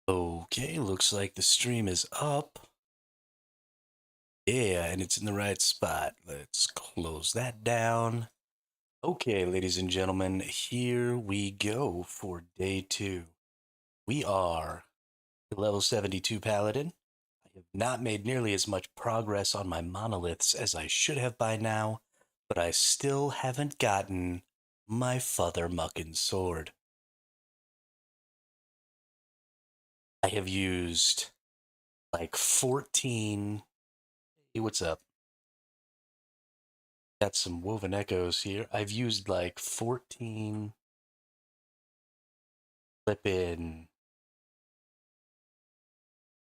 Okay, looks like the stream is up. Yeah, and it's in the right spot. Let's close that down. Okay, ladies and gentlemen, here we go for day 2. We are level 72 Paladin. I have not made nearly as much progress on my monoliths as I should have by now, but I still haven't gotten my Father Muckin sword. I have used like 14. Hey, what's up? Got some woven echoes here. I've used like 14 flippin'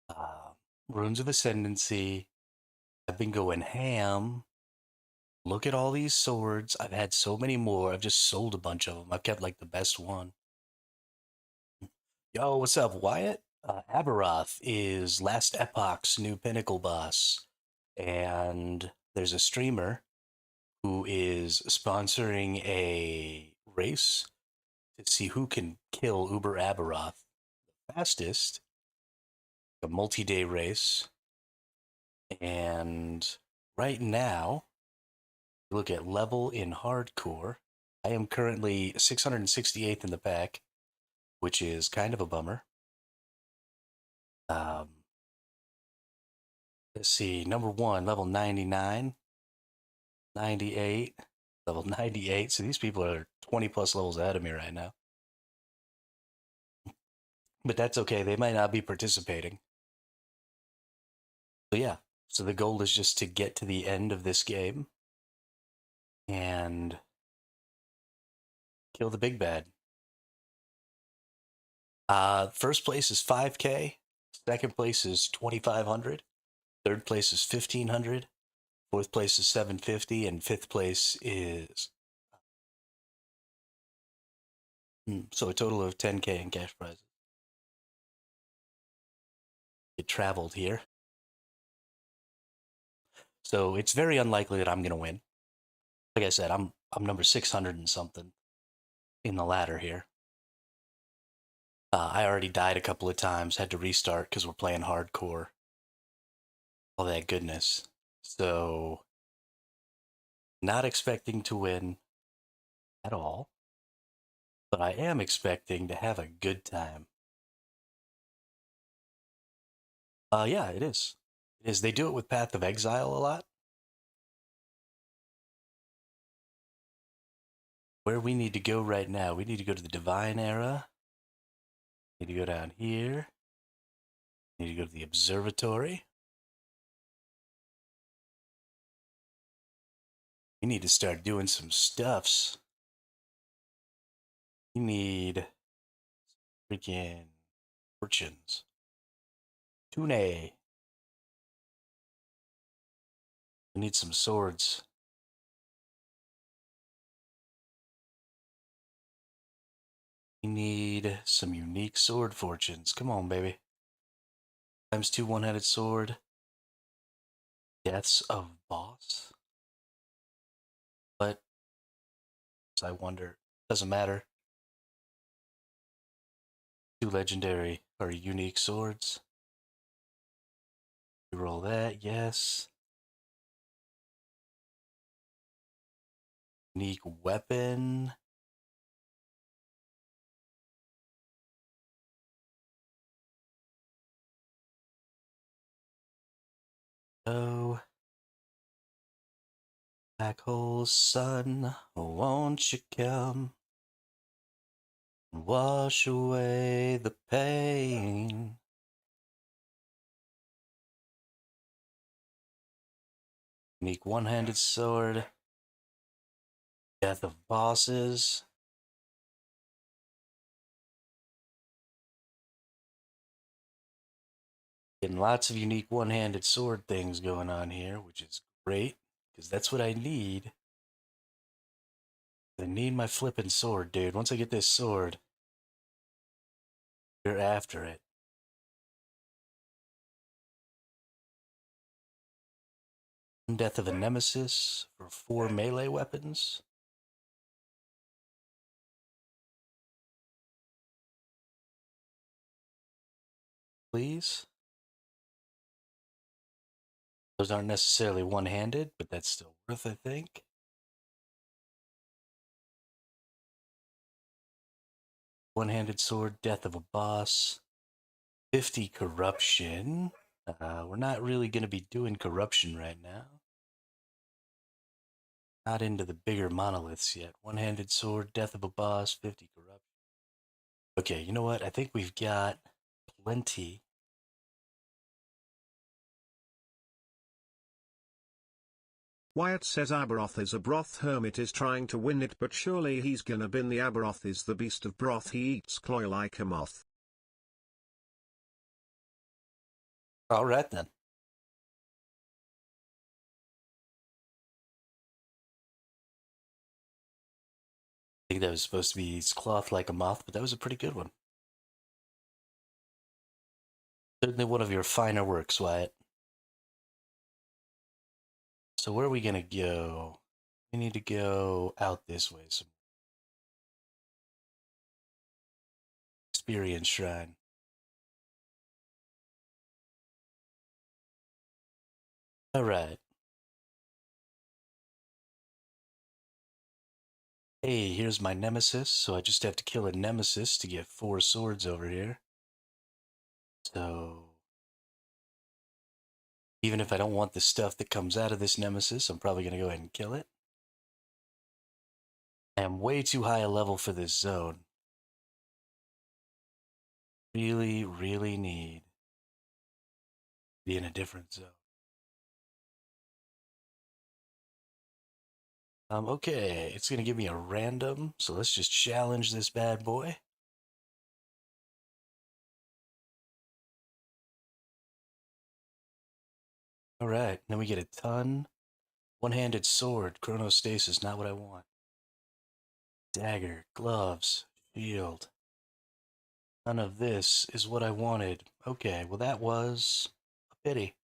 uh, runes of ascendancy. I've been going ham. Look at all these swords. I've had so many more. I've just sold a bunch of them. I've kept like the best one. Yo, what's up, Wyatt? Aberroth is Last Epoch's new pinnacle boss. And there's a streamer who is sponsoring a race to see who can kill Uber Aberroth fastest, a multi-day race. And right now, look at level in hardcore. I am currently 668th in the pack, which is kind of a bummer. Um, let's see, number 1, level 99, 98, level 98. So these people are 20 plus levels ahead of me right now. But that's okay. They might not be participating. So yeah, so the goal is just to get to the end of this game and kill the big bad. First place is 5K. Second place is 2,500. Third place is 1,500. Fourth place is 750, and fifth place is so a total of 10K in cash prizes. It traveled here, so it's very unlikely that I'm gonna win. Like I said, I'm number 600 and something in the ladder here. I already died a couple of times, had to restart because we're playing hardcore. All that goodness. So, not expecting to win at all, but I am expecting to have a good time. Yeah, it is. It is. They do it with Path of Exile a lot. Where we need to go right now, we need to go to the Divine Era. Need to go down here. Need to go to the Observatory. We need to start doing some stuffs. We need freaking fortunes. Tune. We need some swords. We need some unique sword fortunes. Come on, baby. Times 2 one-headed sword. Deaths of boss. But I wonder. Doesn't matter. 2 legendary or unique swords. We roll that, yes. Unique weapon. Oh. Black hole sun, won't you come and wash away the pain? Unique one-handed sword. Death of bosses. Getting lots of unique one-handed sword things going on here, which is great, because that's what I need. I need my flippin' sword, dude. Once I get this sword, you're after it. Death of a nemesis for 4 melee weapons. please. Those aren't necessarily one-handed, but that's still worth, I think. One-handed sword, death of a boss. 50 corruption. We're not really going to be doing corruption right now. Not into the bigger monoliths yet. One-handed sword, death of a boss, 50 corruption. Okay, you know what? I think we've got plenty. Wyatt says Aberroth is a broth hermit is trying to win it, but surely he's gonna bin. The Aberroth is the beast of broth, he eats cloy like a moth. Alright then. I think that was supposed to be cloth like a moth, but that was a pretty good one. Certainly one of your finer works, Wyatt. So where are we gonna go? We need to go out this way. Some experience shrine. Alright. Hey, here's my nemesis, so I just have to kill a nemesis to get 4 swords over here. So even if I don't want the stuff that comes out of this nemesis, I'm probably going to go ahead and kill it. I am way too high a level for this zone. Really, really need to be in a different zone. Okay, it's going to give me a random, so let's just challenge this bad boy. Alright, then we get a ton. One-handed sword, chronostasis, not what I want. Dagger, gloves, shield. None of this is what I wanted. Okay, well that was a pity.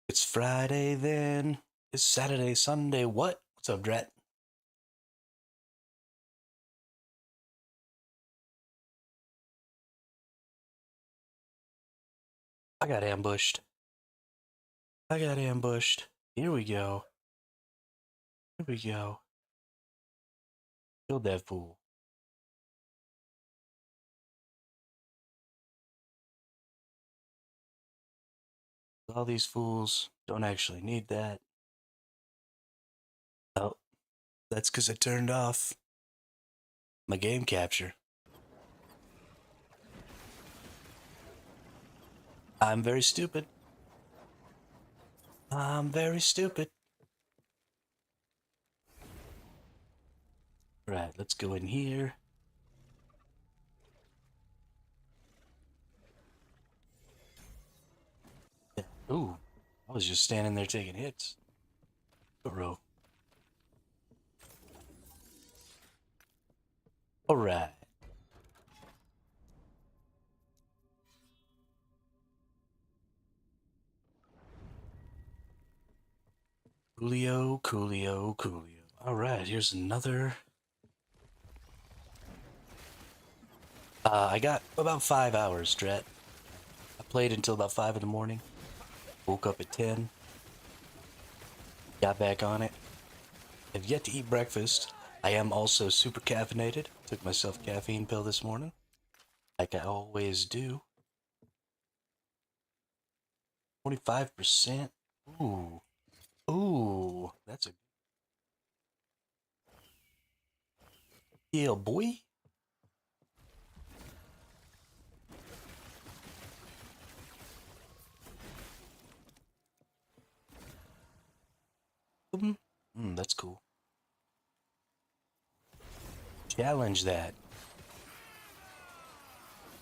It's Friday then. It's Saturday, Sunday. What? What's up, Drat? I got ambushed. I got ambushed. Here we go. Here we go. Killed that fool. All these fools don't actually need that. Oh, that's because I turned off my game capture. I'm very stupid. I'm very stupid. Right, let's go in here. Ooh, I was just standing there taking hits. Bro. Alright. Coolio, coolio, coolio. Alright, here's another. I got about 5 hours, Dret. I played until about 5 in the morning. Woke up at 10. Got back on it. Have yet to eat breakfast. I am also super caffeinated. Took myself a caffeine pill this morning. Like I always do. 25%. Ooh. Ooh. That's a... Yeah, boy. That's cool. Challenge that.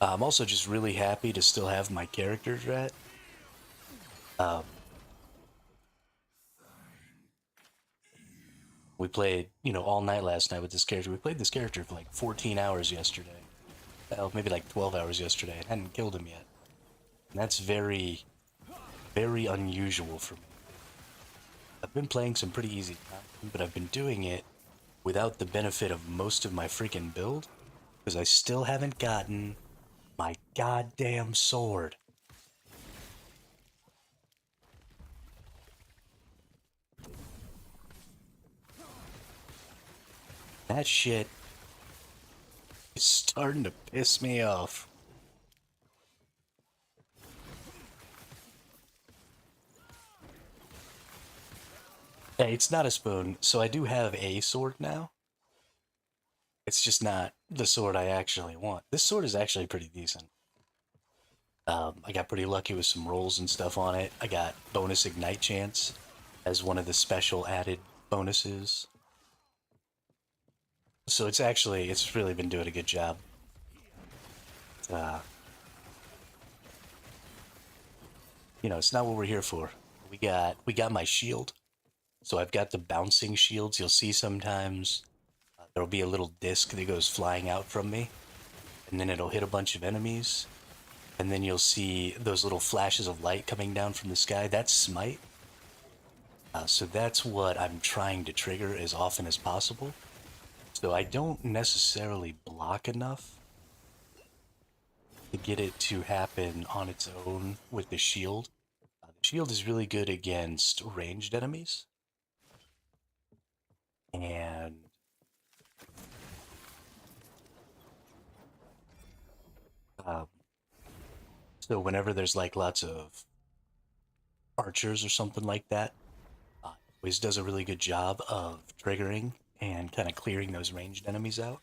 I'm also just really happy to still have my characters, right? We played, all night last night with this character. We played this character for like 14 hours yesterday. Well, maybe like 12 hours yesterday. I hadn't killed him yet. And that's very, very unusual for me. I've been playing some pretty easy content, but I've been doing it without the benefit of most of my freaking build, because I still haven't gotten my goddamn sword. That shit is starting to piss me off. Hey, it's not a spoon, so I do have a sword now. It's just not the sword I actually want. This sword is actually pretty decent. I got pretty lucky with some rolls and stuff on it. I got bonus ignite chance as one of the special added bonuses. So it's really been doing a good job. Uh, it's not what we're here for. We got my shield. So I've got the bouncing shields. You'll see sometimes there'll be a little disc that goes flying out from me, and then it'll hit a bunch of enemies, and then you'll see those little flashes of light coming down from the sky. That's smite. So that's what I'm trying to trigger as often as possible. So I don't necessarily block enough to get it to happen on its own with the shield. The shield is really good against ranged enemies. And um, so whenever there's like lots of archers or something like that, always does a really good job of triggering and kind of clearing those ranged enemies out.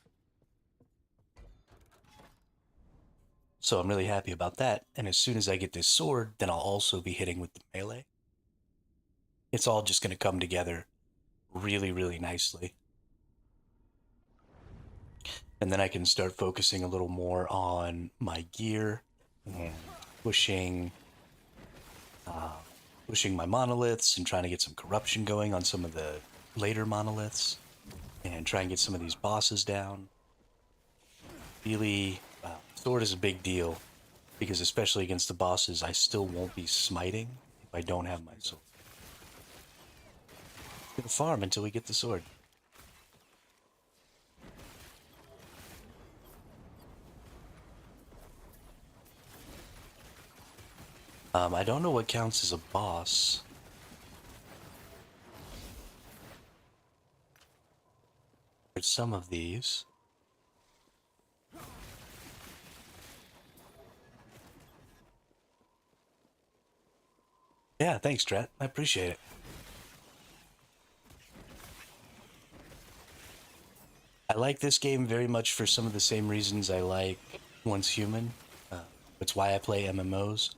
So I'm really happy about that. And as soon as I get this sword, then I'll also be hitting with the melee. It's all just going to come together really, really nicely. And then I can start focusing a little more on my gear and pushing pushing my monoliths and trying to get some corruption going on some of the later monoliths and try and get some of these bosses down. Really, sword is a big deal because especially against the bosses, I still won't be smiting if I don't have my sword. We're gonna farm until we get the sword. I don't know what counts as a boss. There's some of these. Yeah, thanks, Tret. I appreciate it. I like this game very much for some of the same reasons I like Once Human. It's why I play MMOs.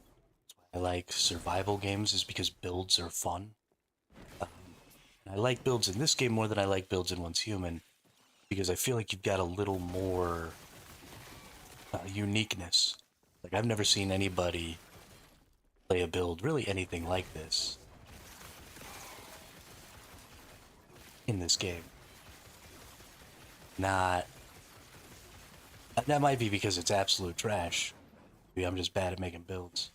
I like survival games is because builds are fun. I like builds in this game more than I like builds in Once Human because I feel like you've got a little more uniqueness. Like I've never seen anybody play a build really anything like this in this game. Not that might be because it's absolute trash. Maybe I'm just bad at making builds.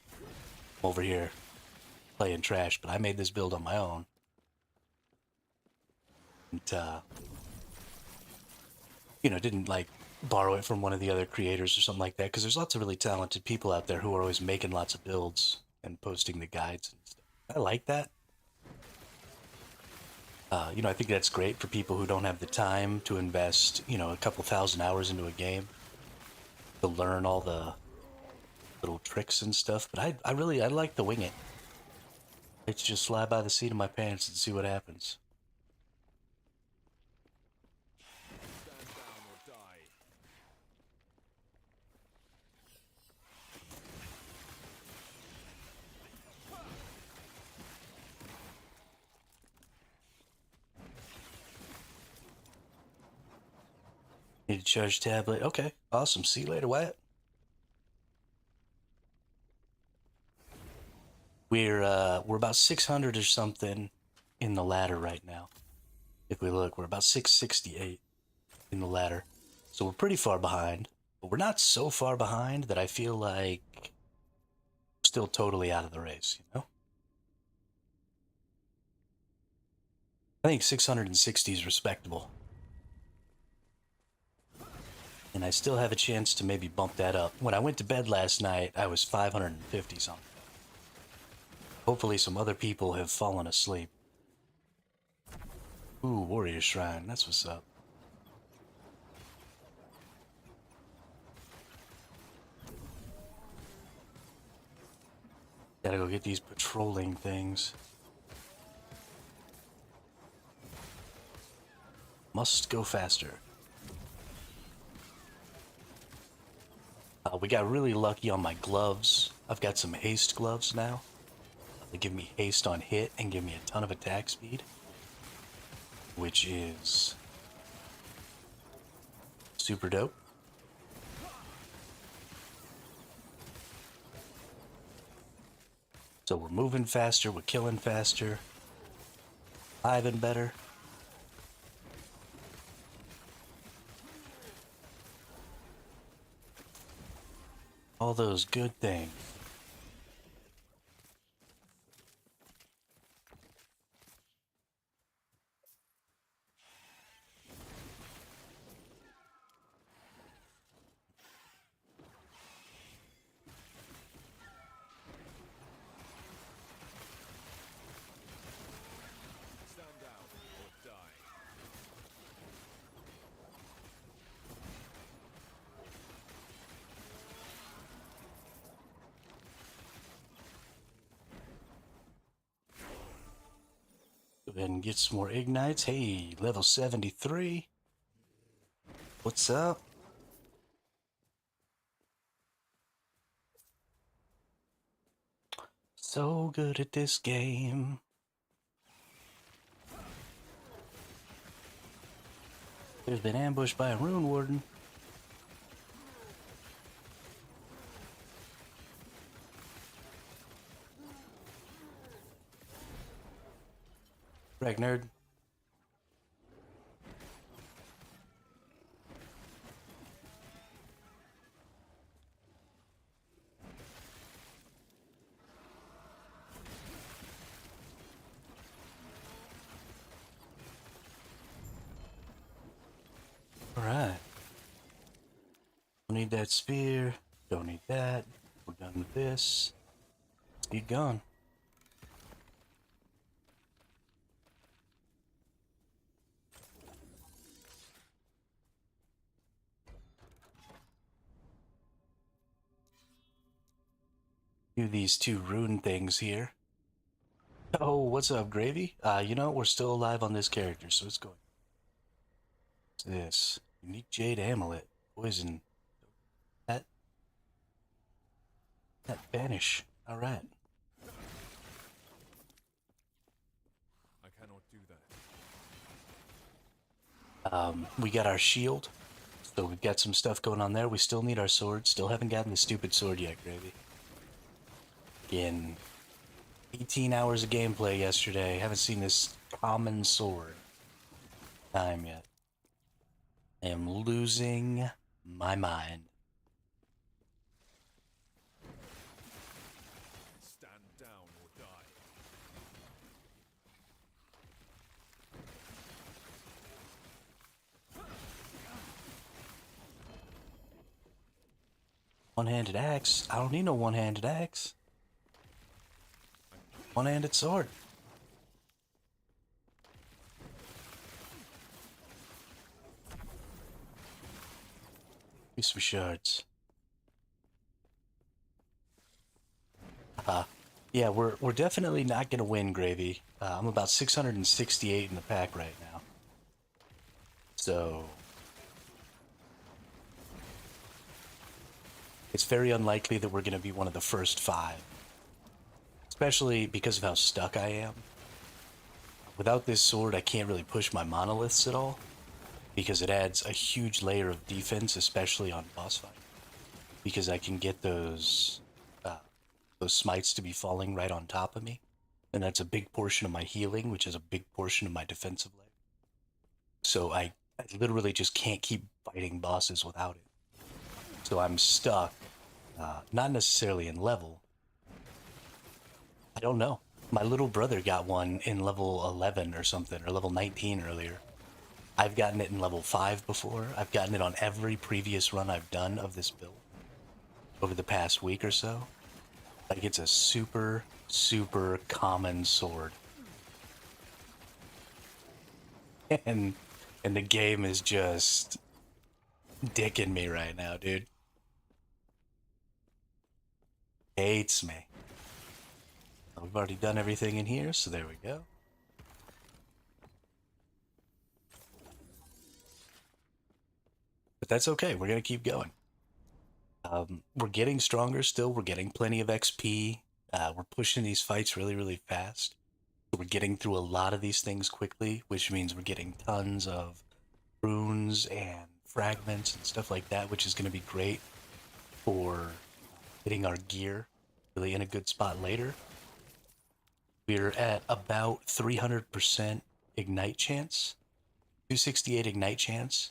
I'm over here playing trash, but I made this build on my own. And didn't like borrow it from one of the other creators or something like that because there's lots of really talented people out there who are always making lots of builds and posting the guides and stuff. I like that. I think that's great for people who don't have the time to invest, a couple thousand hours into a game to learn all the little tricks and stuff. But I like to wing it. It's just fly by the seat of my pants and see what happens. Need a charge tablet. Okay, awesome. See you later, Wyatt. We're about 600 or something in the ladder right now. If we look, we're about 668 in the ladder. So we're pretty far behind, but we're not so far behind that I feel like we're still totally out of the race, I think 660 is respectable. And I still have a chance to maybe bump that up. When I went to bed last night, I was 550 something. Hopefully some other people have fallen asleep. Ooh, Warrior Shrine, that's what's up. Gotta go get these patrolling things. Must go faster. We got really lucky on my gloves. I've got some haste gloves now. They give me haste on hit and give me a ton of attack speed, which is super dope. So we're moving faster, we're killing faster, living better. All those good things. Go ahead and get some more ignites. Hey, level 73. What's up? So good at this game. There's been ambushed by a rune warden. Right, nerd. Alright. Don't need that spear. Don't need that. We're done with this. Let's get going. Do these two rune things here. Oh, what's up, Gravy? You know, we're still alive on this character, so it's going. What's this? Unique Jade Amulet. Poison. That vanish. Alright. I cannot do that. We got our shield. So we've got some stuff going on there. We still need our sword. Still haven't gotten the stupid sword yet, Gravy. Again, 18 hours of gameplay yesterday. Haven't seen this common sword time yet. I am losing my mind. Stand down or die. One-handed axe? I don't need no one-handed axe. One-handed sword. Give me some shards. Yeah, we're definitely not gonna win, Gravy. I'm about 668 in the pack right now. So it's very unlikely that we're gonna be one of the first 5. Especially because of how stuck I am. Without this sword, I can't really push my monoliths at all, because it adds a huge layer of defense, especially on boss fight. Because I can get those smites to be falling right on top of me, and that's a big portion of my healing, which is a big portion of my defensive layer. So I literally just can't keep fighting bosses without it. So I'm stuck, not necessarily in level. I don't know. My little brother got one in level 11 or something, or level 19 earlier. I've gotten it in level 5 before. I've gotten it on every previous run I've done of this build over the past week or so. Like, it's a super, super common sword. And and the game is just dicking me right now, dude. Hates me. We've already done everything in here, so there we go. But that's okay. We're going to keep going. We're getting stronger still. We're getting plenty of XP. We're pushing these fights really, really fast. We're getting through a lot of these things quickly, which means we're getting tons of runes and fragments and stuff like that, which is going to be great for getting our gear really in a good spot later. We're at about 300% ignite chance, 268 ignite chance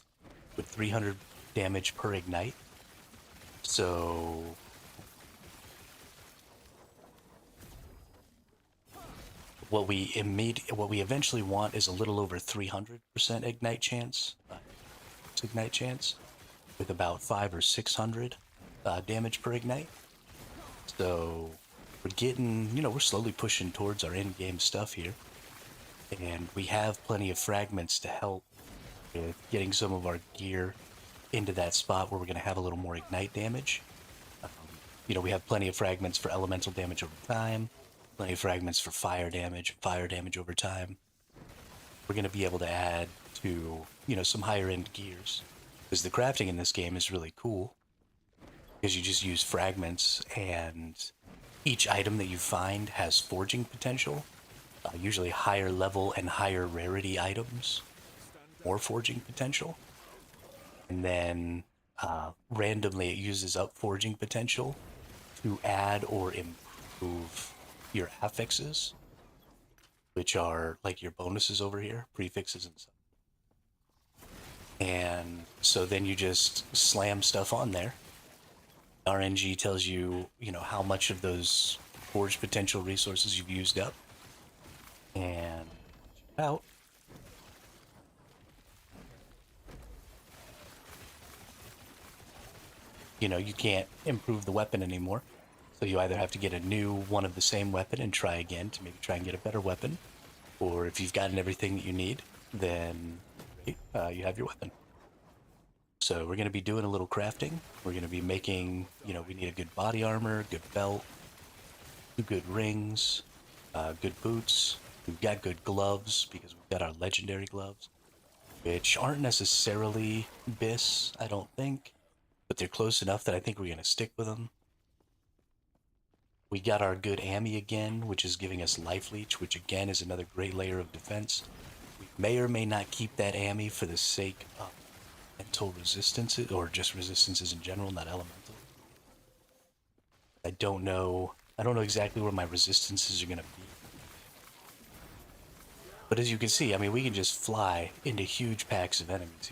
with 300 damage per ignite. So what we eventually want is a little over 300% ignite chance, ignite chance, with about 500 or 600 damage per ignite. So we're getting, we're slowly pushing towards our in-game stuff here, and we have plenty of fragments to help with getting some of our gear into that spot where we're going to have a little more ignite damage. We have plenty of fragments for elemental damage over time, plenty of fragments for fire damage over time. We're going to be able to add to, some higher end gears. Because the crafting in this game is really cool. Because you just use fragments, and each item that you find has forging potential. Usually higher level and higher rarity items, more forging potential. And then randomly it uses up forging potential to add or improve your affixes, which are like your bonuses over here, prefixes and stuff. And so then you just slam stuff on there. RNG tells you, how much of those forge potential resources you've used up. And out. You can't improve the weapon anymore. So you either have to get a new one of the same weapon and try again to maybe try and get a better weapon. Or if you've gotten everything that you need, then you have your weapon. So we're going to be doing a little crafting. We're going to be making, we need a good body armor, good belt, 2 good rings, good boots. We've got good gloves because we've got our legendary gloves, which aren't necessarily BIS, I don't think, but they're close enough that I think we're going to stick with them. We got our good Ami again, which is giving us life leech, which again is another great layer of defense. We may or may not keep that Ami for the sake of mental resistances, or just resistances in general, not elemental. I don't know exactly where my resistances are going to be. But as you can see, we can just fly into huge packs of enemies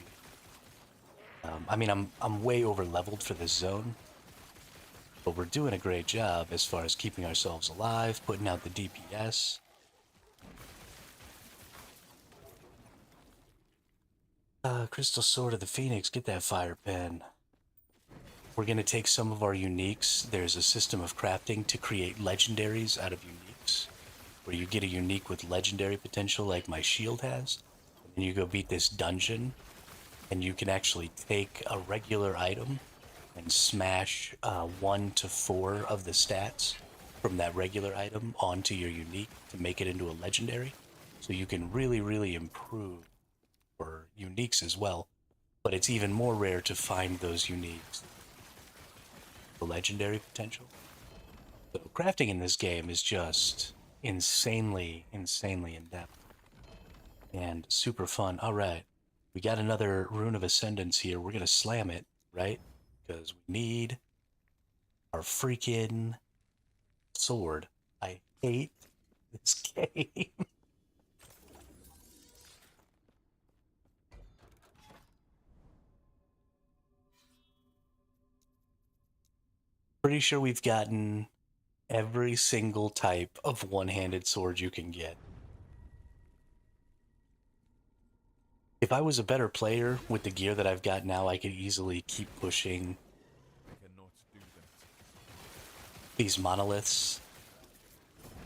here. I'm way over leveled for this zone, but we're doing a great job as far as keeping ourselves alive, putting out the DPS. Crystal Sword of the Phoenix, get that fire pen. We're going to take some of our uniques. There's a system of crafting to create legendaries out of uniques, where you get a unique with legendary potential like my shield has, and you go beat this dungeon, and you can actually take a regular item and smash 1 to 4 of the stats from that regular item onto your unique to make it into a legendary. So you can really, really improve for uniques as well. But it's even more rare to find those uniques. The legendary potential. So crafting in this game is just insanely, insanely in depth. And super fun. Alright. We got another Rune of Ascendance here. We're gonna slam it, right? Because we need our freaking sword. I hate this game. Pretty sure we've gotten every single type of one-handed sword you can get. If I was a better player with the gear that I've got now, I could easily keep pushing I cannot do that. these monoliths.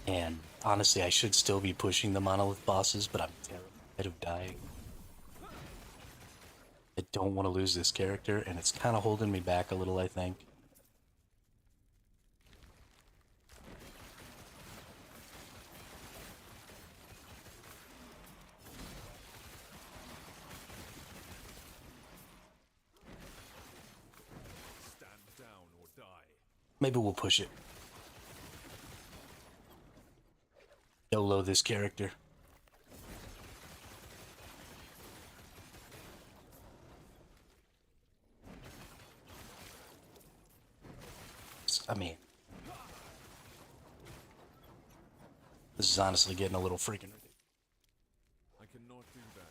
And honestly, I should still be pushing the monolith bosses, but I'm terrified of dying. I don't want to lose this character, and it's kind of holding me back a little, I think. Stand down or die. Maybe we'll push it. YOLO this character. I mean, this is honestly getting a little freaking ridiculous. I cannot do that.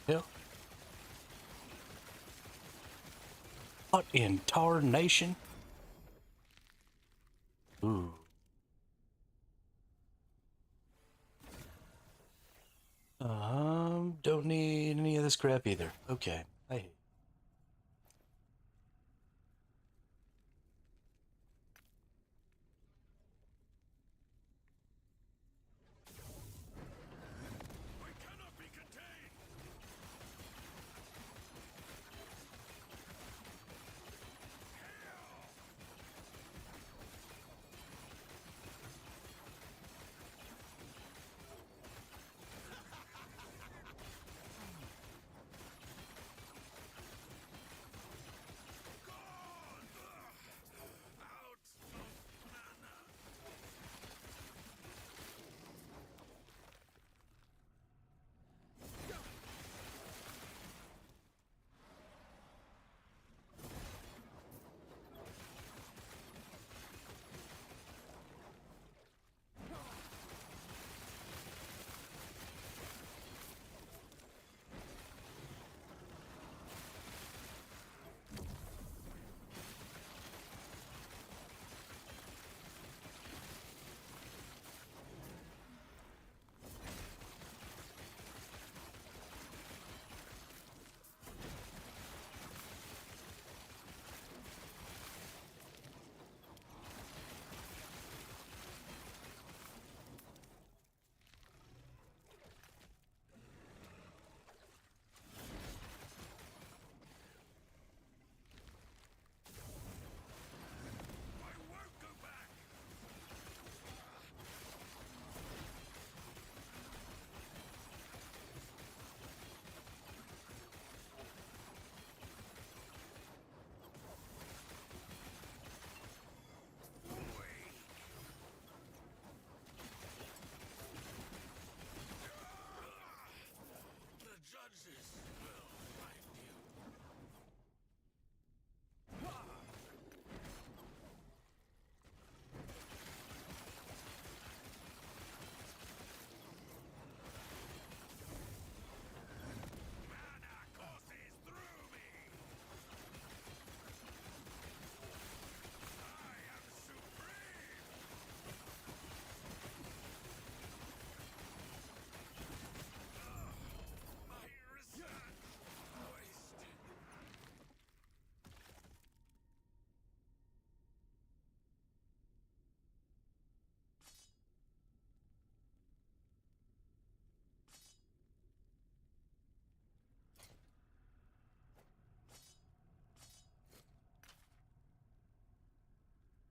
Yeah. What in tarnation? Ooh. Don't need any of this crap either. Okay. I hate. I cannot be contained.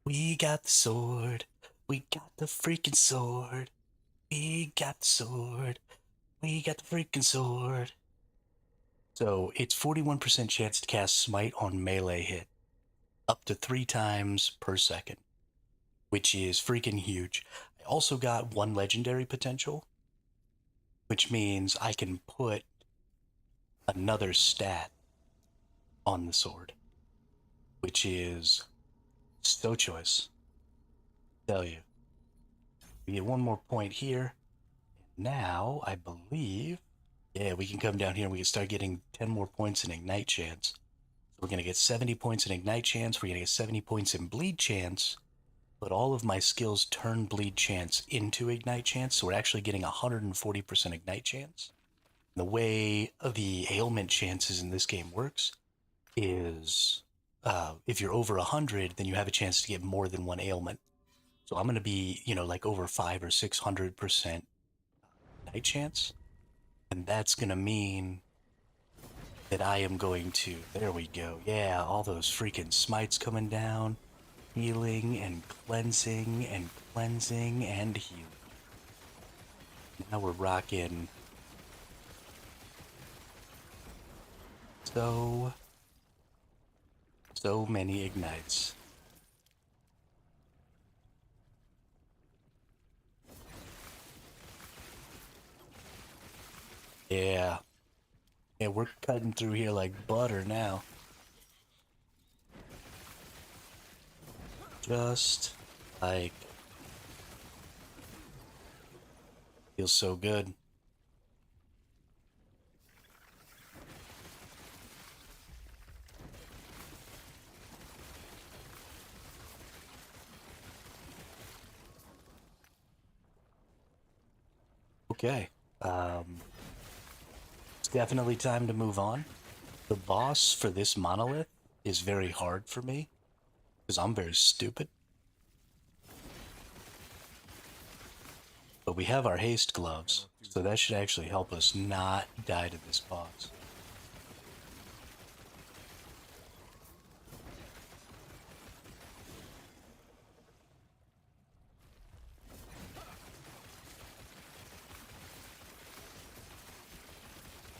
We got the sword. We got the freaking sword. We got the sword. We got the freaking sword. So it's 41% chance to cast Smite on melee hit, up to 3 times per second. which is freaking huge. I also got 1 legendary potential, which means I can put another stat on the sword, which is so choice. Tell you. We get 1 more point here. Now, I believe, yeah, we can come down here and we can start getting 10 more points in Ignite chance. So we're going to get 70 points in Ignite chance. We're going to get 70 points in Bleed chance. But all of my skills turn Bleed chance into Ignite chance. So we're actually getting 140% Ignite chance. The way the ailment chances in this game works is if you're over 100, then you have a chance to get more than 1 ailment. So I'm going to be, like over 500 or 600% Ignite chance. And that's going to mean that I am going to, there we go. Yeah, all those freaking smites coming down, healing and cleansing and cleansing and healing. Now we're rocking so many ignites. Yeah. Yeah, we're cutting through here like butter now. Just like, feels so good. Okay. It's definitely time to move on. The boss for this monolith is very hard for me because I'm very stupid. But we have our haste gloves, so that should actually help us not die to this boss.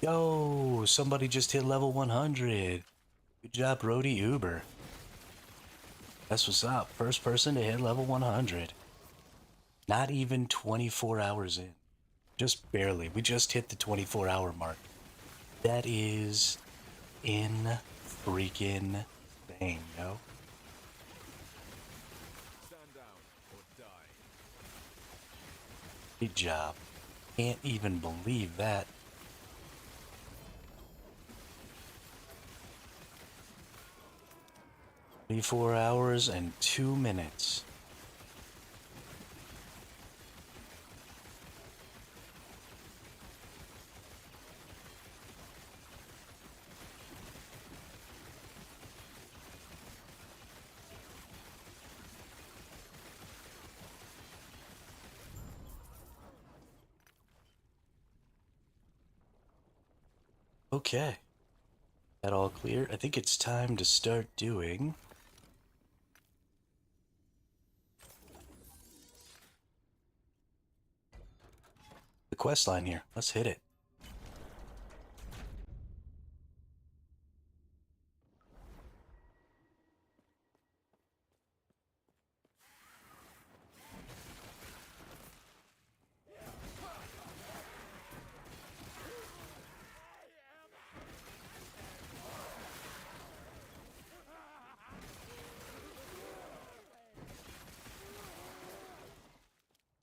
Yo, somebody just hit level 100. Good job, Brody Uber. That's what's up. First person to hit level 100. Not even 24 hours in. Just barely. We just hit the 24-hour mark. That is in freaking insane, yo. Stand down or die. Good job. Can't even believe that. Twenty-four hours and 2 minutes. Okay. That all clear? I think it's time to start doing the quest line here. Let's hit it.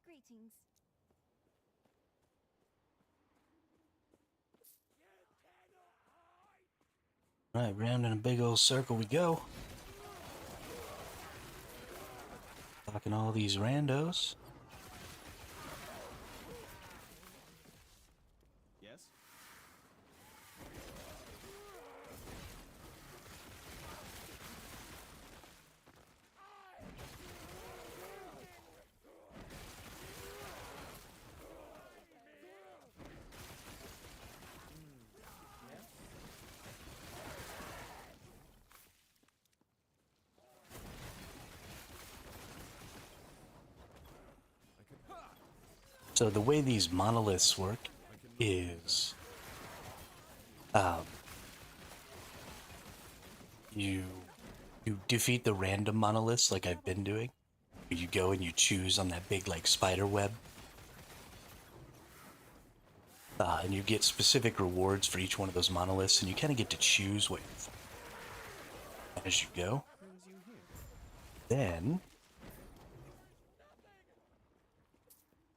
Greetings. All right, round in a big old circle we go. Talking all these randos. Yes? So the way these monoliths work is you defeat the random monoliths like I've been doing. You go and you choose on that big like spider web. And you get specific rewards for each one of those monoliths, and you kind of get to choose what you find as you go. Then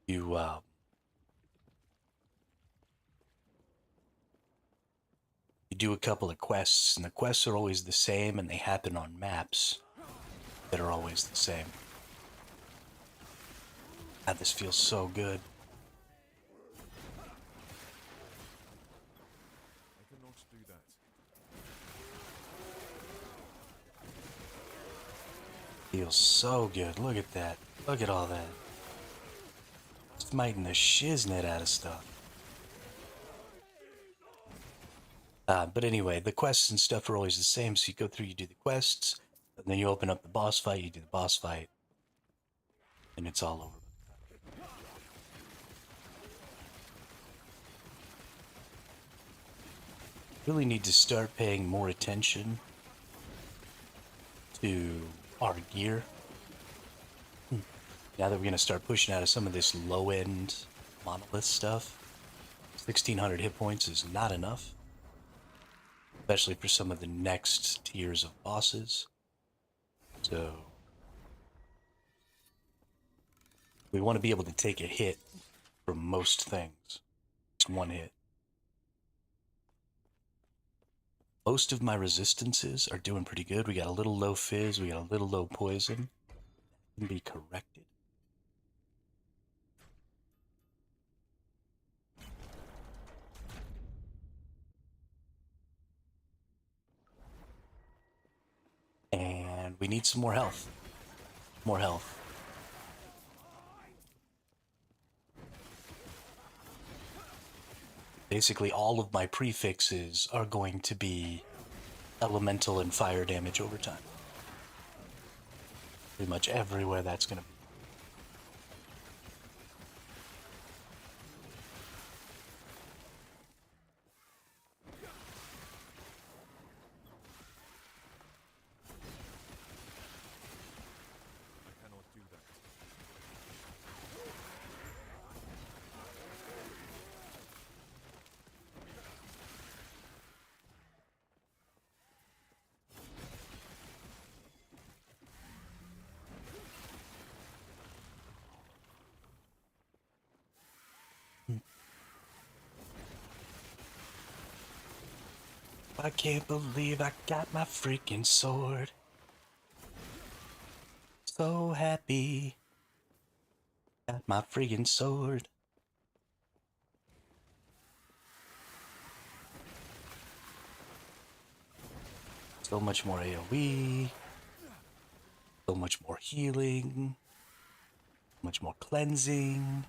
you you do a couple of quests, and the quests are always the same, and they happen on maps that are always the same. God, this feels so good. I cannot do that. Feels so good. Look at that. Look at all that. Smiting the shiznit out of stuff. But anyway, the quests and stuff are always the same. So you go through, you do the quests, and then you open up the boss fight, you do the boss fight, and it's all over. Really need to start paying more attention to our gear. Now that we're going to start pushing out of some of this low-end monolith stuff, 1,600 hit points is not enough, especially for some of the next tiers of bosses. So we want to be able to take a hit from most things. Just one hit. Most of my resistances are doing pretty good. We got a little low fizz, we got a little low poison. Can be corrected. And we need some more health. More health. Basically, all of my prefixes are going to be elemental and fire damage over time. Pretty much everywhere that's going to be. I cannot do that. I can't believe I got my freaking sword. So happy. Got my freaking sword. So much more AoE. So much more healing. Much more cleansing.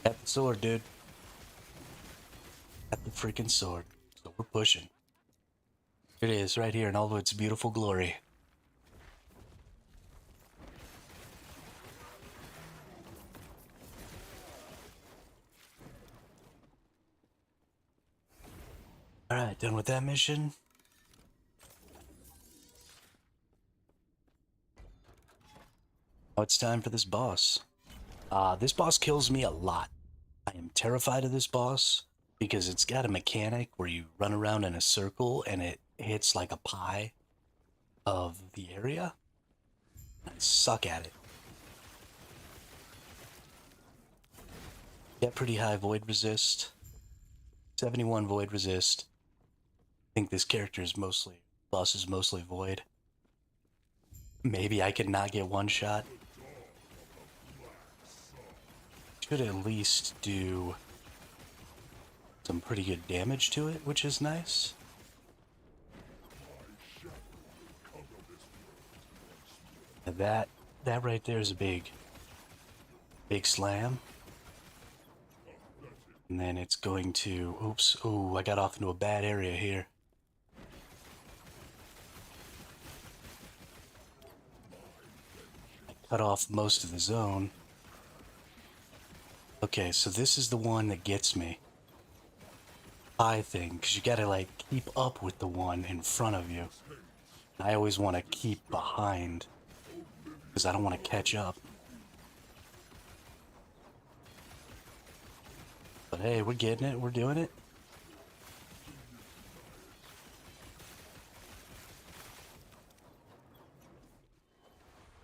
Got the sword, dude. Got the freaking sword. So we're pushing. It is right here in all of its beautiful glory. Alright, done with that mission. Now it's time for this boss. This boss kills me a lot. I am terrified of this boss because it's got a mechanic where you run around in a circle and it hits like a pie of the area. I suck at it. Get pretty high void resist. 71 void resist. I think this character is boss is mostly void. Maybe I could not get one shot. Should at least do some pretty good damage to it, which is nice. And that right there is a big slam. And then it's going to, oops, ooh, I got off into a bad area here. cut off most of the zone. Okay, so this is the one that gets me. High thing, because you gotta like keep up with the one in front of you. I always want to keep behind, because I don't want to catch up. But hey, we're getting it, we're doing it.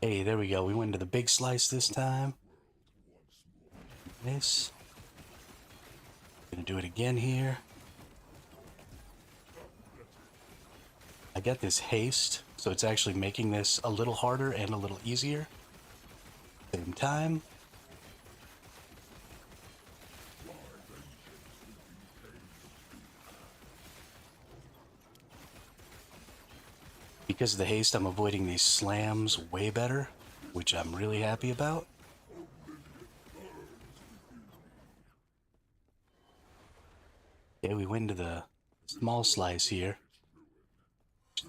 Hey, there we go. We went into the big slice this time. This. Gonna do it again here. I got this haste, so it's actually making this a little harder and a little easier. Same time. Because of the haste, I'm avoiding these slams way better, which I'm really happy about. Okay, we went to the small slice here.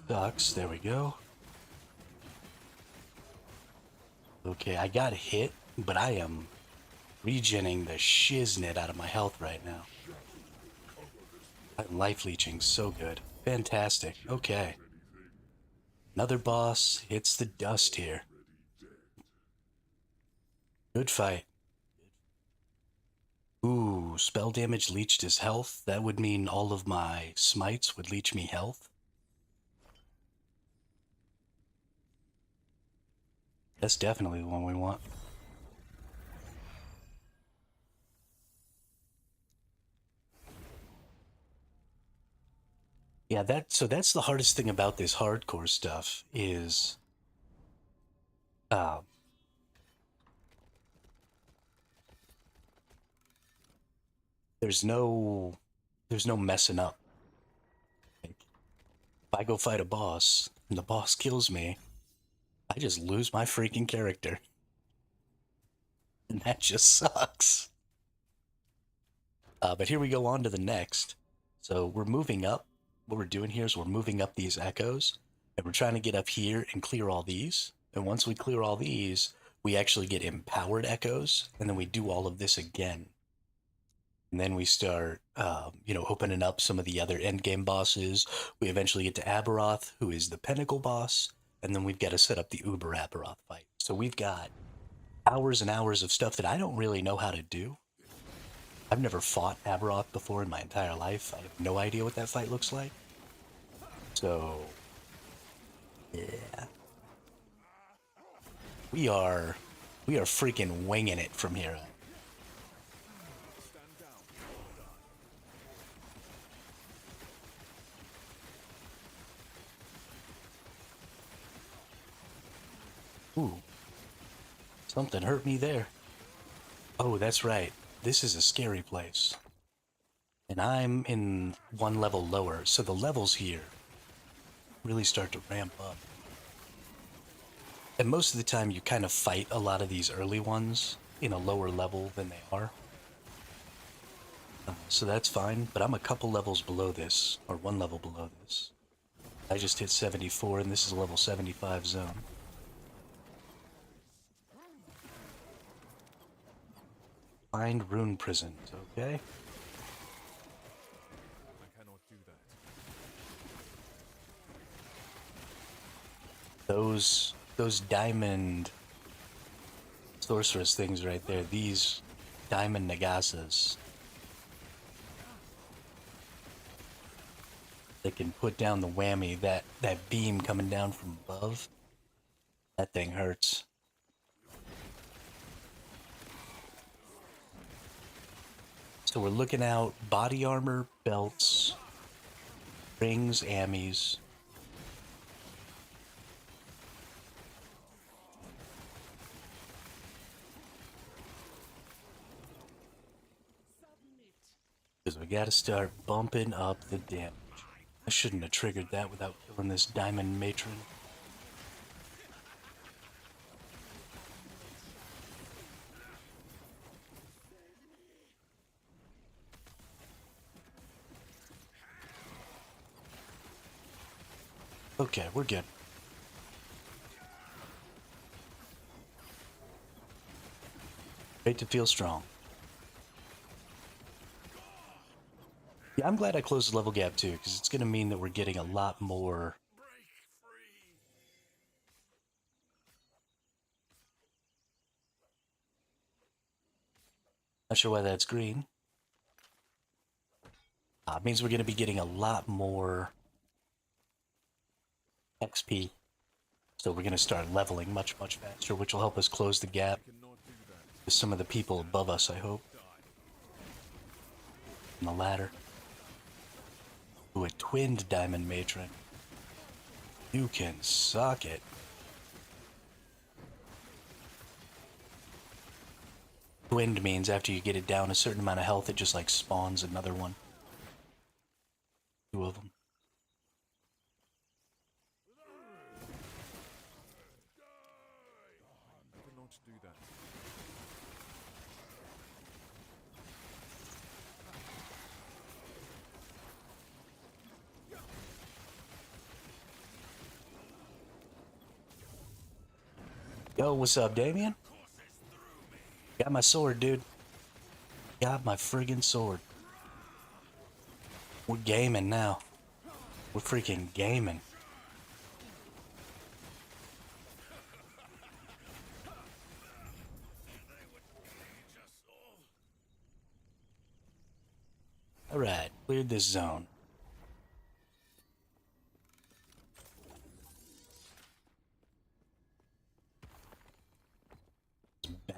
Sucks. There we go. Okay, I got hit, but I am regenning the shiznit out of my health right now. I'm life leeching so good. Fantastic. Okay. Another boss hits the dust here. Good fight. Ooh, spell damage leached his health. That would mean all of my smites would leech me health. That's definitely the one we want. Yeah, that's the hardest thing about this hardcore stuff is there's no messing up. Like, if I go fight a boss and the boss kills me, I just lose my freaking character. And that just sucks. But here we go on to the next. So we're moving up. What we're doing here is we're moving up these echoes, and we're trying to get up here and clear all these. And once we clear all these, we actually get empowered echoes, and then we do all of this again. And then we start, opening up some of the other endgame bosses. We eventually get to Aberroth, who is the pinnacle boss, and then we've got to set up the Uber Aberroth fight. So we've got hours and hours of stuff that I don't really know how to do. I've never fought Aberroth before in my entire life. I have no idea what that fight looks like. So, yeah. We are freaking winging it from here on. Ooh. Something hurt me there. Oh, that's right. This is a scary place. And I'm in one level lower, so the levels here really start to ramp up. And most of the time you kind of fight a lot of these early ones in a lower level than they are. So that's fine, but I'm a couple levels below this, or one level below this. I just hit 74 and this is a level 75 zone. Find rune prisons, okay? I cannot do that. Those diamond sorceress things right there, these diamond nagasas, they can put down the whammy, that beam coming down from above, that thing hurts. So we're looking out body armor, belts, rings, ammies. Because we gotta start bumping up the damage. I shouldn't have triggered that without killing this diamond matron. Okay, we're good. Great to feel strong. Yeah, I'm glad I closed the level gap too, because it's going to mean that we're getting a lot more. Not sure why that's green. It means we're going to be getting a lot more XP. So we're going to start leveling much, much faster, which will help us close the gap with some of the people above us, I hope. On the ladder. Ooh, a twinned diamond matron. You can suck it. Twinned means after you get it down a certain amount of health, it just like spawns another one. 2 of them. I cannot do that. Yo, what's up, Damien? Got my sword, dude. Got my friggin' sword. We're gaming now. We're freaking gaming. Alright, cleared this zone.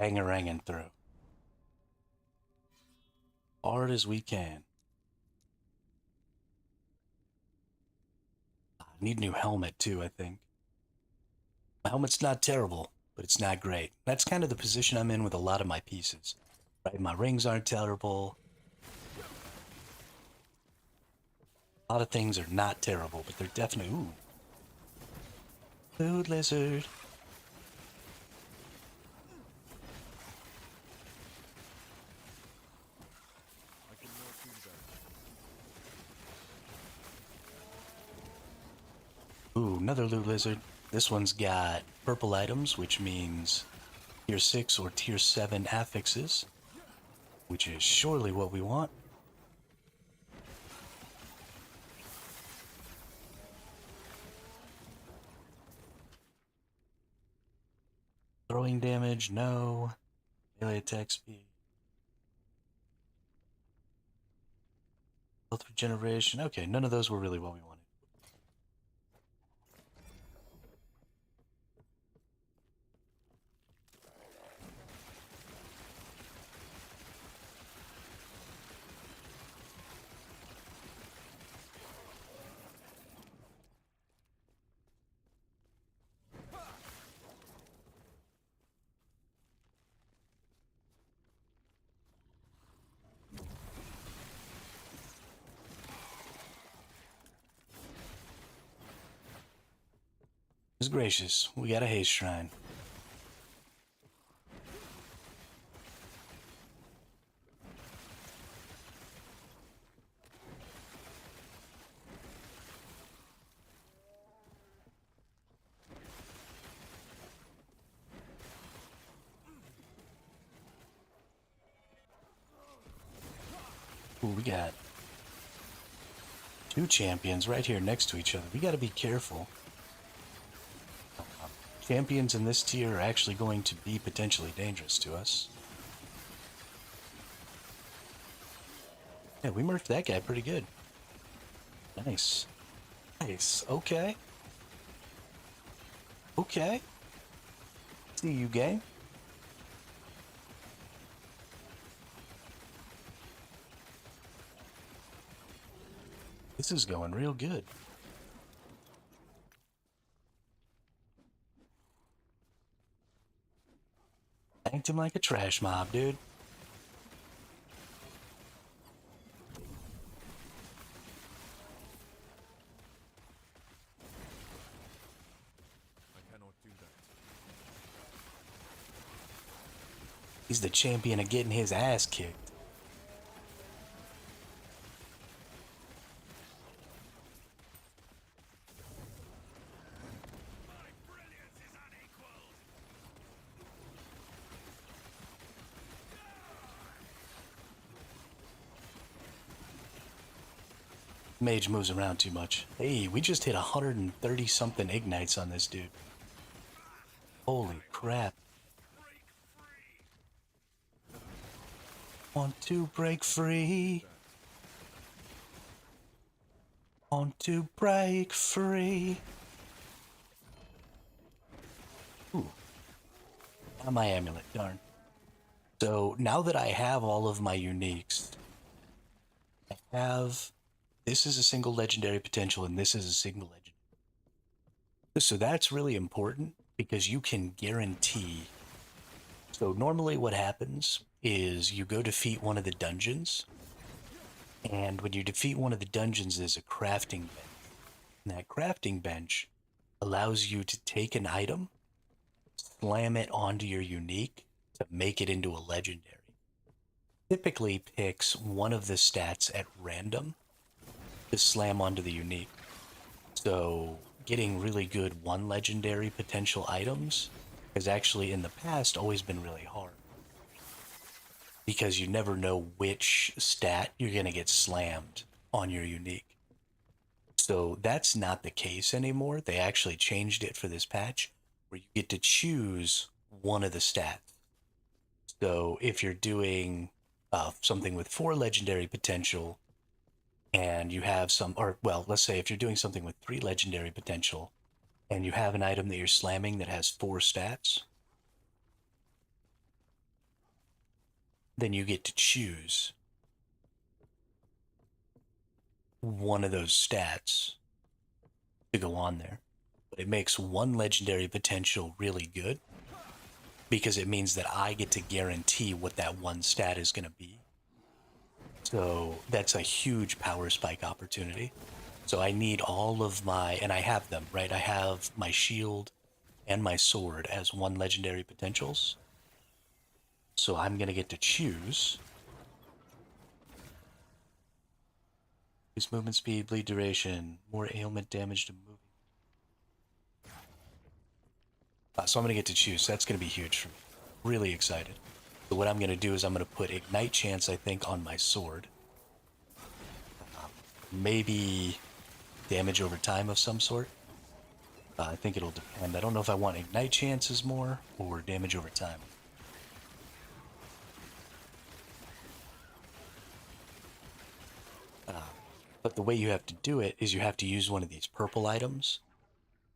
Bangaranging through. Hard as we can. I need a new helmet too, I think. My helmet's not terrible, but it's not great. That's kind of the position I'm in with a lot of my pieces. Right? My rings aren't terrible. A lot of things are not terrible, but they're definitely... Ooh. Food lizard. I cannot do that. Ooh, another loot lizard. This one's got purple items, which means tier 6 or tier 7 affixes, which is surely what we want. Throwing damage, no. Melee attack speed. Health regeneration. Okay, none of those were really what we wanted. It's gracious. We got a haste shrine. Ooh, we got 2 champions right here next to each other. We got to be careful. Champions in this tier are actually going to be potentially dangerous to us. Yeah, we murked that guy pretty good. Nice. Nice. Okay. Okay. See you, game. This is going real good. Banked him like a trash mob, dude. I cannot do that. He's the champion of getting his ass kicked. Mage moves around too much. Hey, we just hit 130 something ignites on this dude. Holy crap. Want to break free. Want to break free. Ooh. Not my amulet, darn. So now that I have all of my uniques, I have... This is a single legendary potential, and this is a single legendary. So that's really important, because you can guarantee... So normally what happens is you go defeat one of the dungeons, and when you defeat one of the dungeons, there's a crafting bench. And that crafting bench allows you to take an item, slam it onto your unique to make it into a legendary. Typically picks one of the stats at random to slam onto the unique. So getting really good one legendary potential items has actually in the past always been really hard, because you never know which stat you're going to get slammed on your unique. So that's not the case anymore. They actually changed it for this patch, where you get to choose one of the stats. So if you're doing something with 4 legendary potential, and you have some, or well, let's say if you're doing something with 3 legendary potential, and you have an item that you're slamming that has 4 stats, then you get to choose one of those stats to go on there. But it makes one legendary potential really good, because it means that I get to guarantee what that one stat is going to be. So that's a huge power spike opportunity. So I need all of my, and I have them, right? I have my shield and my sword as one legendary potentials. So I'm going to get to choose. Increase movement speed, bleed duration, more ailment damage to moving. So I'm going to get to choose. So that's going to be huge for me. Really excited. So what I'm going to do is I'm going to put Ignite Chance, I think, on my sword. Maybe damage over time of some sort. I think it'll depend. I don't know if I want Ignite Chances more or damage over time. But the way you have to do it is you have to use one of these purple items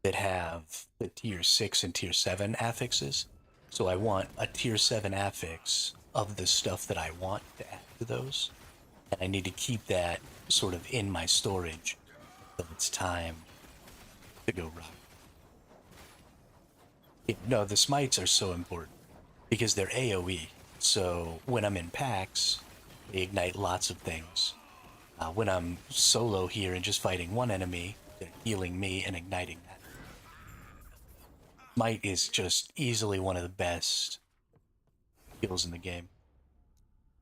that have the tier 6 and tier 7 affixes. So I want a tier 7 affix of the stuff that I want to add to those. And I need to keep that sort of in my storage until it's time to go rock. No, the smites are so important because they're AoE. So when I'm in packs, they ignite lots of things. When I'm solo here and just fighting one enemy, they're healing me and igniting that. Smite is just easily one of the best skills in the game.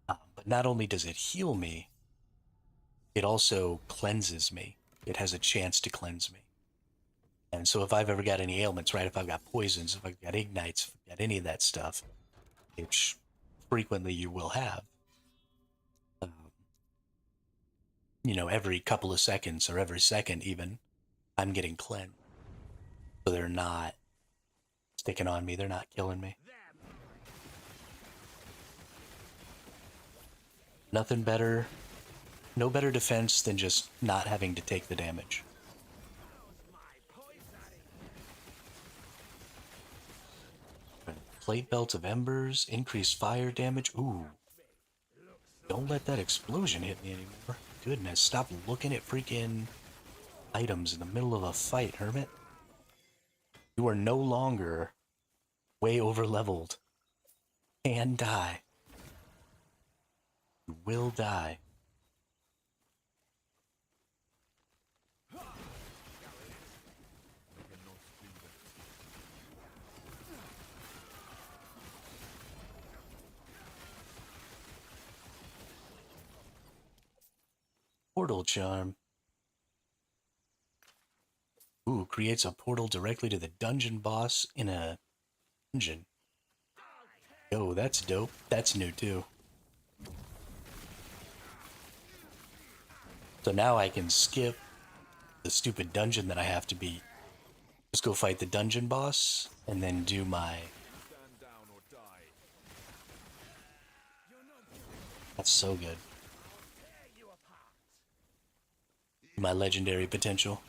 But not only does it heal me, it also cleanses me. It has a chance to cleanse me. And so if I've ever got any ailments, right, if I've got poisons, if I've got ignites, if I've got any of that stuff, which frequently you will have, you know, every couple of seconds or every second even, I'm getting cleansed. So they're not sticking on me, they're not killing me. Nothing better, no better defense than just not having to take the damage. Plate Belt of Embers, increased fire damage. Ooh. Don't let that explosion hit me anymore. Goodness, stop looking at freaking items in the middle of a fight, Hermit. You are no longer way over leveled. And die. You will die. Portal Charm. Ooh, creates a portal directly to the dungeon boss in a dungeon. Oh, that's dope. That's new too. So now I can skip the stupid dungeon that I have to beat. Just go fight the dungeon boss and then do my... Stand down or die. That's so good. My legendary potential.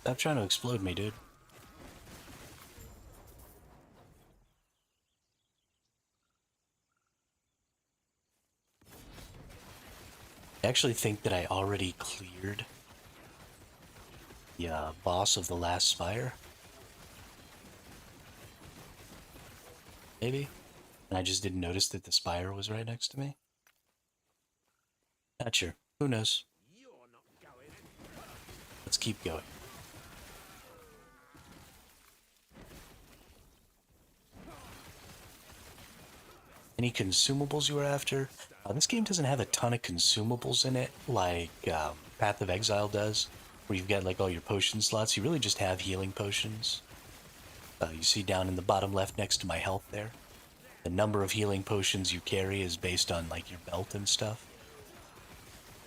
Stop trying to explode me, dude. I actually think that I already cleared the boss of the last spire. Maybe? And I just didn't notice that the spire was right next to me. Not sure. Who knows? Let's keep going. Any consumables you were after? This game doesn't have a ton of consumables in it, like Path of Exile does, where you've got like all your potion slots. You really just have healing potions. You see down in the bottom left next to my health there. The number of healing potions you carry is based on like your belt and stuff.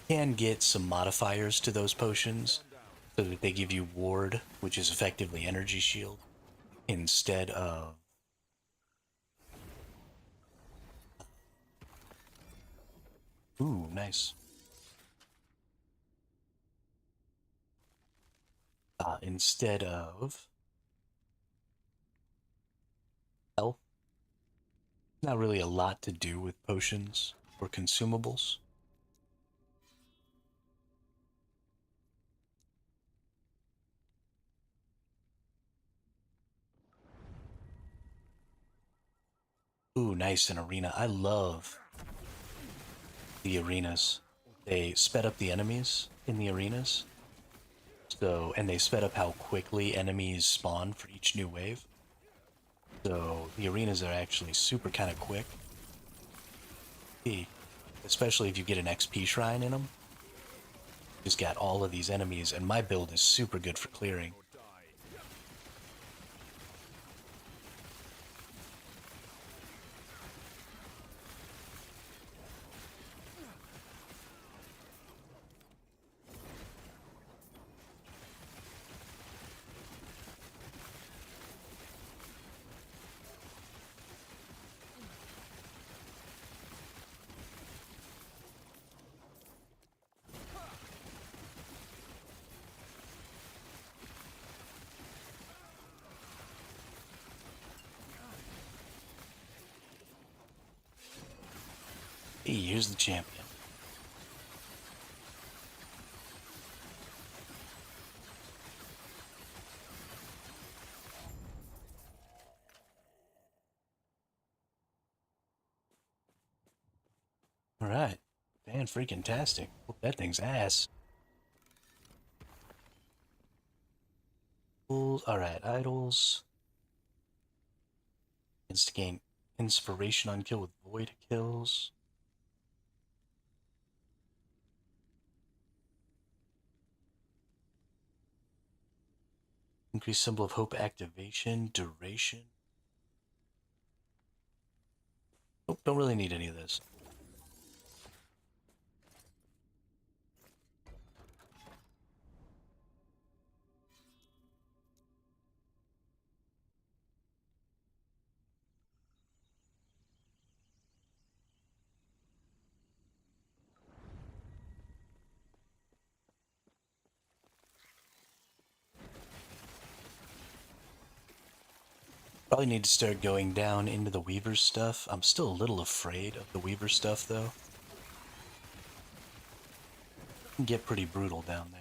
You can get some modifiers to those potions so that they give you ward, which is effectively energy shield, instead of... Ooh, nice. Instead of health. Not really a lot to do with potions or consumables. Ooh, nice, an arena. I love the arenas. They sped up the enemies in the arenas. So, and they sped up how quickly enemies spawn for each new wave. So the arenas are actually super kind of quick. Especially if you get an XP shrine in them. Just got all of these enemies, and my build is super good for clearing. Hey, here's the champion. Alright. Fan-freaking-tastic. Whoop that thing's ass. Alright, idols. Instigate inspiration on kill with void kills. Increase symbol of hope activation, duration. Nope, don't really need any of this. Probably need to start going down into the Weaver stuff. I'm still a little afraid of the Weaver stuff, though. It can get pretty brutal down there.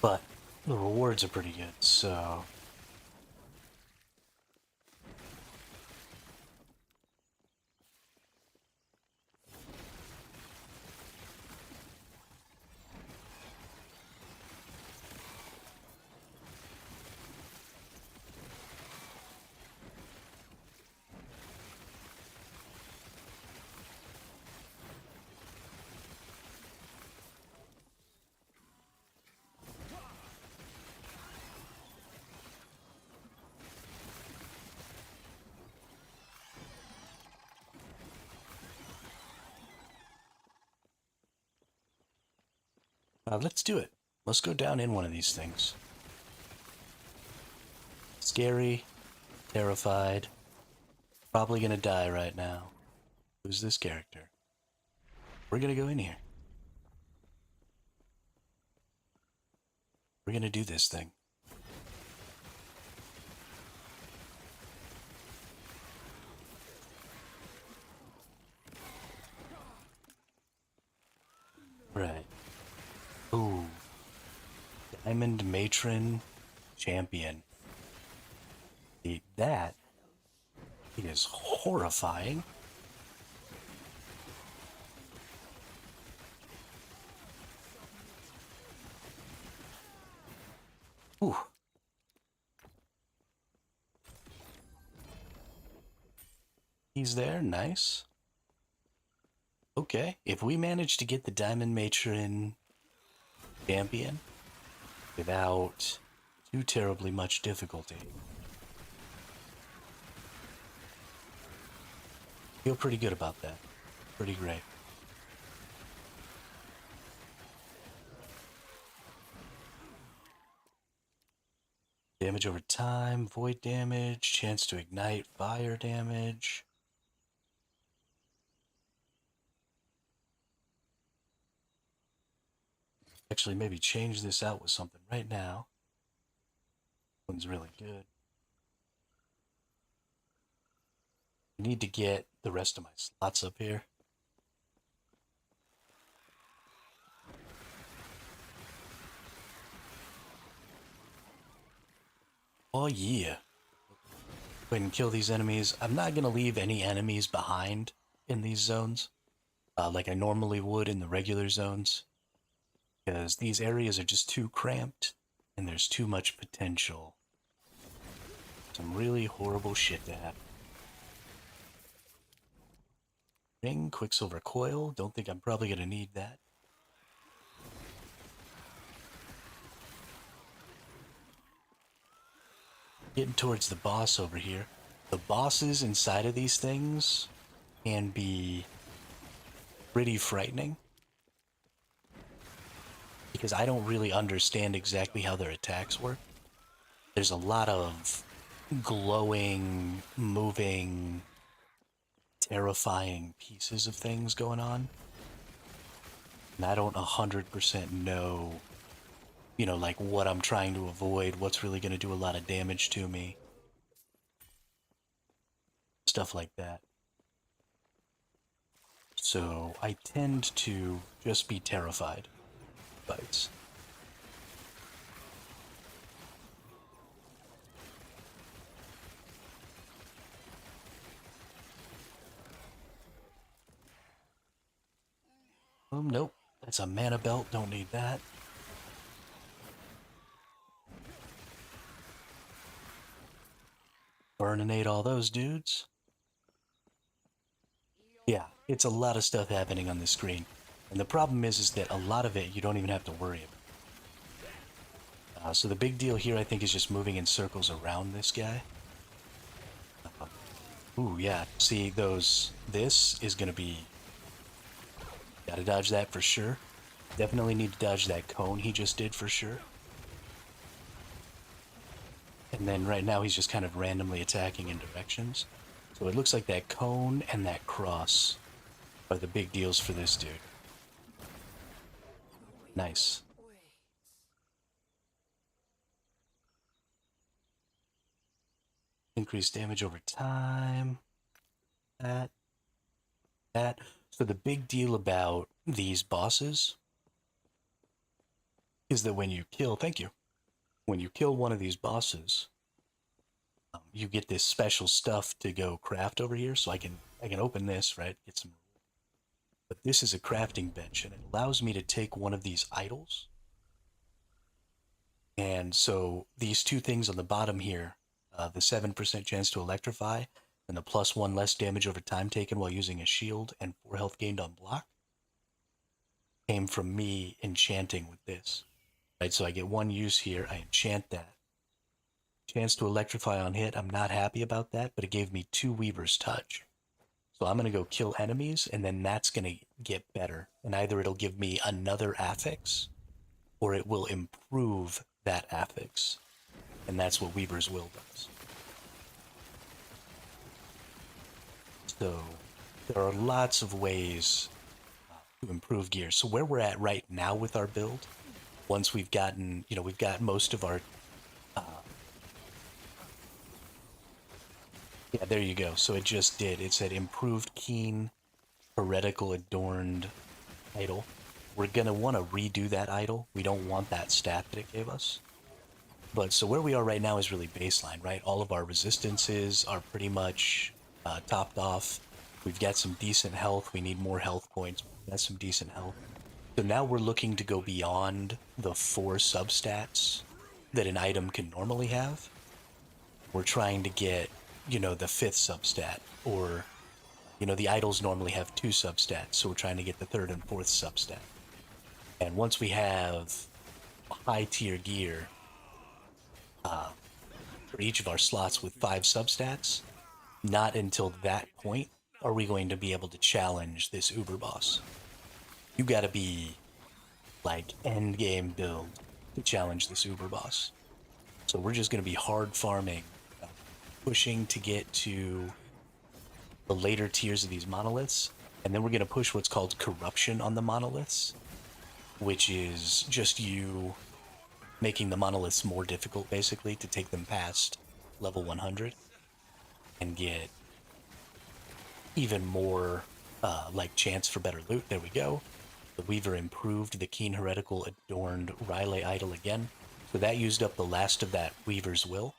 But the rewards are pretty good, so... Let's do it. Let's go down in one of these things. Scary, terrified, probably gonna die right now. Who's this character? We're gonna go in here. We're gonna do this thing. Right. Ooh. Diamond Matron Champion. That is horrifying. Ooh. He's there, nice. Okay, if we manage to get the Diamond Matron Champion without too terribly much difficulty, feel pretty good about that. Pretty great. Damage over time, void damage, chance to ignite, fire damage. Actually, maybe change this out with something right now. One's really good. I need to get the rest of my slots up here. Oh yeah. Go ahead and kill these enemies. I'm not going to leave any enemies behind in these zones, like I normally would in the regular zones, because these areas are just too cramped and there's too much potential. Some really horrible shit to happen. Ring, Quicksilver Coil. Don't think I'm probably going to need that. Getting towards the boss over here. The bosses inside of these things can be pretty frightening, because I don't really understand exactly how their attacks work. There's a lot of glowing, moving, terrifying pieces of things going on. And I don't 100% know, like what I'm trying to avoid, what's really going to do a lot of damage to me. Stuff like that. So I tend to just be terrified of fights. Nope. That's a mana belt. Don't need that. Burninate all those dudes. Yeah, it's a lot of stuff happening on the screen. And the problem is that a lot of it you don't even have to worry about. So the big deal here, I think, is just moving in circles around this guy. Ooh, yeah. See, this is going to be... Gotta dodge that for sure. Definitely need to dodge that cone he just did for sure. And then right now he's just kind of randomly attacking in directions. So it looks like that cone and that cross are the big deals for this dude. Nice. Increased damage over time. That. So the big deal about these bosses is that when you kill, when you kill one of these bosses, you get this special stuff to go craft over here. So I can open this, right? Get some. But this is a crafting bench, and it allows me to take one of these idols. And so these two things on the bottom here, the 7% chance to electrify, and the +1 less damage over time taken while using a shield and 4 health gained on block, came from me enchanting with this. Right, so I get one use here, I enchant that. Chance to electrify on hit, I'm not happy about that, but it gave me 2 Weaver's Touch. So I'm going to go kill enemies, and then that's going to get better. And either it'll give me another affix, or it will improve that affix. And that's what Weaver's Will does. So there are lots of ways to improve gear. So where we're at right now with our build, once we've gotten, we've got most of our, yeah, there you go. So it just did. It said improved keen, heretical adorned idol. We're going to want to redo that idol. We don't want that stat that it gave us. But so where we are right now is really baseline, right? All of our resistances are pretty much topped off. We've got some decent health. We need more health points. We've got some decent health. So now we're looking to go beyond the 4 substats that an item can normally have. We're trying to get, the 5th substat, or, the idols normally have 2 substats. So we're trying to get the 3rd and 4th substat. And once we have high tier gear for each of our slots with 5 substats, not until that point are we going to be able to challenge this Uber boss. You gotta be like end game build to challenge this Uber boss. So we're just gonna be hard farming, pushing to get to the later tiers of these monoliths, and then we're gonna push what's called corruption on the monoliths, which is just you making the monoliths more difficult, basically, to take them past level 100 and get even more chance for better loot. There we go. The Weaver improved the Keen Heretical Adorned Riley Idol again. So that used up the last of that Weaver's Will.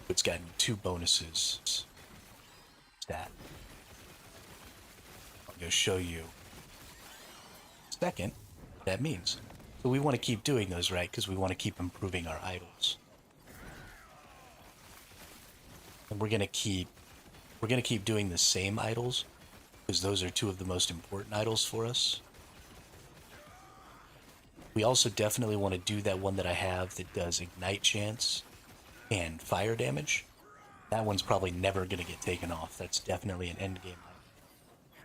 It's gotten 2 bonuses. Stat. I'll go show you second what that means. So we want to keep doing those, right? Because we want to keep improving our idols. And we're gonna keep doing the same idols, because those are 2 of the most important idols for us. We also definitely want to do that one that I have that does ignite chance and fire damage. That one's probably never going to get taken off. That's definitely an end game item.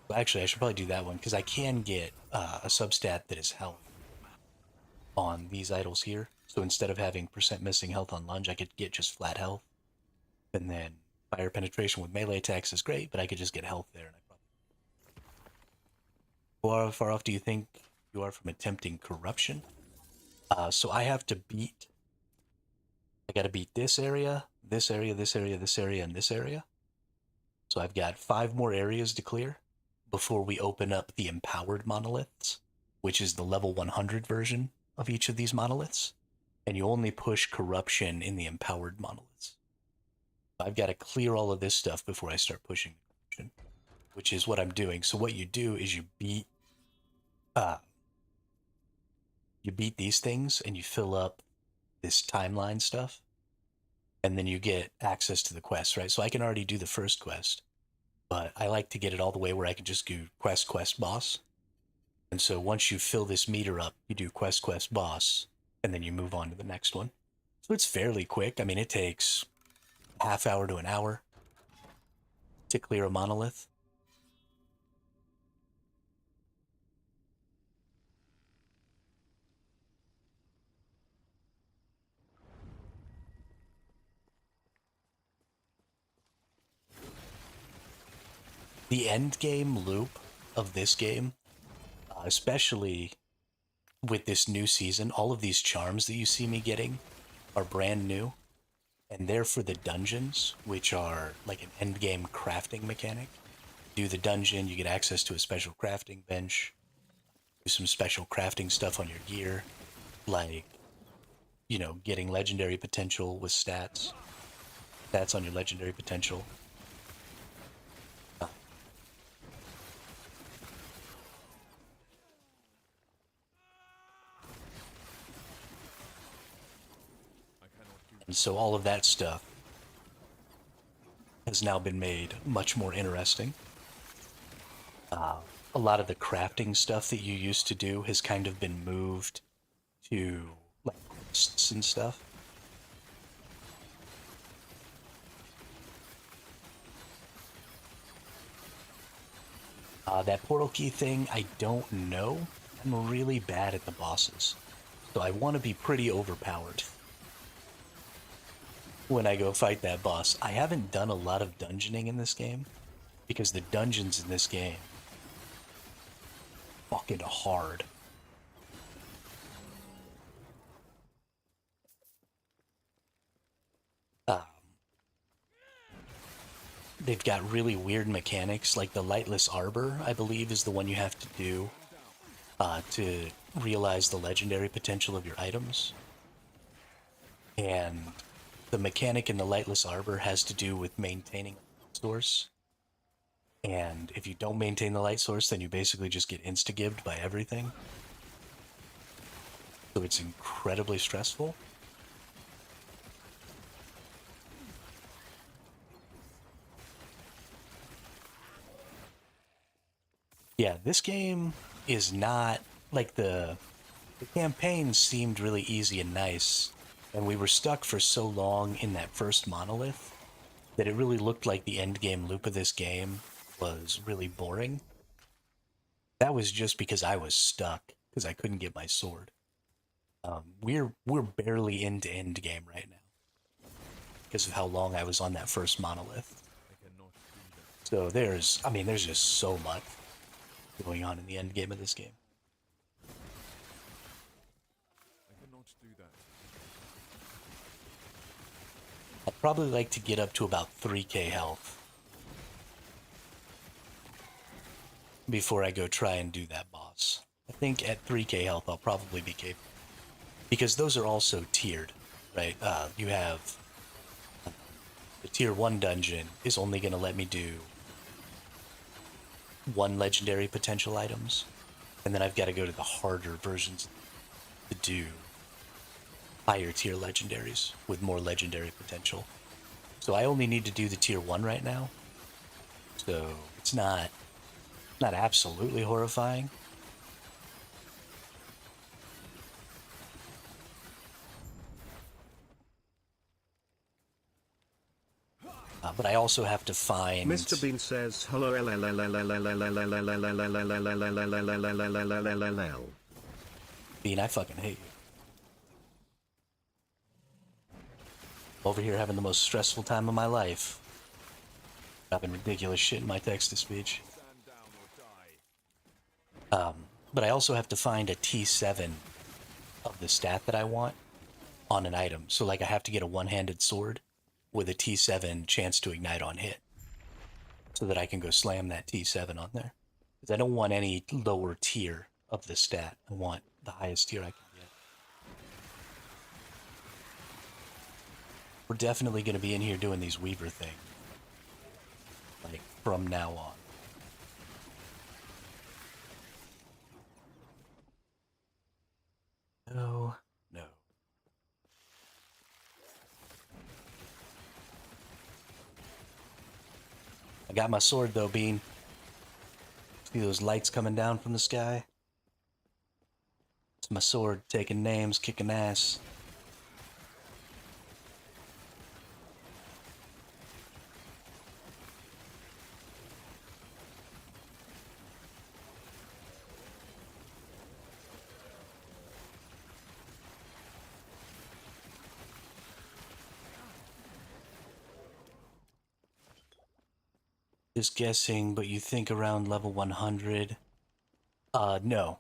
Well, actually, I should probably do that one, because I can get a substat that is health on these idols here. So instead of having % missing health on lunge, I could get just flat health. And then fire penetration with melee attacks is great, but I could just get health there. And how far off do you think you are from attempting corruption? So I have to beat, I gotta beat this area, this area, this area, this area, and this area. So I've got 5 more areas to clear before we open up the empowered monoliths, which is the level 100 version of each of these monoliths. And you only push corruption in the empowered monoliths. I've got to clear all of this stuff before I start pushing corruption, which is what I'm doing. So what you do is you beat these things and you fill up this timeline stuff, and then you get access to the quest, right? So I can already do the first quest, but I like to get it all the way where I can just do quest, boss. And so once you fill this meter up, you do quest, boss, and then you move on to the next one. So it's fairly quick. I mean, it takes half hour to an hour to clear a monolith. The end game loop of this game, especially with this new season, all of these charms that you see me getting are brand new, and they're for the dungeons, which are like an end game crafting mechanic. Do the dungeon, you get access to a special crafting bench, do some special crafting stuff on your gear, like, getting legendary potential with stats on your legendary potential. And so all of that stuff has now been made much more interesting. A lot of the crafting stuff that you used to do has kind of been moved to like quests and stuff. That portal key thing, I don't know. I'm really bad at the bosses, so I want to be pretty overpowered when I go fight that boss. I haven't done a lot of dungeoning in this game because the dungeons in this game fucking hard. Um, they've got really weird mechanics, like the Lightless Arbor, I believe, is the one you have to do to realize the legendary potential of your items. And the mechanic in the Lightless Arbor has to do with maintaining a light source. And if you don't maintain the light source, then you basically just get insta-gibbed by everything. So it's incredibly stressful. Yeah, this game is not like the campaign seemed really easy and nice, and we were stuck for so long in that first monolith that it really looked like the end game loop of this game was really boring. That was just because I was stuck because I couldn't get my sword. We're barely into end game right now because of how long I was on that first monolith. I cannot do that. So there's just so much going on in the end game of this game. I cannot do that. I'd probably like to get up to about 3k health before I go try and do that boss. I think at 3k health I'll probably be capable. Because those are also tiered, right? You have the tier 1 dungeon is only going to let me do 1 legendary potential items. And then I've got to go to the harder versions to do higher tier legendaries with more legendary potential. So I only need to do the tier 1 right now. So it's not absolutely horrifying. But I also have to find... Mr. Bean says hello. Bean, I fucking hate you. Over here having the most stressful time of my life. Dropping ridiculous shit in my text-to-speech. Stand down or die. But I also have to find a T7 of the stat that I want on an item. So like I have to get a one-handed sword with a T7 chance to ignite on hit. So that I can go slam that T7 on there. Because I don't want any lower tier of the stat. I want the highest tier I can get. We're definitely going to be in here doing these Weaver things. Like, from now on. No. I got my sword though, Bean. See those lights coming down from the sky? It's my sword taking names, kicking ass. Just guessing, but you think around level 100? No.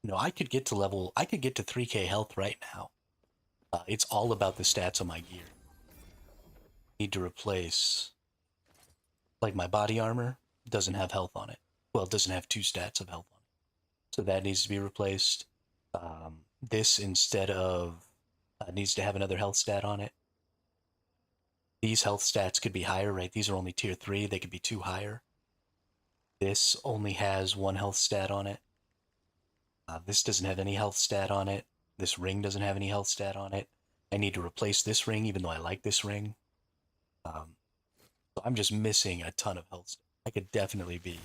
No, I could get to 3k health right now. It's all about the stats on my gear. Need to replace, like my body armor doesn't have health on it. Well, it doesn't have 2 stats of health on it. So that needs to be replaced. This instead of, needs to have another health stat on it. These health stats could be higher, right? These are only tier 3. They could be 2 higher. This only has 1 health stat on it. This doesn't have any health stat on it. This ring doesn't have any health stat on it. I need to replace this ring, even though I like this ring. So I'm just missing a ton of health. I could definitely be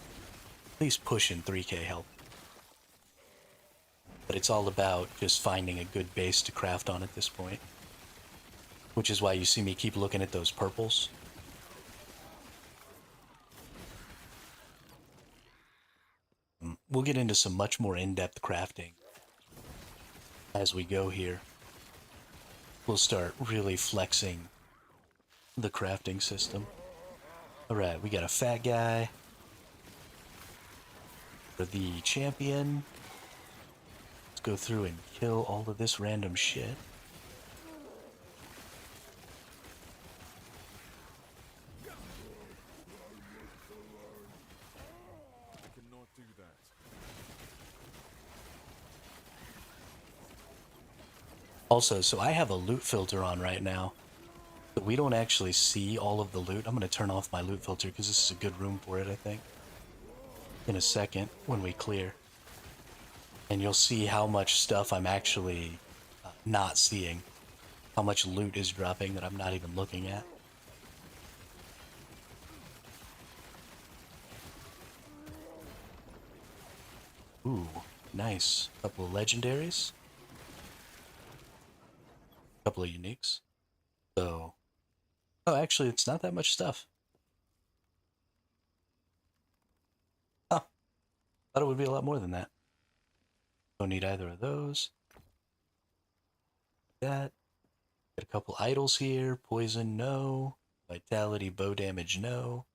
at least pushing 3k health. But it's all about just finding a good base to craft on at this point. Which is why you see me keep looking at those purples. we'll get into some much more in-depth crafting as we go here. We'll start really flexing the crafting system. Alright, we got a fat guy. For the champion. Let's go through and kill all of this random shit. I cannot do that. Also, so I have a loot filter on right now. But we don't actually see all of the loot. I'm going to turn off my loot filter because this is a good room for it, I think. In a second, when we clear. And you'll see how much stuff I'm actually not seeing. How much loot is dropping that I'm not even looking at. Ooh, nice. Couple of legendaries. Couple of uniques. So, oh, actually, it's not that much stuff. Oh, thought it would be a lot more than that. Don't need either of those. That. Got a couple idols here. Poison, no. Vitality, bow damage, no.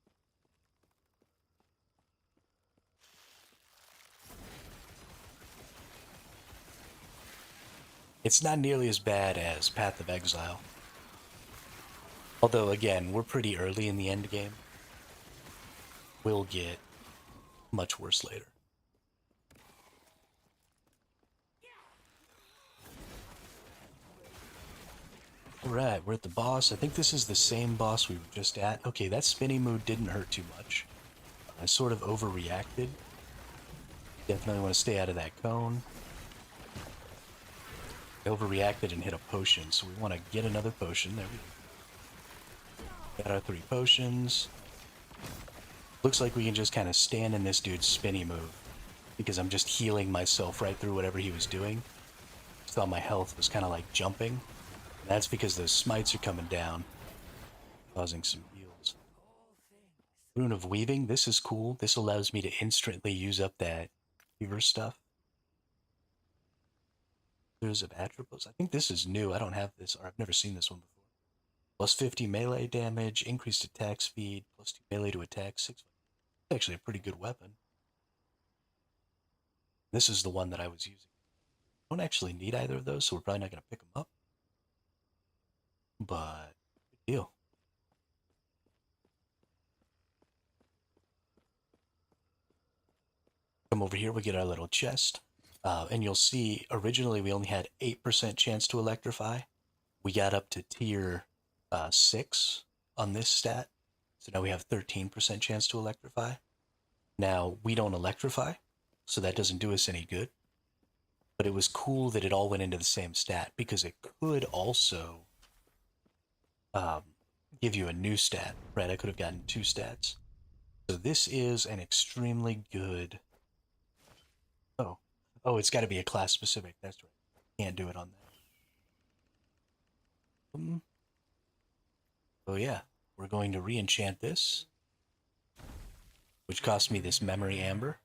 It's not nearly as bad as Path of Exile. Although, again, we're pretty early in the end game. We'll get much worse later. Alright, we're at the boss. I think this is the same boss we were just at. Okay, that spinny mood didn't hurt too much. I sort of overreacted. Definitely want to stay out of that cone. I overreacted and hit a potion, so we want to get another potion. There we go. Got our 3 potions. Looks like we can just kind of stand in this dude's spinny move, because I'm just healing myself right through whatever he was doing. Just thought my health was kind of like jumping. And that's because those smites are coming down, causing some heals. Rune of Weaving, this is cool. This allows me to instantly use up that fever stuff. Of attributes. I think this is new. I don't have this, or I've never seen this one before. Plus 50 melee damage, increased attack speed, plus 2 melee to attack, 6. It's actually a pretty good weapon. This is the one that I was using. I don't actually need either of those, so we're probably not going to pick them up. But, good deal. Come over here, we get our little chest. And you'll see, originally we only had 8% chance to electrify. We got up to tier 6 on this stat. So now we have 13% chance to electrify. Now, we don't electrify, so that doesn't do us any good. But it was cool that it all went into the same stat, because it could also give you a new stat, right? I could have gotten 2 stats. So this is an extremely good... Oh, it's got to be a class specific. That's right. Can't do it on that. Oh yeah, we're going to re-enchant this, which cost me this memory amber.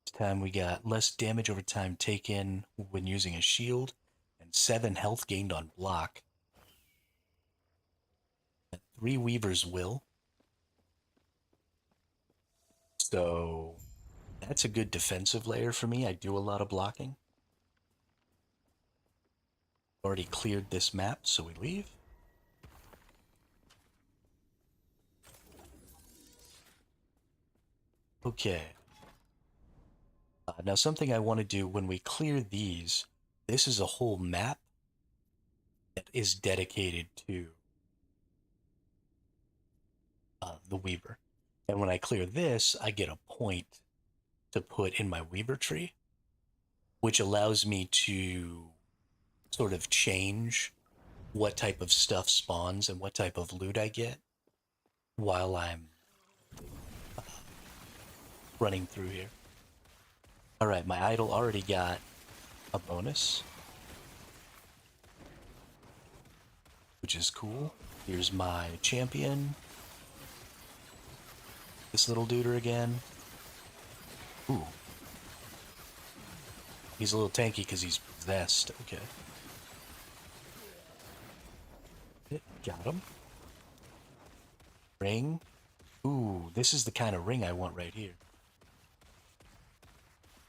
This time we got less damage over time taken when using a shield, and 7 health gained on block. And 3 Weaver's Will. So that's a good defensive layer for me. I do a lot of blocking. Already cleared this map, so we leave. Okay. Now something I want to do when we clear these, this is a whole map that is dedicated to the Weaver. And when I clear this, I get a point to put in my Weaver tree, which allows me to sort of change what type of stuff spawns and what type of loot I get while I'm running through here. Alright, my idol already got a bonus, which is cool. Here's my champion. This little duder again. Ooh, He's a little tanky because he's possessed. Okay. Got him. Ring. Ooh, this is the kind of ring I want right here.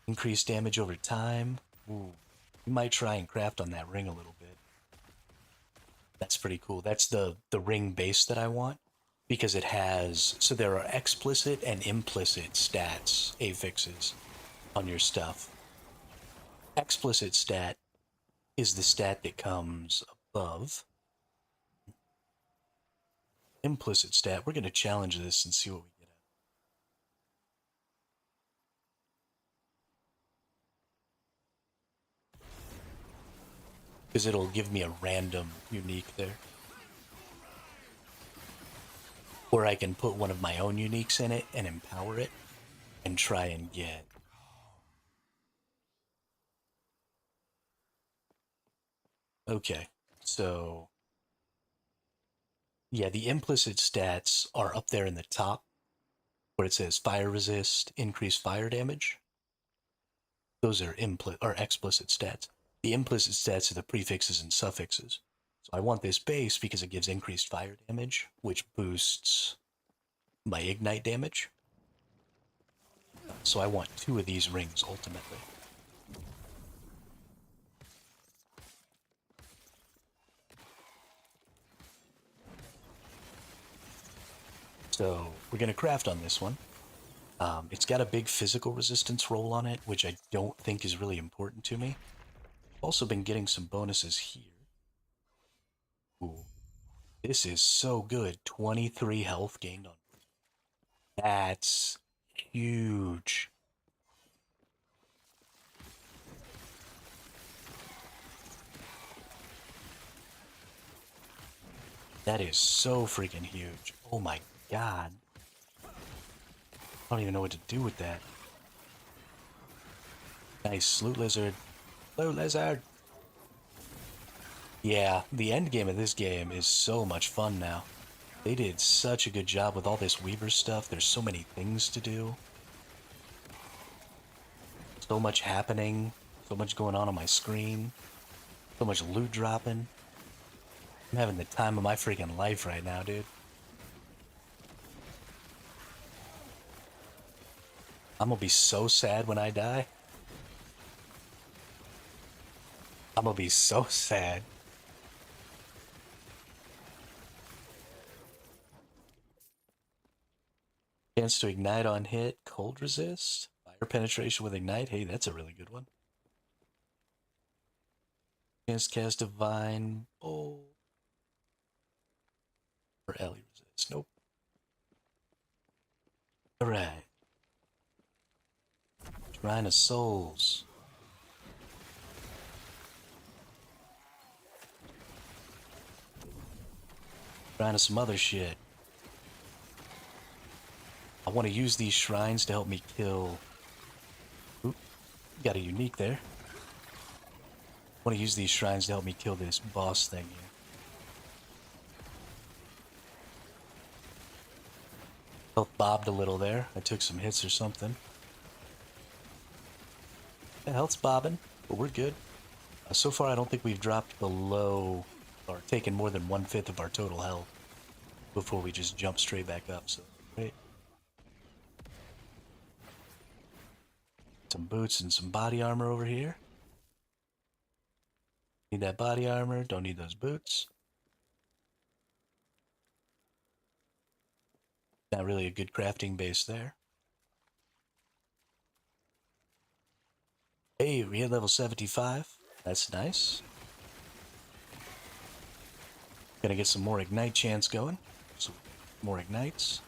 Increased damage over time. Ooh. We might try and craft on that ring a little bit. That's pretty cool. That's the ring base that I want. Because it has... So there are explicit and implicit stats, affixes, on your stuff. Explicit stat is the stat that comes above. Implicit stat, we're going to challenge this and see what we get at. Because it'll give me a random unique there. Or I can put one of my own uniques in it and empower it and try and get... Okay, so... Yeah, the implicit stats are up there in the top where it says fire resist, increase fire damage. Those are explicit stats. The implicit stats are the prefixes and suffixes. So I want this base because it gives increased fire damage, which boosts my ignite damage. So I want 2 of these rings ultimately. So we're going to craft on this one. It's got a big physical resistance roll on it, which I don't think is really important to me. I've also been getting some bonuses here. Ooh, this is so good. 23 health gained on. That's huge. That is so freaking huge. Oh my god. I don't even know what to do with that. Nice, Loot Lizard. Loot Lizard! Yeah, the end game of this game is so much fun now. They did such a good job with all this Weaver stuff. There's so many things to do. So much happening. So much going on my screen. So much loot dropping. I'm having the time of my freaking life right now, dude. I'm gonna be so sad when I die. I'm gonna be so sad. Chance to ignite on hit, cold resist, fire penetration with ignite. Hey, that's a really good one. Chance to cast divine bolt. Or Ellie resist. Nope. Alright. Shrine of Souls. Shrine of some other shit. I want to use these shrines to help me kill... Oop, got a unique there. I want to use these shrines to help me kill this boss thing here. Health bobbed a little there. I took some hits or something. Yeah, health's bobbing, but we're good. So far, I don't think we've dropped below or taken more than 1/5 of our total health before we just jump straight back up. So, great. Some boots and some body armor over here. Need that body armor, don't need those boots. Not really a good crafting base there. Hey, we hit level 75. That's nice. Gonna get some more ignite chance going. Some more ignites.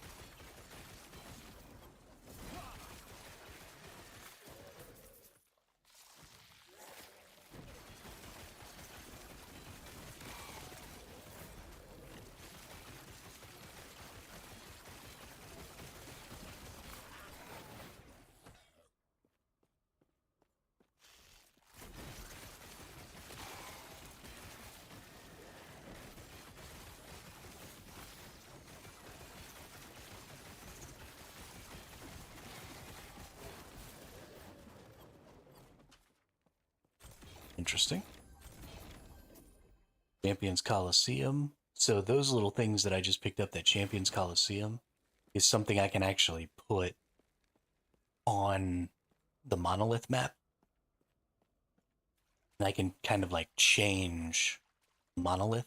Interesting. Champions Coliseum. So those little things that I just picked up, that Champions Coliseum, is something I can actually put on the monolith map. And I can kind of like change monolith.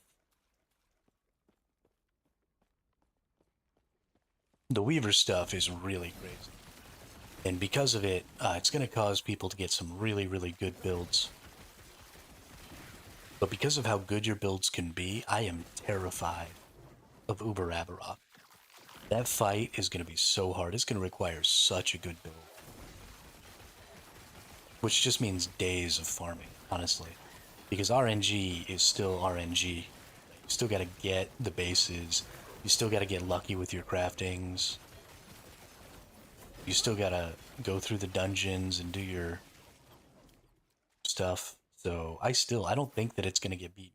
The Weaver stuff is really crazy. And because of it, it's going to cause people to get some really, really good builds. But because of how good your builds can be, I am terrified of Uber Aberroth. That fight is going to be so hard. It's going to require such a good build. Which just means days of farming, honestly. Because RNG is still RNG. You still got to get the bases. You still got to get lucky with your craftings. You still got to go through the dungeons and do your stuff. So I don't think that it's going to get beaten.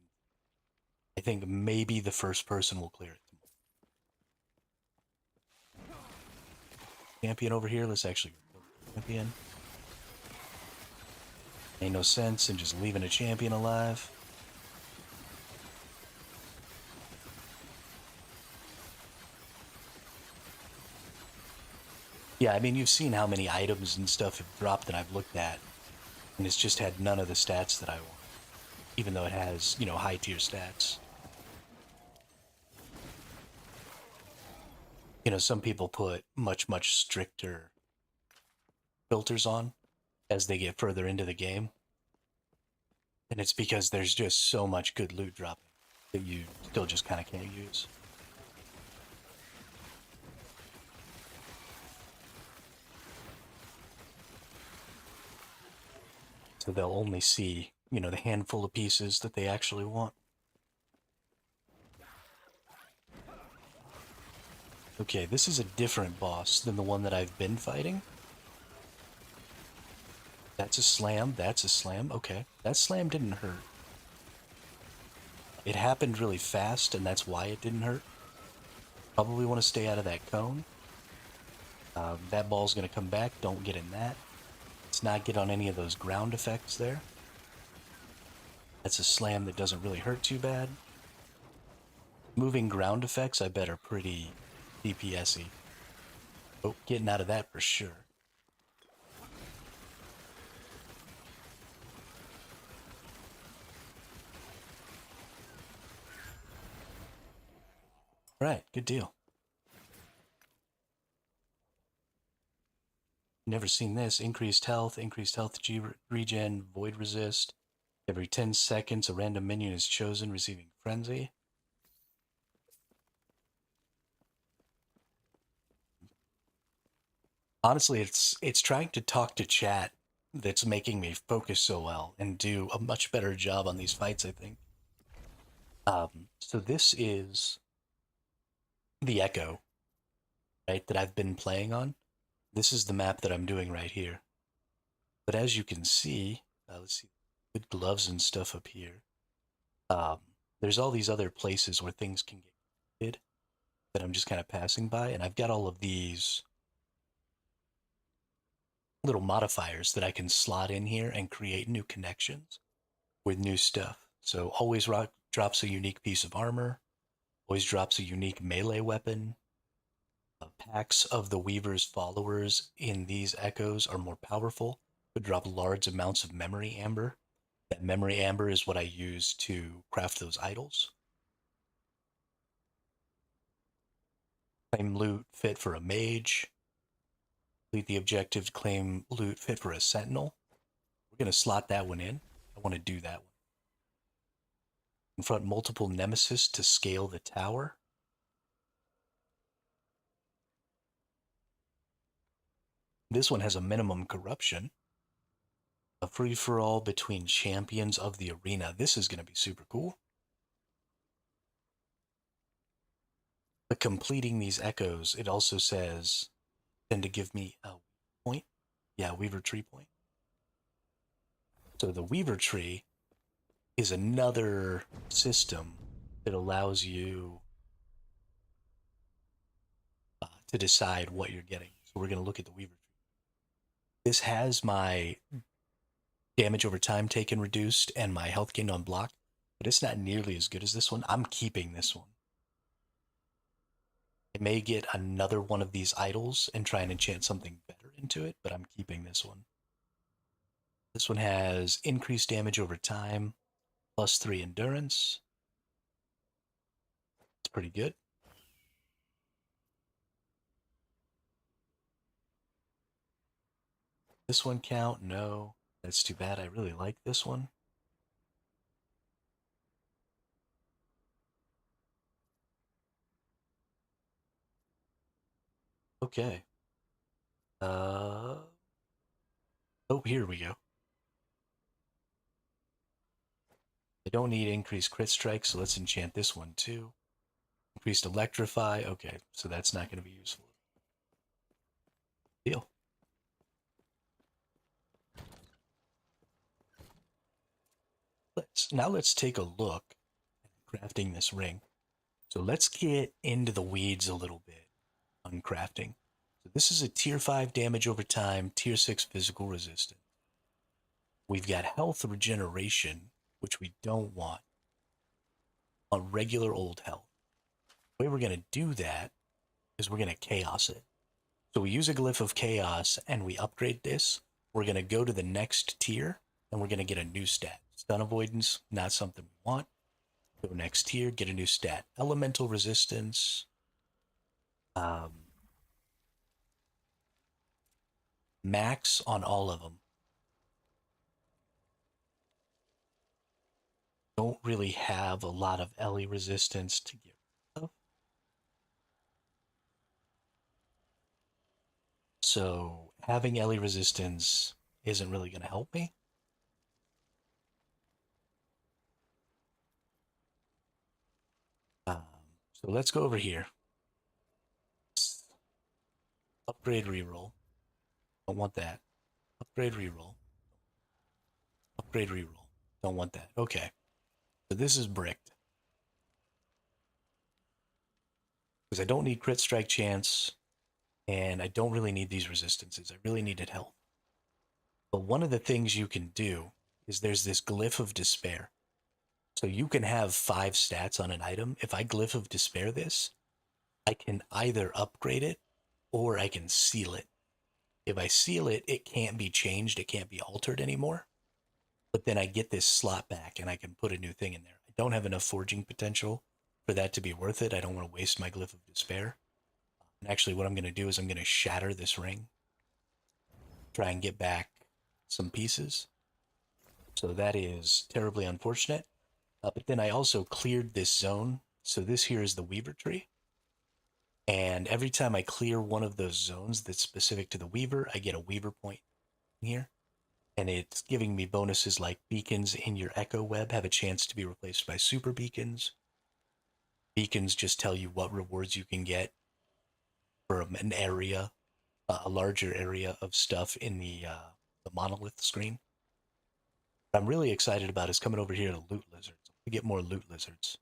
I think maybe the first person will clear it. Champion over here. Let's actually go champion. Ain't no sense in just leaving a champion alive. Yeah, I mean, you've seen how many items and stuff have dropped that I've looked at, and it's just had none of the stats that I want, even though it has, you know, high tier stats. You know, some people put much, much stricter filters on as they get further into the game, and it's because there's just so much good loot dropping that you still just kind of can't use. So they'll only see, you know, the handful of pieces that they actually want. Okay, this is a different boss than the one that I've been fighting. That's a slam, that's a slam. Okay, that slam didn't hurt. It happened really fast, and that's why it didn't hurt. Probably want to stay out of that cone. That ball's going to come back. Don't get in that. Let's not get on any of those ground effects there. That's a slam that doesn't really hurt too bad. Moving ground effects, I bet, are pretty DPS-y. Oh, getting out of that for sure. Right, good deal. Never seen this. Increased health G regen, void resist. Every 10 seconds, a random minion is chosen, receiving frenzy. Honestly, it's trying to talk to chat that's making me focus so well and do a much better job on these fights, I think. So this is the Echo, right, that I've been playing on. This is the map that I'm doing right here. But as you can see, let's see, good gloves and stuff up here. There's all these other places where things can get hit that I'm just kind of passing by, and I've got all of these little modifiers that I can slot in here and create new connections with new stuff. So always drops a unique piece of armor, always drops a unique melee weapon. Packs of the Weaver's followers in these echoes are more powerful, but drop large amounts of memory amber. That memory amber is what I use to craft those idols. Claim loot fit for a mage. Complete the objective to claim loot fit for a sentinel. We're going to slot that one in. I want to do that one. Confront multiple nemesis to scale the tower. This one has a minimum corruption. A free-for-all between champions of the arena. This is going to be super cool. But completing these echoes, it also says, then to give me a point. Yeah, Weaver Tree point. So the Weaver Tree is another system that allows you to decide what you're getting. So we're going to look at the Weaver Tree. This has my damage over time taken reduced, and my health gained on block, but it's not nearly as good as this one. I'm keeping this one. I may get another one of these idols and try and enchant something better into it, but I'm keeping this one. This one has increased damage over time, +3 endurance. It's pretty good. This one count? No. That's too bad. I really like this one. Okay. Oh, here we go. I don't need increased crit strike, so let's enchant this one too. Increased electrify. Okay, so that's not going to be useful. Deal. Let's take a look at crafting this ring. So let's get into the weeds a little bit on crafting. So this is a tier 5 damage over time, tier 6 physical resistance. We've got health regeneration, which we don't want, on regular old health. The way we're going to do that is we're going to chaos it. So we use a glyph of chaos and we upgrade this. We're going to go to the next tier and we're going to get a new stat. Stun avoidance, not something we want. Go next tier, get a new stat. Elemental resistance. Max on all of them. Don't really have a lot of Ellie resistance to get rid of. So having Ellie resistance isn't really going to help me. So let's go over here. Upgrade reroll. Don't want that. Upgrade reroll. Upgrade reroll. Don't want that. Okay. So this is bricked. Because I don't need crit strike chance, and I don't really need these resistances. I really needed health. But one of the things you can do is there's this glyph of despair. So you can have 5 stats on an item. If I glyph of despair this, I can either upgrade it or I can seal it. If I seal it, it can't be changed. It can't be altered anymore. But then I get this slot back and I can put a new thing in there. I don't have enough forging potential for that to be worth it. I don't want to waste my glyph of despair. And actually what I'm going to do is I'm going to shatter this ring. Try and get back some pieces. So that is terribly unfortunate. But then I also cleared this zone. So this here is the Weaver tree. And every time I clear one of those zones that's specific to the Weaver, I get a Weaver point here. And it's giving me bonuses like beacons in your echo web have a chance to be replaced by super beacons. Beacons just tell you what rewards you can get from an area, a larger area of stuff in the monolith screen. What I'm really excited about is coming over here to loot lizards. We get more loot lizards.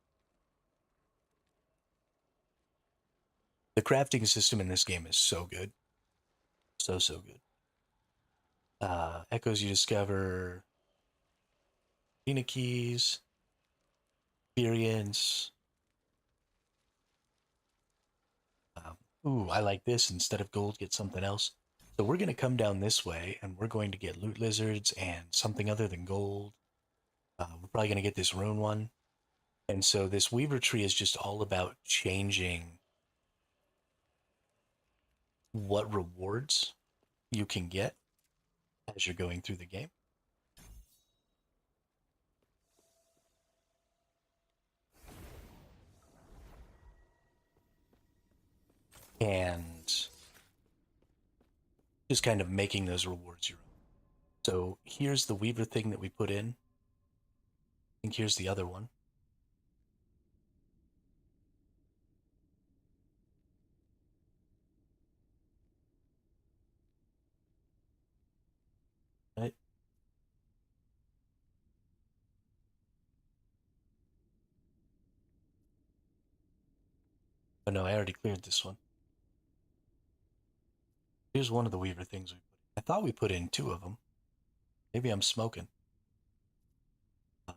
The crafting system in this game is so good. So good. Echoes you discover, Athena keys, experience. Ooh, I like this. Instead of gold, get something else. So we're going to come down this way, and we're going to get loot lizards and something other than gold. We're probably going to get this rune one. And so this Weaver tree is just all about changing what rewards you can get as you're going through the game. And just kind of making those rewards your own. So here's the Weaver thing that we put in. I think here's the other one. Right? Oh no, I already cleared this one. Here's one of the Weaver things we put in. I thought we put in 2 of them. Maybe I'm smoking.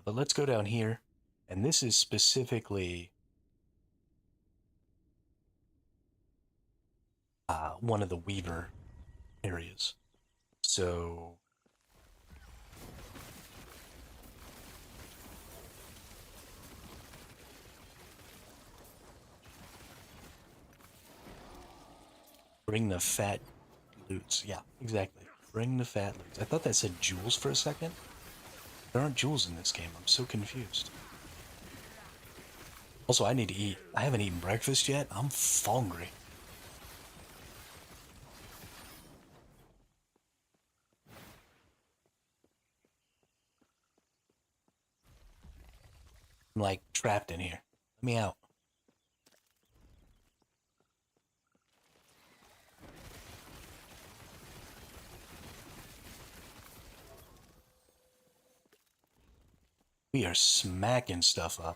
But let's go down here. And this is specifically one of the Weaver areas. So bring the fat loots. Yeah, exactly. Bring the fat loots. I thought that said jewels for a second. There aren't jewels in this game. I'm so confused. Also, I need to eat. I haven't eaten breakfast yet. I'm hungry. I'm like trapped in here. Let me out. We are smacking stuff up.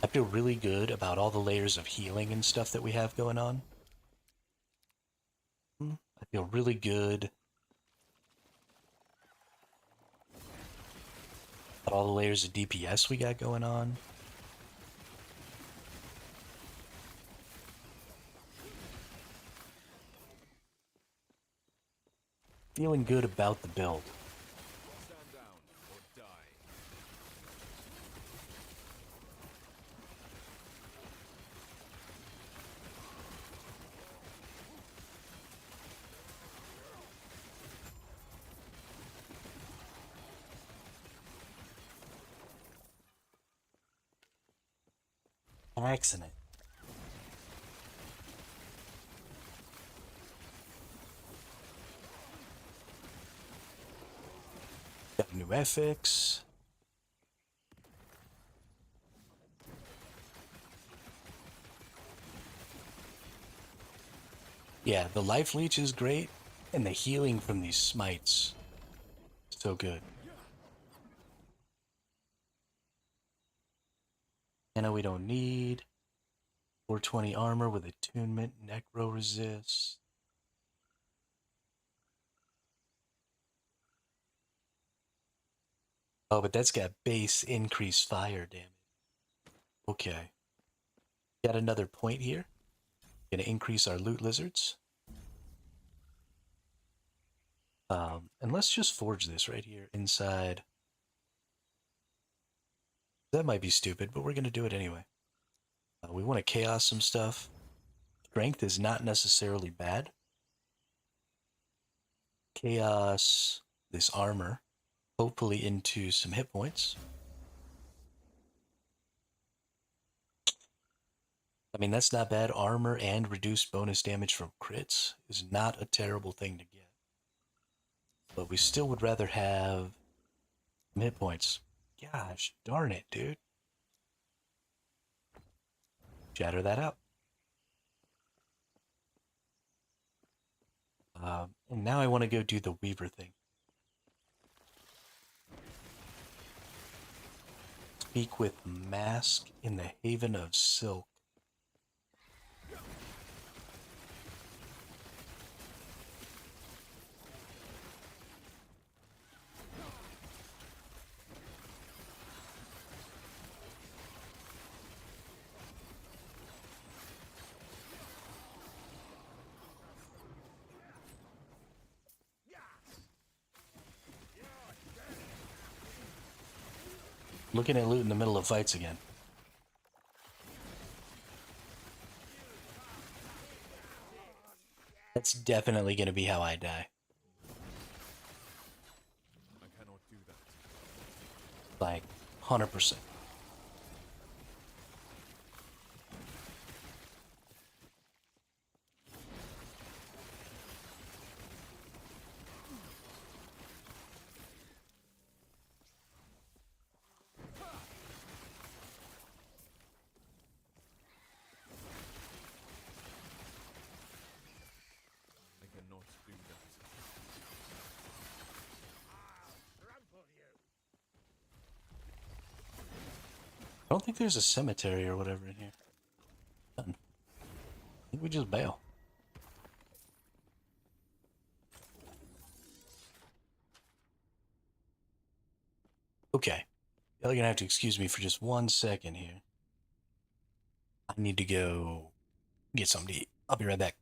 I feel really good about all the layers of healing and stuff that we have going on. I feel really good about all the layers of DPS we got going on. Feeling good about the build. Stand down or die. Accident. Got new FX. Yeah, the life leech is great, and the healing from these smites, so good. Mana we don't need. 420 armor with attunement, necro resist. Oh, but that's got base increased fire damage. Okay. Got another point here. Gonna increase our loot lizards. And let's just forge this right here inside. That might be stupid, but we're gonna do it anyway. We want to chaos some stuff. Strength is not necessarily bad. Chaos this armor, hopefully into some hit points. I mean, that's not bad. Armor and reduced bonus damage from crits is not a terrible thing to get. But we still would rather have some hit points. Gosh darn it, dude. Shatter that up. And now I want to go do the Weaver thing. Speak with Mask in the Haven of Silk. Looking at loot in the middle of fights again. That's definitely going to be how I die. I cannot do that. Like, 100%. I cannot do that. I don't think there's a cemetery or whatever in here. Nothing. I think we just bail. Okay. Y'all gonna have to excuse me for just 1 second here. I need to go get something to eat. I'll be right back.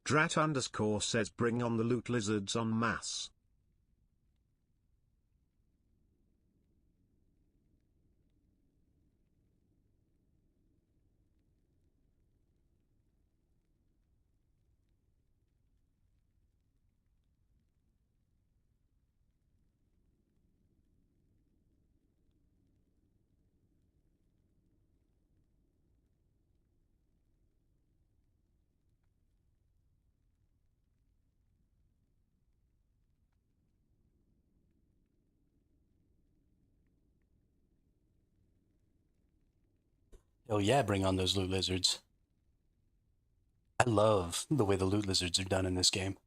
Drat underscore says bring on the loot lizards en masse. Oh yeah, bring on those loot lizards. I love the way the loot lizards are done in this game.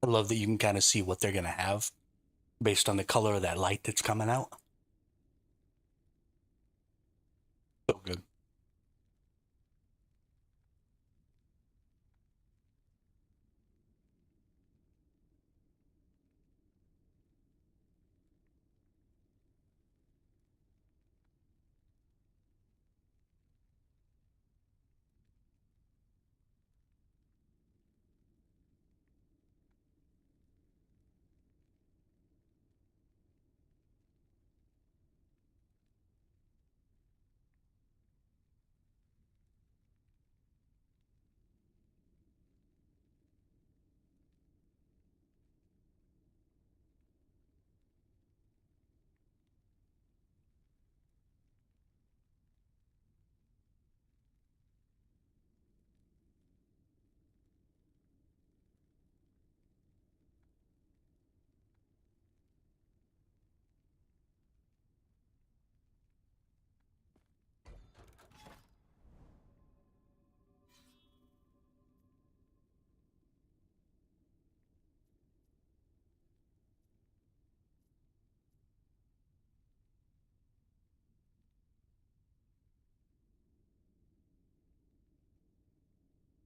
I love that you can kind of see what they're gonna have based on the color of that light that's coming out. So good.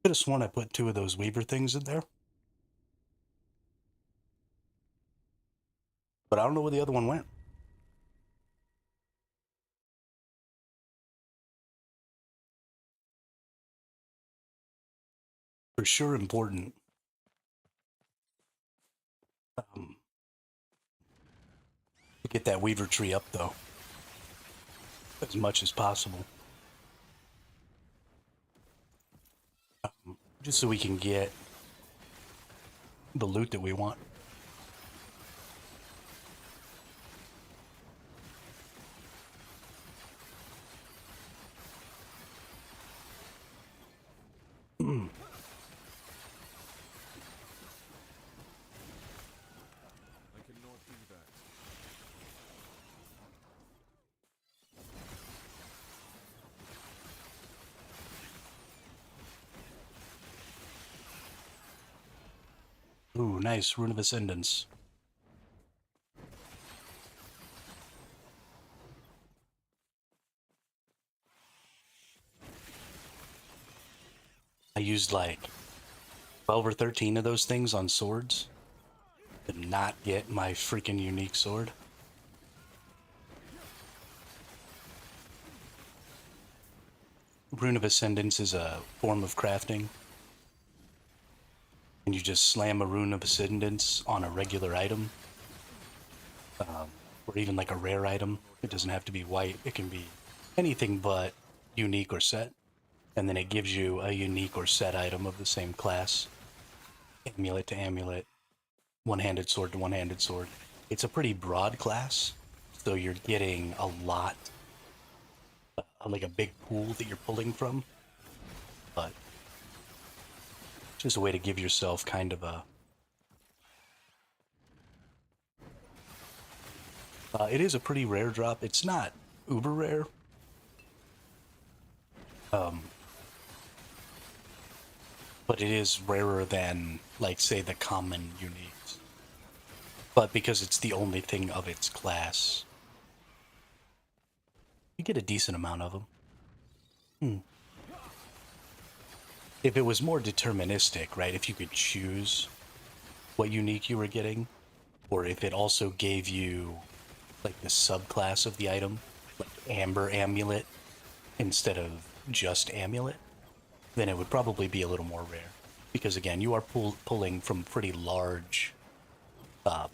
Could have sworn I put 2 of those Weaver things in there, but I don't know where the other one went. for sure important. To get that weaver tree up, though, as much as possible. Just so we can get the loot that we want. I cannot do that. Ooh, nice. Rune of Ascendance. I used like 12 or 13 of those things on swords. Did not get my freaking unique sword. Rune of Ascendance is a form of crafting. And you just slam a Rune of Ascendance on a regular item. Or even like a rare item. It doesn't have to be white. It can be anything but unique or set. And then it gives you a unique or set item of the same class. Amulet to amulet. One-handed sword to one-handed sword. It's a pretty broad class. So you're getting a lot, like a big pool that you're pulling from. But just a way to give yourself kind of a... it is a pretty rare drop. It's not uber rare. But it is rarer than, like, say, the common uniques. But because it's the only thing of its class, you get a decent amount of them. If it was more deterministic, right, if you could choose what unique you were getting, or if it also gave you, like, the subclass of the item, like Amber Amulet, instead of just Amulet, then it would probably be a little more rare. Because again, you are pulling from a pretty large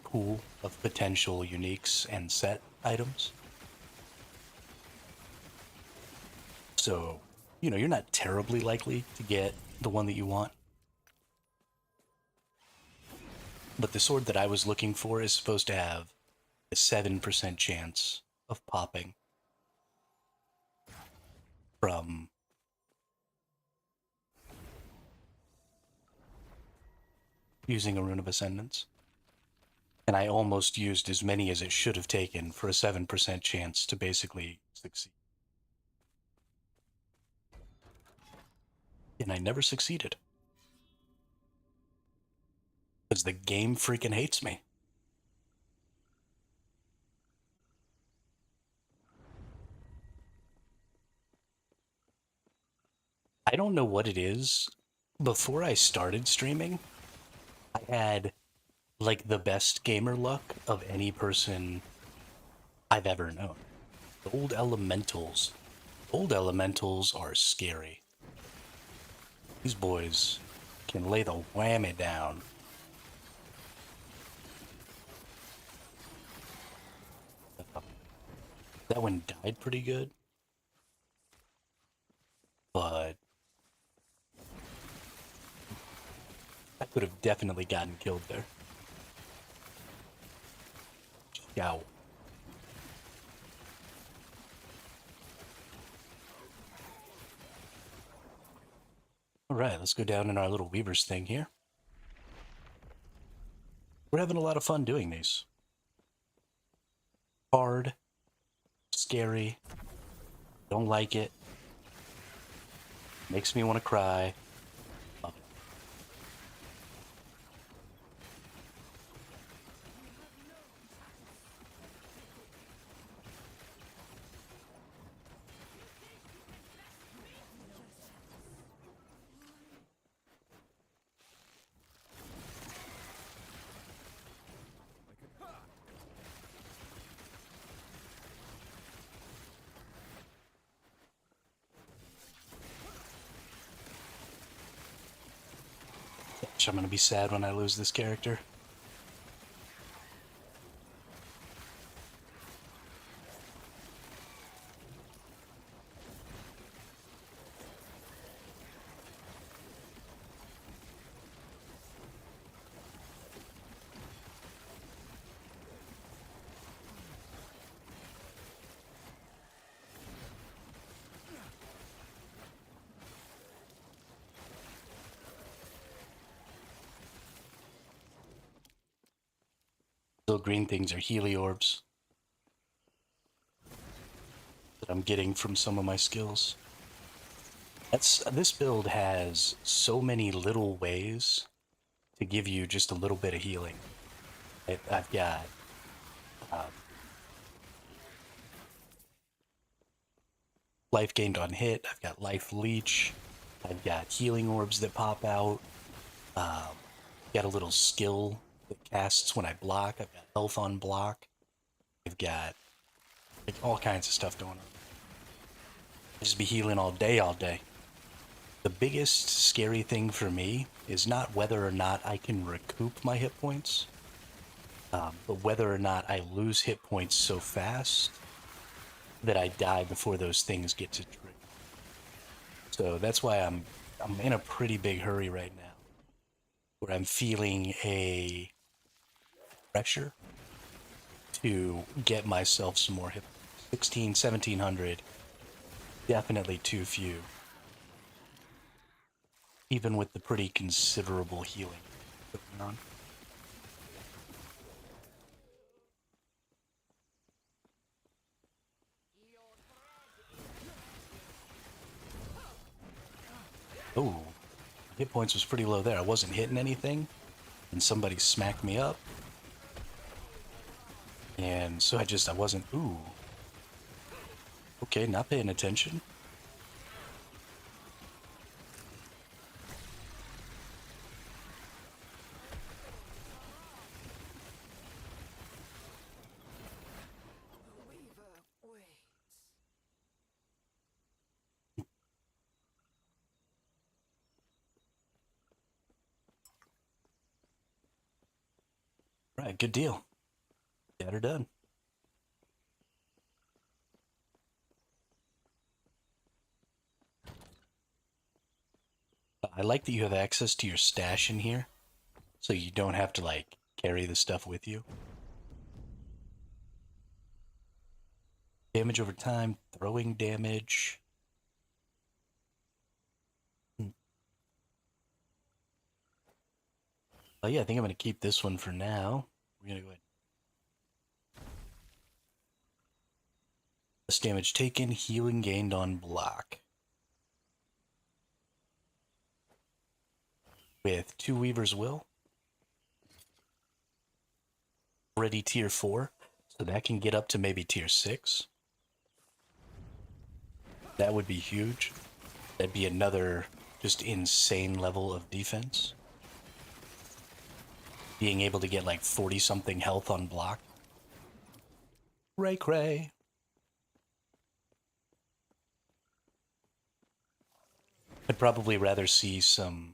pool of potential uniques and set items. So, you know, you're not terribly likely to get the one that you want. But the sword that I was looking for is supposed to have a 7% chance of popping from using a Rune of Ascendance. And I almost used as many as it should have taken for a 7% chance to basically succeed. And I never succeeded. Because the game freaking hates me. I don't know what it is. Before I started streaming, I had like the best gamer luck of any person I've ever known. Old elementals. Old elementals are scary. These boys can lay the whammy down. That one died pretty good. But I could have definitely gotten killed there. Yow. Alright, let's go down in our little Weaver's thing here. We're having a lot of fun doing these. Hard. Scary. Don't like it. Makes me want to cry. Love it. Gosh, I'm gonna be sad when I lose this character. Little green things are Healy orbs that I'm getting from some of my skills. This build has so many little ways to give you just a little bit of healing. I've got life gained on hit. I've got life leech. I've got healing orbs that pop out. Got a little skill that casts when I block. I've got health on block. I've got like all kinds of stuff going on. I just be healing all day, all day. The biggest scary thing for me is not whether or not I can recoup my hit points, but whether or not I lose hit points so fast that I die before those things get to trigger. So that's why I'm in a pretty big hurry right now, where I'm feeling a pressure to get myself some more hit. 16, 1700, definitely too few. Even with the pretty considerable healing going on. Oh, hit points was pretty low there. I wasn't hitting anything, and somebody smacked me up. And so I wasn't, ooh. Okay, not paying attention. Right, good deal. Got her done. I like that you have access to your stash in here, so you don't have to, like, carry the stuff with you. Damage over time, throwing damage. Oh yeah, I think I'm going to keep this one for now. We're going to go ahead. Less damage taken, healing gained on block. With 2 Weaver's Will. Already tier 4, so that can get up to maybe tier 6. That would be huge. That'd be another just insane level of defense. Being able to get like 40-something health on block. Cray. I'd probably rather see some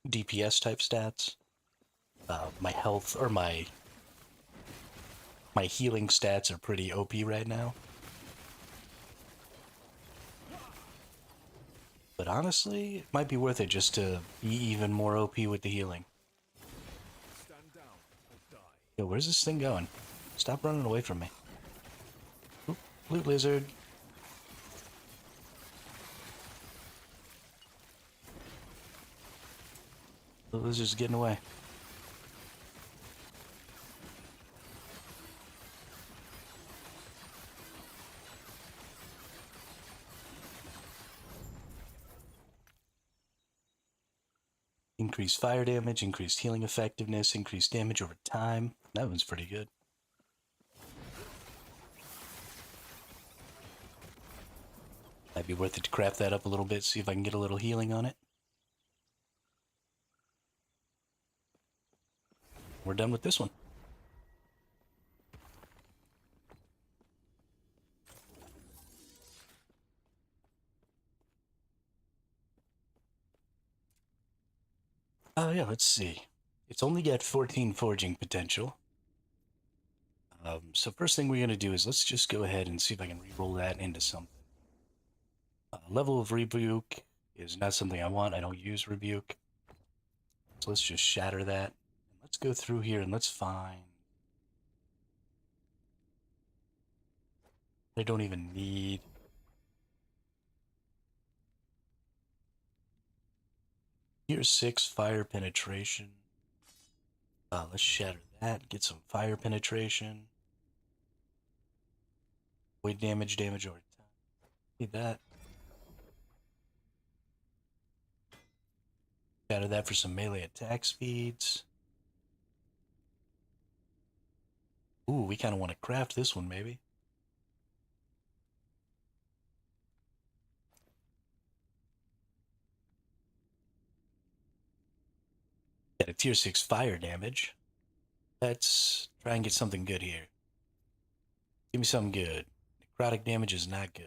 DPS type stats. My health or my healing stats are pretty OP right now. But honestly, it might be worth it just to be even more OP with the healing. Stand down or die. Yo, where's this thing going? Stop running away from me. Oop, loot lizard. The lizard's getting away. Increased fire damage, increased healing effectiveness, increased damage over time. That one's pretty good. Might be worth it to craft that up a little bit, see if I can get a little healing on it. We're done with this one. Oh, yeah, let's see. It's only got 14 forging potential. So first thing we're going to do is let's just go ahead and see if I can re-roll that into something. Level of rebuke is not something I want. I don't use rebuke. So let's just shatter that. Let's go through here and let's find... I don't even need... Here's 6 fire penetration. Let's shatter that. Get some fire penetration. Void damage, damage over time. Need that. Shatter that for some melee attack speeds. Ooh, we kind of want to craft this one, maybe. Got a tier 6 fire damage. Let's try and get something good here. Give me something good. Necrotic damage is not good.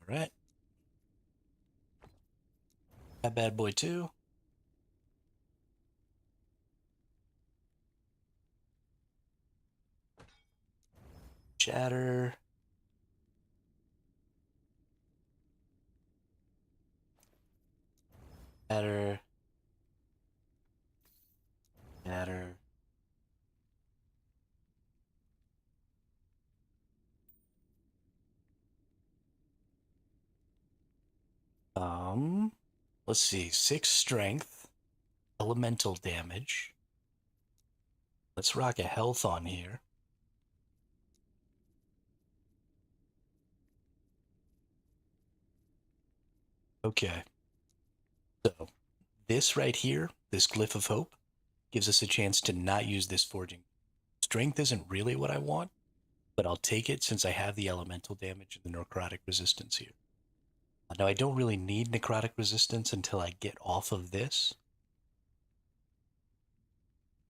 Alright. That bad boy too. Shatter. Shatter. Shatter. Let's see. 6 strength. Elemental damage. Let's rock a health on here. Okay. So, this right here, this Glyph of Hope, gives us a chance to not use this forging. Strength isn't really what I want, but I'll take it since I have the elemental damage and the necrotic resistance here. Now, I don't really need necrotic resistance until I get off of this.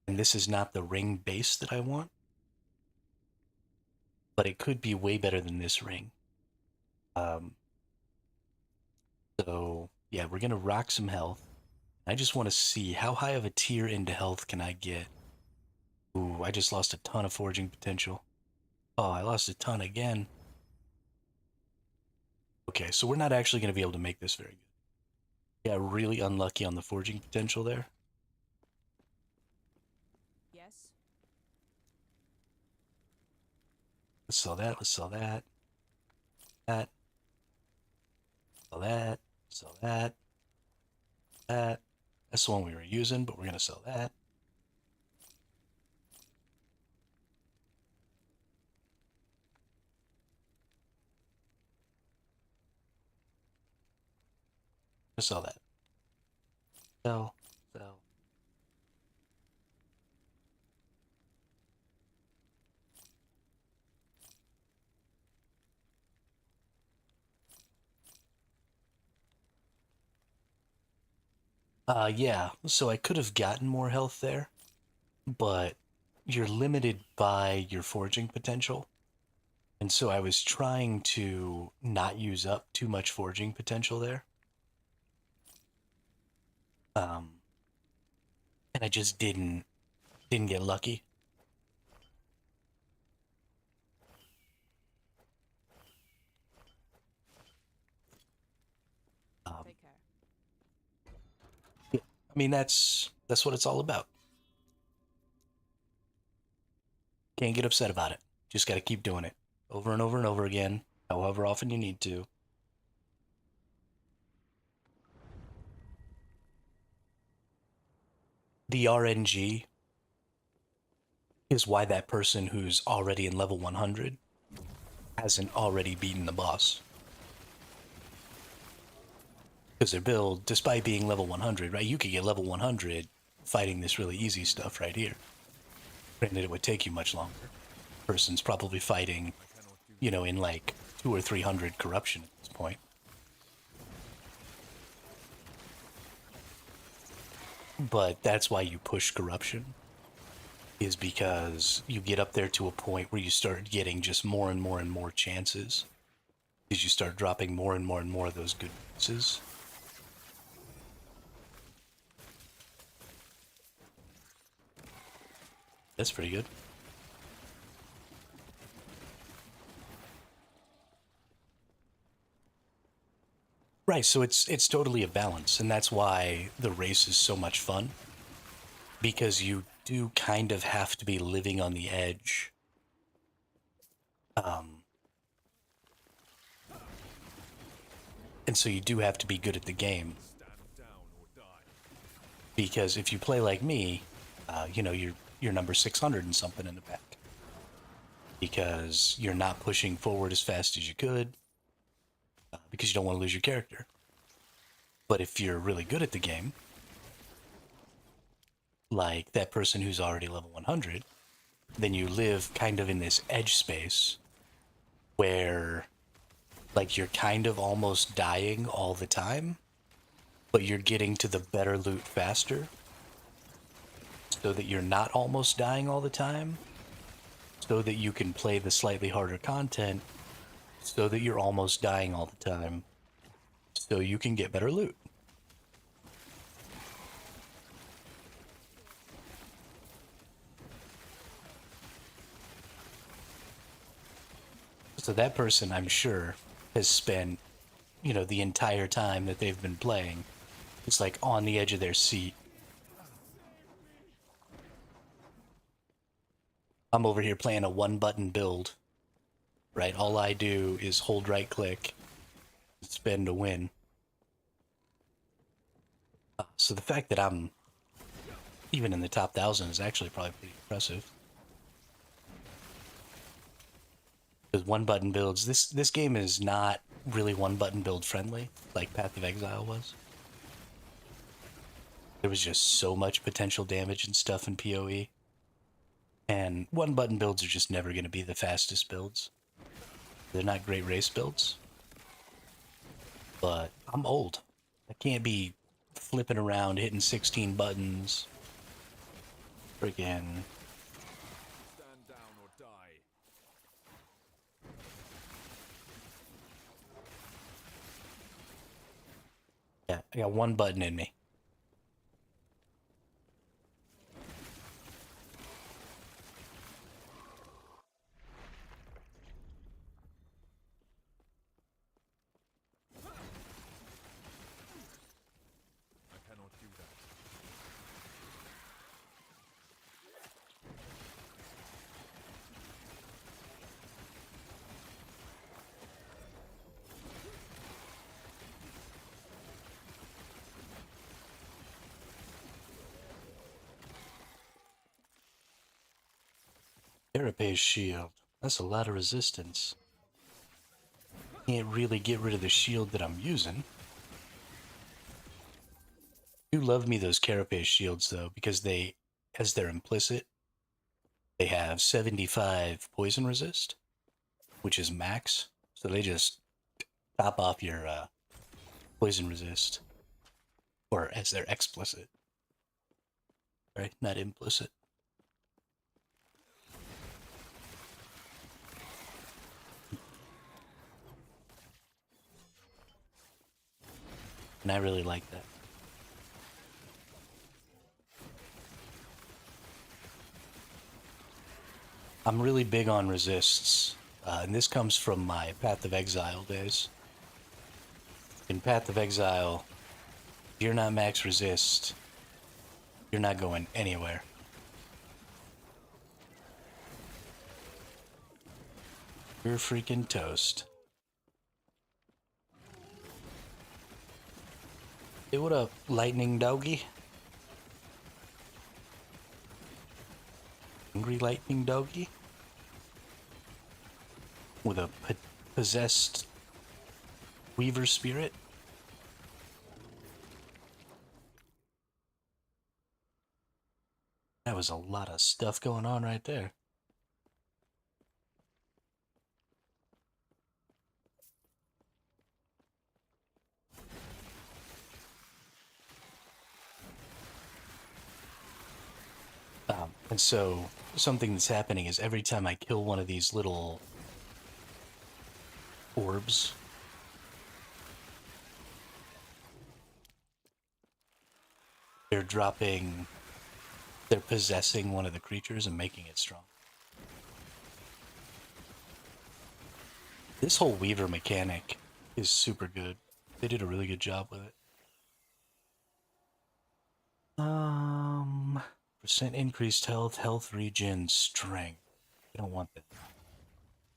And this is not the ring base that I want, but it could be way better than this ring. So, yeah, we're going to rock some health. I just want to see how high of a tier into health can I get. Ooh, I just lost a ton of forging potential. Oh, I lost a ton again. Okay, so we're not actually going to be able to make this very good. Yeah, really unlucky on the forging potential there. Yes. Let's sell that, let's sell that. That. Sell that. Sell that. That. That's the one we were using, but we're going to sell that. Let's sell that. Sell. Sell. Yeah, so I could have gotten more health there, but you're limited by your forging potential. And so I was trying to not use up too much forging potential there. And I just didn't get lucky. Take care. Yeah, I mean, that's what it's all about. Can't get upset about it. Just got to keep doing it over and over and over again, however often you need to. The RNG is why that person who's already in level 100 hasn't already beaten the boss. Because their build, despite being level 100, right, you could get level 100 fighting this really easy stuff right here. Granted, it would take you much longer. Person's probably fighting, you know, in like 200 or 300 corruption at this point. But that's why you push corruption, is because you get up there to a point where you start getting just more and more and more chances. Because you start dropping more and more and more of those good bonuses. That's pretty good. Right, so it's totally a balance, and that's why the race is so much fun. Because you do kind of have to be living on the edge. And so you do have to be good at the game. Because if you play like me, you're number 600 and something in the pack. Because you're not pushing forward as fast as you could. Because you don't want to lose your character. But if you're really good at the game, like that person who's already level 100, then you live kind of in this edge space where, like, you're kind of almost dying all the time, but you're getting to the better loot faster so that you're not almost dying all the time, so that you can play the slightly harder content, so that you're almost dying all the time, so you can get better loot. So that person, I'm sure, has spent, the entire time that they've been playing, it's like on the edge of their seat. I'm over here playing a one-button build, right? All I do is hold right-click, spin to win. So the fact that I'm even in the top 1,000 is actually probably pretty impressive. Because one-button builds, this game is not really one-button build friendly, like Path of Exile was. There was just so much potential damage and stuff in PoE. And one-button builds are just never going to be the fastest builds. They're not great race builds. But I'm old. I can't be flipping around, hitting 16 buttons. Friggin'. Stand down or die. Yeah, I got one button in me. I cannot do that. Carapace shield. That's a lot of resistance. Can't really get rid of the shield that I'm using. Do love me those carapace shields though, because they, as they're implicit, they have 75 poison resist, which is max. So they just top off your poison resist, or as they're explicit, right? Not implicit. And I really like that. I'm really big on resists, and this comes from my Path of Exile days. In Path of Exile, if you're not max resist, you're not going anywhere. You're freaking toast. Hey, what up, lightning doggy? Angry lightning doggy? With a possessed weaver spirit? That was a lot of stuff going on right there. And so something that's happening is every time I kill one of these little orbs, they're dropping They're possessing one of the creatures and making it strong. This whole Weaver mechanic is super good. They did a really good job with it. Percent increased health, health regen, strength. I don't want that.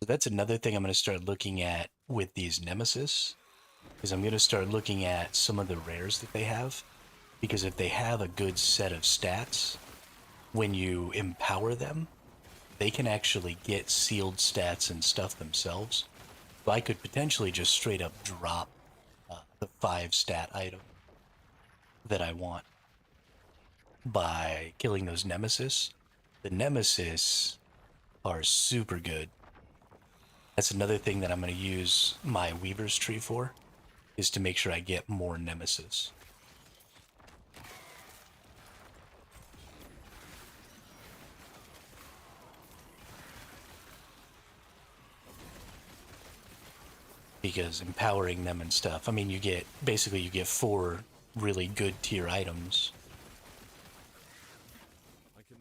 So that's another thing I'm going to start looking at with these Nemesis, is I'm going to start looking at some of the rares that they have, because if they have a good set of stats, when you empower them, they can actually get sealed stats and stuff themselves. So I could potentially just straight up drop the 5 stat item that I want by killing those Nemesis. The Nemesis are super good. That's another thing that I'm going to use my Weaver's Tree for, is to make sure I get more Nemesis. Because empowering them and stuff, I mean, you get 4 really good tier items. I can.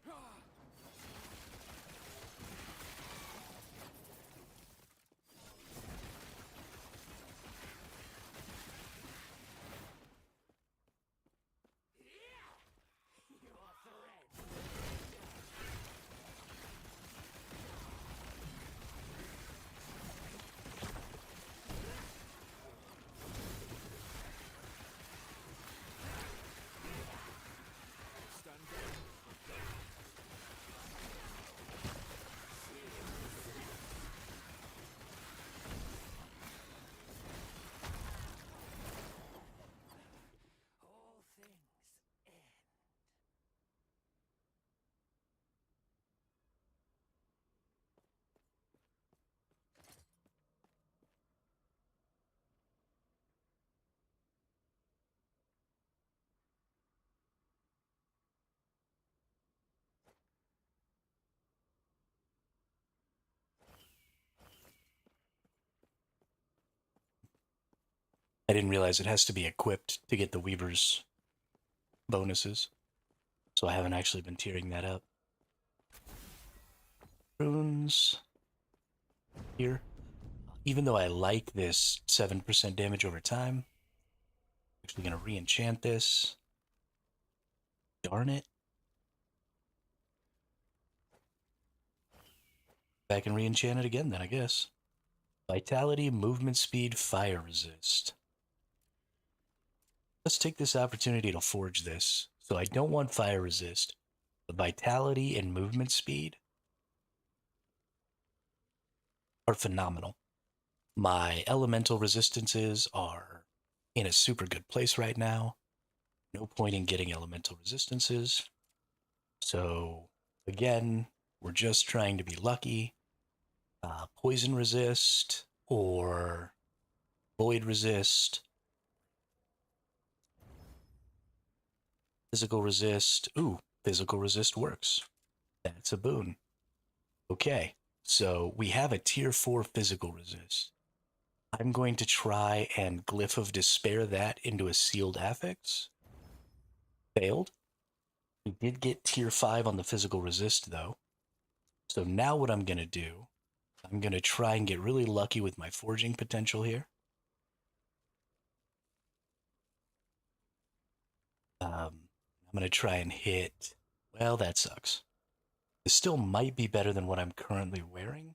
I didn't realize it has to be equipped to get the Weaver's bonuses, so I haven't actually been tiering that up. Runes here. Even though I like this 7% damage over time, I'm actually going to re-enchant this. Darn it. I can re-enchant it again then, I guess. Vitality, movement speed, fire resist. Let's take this opportunity to forge this. So I don't want fire resist. The vitality and movement speed are phenomenal. My elemental resistances are in a super good place right now. No point in getting elemental resistances. So again, we're just trying to be lucky. Poison resist or void resist. Physical resist. Ooh, physical resist works. That's a boon. Okay, so we have a tier 4 physical resist. I'm going to try and Glyph of Despair that into a sealed affix. Failed. We did get tier 5 on the physical resist though. So now what I'm going to do, I'm going to try and get really lucky with my forging potential here. I'm going to try and hit, well, that sucks. It still might be better than what I'm currently wearing.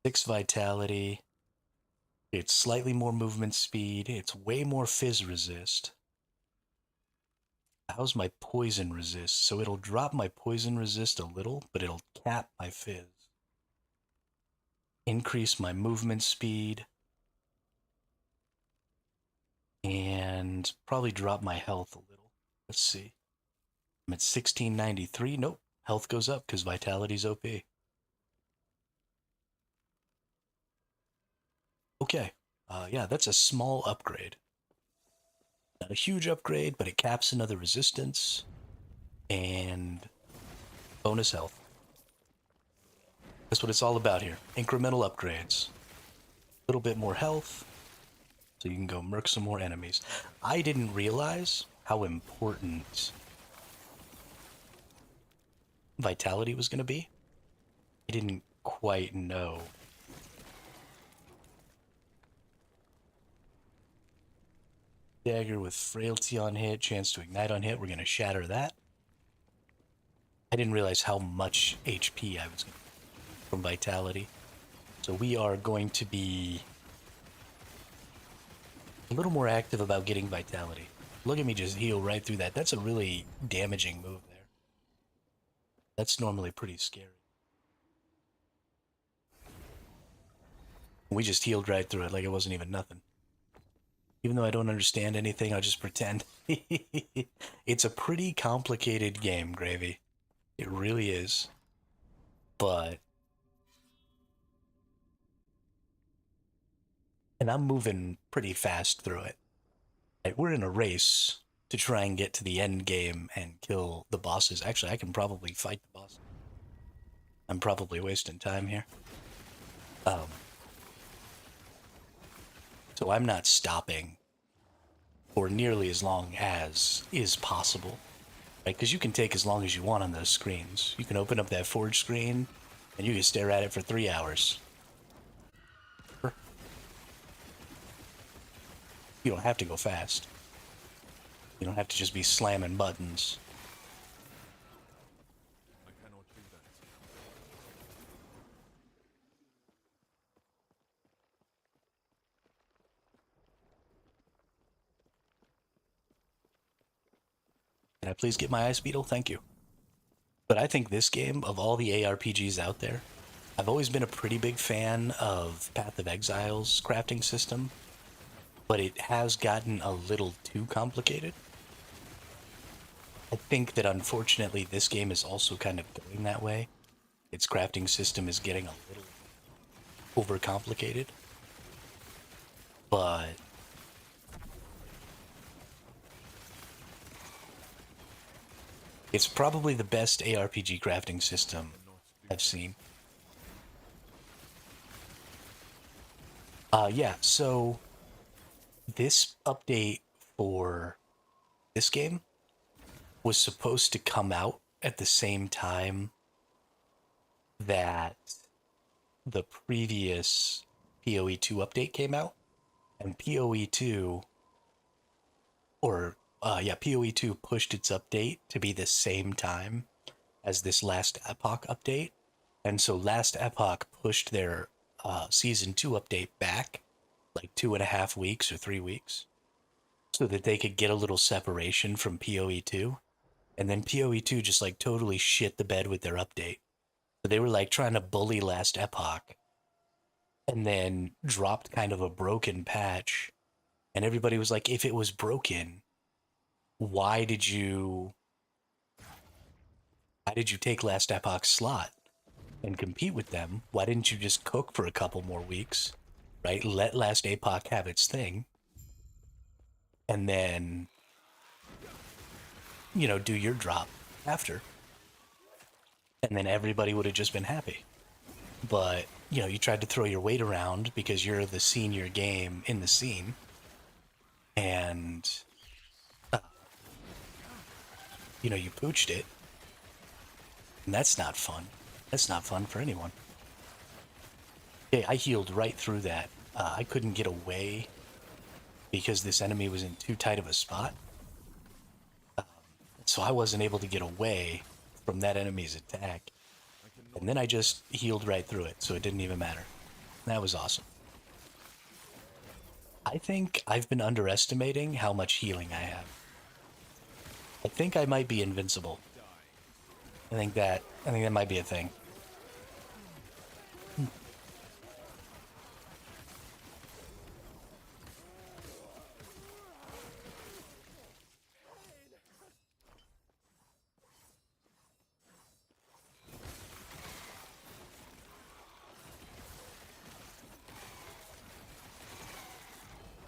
6 vitality. It's slightly more movement speed. It's way more fizz resist. How's my poison resist? So it'll drop my poison resist a little, but it'll cap my fizz. Increase my movement speed. And probably drop my health a little. Let's see. I'm at 1693. Nope. Health goes up because vitality's OP. Okay. Yeah, that's a small upgrade. Not a huge upgrade, but it caps another resistance. And bonus health. That's what it's all about here. Incremental upgrades. A little bit more health, so you can go murk some more enemies. I didn't realize how important vitality was going to be. I didn't quite know. Dagger with frailty on hit, chance to ignite on hit. We're going to shatter that. I didn't realize how much HP I was going to get from vitality. So we are going to be a little more active about getting vitality. Look at me just heal right through that. That's a really damaging move there. That's normally pretty scary. We just healed right through it like it wasn't even nothing. Even though I don't understand anything, I'll just pretend. It's a pretty complicated game, Gravy. It really is. But... and I'm moving pretty fast through it. Like, we're in a race to try and get to the end game and kill the bosses. Actually, I can probably fight the boss. I'm probably wasting time here. So I'm not stopping for nearly as long as is possible, right? Because you can take as long as you want on those screens. You can open up that Forge screen, and you can stare at it for 3 hours. You don't have to go fast. You don't have to just be slamming buttons. I cannot do that. Can I please get my Ice Beetle? Thank you. But I think this game, of all the ARPGs out there, I've always been a pretty big fan of Path of Exile's crafting system, but it has gotten a little too complicated. I think that unfortunately this game is also kind of going that way. Its crafting system is getting a little overcomplicated. But it's probably the best ARPG crafting system I've seen. Yeah, so this update for this game was supposed to come out at the same time that the previous PoE 2 update came out. And PoE 2, PoE 2 pushed its update to be the same time as this Last Epoch update. And so Last Epoch pushed their Season 2 update back like 2.5 weeks or 3 weeks so that they could get a little separation from PoE 2. And then PoE 2 just like totally shit the bed with their update. So they were like trying to bully Last Epoch and then dropped kind of a broken patch. And everybody was like, if it was broken, why did you take Last Epoch's slot and compete with them? Why didn't you just cook for a couple more weeks, right? Let Last Epoch have its thing. And then, do your drop after. And then everybody would have just been happy. But, you tried to throw your weight around because you're the senior game in the scene. And, you pooched it. And that's not fun. That's not fun for anyone. Okay, I healed right through that. I couldn't get away because this enemy was in too tight of a spot. So I wasn't able to get away from that enemy's attack. And then I just healed right through it, so it didn't even matter. That was awesome. I think I've been underestimating how much healing I have. I think I might be invincible. I think that might be a thing.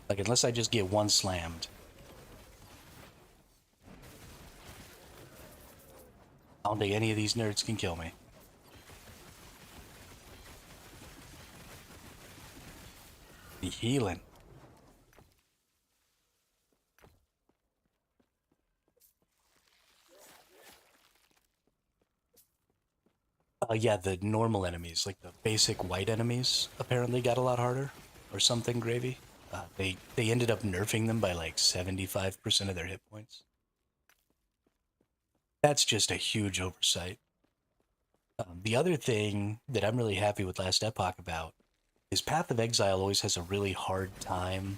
Like, unless I just get one slammed. I don't think any of these nerds can kill me. The healing. Yeah, the normal enemies, like the basic white enemies, apparently got a lot harder, or something. Gravy. They ended up nerfing them by like 75% of their hit points. That's just a huge oversight. The other thing that I'm really happy with Last Epoch about is Path of Exile always has a really hard time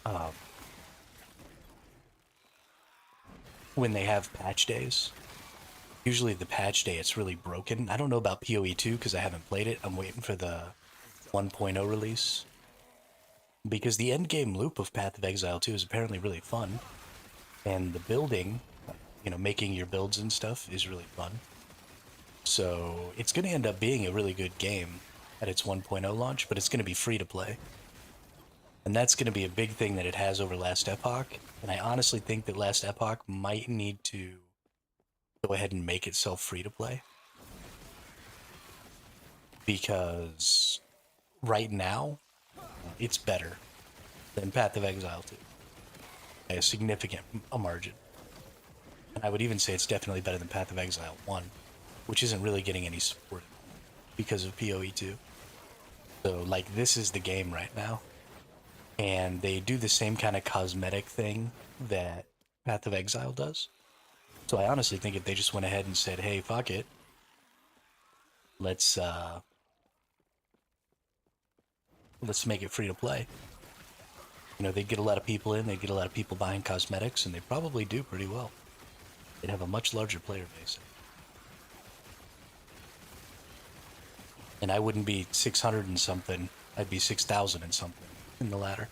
um, when they have patch days. Usually the patch day, it's really broken. I don't know about PoE 2 because I haven't played it. I'm waiting for the 1.0 release. Because the end game loop of Path of Exile 2 is apparently really fun. And the building, making your builds and stuff is really fun. So it's going to end up being a really good game at its 1.0 launch, but it's going to be free to play. And that's going to be a big thing that it has over Last Epoch. And I honestly think that Last Epoch might need to go ahead and make itself free to play. Because right now, it's better than Path of Exile 2 by a significant margin. And I would even say it's definitely better than Path of Exile 1, which isn't really getting any support because of PoE 2. So, like, this is the game right now. And they do the same kind of cosmetic thing that Path of Exile does. So I honestly think if they just went ahead and said, hey, fuck it, let's make it free to play. They'd get a lot of people in, they'd get a lot of people buying cosmetics, and they probably do pretty well. They'd have a much larger player base. And I wouldn't be 600 and something, I'd be 6,000 and something in the ladder.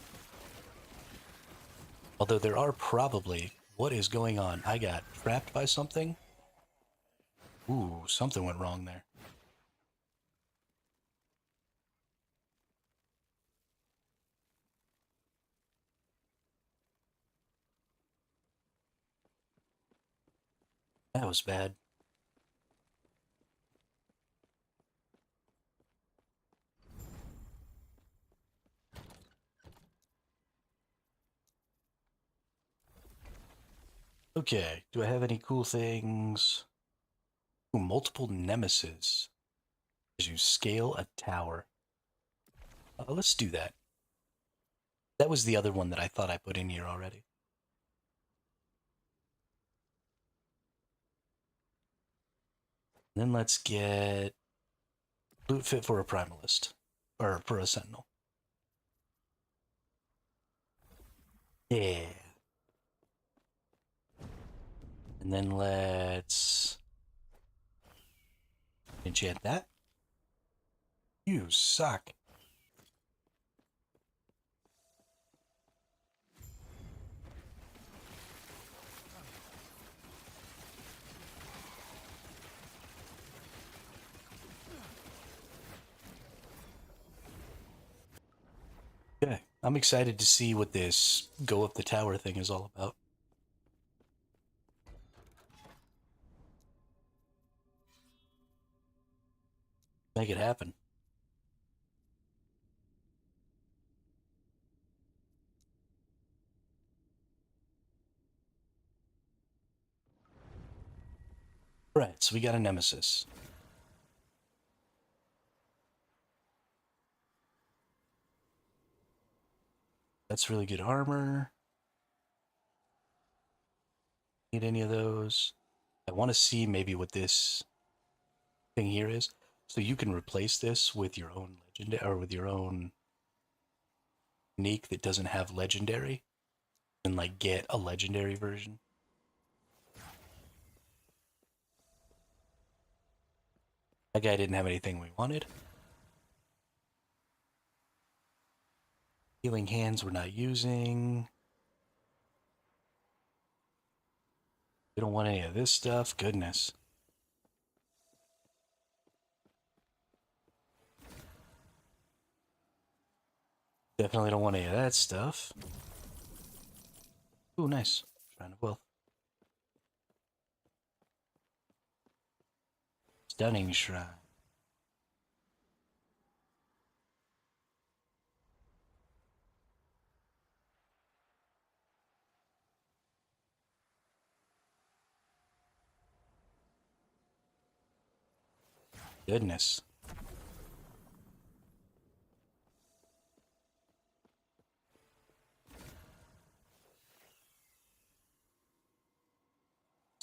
Although there are probably, what is going on? I got trapped by something? Ooh, something went wrong there. That was bad. Okay, do I have any cool things? Ooh, multiple nemesis as you scale a tower. Let's do that. That was the other one that I thought I put in here already. Then let's get loot fit for a primalist. Or for a sentinel. Yeah. And then let's enchant that. You suck. Okay, I'm excited to see what this go up the tower thing is all about. Make it happen. Right, so we got a nemesis. That's really good armor. Need any of those? I want to see maybe what this thing here is. So you can replace this with your own legend or with your own unique that doesn't have legendary and like get a legendary version. That guy didn't have anything we wanted. Healing hands we're not using. We don't want any of this stuff. Goodness. Definitely don't want any of that stuff. Ooh, nice. Shrine of Wealth. Stunning shrine. Goodness.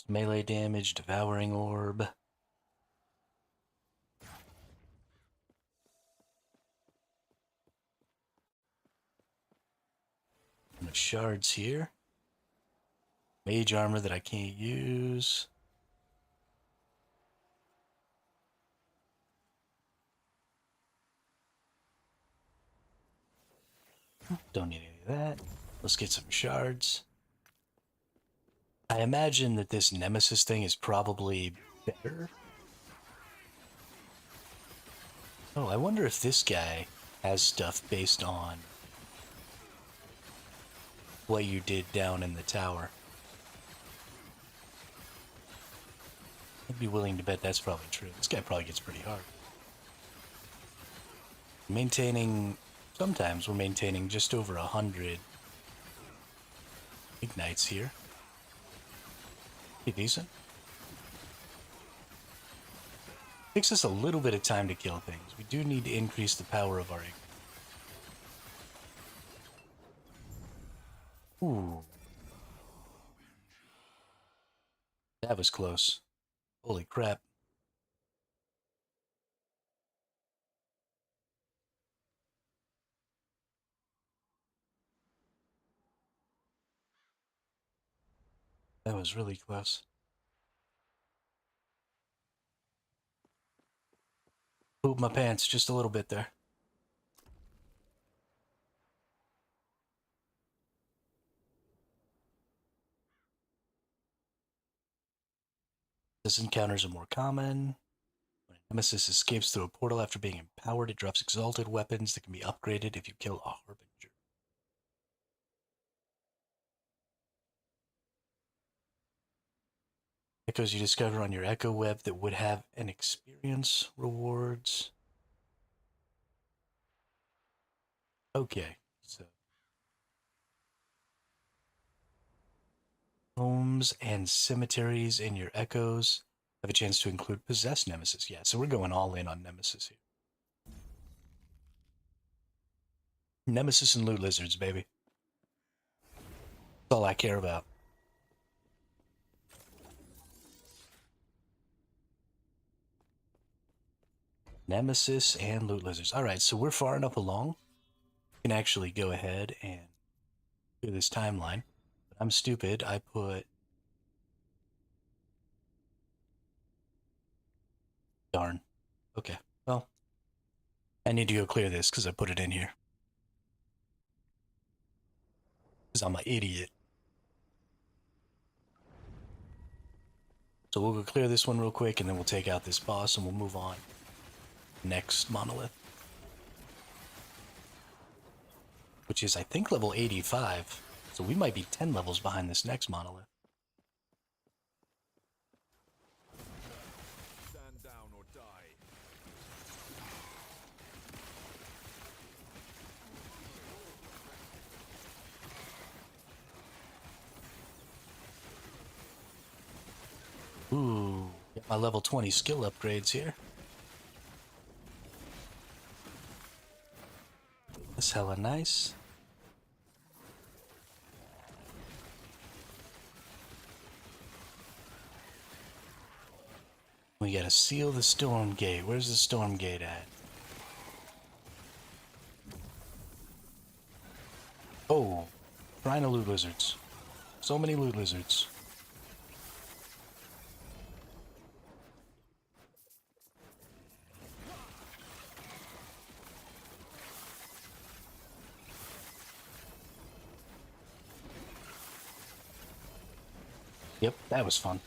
Melee damage, devouring orb. And the shards here. Mage armor that I can't use. Don't need any of that. Let's get some shards. I imagine that this Nemesis thing is probably better. Oh, I wonder if this guy has stuff based on what you did down in the tower. I'd be willing to bet that's probably true. This guy probably gets pretty hard. Sometimes we're maintaining just over 100 ignites here. Pretty decent. Takes us a little bit of time to kill things. We do need to increase the power of our ignite. Ooh. That was close. Holy crap. That was really close. Pooped my pants just a little bit there. This encounters are more common. When a Nemesis escapes through a portal after being empowered, it drops exalted weapons that can be upgraded if you kill a Harbinger. Echoes you discover on your Echo Web that would have an experience rewards. Okay, so homes and cemeteries in your echoes have a chance to include possessed Nemesis. Yeah, so we're going all in on Nemesis here. Nemesis and loot lizards, baby. That's all I care about. Nemesis and loot lizards. All right, so we're far enough along. We can actually go ahead and do this timeline. But I'm stupid. I put... Darn. Okay, well, I need to go clear this because I put it in here. Because I'm an idiot. So we'll go clear this one real quick, and then we'll take out this boss, and we'll move on. Next monolith. Which is, I think, level 85. So we might be 10 levels behind this next monolith. Stand down or die. Ooh, get my level 20 skill upgrades here. That's hella nice. We gotta seal the storm gate. Where's the storm gate at? Oh, trying to loot lizards. So many loot lizards. Yep, that was fun.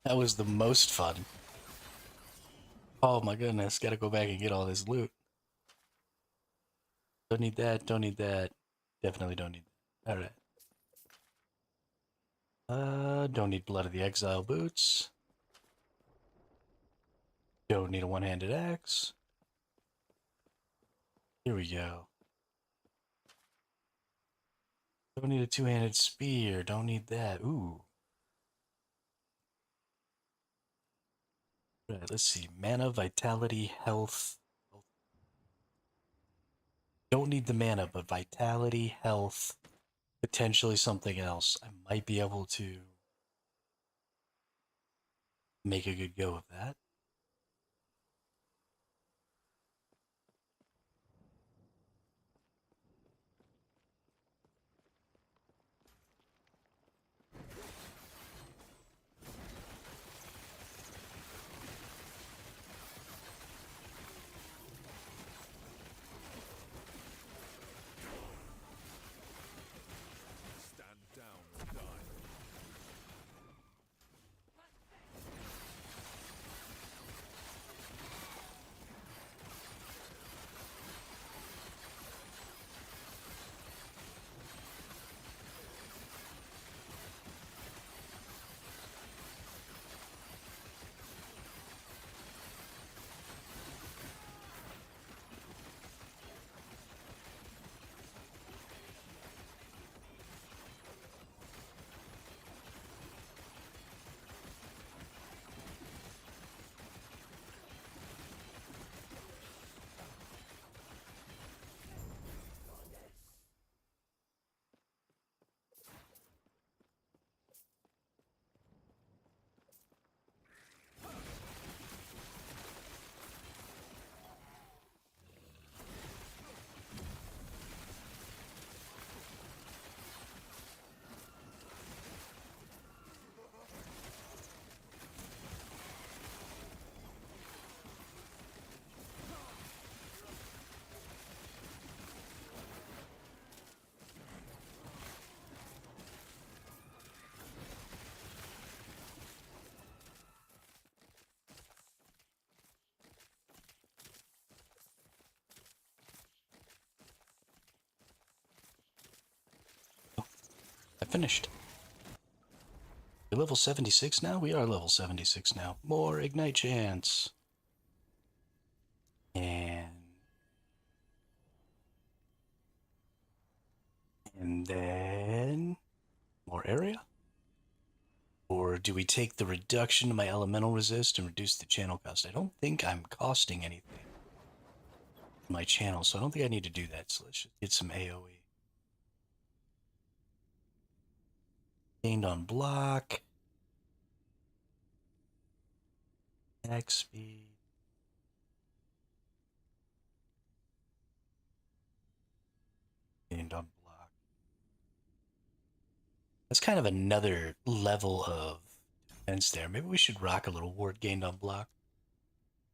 That was the most fun. Oh my goodness, gotta go back and get all this loot. Don't need that, don't need that. Definitely don't need that. Alright. Don't need Blood of the Exile boots. Don't need a one-handed axe. Here we go. Don't need a two-handed spear. Don't need that. Ooh. Right, let's see. Mana, vitality, health. Don't need the mana, but vitality, health, potentially something else. I might be able to make a good go of that. Stand down or die. I finished. We're level 76 now? We are level 76 now. More Ignite Chance. And then more area? Or do we take the reduction to my elemental resist and reduce the channel cost? I don't think I'm costing anything in my channel, so I don't think I need to do that. So let's just get some AoE. Gained on block. Attack speed. Gained on block. That's kind of another level of defense there. Maybe we should rock a little ward gained on block.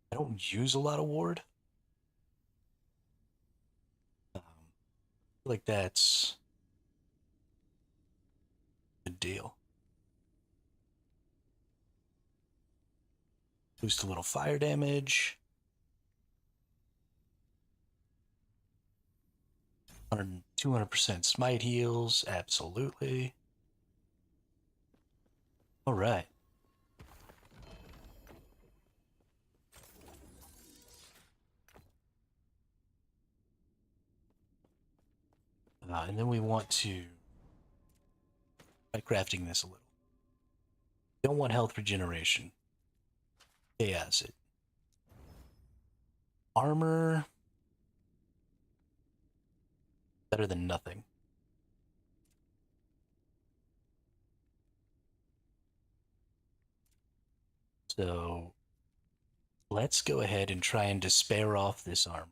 I don't use a lot of ward. I feel like that's a good deal. Boost a little fire damage. 200% smite heals. Absolutely. All right. And then we want to try crafting this a little. Don't want health regeneration. Chaos it. Armor. Better than nothing. So let's go ahead and try and despair off this armor.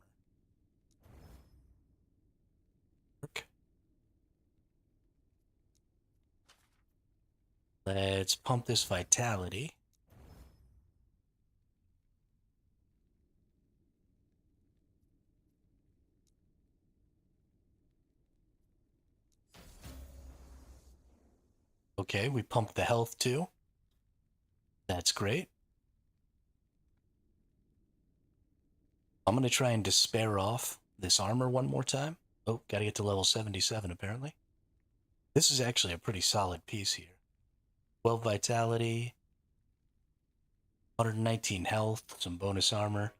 Let's pump this vitality. Okay, we pumped the health too. That's great. I'm going to try and despair off this armor one more time. Oh, got to get to level 77 apparently. This is actually a pretty solid piece here. 12 vitality, 119 health, some bonus armor.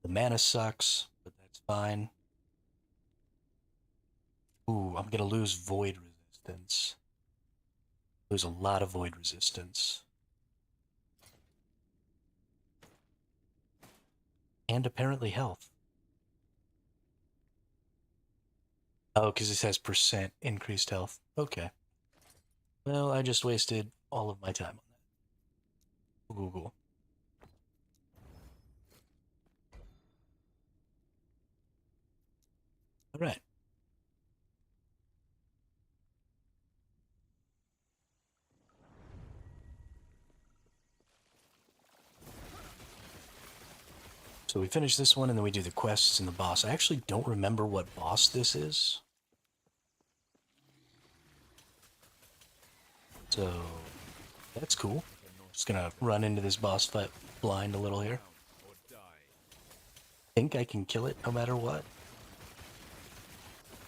The mana sucks, but that's fine. Ooh, I'm going to lose void resistance. Lose a lot of void resistance. And apparently health. Oh, because it says percent increased health. Okay. Well, I just wasted all of my time on that. Google. All right. So we finish this one and then we do the quests and the boss. I actually don't remember what boss this is. So that's cool. Just gonna run into this boss fight blind a little here. Or die. Think I can kill it no matter what.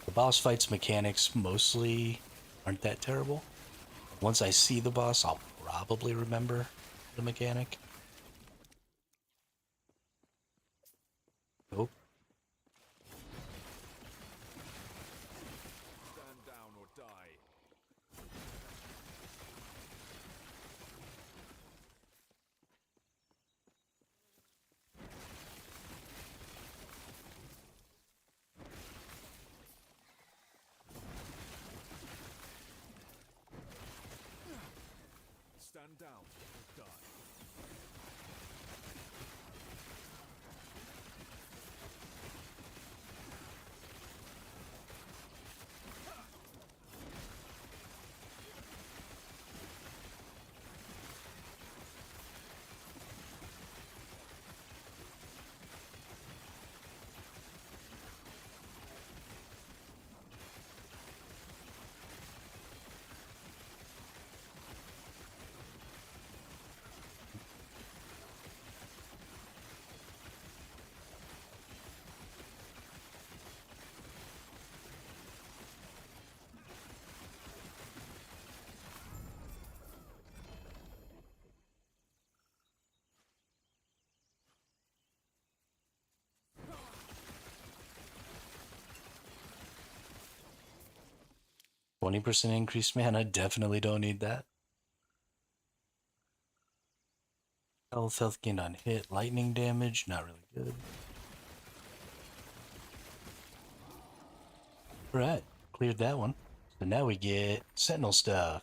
The boss fights mechanics mostly aren't that terrible. Once I see the boss, I'll probably remember the mechanic. Oh, Stand down or die. Stand down or die. %20 increased mana. Definitely don't need that. Health gained on hit. Lightning damage. Not really good. Alright. Cleared that one. So now we get Sentinel stuff.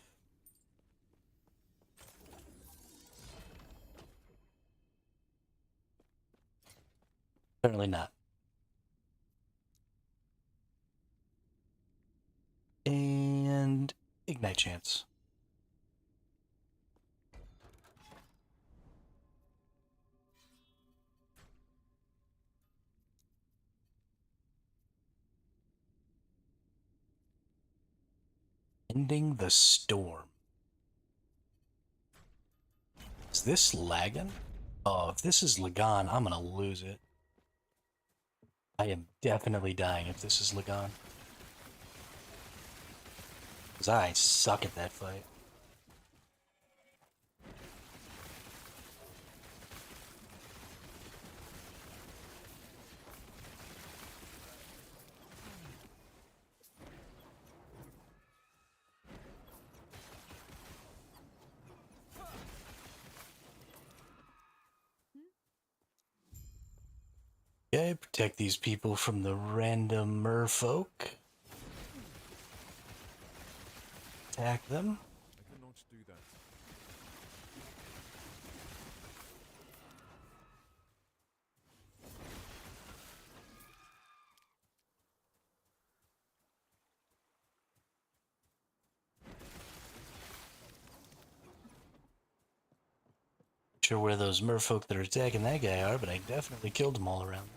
Apparently not. And Ignite Chance. Ending the Storm. Is this lagging? Oh, if this is Lagan, I'm gonna lose it. I am definitely dying if this is Lagan. Because I suck at that fight. Okay, protect these people from the random merfolk. Attack them. I cannot do that. Not sure where those merfolk that are attacking that guy are, but I definitely killed them all around.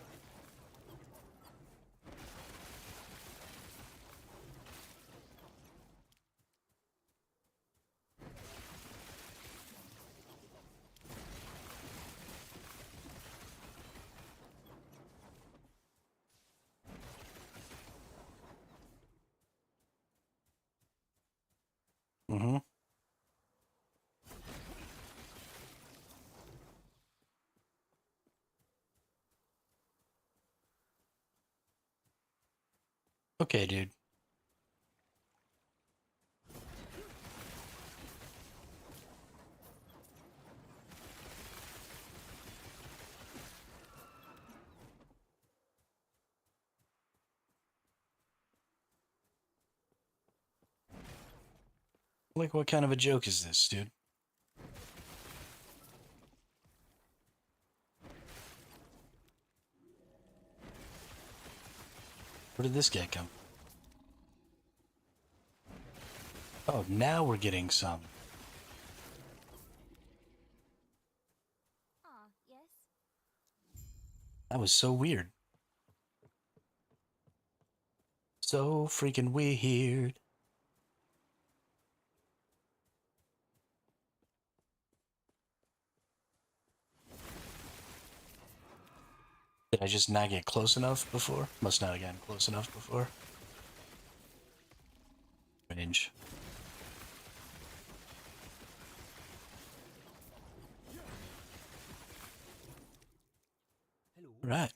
Mm-hmm. Okay, dude. Like, what kind of a joke is this, dude? Where did this guy come? Oh, now we're getting some. Ah, yes. That was so weird. So freaking weird. Did I just not get close enough before? Must not have gotten close enough before. Range. Right.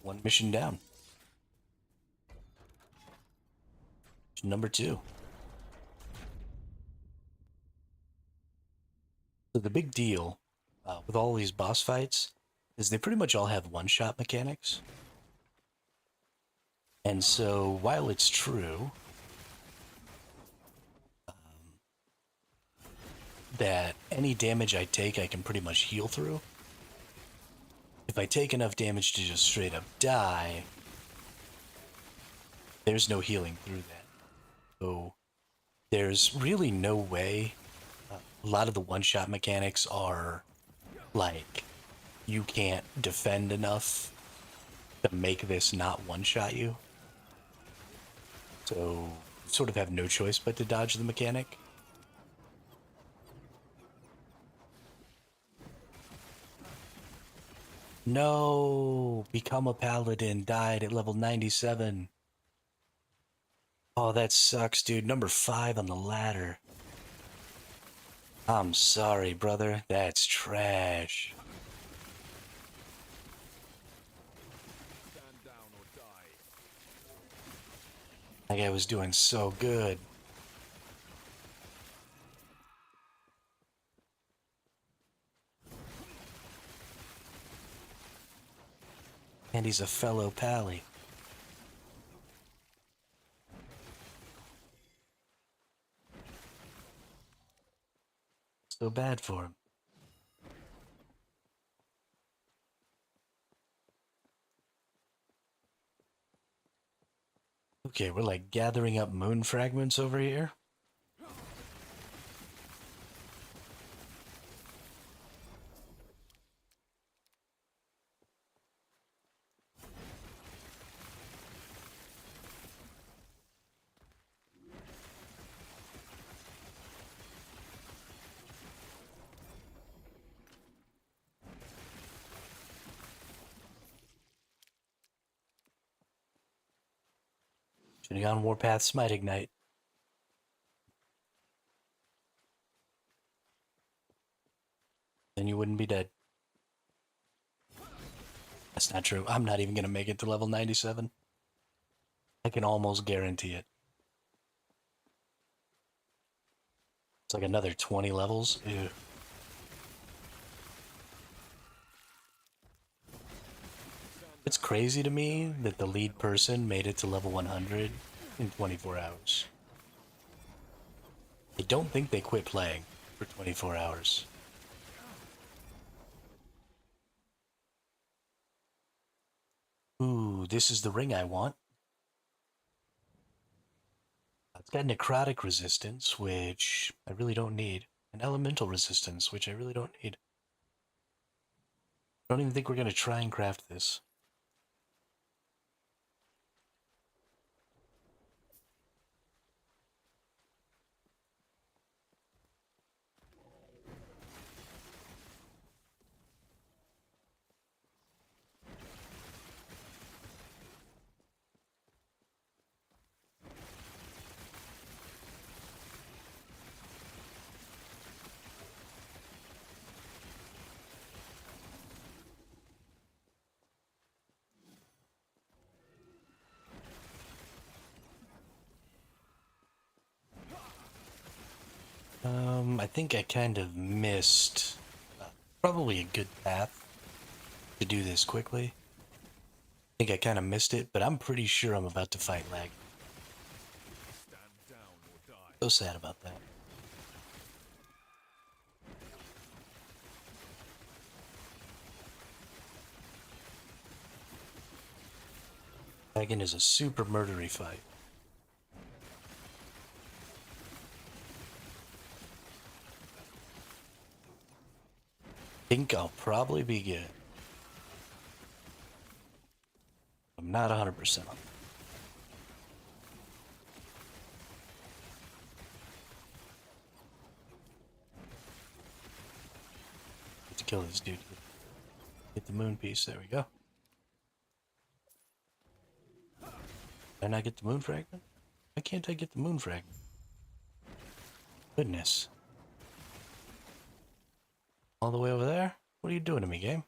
One mission down. Number 2. So the big deal with all these boss fights is they pretty much all have one-shot mechanics. And so while it's true that any damage I take I can pretty much heal through, if I take enough damage to just straight up die, there's no healing through that. So there's really no way. A lot of the one-shot mechanics are like, you can't defend enough to make this not one-shot you. So you sort of have no choice but to dodge the mechanic. No, become a paladin, died at level 97. Oh, that sucks, dude. Number 5 on the ladder. I'm sorry, brother. That's trash. Stand down or die. That guy was doing so good. And he's a fellow pally. So bad for him. Okay, we're like gathering up moon fragments over here. Should have gone Warpath Smite Ignite. Then you wouldn't be dead. That's not true. I'm not even going to make it to level 97. I can almost guarantee it. It's like another 20 levels. Ew. It's crazy to me that the lead person made it to level 100 in 24 hours. I don't think they quit playing for 24 hours. Ooh, this is the ring I want. It's got necrotic resistance, which I really don't need, and elemental resistance, which I really don't need. I don't even think we're going to try and craft this. I think I kind of missed probably a good path to do this quickly. think I kind of missed it, but I'm pretty sure I'm about to fight lag. Stand down or die. So sad about that. Lagging is a super murdery fight. Think I'll probably be good. I'm not 100% on it. To kill this dude. Get the moon piece. There we go. Did I not get the moon fragment? Why can't I get the moon fragment? Goodness. All the way over there? What are you doing to me, game?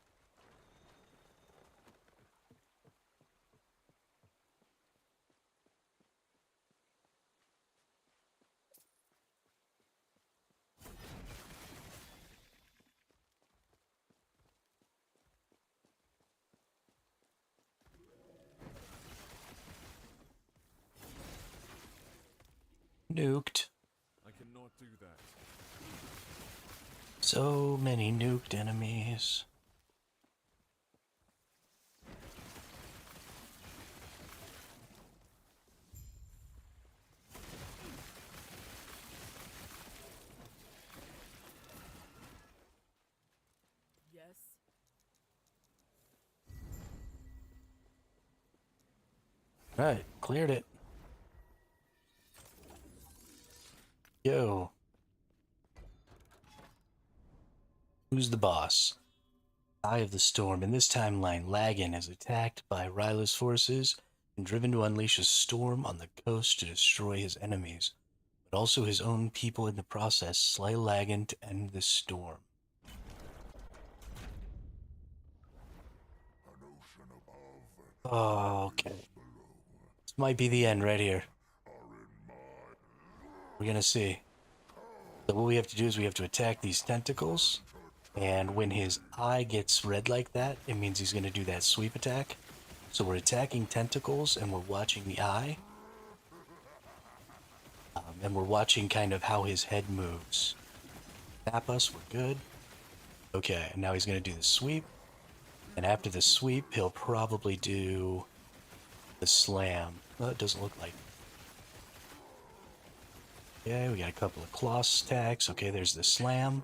Nuked. I cannot do that. So many nuked enemies. Yes. Right, cleared it. Yo. Who's the boss? Eye of the Storm. In this timeline, Lagan is attacked by Ryla's forces and driven to unleash a storm on the coast to destroy his enemies, but also his own people in the process. Slay Lagan to end the storm. Oh, okay. This might be the end right here. We're gonna see. So what we have to do is we have to attack these tentacles, and when his eye gets red like that, it means he's gonna do that sweep attack. So we're attacking tentacles, and we're watching the eye. And we're watching kind of how his head moves. Tap us, we're good. Okay, and now he's gonna do the sweep. And after the sweep, he'll probably do the slam. Well, it doesn't look like. Okay, we got a couple of claw stacks. Okay, there's the slam.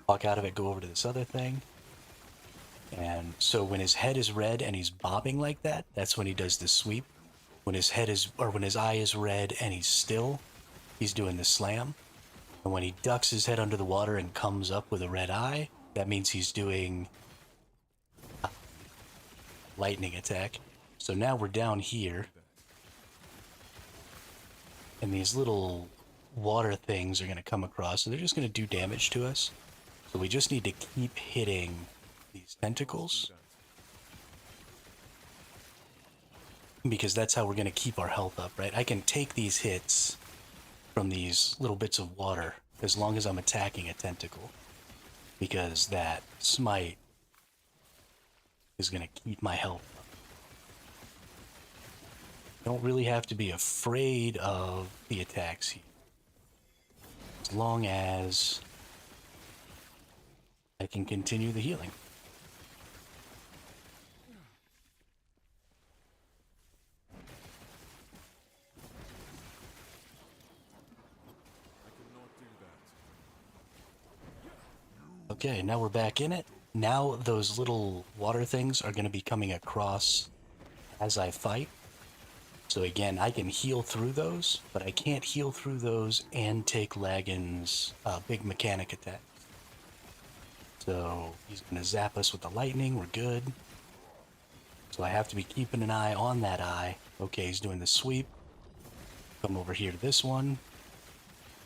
Walk out of it, go over to this other thing. And so when his head is red and he's bobbing like that, that's when he does the sweep. When his head is, or when his eye is red and he's still, he's doing the slam. And when he ducks his head under the water and comes up with a red eye, that means he's doing lightning attack. So now we're down here, and these little water things are going to come across, and they're just going to do damage to us. So we just need to keep hitting these tentacles, because that's how we're going to keep our health up, right? I can take these hits from these little bits of water as long as I'm attacking a tentacle, because that smite is going to keep my health up. Don't really have to be afraid of the attacks here, as long as I can continue the healing. I cannot do that. Okay, now we're back in it. Now those little water things are going to be coming across as I fight. So again, I can heal through those, but I can't heal through those and take Lagan's big mechanic attack. So he's going to zap us with the lightning, we're good. So I have to be keeping an eye on that eye. Okay, he's doing the sweep. Come over here to this one.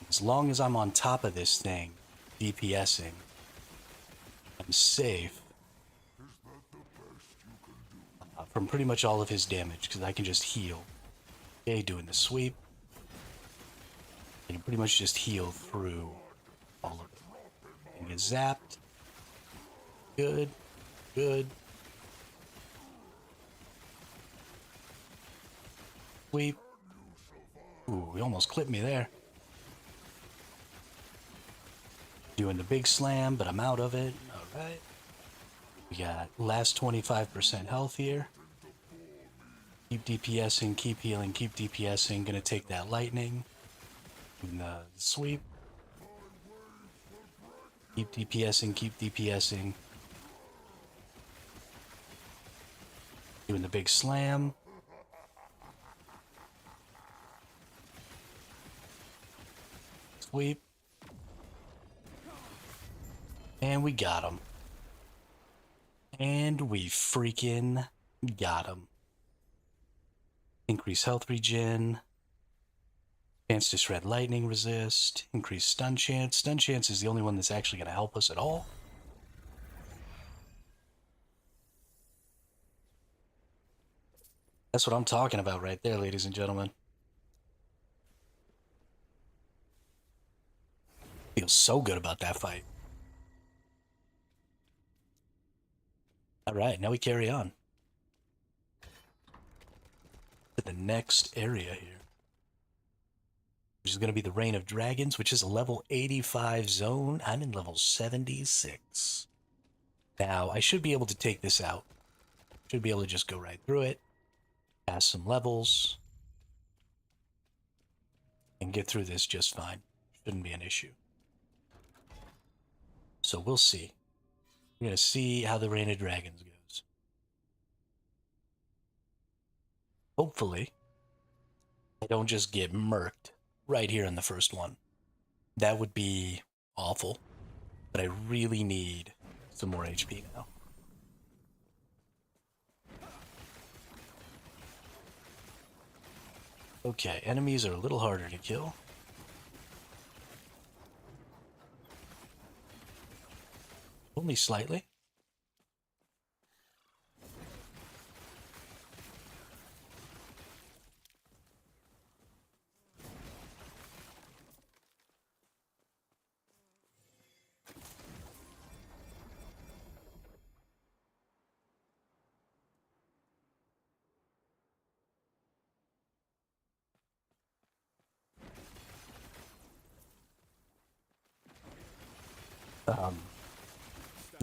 As long as I'm on top of this thing, DPSing, I'm safe from pretty much all of his damage, because I can just heal. Okay, doing the sweep. I can pretty much just heal through all of it. And get zapped. Good. Good. Sweep. Ooh, he almost clipped me there. Doing the big slam, but I'm out of it. All right. We got last 25% health here. Keep DPSing, keep healing, keep DPSing. Gonna take that lightning. Doing the sweep. Keep DPSing, keep DPSing. Doing the big slam. Sweep. And we got him. And we freaking got him. Increase health regen. Chance to shred lightning resist. Increase stun chance. Stun chance is the only one that's actually going to help us at all. That's what I'm talking about right there, ladies and gentlemen. Feels so good about that fight. All right, now we carry on to the next area here, which is going to be the Reign of Dragons, which is a level 85 zone. I'm in level 76. Now, I should be able to take this out. Should be able to just go right through it, pass some levels, and get through this just fine. Shouldn't be an issue. So we'll see. We're going to see how the Reign of Dragons goes. Hopefully, I don't just get murked right here in the first one. That would be awful. But I really need some more HP now. Okay, enemies are a little harder to kill. Only slightly.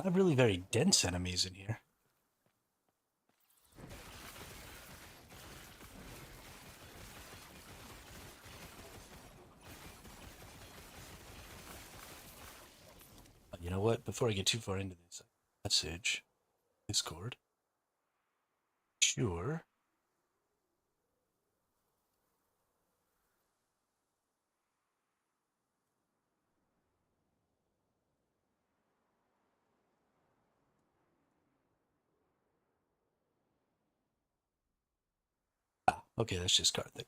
Not really very dense enemies in here. You know what? Before I get too far into this, message, Discord. Sure. Ah, okay, that's just Karthik.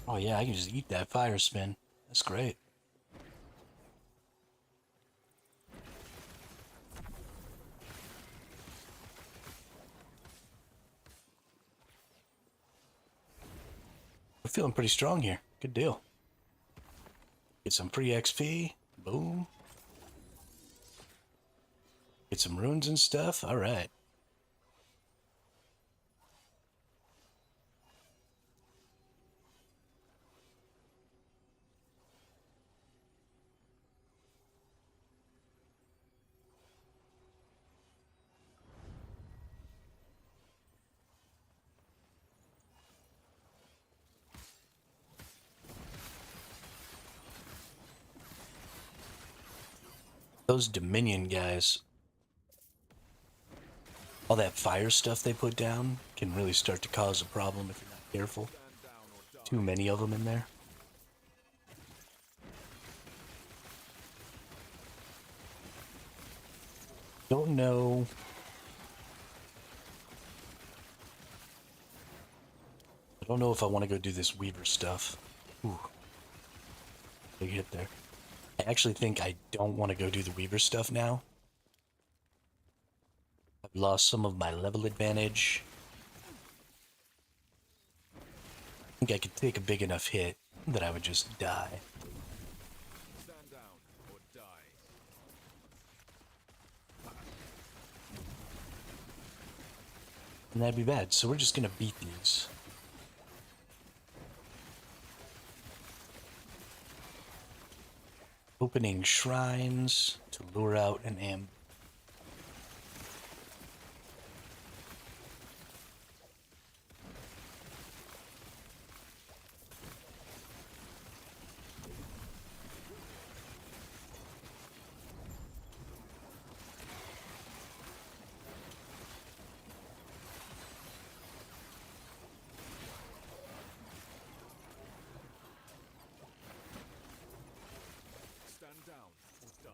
Oh yeah, I can just eat that fire spin. That's great. We're feeling pretty strong here. Good deal. Get some free XP. Boom. Get some runes and stuff. All right. Those Dominion guys, all that fire stuff they put down can really start to cause a problem if you're not careful. Too many of them in there. Don't know I don't know if I want to go do this Weaver stuff. Ooh, big hit there. I actually think I don't want to go do the Weaver stuff now. I've lost some of my level advantage. I think I could take a big enough hit that I would just die. Stand down or die. And that'd be bad, so we're just gonna beat these. Opening shrines to lure out an ambush. Stand down or die.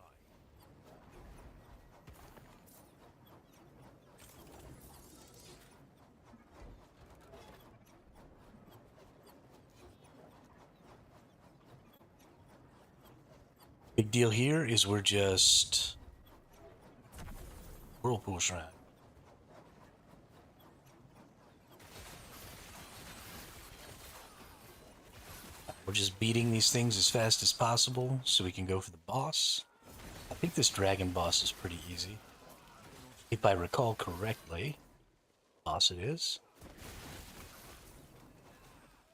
Big deal here is we're just whirlpool shrine. We're just beating these things as fast as possible so we can go for the boss. I think this dragon boss is pretty easy. If I recall correctly, boss it is.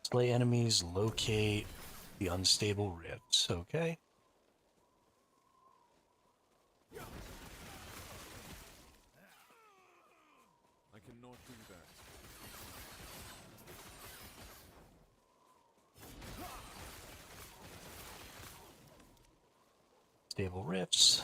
Slay enemies, locate the unstable rifts. Okay. I cannot do that. Stable rifts.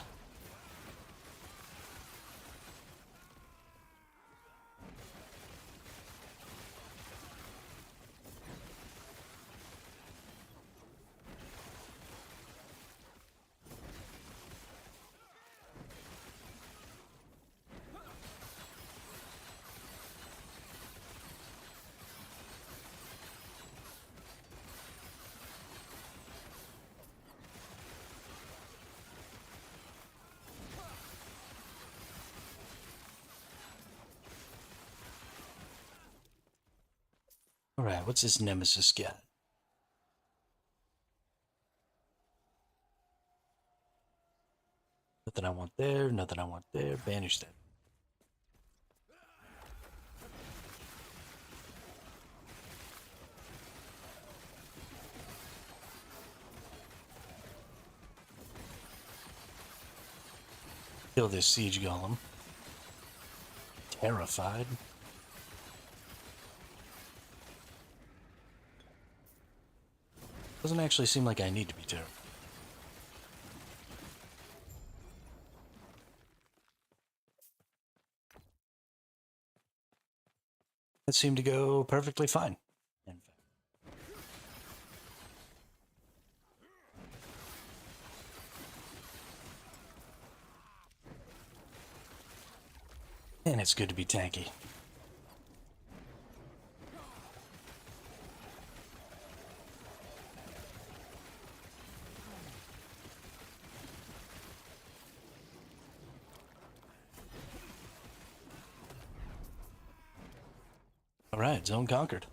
Alright, what's this nemesis got? Nothing I want there, nothing I want there. Banish that. Kill this siege golem. Terrified. Doesn't actually seem like I need to be terrified. That seemed to go perfectly fine. In fact. And it's good to be tanky. Alright, zone conquered.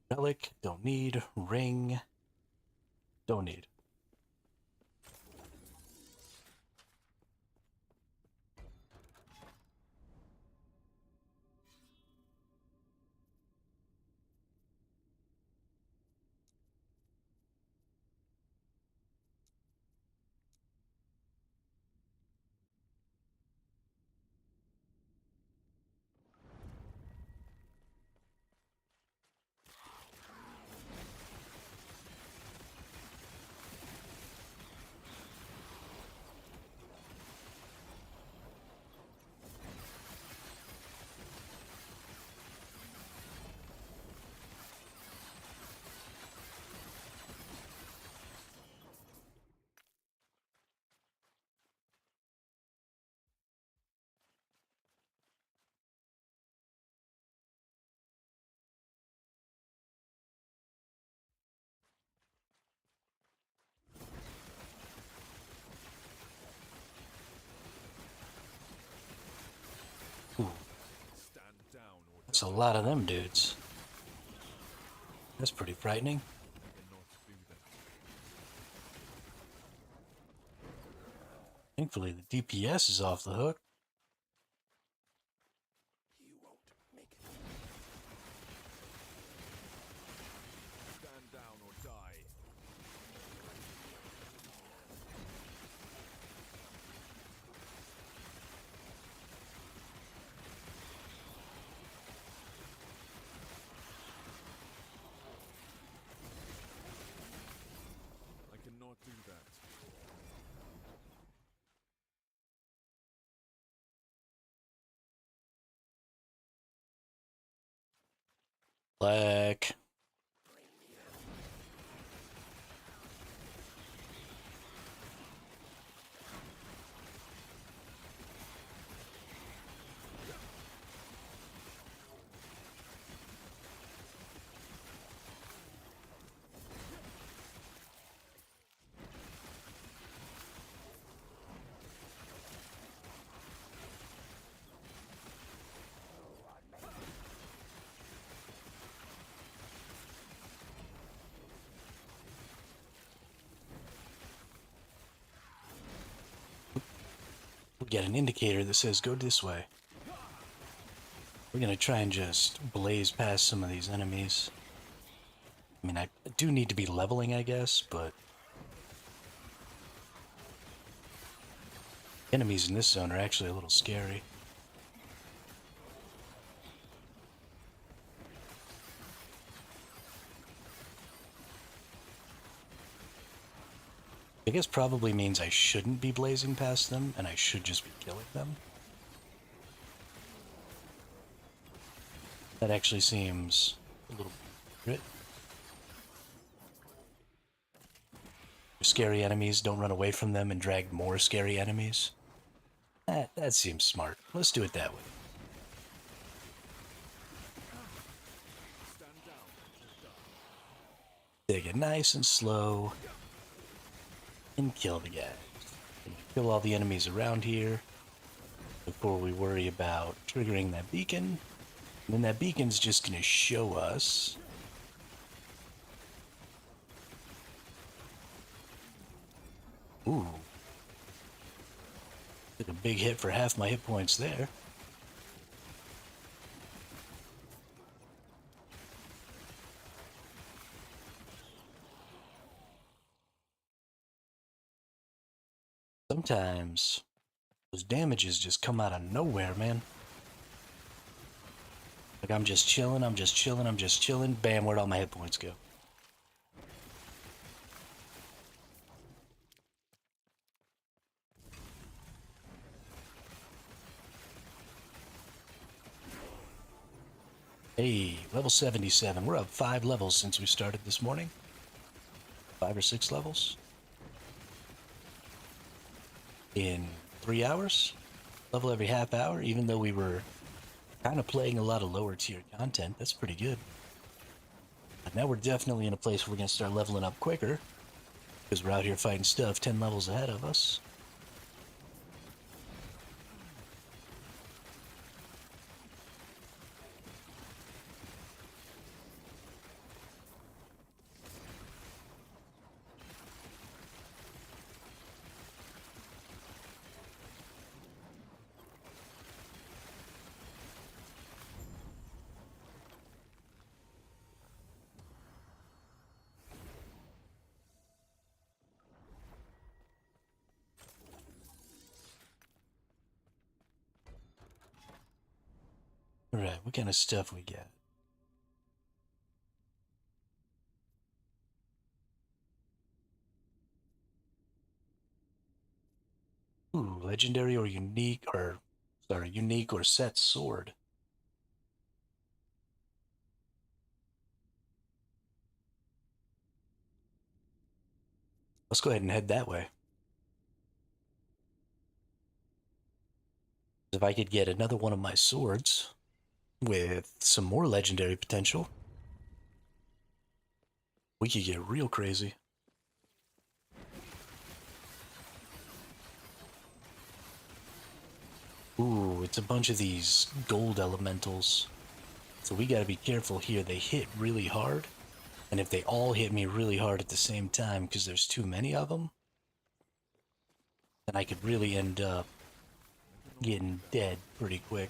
Relic, don't need. Ring, don't need. It's a lot of them dudes. That's pretty frightening. Cannot do that. Thankfully, the DPS is off the hook. Stand down or die. I cannot do that. Black. We get an indicator that says go this way. We're gonna try and just blaze past some of these enemies. I mean, I do need to be leveling, I guess, but enemies in this zone are actually a little scary. I guess probably means I shouldn't be blazing past them, and I should just be killing them. That actually seems a little bit. Scary enemies, don't run away from them and drag more scary enemies. That seems smart. Let's do it that way. Stand down or die. Take it nice and slow. And kill the guys. Kill all the enemies around here before we worry about triggering that beacon. And then that beacon's just gonna show us ooh. Took a big hit for half my hit points there. Sometimes those damages just come out of nowhere, man. Like I'm just chilling, I'm just chilling, I'm just chilling. Bam, where'd all my hit points go? Hey, level 77. We're up 5 levels since we started this morning. 5 or 6 levels. In 3 hours. Level every half hour, even though we were kind of playing a lot of lower tier content. That's pretty good. But now we're definitely in a place where we're going to start leveling up quicker. Because we're out here fighting stuff 10 levels ahead of us. Alright, what kind of stuff we got? Ooh, legendary or unique, unique or set sword. Let's go ahead and head that way. If I could get another one of my swords with some more legendary potential, we could get real crazy. Ooh, it's a bunch of these gold elementals. So we got to be careful here. They hit really hard. And if they all hit me really hard at the same time, because there's too many of them, then I could really end up getting dead pretty quick.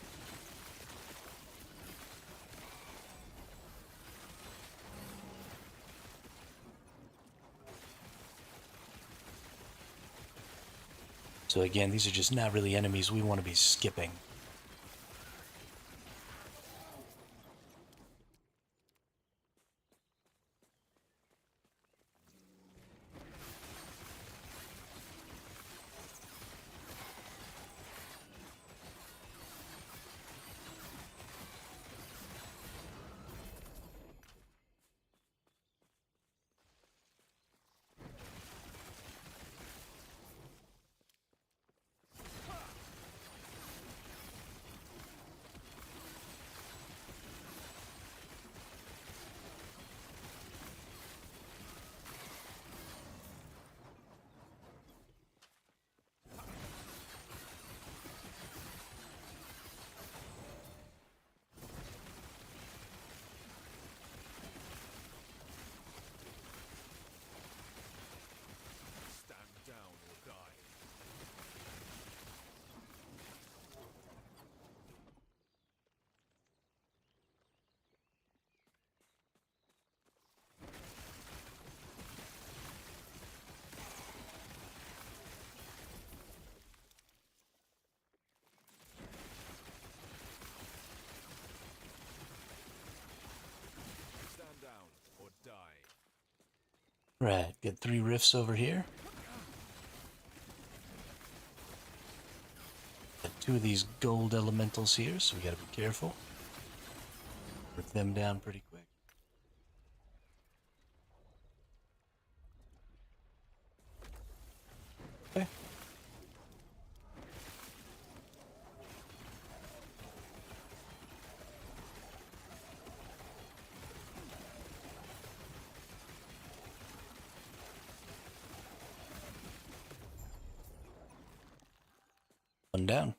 So again, these are just not really enemies we want to be skipping. Stand down or die. Stand down or die. Right, get 3 rifts over here. Got 2 of these gold elementals here, so we gotta be careful. Break them down pretty quick. Okay. One down.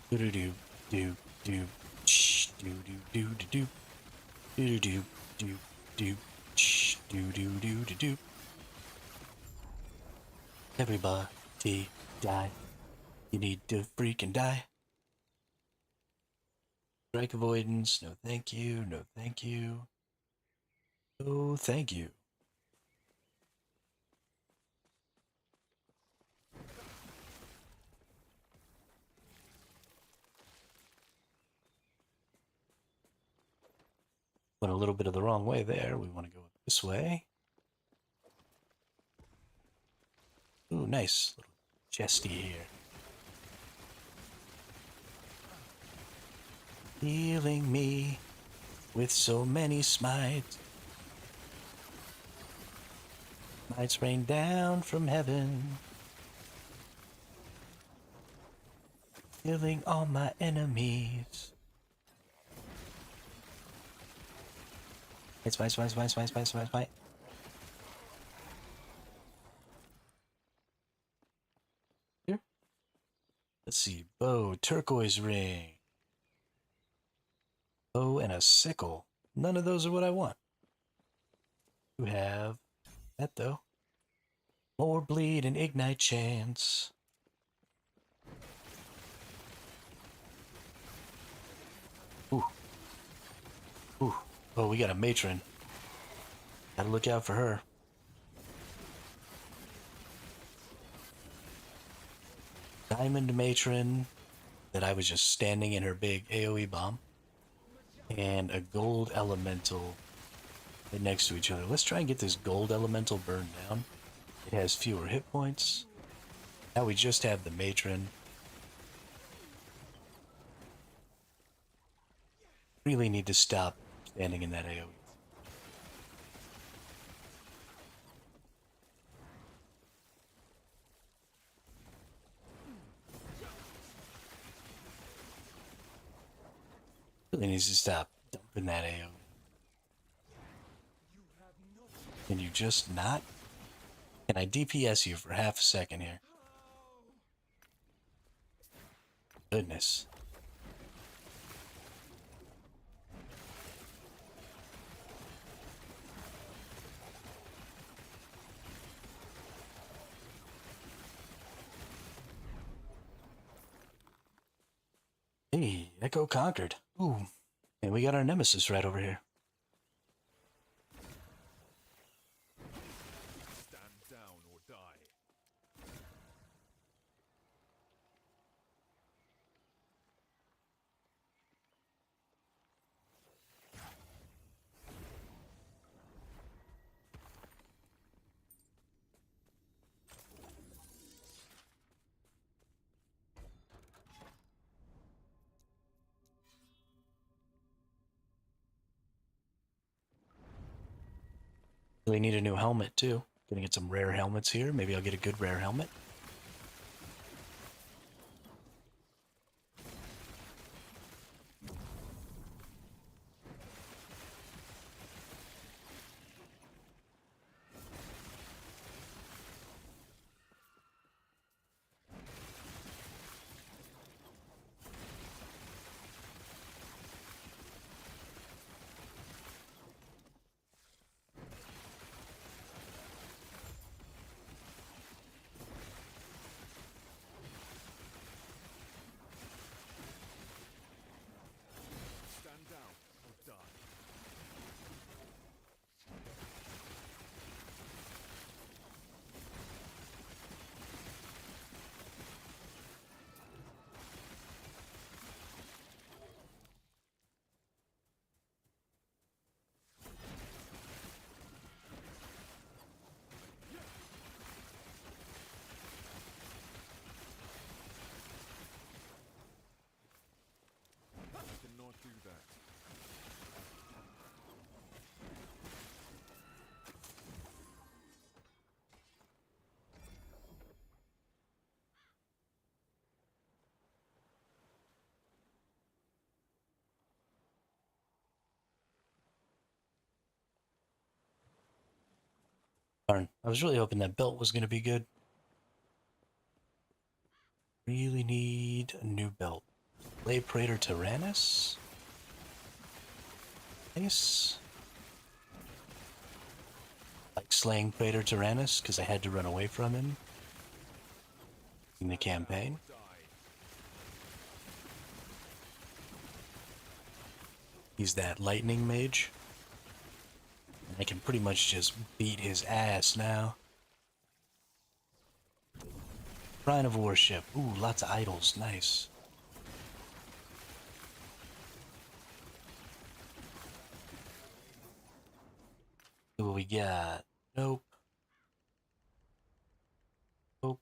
Do do do do do do do do do do do do do do do do do do do. Everybody die. You need to freaking die. Strike avoidance. No thank you. No thank you. No thank you. Went a little bit of the wrong way there. We want to go this way. Ooh, nice. Little chesty here. Healing me with so many smites. Smites rain down from heaven. Killing all my enemies. Fight. Here. Let's see. Bow, turquoise ring. Bow and a sickle. None of those are what I want. You have that though. More bleed and ignite chance. Ooh. Ooh. Oh, we got a matron. Gotta look out for her. Diamond matron that I was just standing in her big AoE bomb. And a gold elemental right next to each other. Let's try and get this gold elemental burned down. It has fewer hit points. Now we just have the matron. Really need to stop standing in that AoE. Really needs to stop dumping that AO. Can you just not? Can I DPS you for half a second here? Goodness. Hey, Echo conquered. Ooh, and we got our nemesis right over here. Stand down or die. Really need a new helmet too. Gonna get some rare helmets here. Maybe I'll get a good rare helmet. Stand down or die. I cannot do that. Darn, I was really hoping that belt was gonna be good. Really need a new belt. Play Praetor Tyrannus? Nice. Like slaying Praetor Tyrannus because I had to run away from him in the campaign. Die. He's that lightning mage. I can pretty much just beat his ass now. Shrine of Worship. Ooh, lots of idols. Nice. See what we got? Nope. Nope.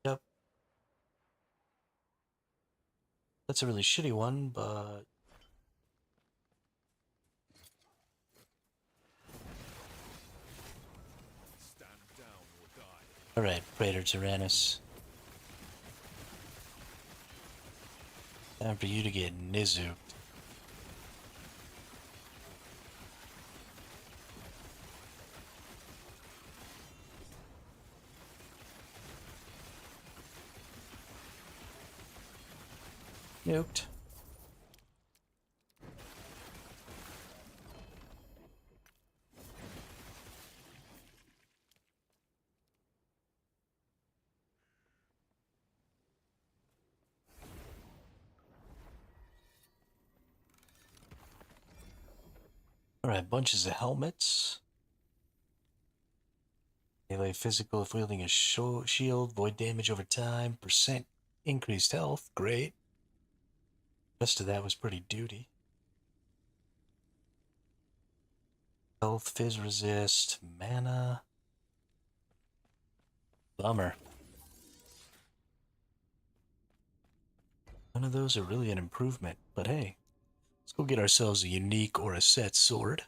Yep. That's a really shitty one, but... Stand down or die. Alright, Praetor Tyrannus. Time for you to get nizuked. Nuked. Alright, bunches of helmets. Melee physical if wielding a shield, void damage over time, percent increased health, great. Rest of that was pretty duty. Health, fizz resist, mana. Bummer. None of those are really an improvement, but hey, let's go get ourselves a unique or a set sword.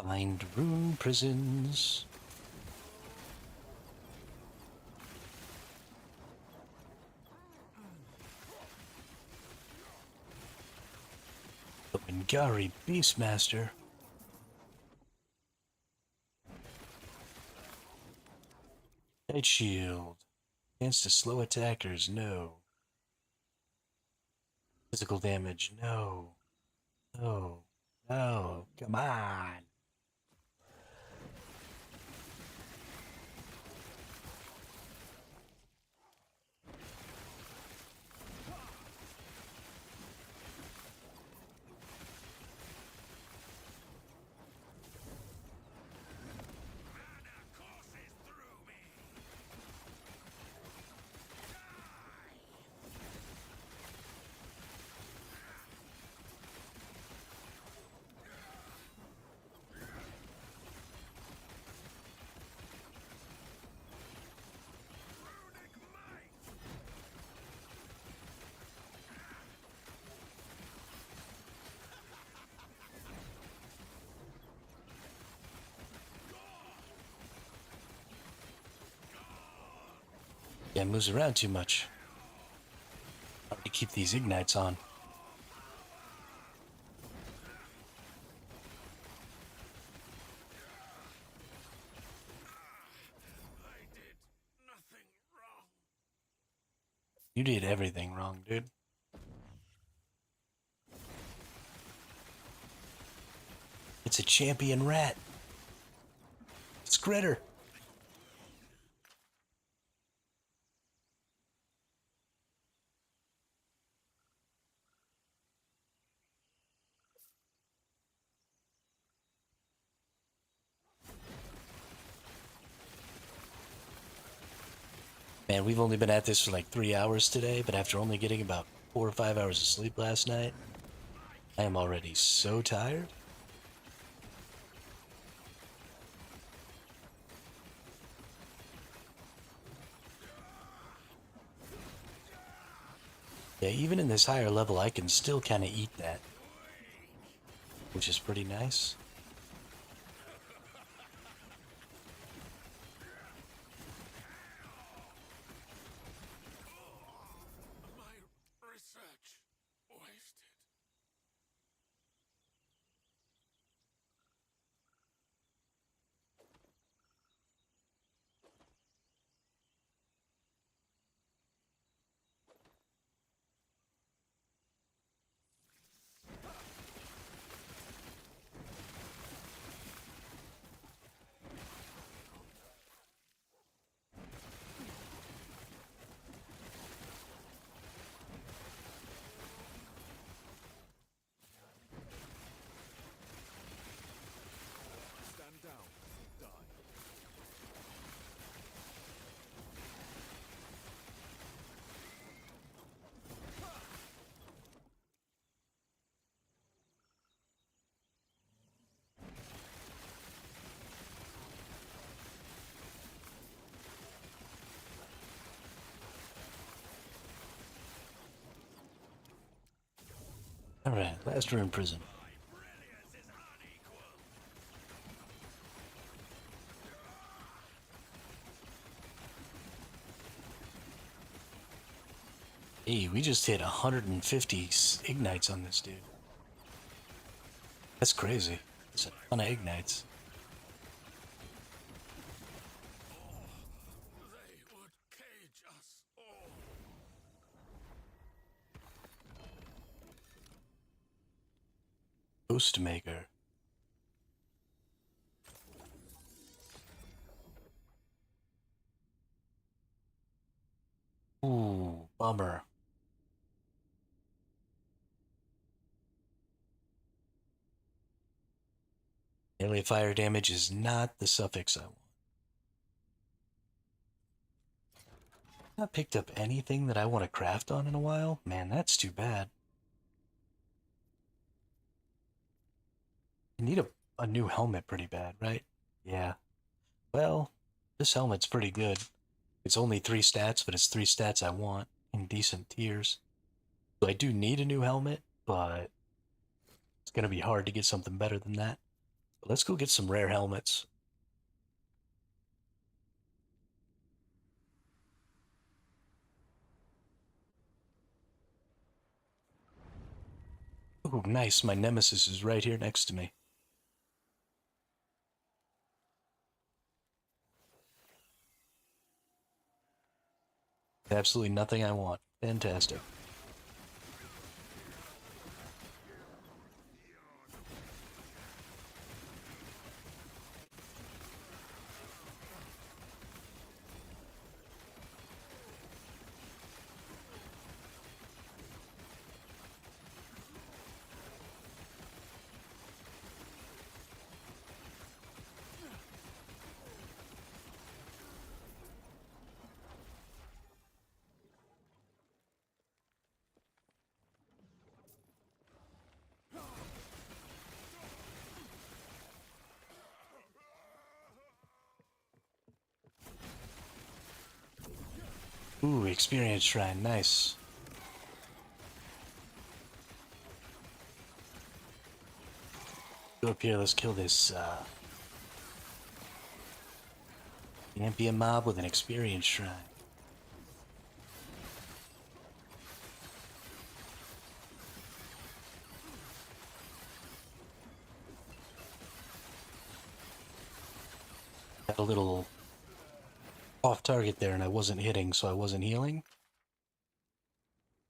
Find rune prisons. The Wingari Beastmaster. Night Shield. Chance to slow attackers, no. Physical damage, no. No. No. Come on. Yeah, it moves around too much. Hard to keep these ignites on. You did everything wrong, dude. It's a champion rat. Scritter. Man, we've only been at this for like 3 hours today, but after only getting about 4 or 5 hours of sleep last night, I am already so tired. Yeah, even in this higher level, I can still kind of eat that, which is pretty nice. My research wasted. Stand down or die. Alright, last room in prison. Hey, we just hit 150 ignites on this dude. That's crazy. That's a ton of ignites. They would cage us all. Ghostmaker. Ooh, bummer. Melee fire damage is not the suffix I want. Not picked up anything that I want to craft on in a while? Man, that's too bad. I need a new helmet pretty bad, right? Yeah. Well, this helmet's pretty good. It's only 3 stats, but it's 3 stats I want in decent tiers. So I do need a new helmet, but it's going to be hard to get something better than that. Let's go get some rare helmets. Ooh, nice. My nemesis is right here next to me. Absolutely nothing I want. Fantastic. Ooh, experience shrine. Nice. Go up here. Let's kill this champion mob with an experience shrine. Had a little off target there and I wasn't hitting, so I wasn't healing.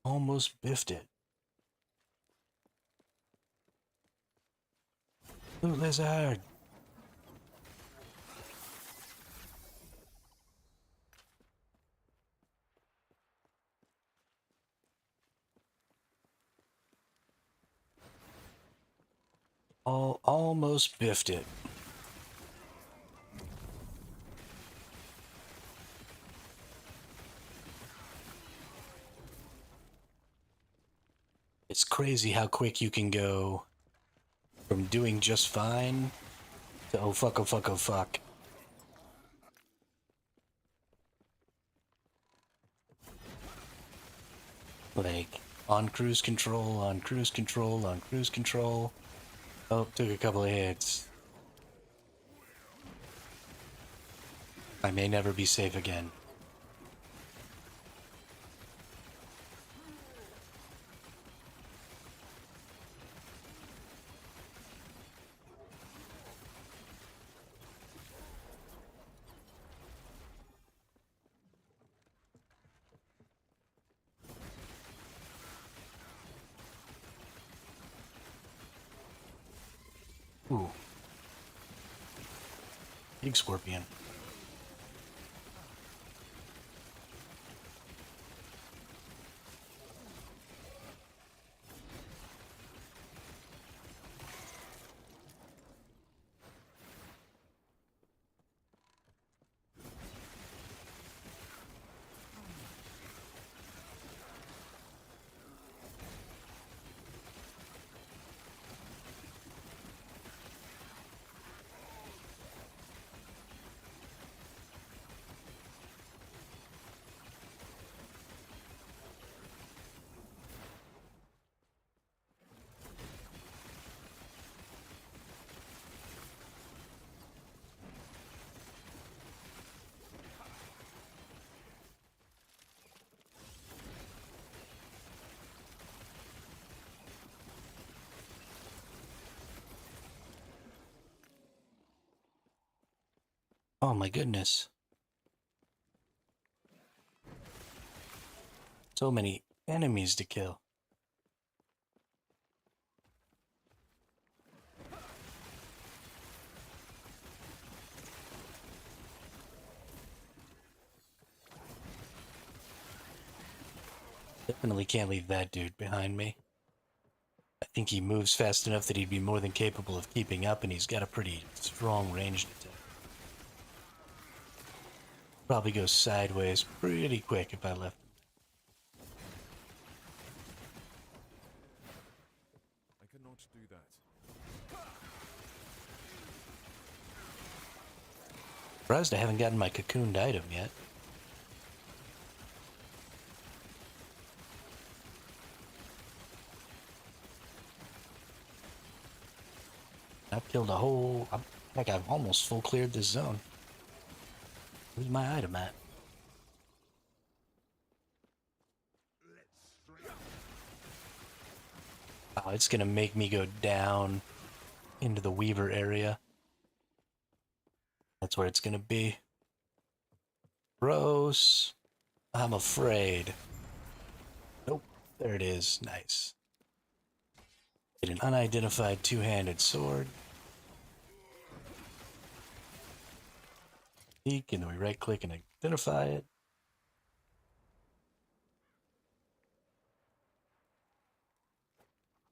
Almost biffed it. Ooh, lizard! Almost biffed it. It's crazy how quick you can go from doing just fine to oh fuck, oh fuck, oh fuck. Like, on cruise control, on cruise control, on cruise control. Oh, took a couple of hits. I may never be safe again. Ooh. Big scorpion. Oh my goodness. So many enemies to kill. Definitely can't leave that dude behind me. I think he moves fast enough that he'd be more than capable of keeping up, and he's got a pretty strong ranged attack. Probably goes sideways pretty quick if I left. I cannot do that. Surprised I haven't gotten my cocooned item yet. I've killed a whole... Heck, I've almost full cleared this zone. Where's my item at? Oh, it's gonna make me go down into the Weaver area. That's where it's gonna be. Gross. I'm afraid. Nope. There it is. Nice. Get an unidentified two-handed sword. Peek, and then we right-click and identify it.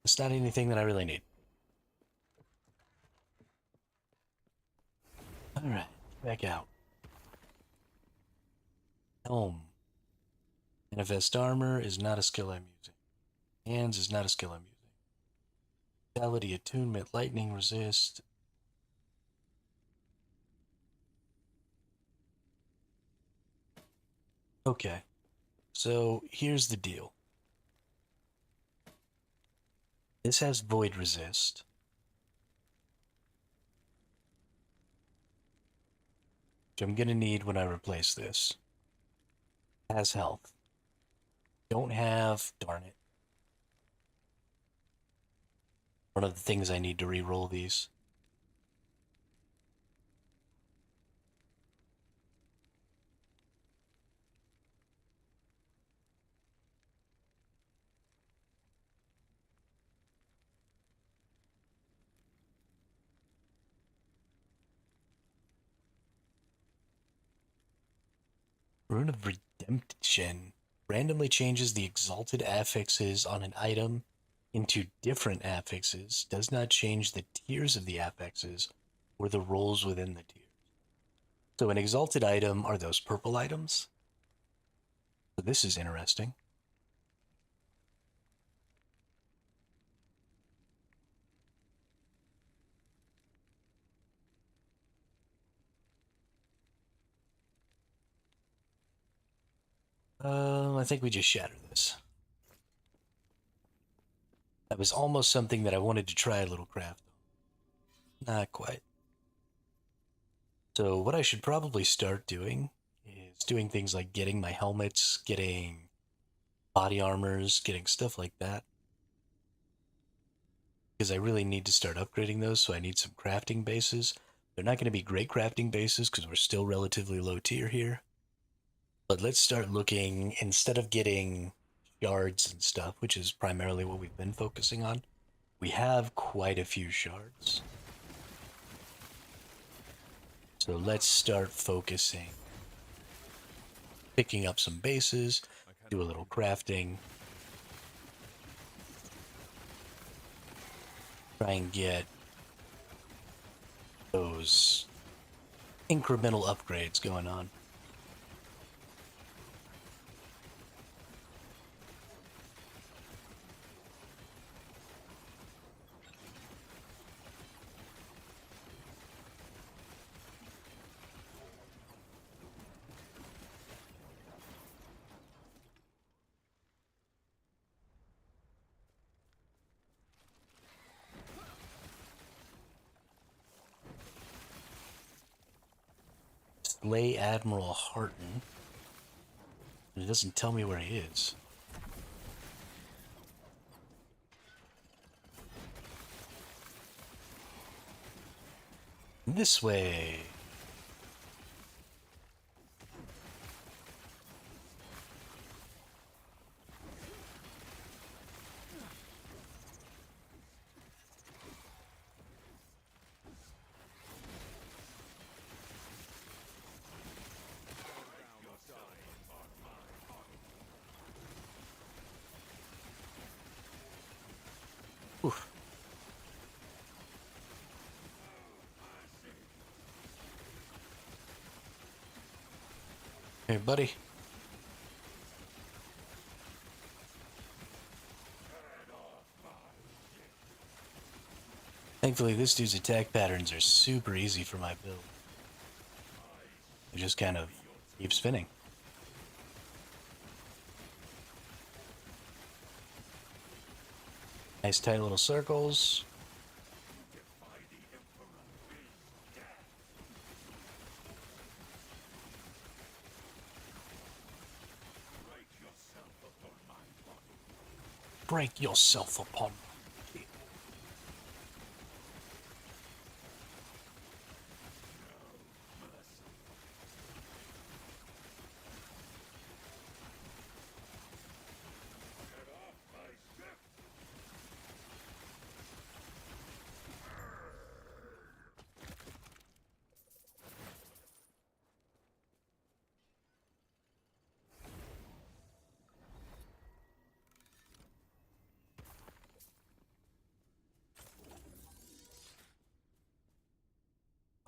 It's not anything that I really need. Alright, back out. Helm. Manifest armor is not a skill I'm using. Hands is not a skill I'm using. Vitality, attunement, lightning resist. Okay, so here's the deal. This has void resist. Which I'm gonna need when I replace this. It has health. Don't have, darn it. One of the things I need to re-roll these. Rune of Redemption randomly changes the exalted affixes on an item into different affixes, does not change the tiers of the affixes or the rolls within the tiers. So an exalted item are those purple items. So this is interesting. I think we just shatter this. That was almost something that I wanted to try a little craft. Not quite. So what I should probably start doing is doing things like getting my helmets, getting body armors, getting stuff like that. Because I really need to start upgrading those, so I need some crafting bases. They're not going to be great crafting bases because we're still relatively low tier here. But let's start looking, instead of getting shards and stuff, which is primarily what we've been focusing on, we have quite a few shards. So let's start focusing. Picking up some bases, do a little crafting. Try and get those incremental upgrades going on. Slay Admiral Harton. It doesn't tell me where he is. This way. Oof. Hey, buddy. Thankfully, this dude's attack patterns are super easy for my build. They just kind of keep spinning. Nice tight little circles. break yourself upon me.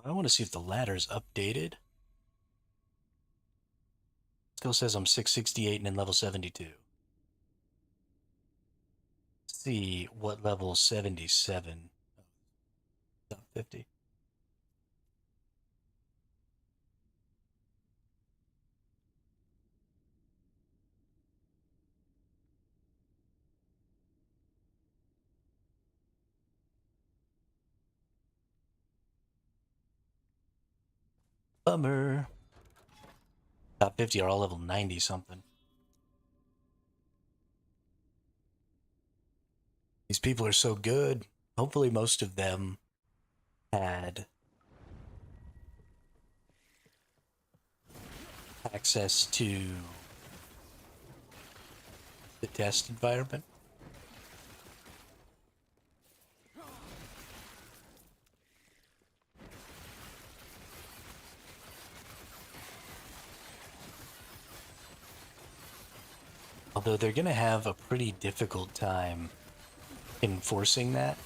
I want to see if the ladder's updated. Still says I'm 668 and in level 72. Let's see what level 77. Top 50. Bummer. Top 50 are all level 90 something. These people are so good. Hopefully most of them had access to the test environment. Although they're going to have a pretty difficult time enforcing that.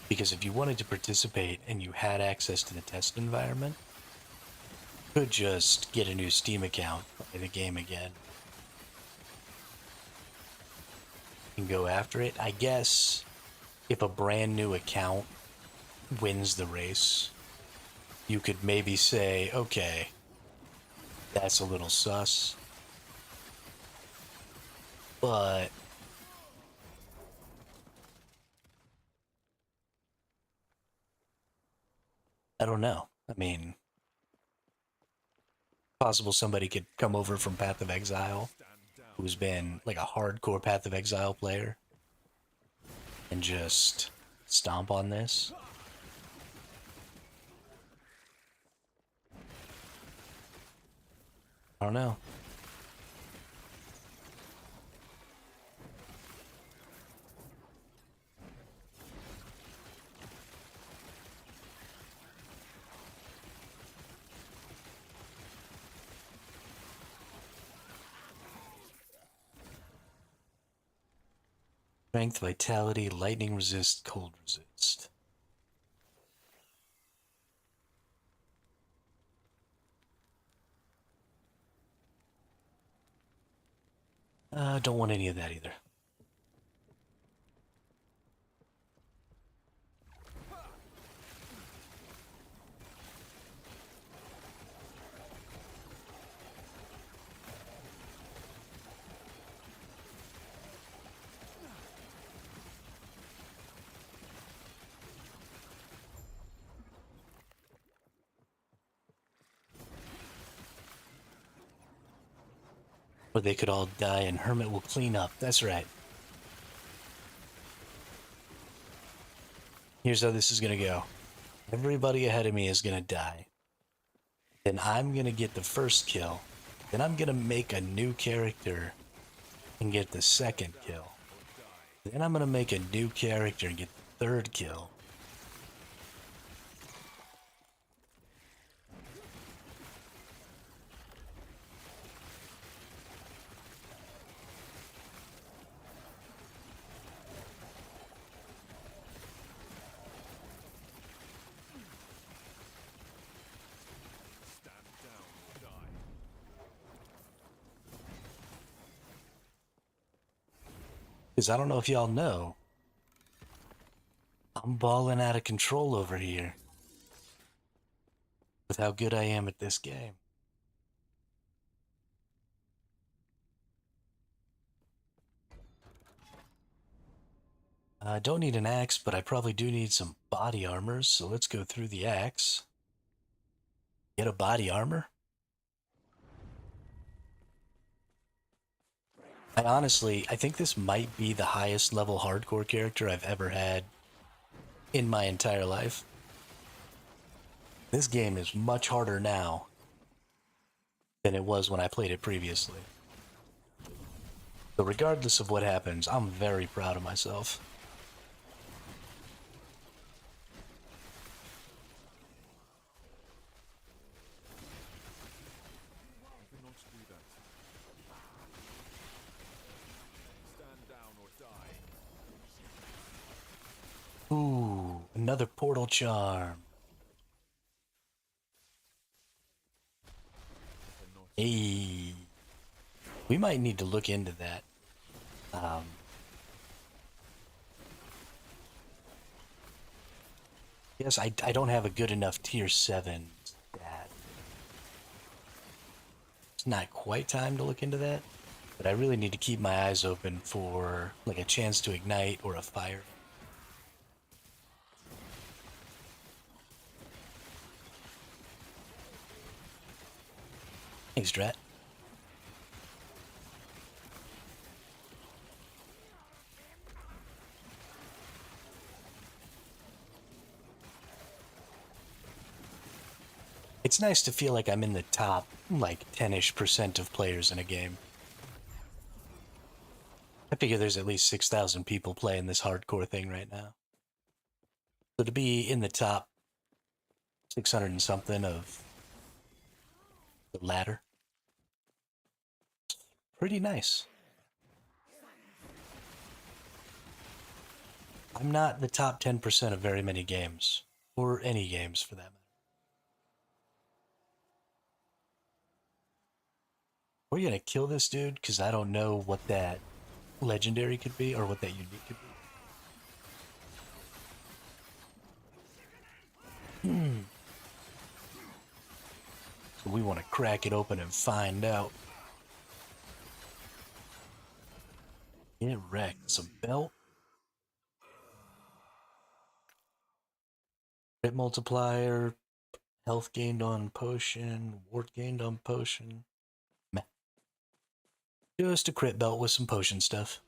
Because if you wanted to participate and you had access to the test environment, you could just get a new Steam account, play the game again, and go after it. I guess if a brand new account wins the race, you could maybe say, okay, that's a little sus. But I don't know. I mean, possible somebody could come over from Path of Exile who's been like a hardcore Path of Exile player and just stomp on this. I don't know. Strength, vitality, lightning resist, cold resist. Don't want any of that either. Or they could all die and Hermit will clean up. That's right. Here's how this is going to go. Everybody ahead of me is going to die. Then I'm going to get the first kill. Then I'm going to make a new character and get the second kill. Then I'm going to make a new character and get the third kill. Because I don't know if y'all know, I'm balling out of control over here with how good I am at this game. I don't need an axe, but I probably do need some body armors, so let's go through the axe. Get a body armor. I think this might be the highest level hardcore character I've ever had in my entire life. This game is much harder now than it was when I played it previously. So regardless of what happens, I'm very proud of myself. I cannot do that. Stand down or die. Ooh, another portal charm. Cannot. Hey, we might need to look into that. Yes, I don't have a good enough tier 7 stat. It's not quite time to look into that, but I really need to keep my eyes open for like a chance to ignite or a fire. Thanks, Drat. It's nice to feel like I'm in the top, like 10-ish% of players in a game. I figure there's at least 6,000 people playing this hardcore thing right now. So to be in the top 600 and something of the ladder, pretty nice. I'm not the top 10% of very many games, or any games for that matter. We're gonna kill this dude because I don't know what that legendary could be or what that unique could be. So we want to crack it open and find out. Get wrecked. It's a belt. Crit multiplier. Health gained on potion. Ward gained on potion. Meh. Just a crit belt with some potion stuff.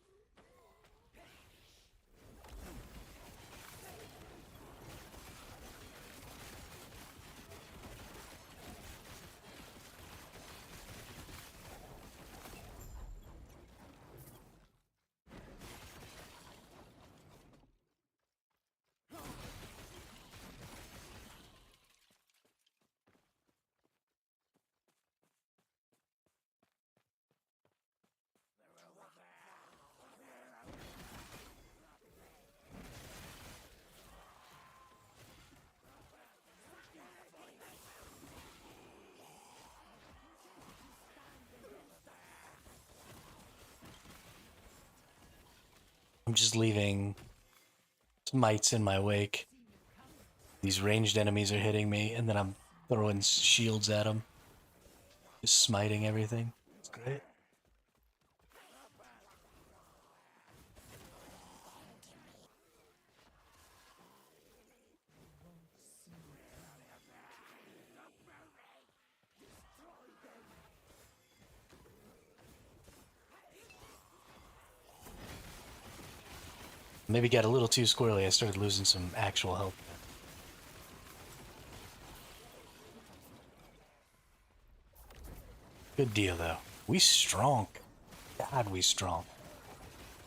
I'm just leaving some mites in my wake. These ranged enemies are hitting me, and then I'm throwing shields at them. Just smiting everything. It's great. Maybe got a little too squirrely. I started losing some actual health. Good deal, though. We strong. God, we strong.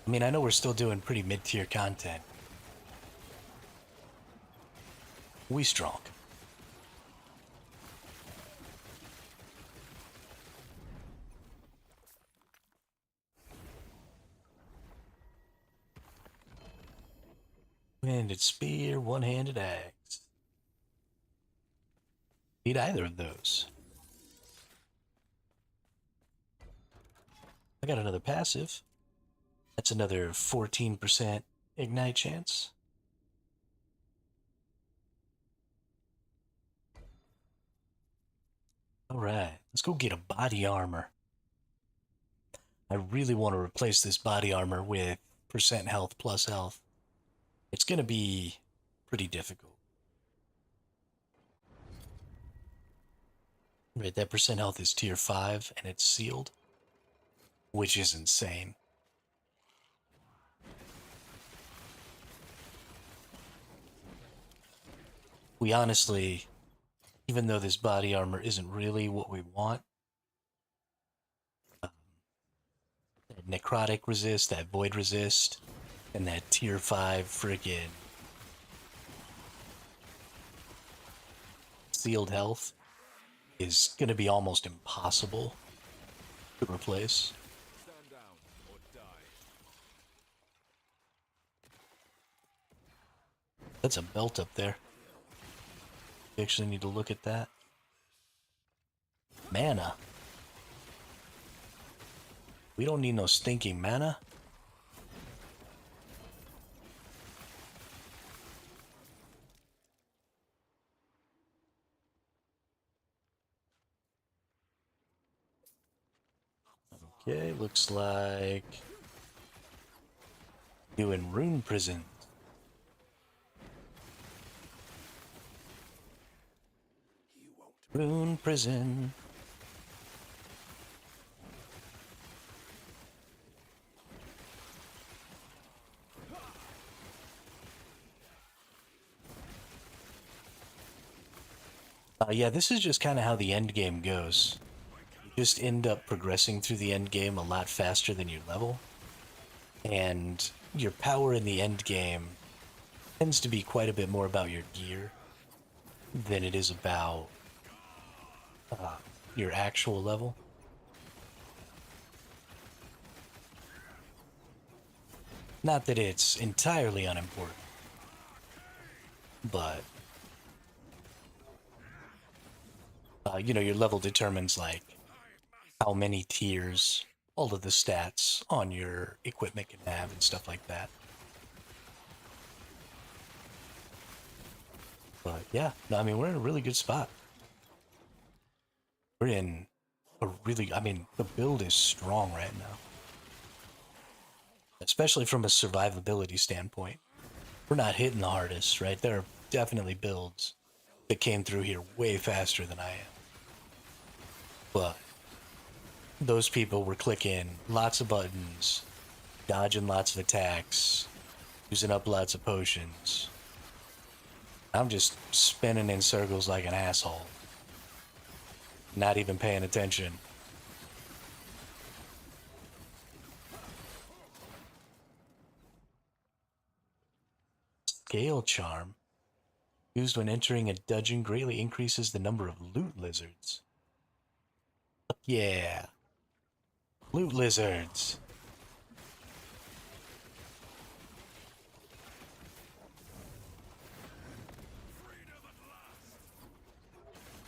I mean, I know we're still doing pretty mid-tier content. We strong. One-handed spear, one-handed axe. Need either of those. I got another passive. That's another 14% ignite chance. Alright, let's go get a body armor. I really want to replace this body armor with percent health plus health. It's going to be pretty difficult. Right, that percent health is tier 5 and it's sealed. which is insane. We honestly, even though this body armor isn't really what we want, that necrotic resist, that void resist, and that tier 5 friggin' sealed health is going to be almost impossible to replace. Stand down or die. That's a belt up there. You actually need to look at that. Mana. We don't need no stinking mana. Okay, looks like doing rune prison. Rune prison. Yeah, this is just kind of how the end game goes. You just end up progressing through the end game a lot faster than your level. And your power in the end game tends to be quite a bit more about your gear than it is about your actual level. Not that it's entirely unimportant, but you know, your level determines like how many tiers all of the stats on your equipment can have and stuff like that. But yeah, no, I mean, we're in a really good spot. We're in a really, I mean, the build is strong right now. Especially from a survivability standpoint. We're not hitting the hardest, right? There are definitely builds that came through here way faster than I am. But those people were clicking lots of buttons, dodging lots of attacks, using up lots of potions. I'm just spinning in circles like an asshole. Not even paying attention. Scale charm. Used when entering a dungeon greatly increases the number of loot lizards. Fuck yeah. Loot lizards.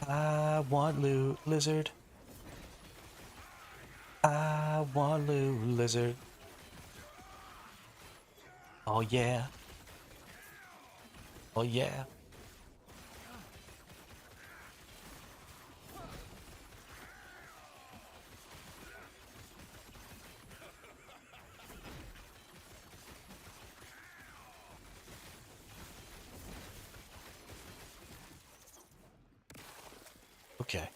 I want loot lizard. I want loot lizard. Oh yeah. Oh yeah. Okay.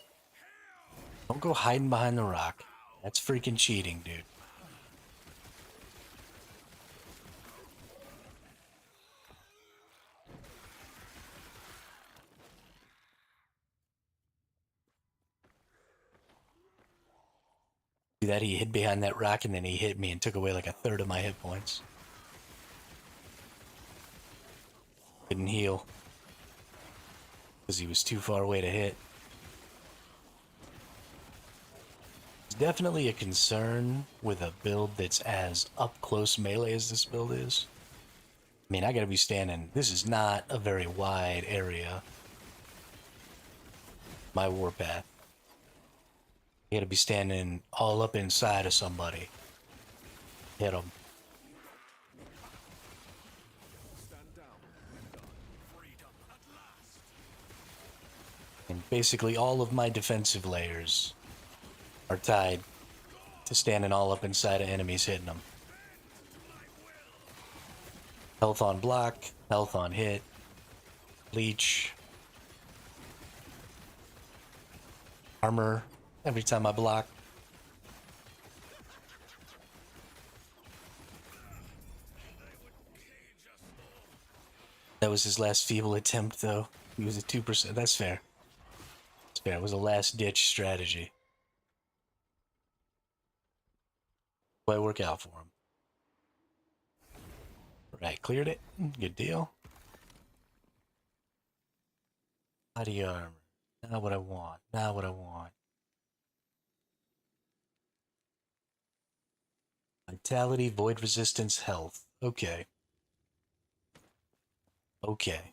Don't go hiding behind the rock. That's freaking cheating, dude. See that? He hid behind that rock and then he hit me and took away like a third of my hit points. Couldn't heal. Because he was too far away to hit. It's definitely a concern with a build that's as up-close melee as this build is. I mean, I gotta be standing... This is not a very wide area. My warpath. You gotta be standing all up inside of somebody. Hit them. Stand down or die. Freedom at last. And basically all of my defensive layers are tied to standing all up inside of enemies hitting them. Health on block, health on hit, leech, armor every time I block. That was his last feeble attempt, though. He was at 2%. That's fair. That's fair. It was a last-ditch strategy. Might work out for him. Right, cleared it. Good deal. Body armor. Not what I want. Not what I want. Vitality, void resistance, health. Okay. Okay.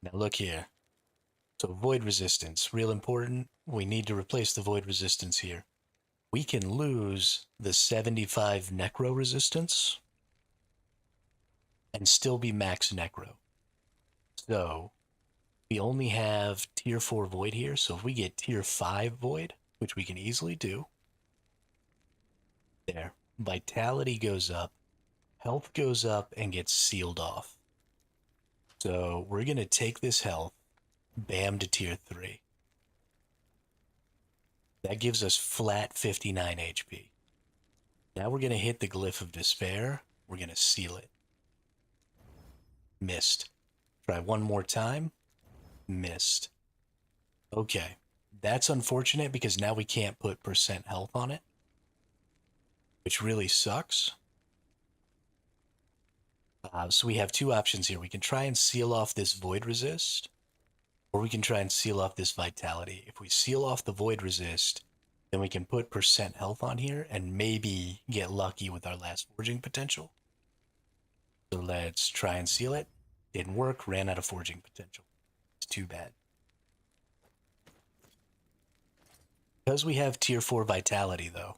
Now look here. So void resistance, real important. We need to replace the void resistance here. We can lose the 75 necro resistance and still be max necro. So we only have tier 4 void here. So if we get tier 5 void, which we can easily do, there, vitality goes up, health goes up and gets sealed off. So we're going to take this health, bam, to tier 3. That gives us flat 59 HP. Now we're going to hit the Glyph of Despair. We're going to seal it. Missed. Try one more time. Missed. Okay. That's unfortunate because now we can't put percent health on it, which really sucks. So we have two options here. We can try and seal off this void resist, or we can try and seal off this vitality. If we seal off the void resist, then we can put percent health on here and maybe get lucky with our last forging potential. So let's try and seal it. Didn't work, ran out of forging potential. It's too bad. Because we have tier 4 vitality though,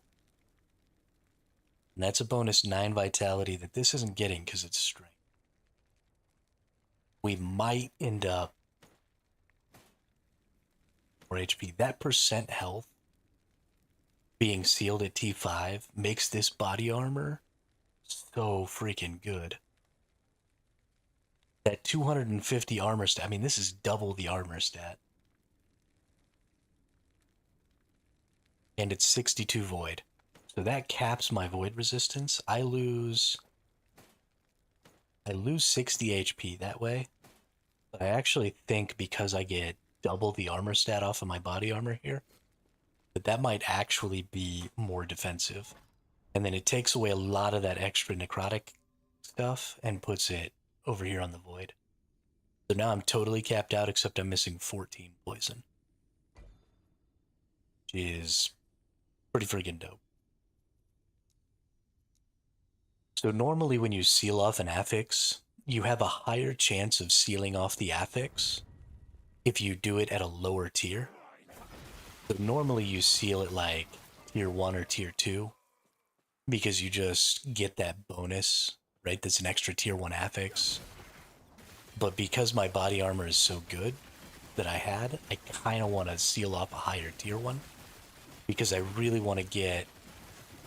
and that's a bonus 9 vitality that this isn't getting because it's strength. We might end up 4 HP. That percent health being sealed at T5 makes this body armor so freaking good. That 250 armor stat, I mean, this is double the armor stat. And it's 62 void. So that caps my void resistance. I lose 60 HP that way. But I actually think because I get double the armor stat off of my body armor here, that might actually be more defensive. And then it takes away a lot of that extra necrotic stuff and puts it over here on the void. So now I'm totally capped out except I'm missing 14 poison, which is pretty friggin' dope. So normally when you seal off an affix, you have a higher chance of sealing off the affix if you do it at a lower tier. So normally you seal it like tier 1 or tier 2 because you just get that bonus, right? That's an extra tier 1 affix. But because my body armor is so good that I kind of want to seal off a higher tier 1 because I really want to get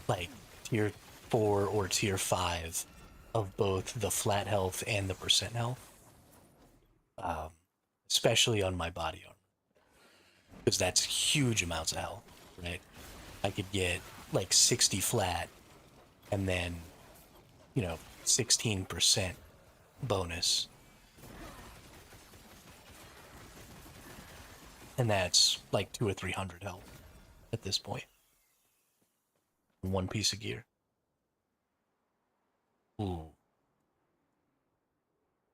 like tier 4 or tier 5 of both the flat health and the percent health, especially on my body armor, because that's huge amounts of health, right? I could get like 60 flat and then, 16% bonus. And that's like 200 or 300 health at this point. One piece of gear. Ooh.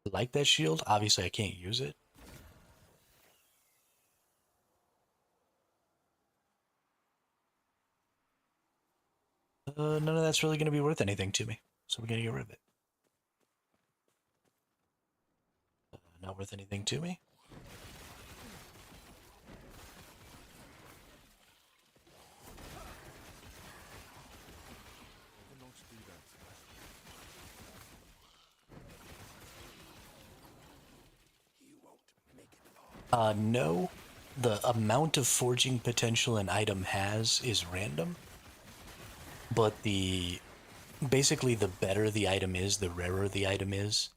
I like that shield. Obviously, I can't use it. None of that's really going to be worth anything to me. So we're going to get rid of it. Not worth anything to me. No. The amount of forging potential an item has is random. But basically the better the item is, the rarer the item is,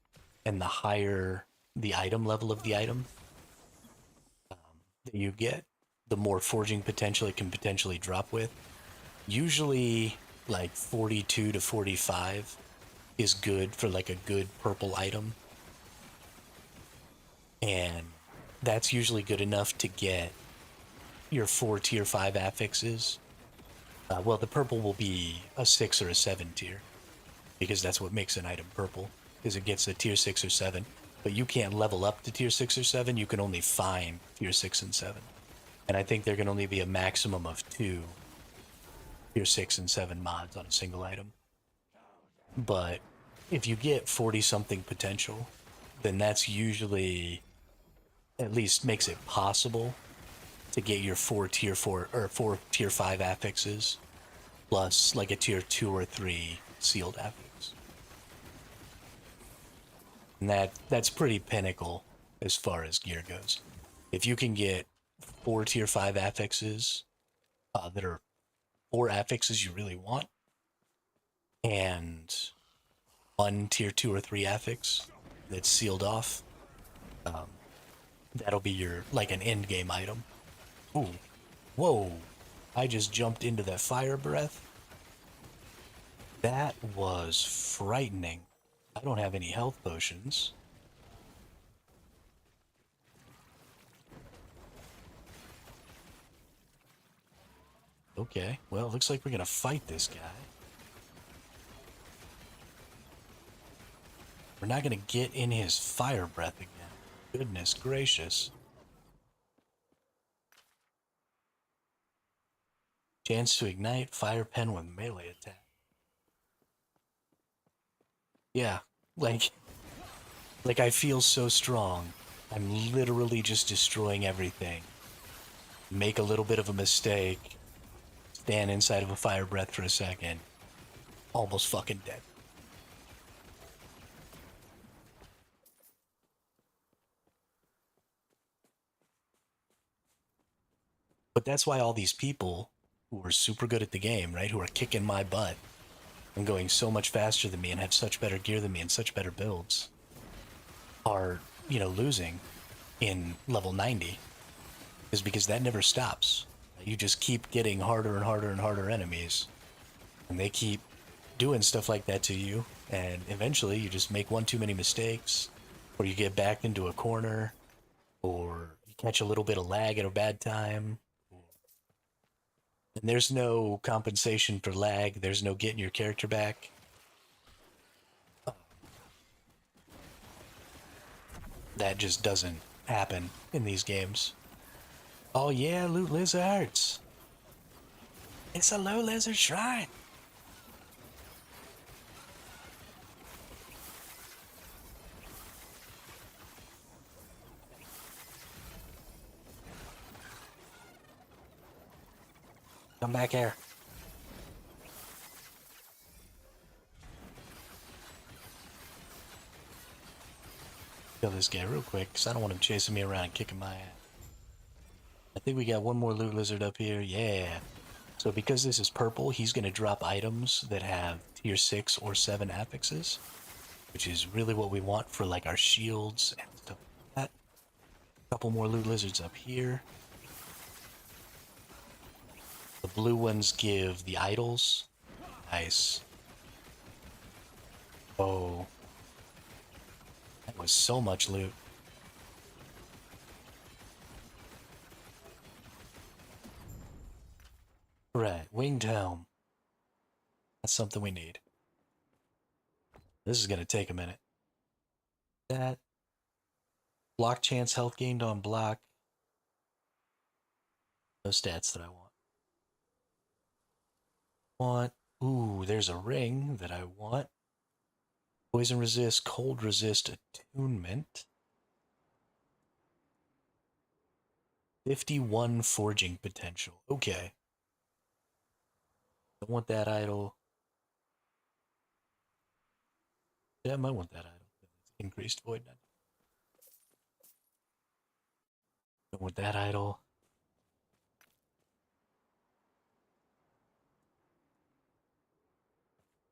and the higher the item level of the item that you get, the more forging potential it can potentially drop with. Usually like 42 to 45 is good for like a good purple item. And that's usually good enough to get your 4 tier 5 affixes. Well, the purple will be a 6 or a 7 tier, because that's what makes an item purple, is it gets a tier 6 or 7. But you can't level up to tier 6 or 7, you can only find tier 6 and 7. And I think there can only be a maximum of 2 tier 6 and 7 mods on a single item. But if you get 40 something potential, then that's usually at least makes it possible to get your 4 tier 4 or 4 tier 5 affixes plus like a tier 2 or 3 sealed affix. And that's pretty pinnacle as far as gear goes. If you can get 4 tier 5 affixes that are 4 affixes you really want, and 1 tier 2 or 3 affix that's sealed off, that'll be your like an end game item. Ooh, whoa! I just jumped into that fire breath. That was frightening. I don't have any health potions. Okay, well, looks like we're gonna fight this guy. We're not gonna get in his fire breath again. Goodness gracious. Chance to ignite fire pen with melee attack. Yeah, like I feel so strong. I'm literally just destroying everything. Make a little bit of a mistake. Stand inside of a fire breath for a second. Almost fucking dead. But that's why all these people who are super good at the game, right, who are kicking my butt and going so much faster than me and have such better gear than me and such better builds, are, losing in level 90, is because that never stops. You just keep getting harder and harder and harder enemies, and they keep doing stuff like that to you, and eventually you just make one too many mistakes, or you get backed into a corner, or you catch a little bit of lag at a bad time. And there's no compensation for lag, there's no getting your character back. That just doesn't happen in these games. Oh yeah, loot lizards! It's a low lizard shrine! Come back here. Kill this guy real quick, because I don't want him chasing me around and kicking my ass. I think we got one more loot lizard up here. Yeah. So because this is purple, he's going to drop items that have tier 6 or 7 affixes, which is really what we want for like our shields and stuff like that. A couple more loot lizards up here. The blue ones give the idols. Nice. Oh. That was so much loot. Right, winged helm. That's something we need. This is going to take a minute. That. Block chance health gained on block. No stats that I want. Ooh, there's a ring that I want. Poison resist, cold resist, attunement. 51 forging potential. Okay. Don't want that idol. Yeah, I might want that idol. Increased void. Don't want that idol.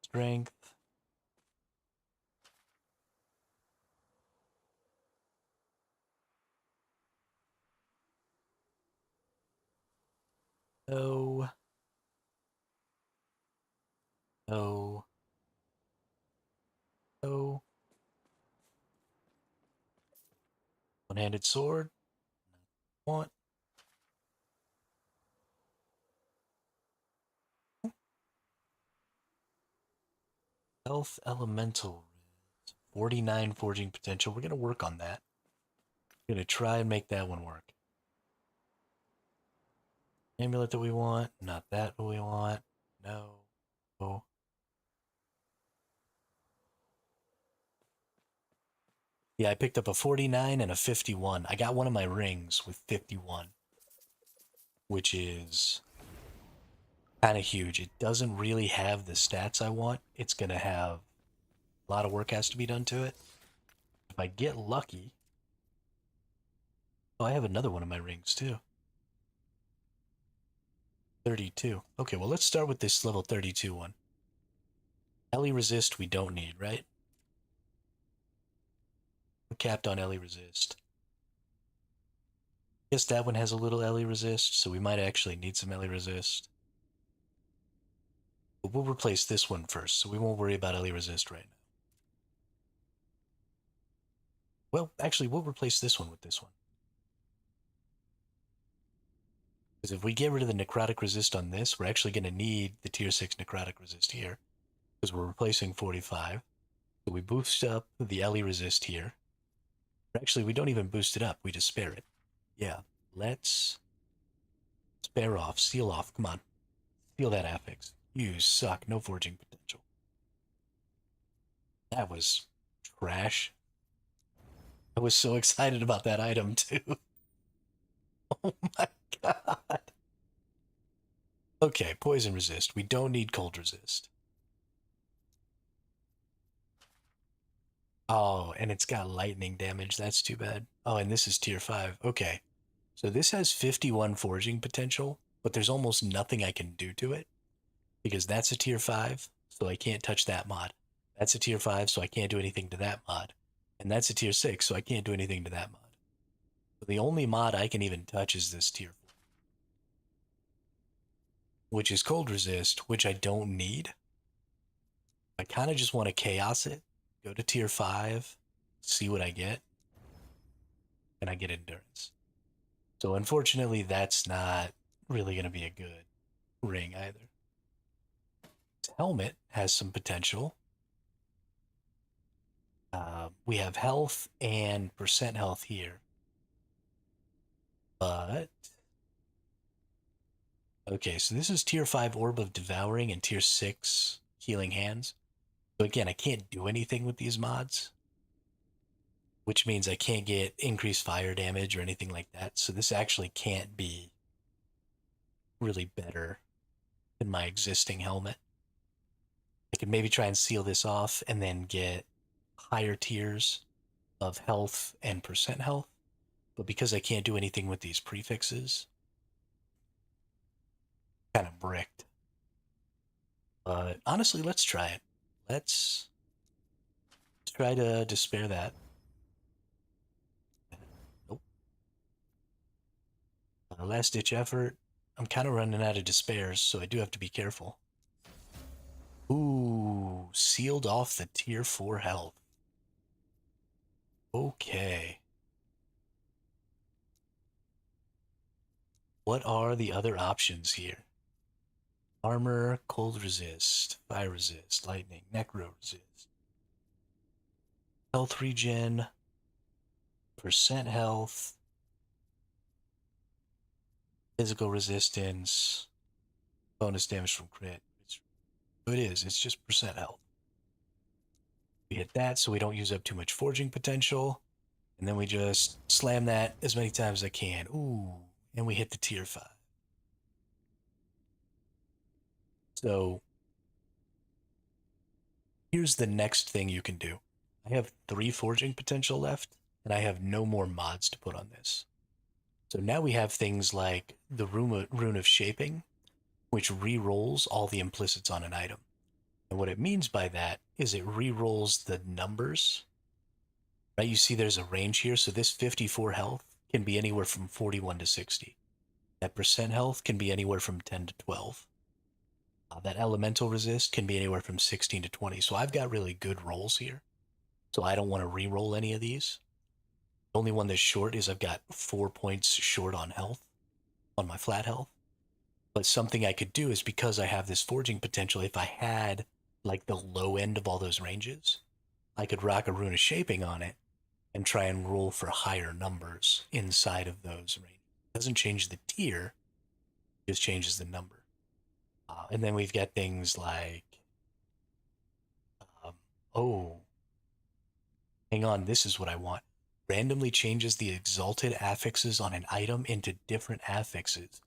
Strength. No. No. One-handed sword. Want. Health elemental. 49 forging potential. We're going to work on that. We're going to try and make that one work. Amulet that we want. Not that what we want. No. Oh. Yeah, I picked up a 49 and a 51. I got one of my rings with 51, which is kind of huge. It doesn't really have the stats I want. It's going to have a lot of work has to be done to it. If I get lucky... Oh, I have another one of my rings, too. 32. Okay, well, let's start with this level 32 one. Ellie resist we don't need, right? We're capped on Ellie resist. Guess that one has a little Ellie resist, so we might actually need some Ellie resist. But we'll replace this one first, so we won't worry about Ellie resist right now. Well, actually, we'll replace this one with this one. Because if we get rid of the necrotic resist on this, we're actually going to need the tier 6 necrotic resist here. Because we're replacing 45. So we boost up the Ellie resist here. Actually, we don't even boost it up, we just spare it. Yeah, let's spare off, seal off, come on. Seal that affix. You suck, no forging potential. That was trash. I was so excited about that item, too. Oh my god. Okay, poison resist. We don't need cold resist. Oh, and it's got lightning damage. That's too bad. Oh, and this is tier 5. Okay. So this has 51 forging potential, but there's almost nothing I can do to it. Because that's a tier 5, so I can't touch that mod. That's a tier 5, so I can't do anything to that mod. And that's a tier 6, so I can't do anything to that mod. So the only mod I can even touch is this tier 4. Which is cold resist, which I don't need. I kind of just want to chaos it, go to tier 5, see what I get, and I get endurance. So unfortunately, that's not really going to be a good ring either. This helmet has some potential. We have health and percent health here. But... Okay, so this is tier 5 Orb of Devouring and tier 6 Healing Hands. So again, I can't do anything with these mods. Which means I can't get increased fire damage or anything like that. So this actually can't be really better than my existing helmet. I could maybe try and seal this off and then get higher tiers of health and percent health. But because I can't do anything with these prefixes, kind of bricked. But honestly, let's try it. Let's try to despair that. Nope. Last ditch effort. I'm kind of running out of despairs, so I do have to be careful. Ooh, sealed off the tier 4 health. Okay. What are the other options here? Armor, cold resist, fire resist, lightning, necro resist. Health regen, percent health, physical resistance, bonus damage from crit. It is, it's just percent health. We hit that so we don't use up too much forging potential. And then we just slam that as many times as I can. Ooh, and we hit the tier 5. So here's the next thing you can do. I have 3 forging potential left, and I have no more mods to put on this. So now we have things like the Rune of Shaping, which re-rolls all the implicits on an item. And what it means by that is it re-rolls the numbers. Right, you see there's a range here, so this 54 health can be anywhere from 41 to 60. That percent health can be anywhere from 10 to 12. That elemental resist can be anywhere from 16 to 20. So I've got really good rolls here. So I don't want to re-roll any of these. The only one that's short is I've got 4 points short on health, on my flat health. But something I could do is because I have this forging potential, if I had like the low end of all those ranges, I could rock a rune of shaping on it and try and roll for higher numbers inside of those ranges. It doesn't change the tier, it just changes the number. And then we've got things like, oh, hang on, this is what I want. Randomly changes the exalted affixes on an item into different affixes.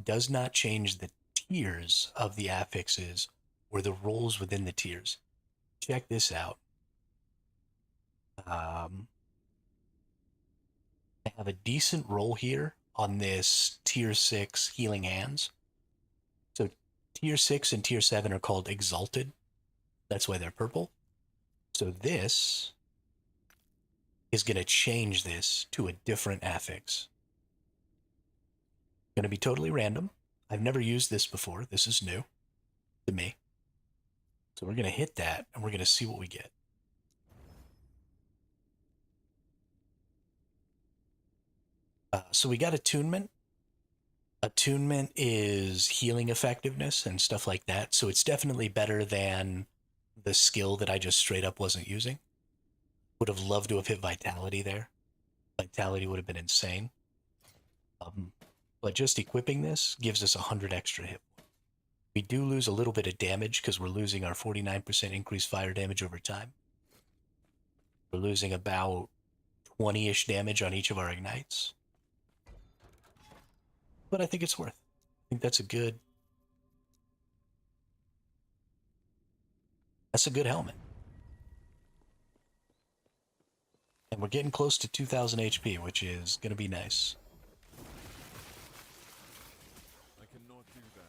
Does not change the tiers of the affixes or the rolls within the tiers. Check this out. I have a decent roll here on this tier 6 healing hands. So tier 6 and tier 7 are called exalted. That's why they're purple. So this is going to change this to a different affix. Going to be totally random. I've never used this before. This is new to me. So we're going to hit that and we're going to see what we get. So we got attunement. Attunement is healing effectiveness and stuff like that. So it's definitely better than the skill that I just straight up wasn't using. Would have loved to have hit vitality there. Vitality would have been insane. But just equipping this gives us 100 extra hit. We do lose a little bit of damage because we're losing our 49% increased fire damage over time. We're losing about 20-ish damage on each of our ignites. But I think it's worth. I think that's a good helmet. And we're getting close to 2000 HP, which is going to be nice. I cannot do that.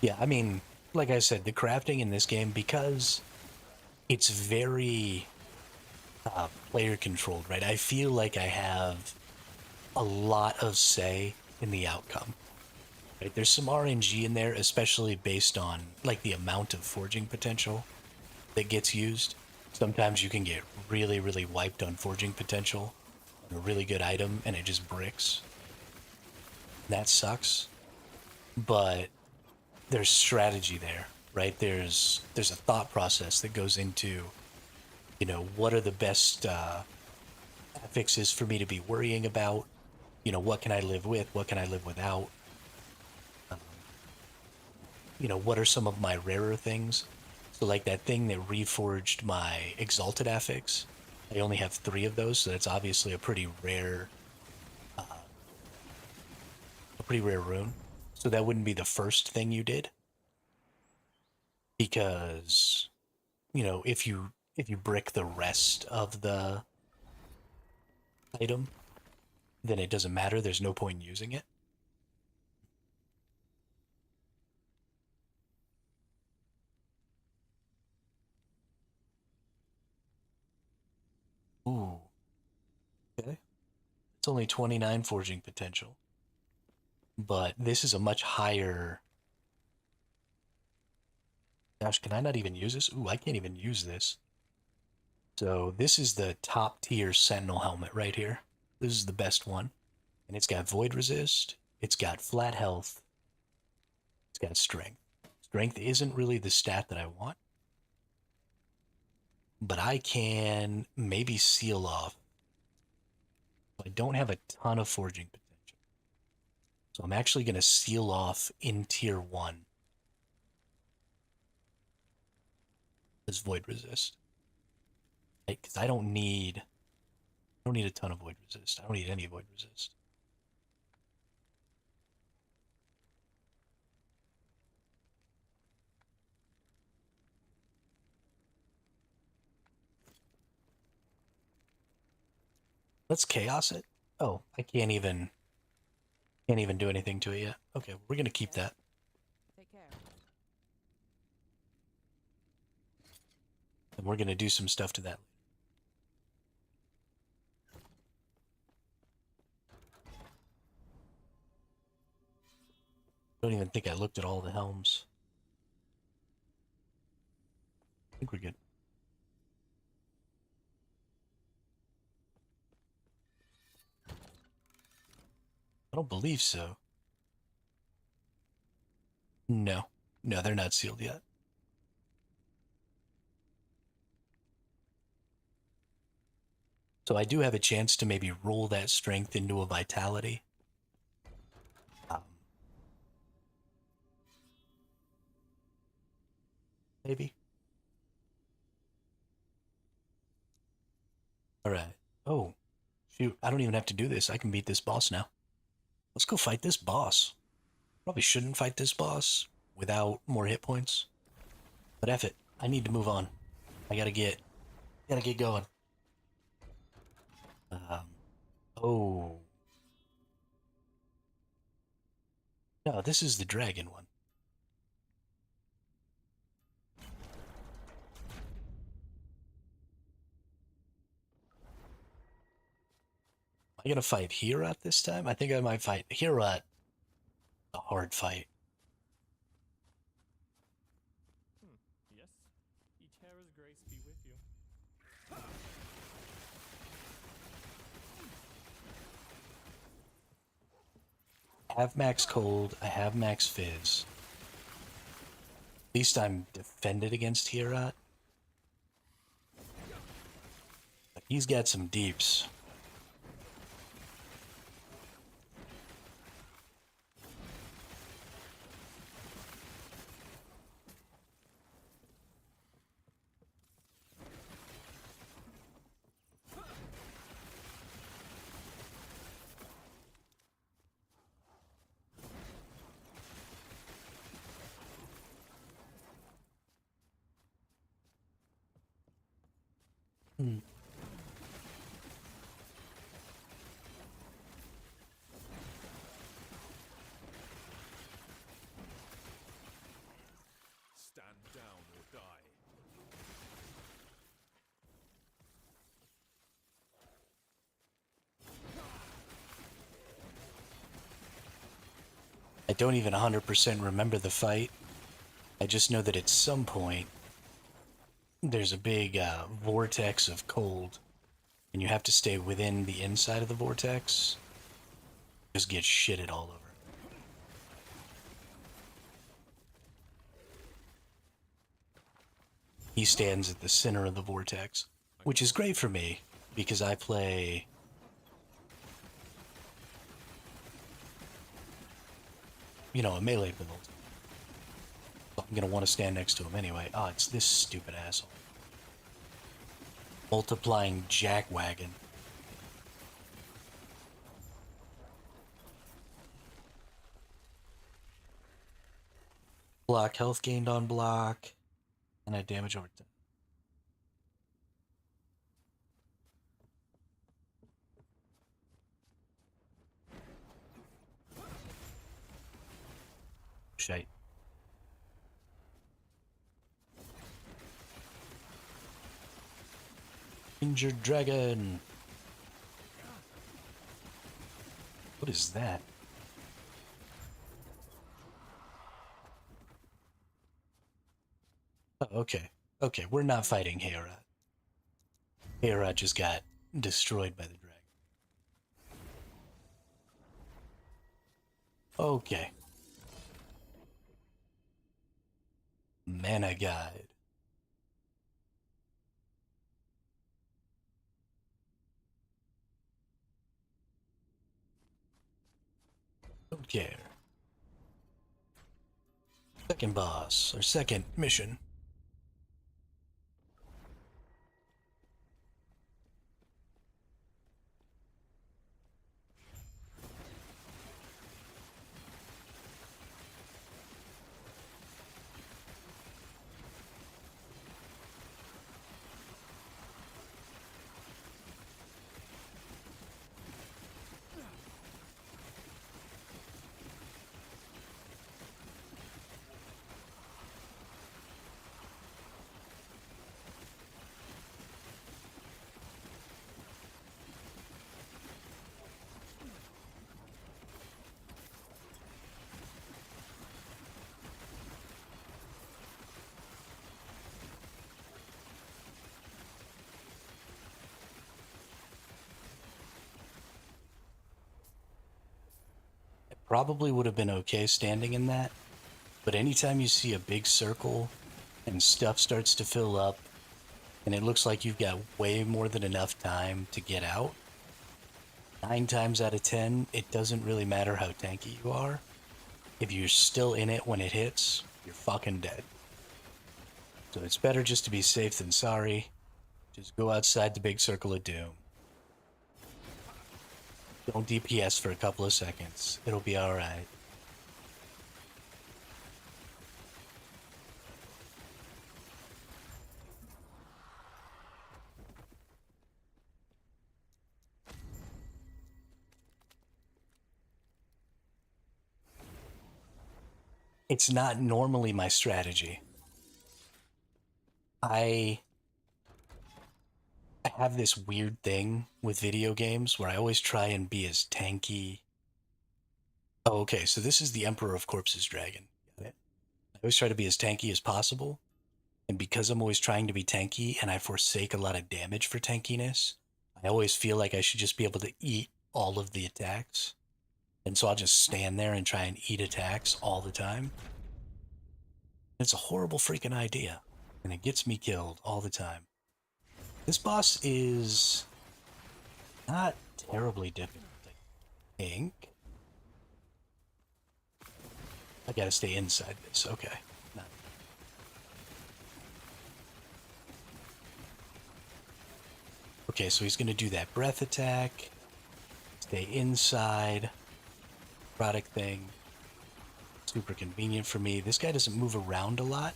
Yeah, I mean, like I said, the crafting in this game, because it's very player controlled, right? I feel like I have a lot of say in the outcome. Right? There's some RNG in there, especially based on like the amount of forging potential that gets used. Sometimes you can get really, really wiped on forging potential on a really good item and it just bricks. That sucks. But there's strategy there, right? There's a thought process that goes into, what are the best affixes for me to be worrying about? What can I live with? What can I live without? What are some of my rarer things? So like that thing that reforged my exalted affix, I only have 3 of those, so that's obviously a pretty rare rune. So that wouldn't be the first thing you did, because if you brick the rest of the item, then it doesn't matter. There's no point in using it. Ooh. Okay. It's only 29 forging potential. But this is a much higher... Gosh, can I not even use this? Ooh, I can't even use this. So this is the top tier Sentinel helmet right here. This is the best one. And it's got void resist. It's got flat health. It's got strength. Strength isn't really the stat that I want. But I can maybe seal off. I don't have a ton of forging potential. So I'm actually going to seal off in tier 1. This void resist. Because I don't need a ton of void resist. I don't need any void resist. Let's chaos it. Oh, I can't even do anything to it yet. Okay, we're gonna keep that. Take care. And we're going to do some stuff to that. I don't even think I looked at all the helms. I think we're good. I don't believe so. No. No, they're not sealed yet. So I do have a chance to maybe roll that strength into a vitality. Maybe. All right. Oh, shoot. I don't even have to do this. I can beat this boss now. Let's go fight this boss. Probably shouldn't fight this boss without more hit points. But F it. I need to move on. I gotta get going. Oh. No, this is the dragon one. Am I gonna fight Herat this time? I think I might fight Herat. A hard fight. Yes. Eterra's grace be with you. I have max cold. I have max fizz. At least I'm defended against Herat. But he's got some deeps. Stand down or die. I don't even 100% remember the fight. I just know that at some point there's a big vortex of cold, and you have to stay within the inside of the vortex. Just get shitted all over. He stands at the center of the vortex, which is great for me because I play a melee build. So I'm gonna want to stand next to him anyway. Oh, it's this stupid asshole. Multiplying jackwagon. Block health gained on block. And I damage over time. Shite. Injured dragon. What is that? Oh, okay. Okay, we're not fighting Herat. Herat just got destroyed by the dragon. Okay. Mana guide. Don't care. Second boss, or second mission. probably would have been okay standing in that. But anytime you see a big circle and stuff starts to fill up, and it looks like you've got way more than enough time to get out, 9 times out of 10, it doesn't really matter how tanky you are. If you're still in it when it hits, you're fucking dead. So it's better just to be safe than sorry. Just go outside the big circle of doom. Don't DPS for a couple of seconds. It'll be alright. It's not normally my strategy. I have this weird thing with video games where I always try and be as tanky. Oh, okay, so this is the Emperor of Corpses dragon. Got it? I always try to be as tanky as possible, and because I'm always trying to be tanky and I forsake a lot of damage for tankiness, I always feel like I should just be able to eat all of the attacks. And so I'll just stand there and try and eat attacks all the time. It's a horrible freaking idea, and it gets me killed all the time. This boss is not terribly difficult, I think. I gotta stay inside this, okay. No. Okay, so he's gonna do that breath attack. Stay inside. Product thing. Super convenient for me. This guy doesn't move around a lot,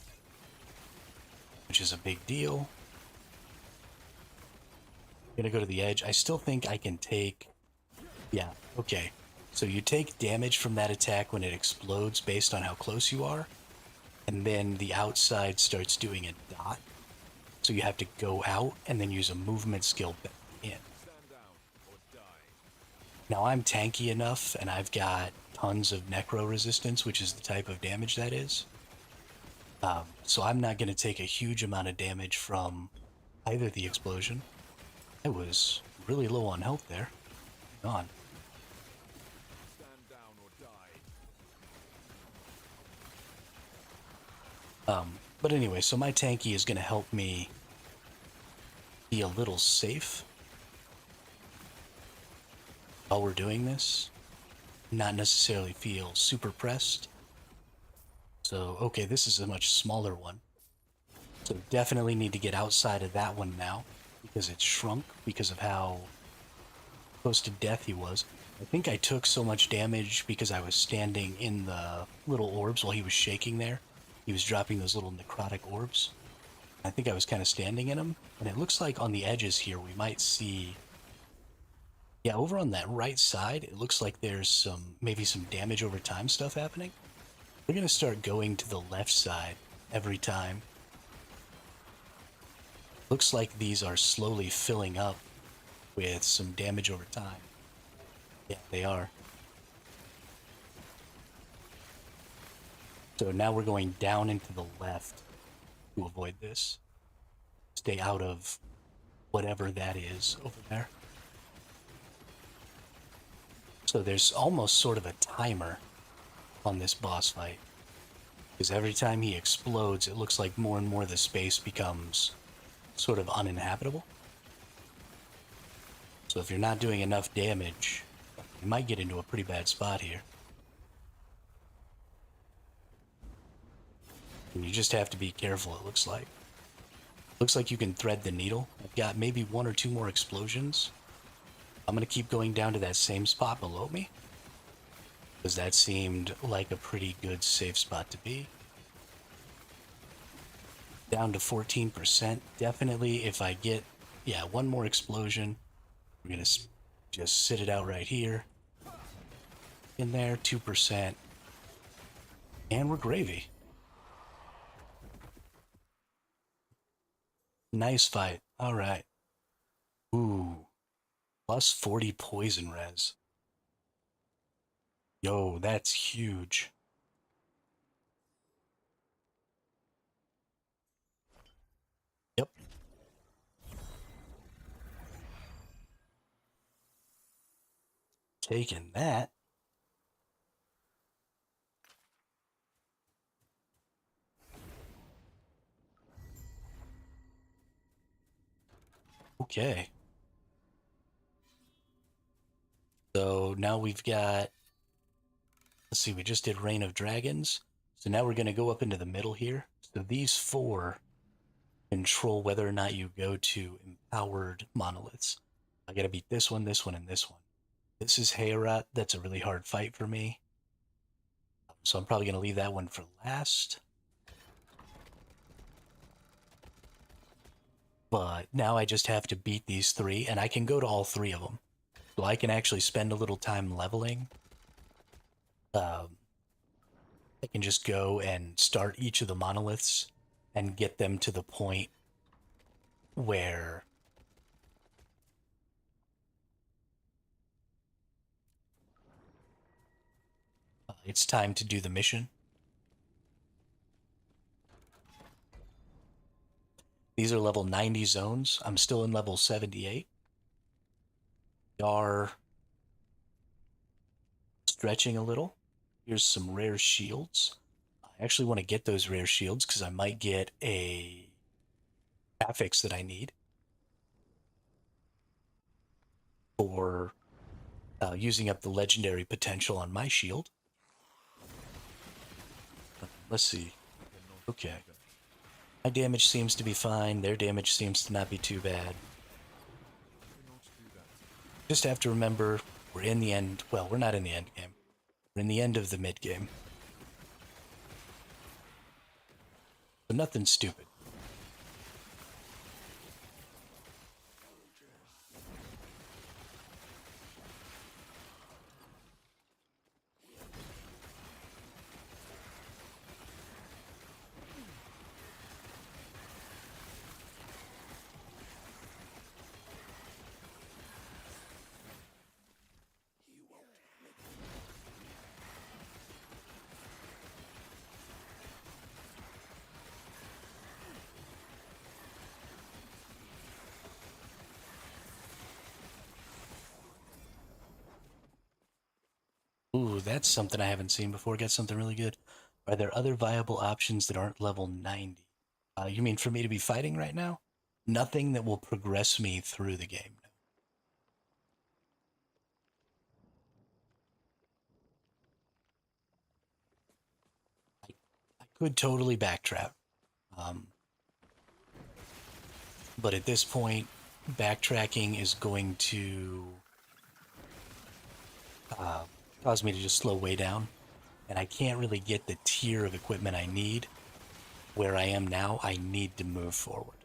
which is a big deal. I'm gonna go to the edge. I still think I can take... Yeah, okay. So you take damage from that attack when it explodes based on how close you are, and then the outside starts doing a dot. So you have to go out and then use a movement skill back in. Now I'm tanky enough, and I've got tons of necro resistance, which is the type of damage that is. So I'm not going to take a huge amount of damage from either the explosion. I was really low on health there. Hang on. But anyway, so my tanky is going to help me be a little safe while we're doing this. Not necessarily feel super pressed. So, okay, this is a much smaller one. So definitely need to get outside of that one now, because it shrunk because of how close to death he was. I think I took so much damage because I was standing in the little orbs while he was shaking there. He was dropping those little necrotic orbs. I think I was kind of standing in them, and it looks like on the edges here we might see... Yeah, over on that right side, it looks like there's maybe some damage over time stuff happening. We're going to start going to the left side every time. Looks like these are slowly filling up with some damage over time. Yeah, they are. So now we're going down into the left to avoid this. Stay out of whatever that is over there. So there's almost sort of a timer on this boss fight. Because every time he explodes, it looks like more and more of the space becomes sort of uninhabitable. So if you're not doing enough damage, you might get into a pretty bad spot here. And you just have to be careful, it looks like. Looks like you can thread the needle. I've got maybe 1 or 2 more explosions. I'm going to keep going down to that same spot below me, because that seemed like a pretty good safe spot to be. Down to 14%. Definitely if I get, 1 more explosion, we're going to just sit it out right here. In there, 2%. And we're gravy. Nice fight. All right. Ooh. Plus 40 poison res. Yo, that's huge. Yep. Taking that. Okay. So now we've got, let's see, we just did Reign of Dragons. So now we're going to go up into the middle here. So these four control whether or not you go to empowered monoliths. I got to beat this one, and this one. This is Heorot. That's a really hard fight for me. So I'm probably going to leave that one for last. But now I just have to beat these three, and I can go to all three of them. So I can actually spend a little time leveling. I can just go and start each of the monoliths and get them to the point where it's time to do the mission. These are level 90 zones. I'm still in level 78. We are stretching a little. Here's some rare shields. I actually want to get those rare shields because I might get a affix that I need for using up the legendary potential on my shield. Let's see. Okay. My damage seems to be fine. Their damage seems to not be too bad. Just have to remember, we're in the end. Well, we're not in the end game. We're in the end of the mid game. So nothing stupid. Ooh, that's something I haven't seen before. Got something really good. Are there other viable options that aren't level 90? You mean for me to be fighting right now? Nothing that will progress me through the game. I could totally backtrack. Um, but at this point, backtracking is going to cause me to just slow way down. And I can't really get the tier of equipment I need. Where I am now, I need to move forward.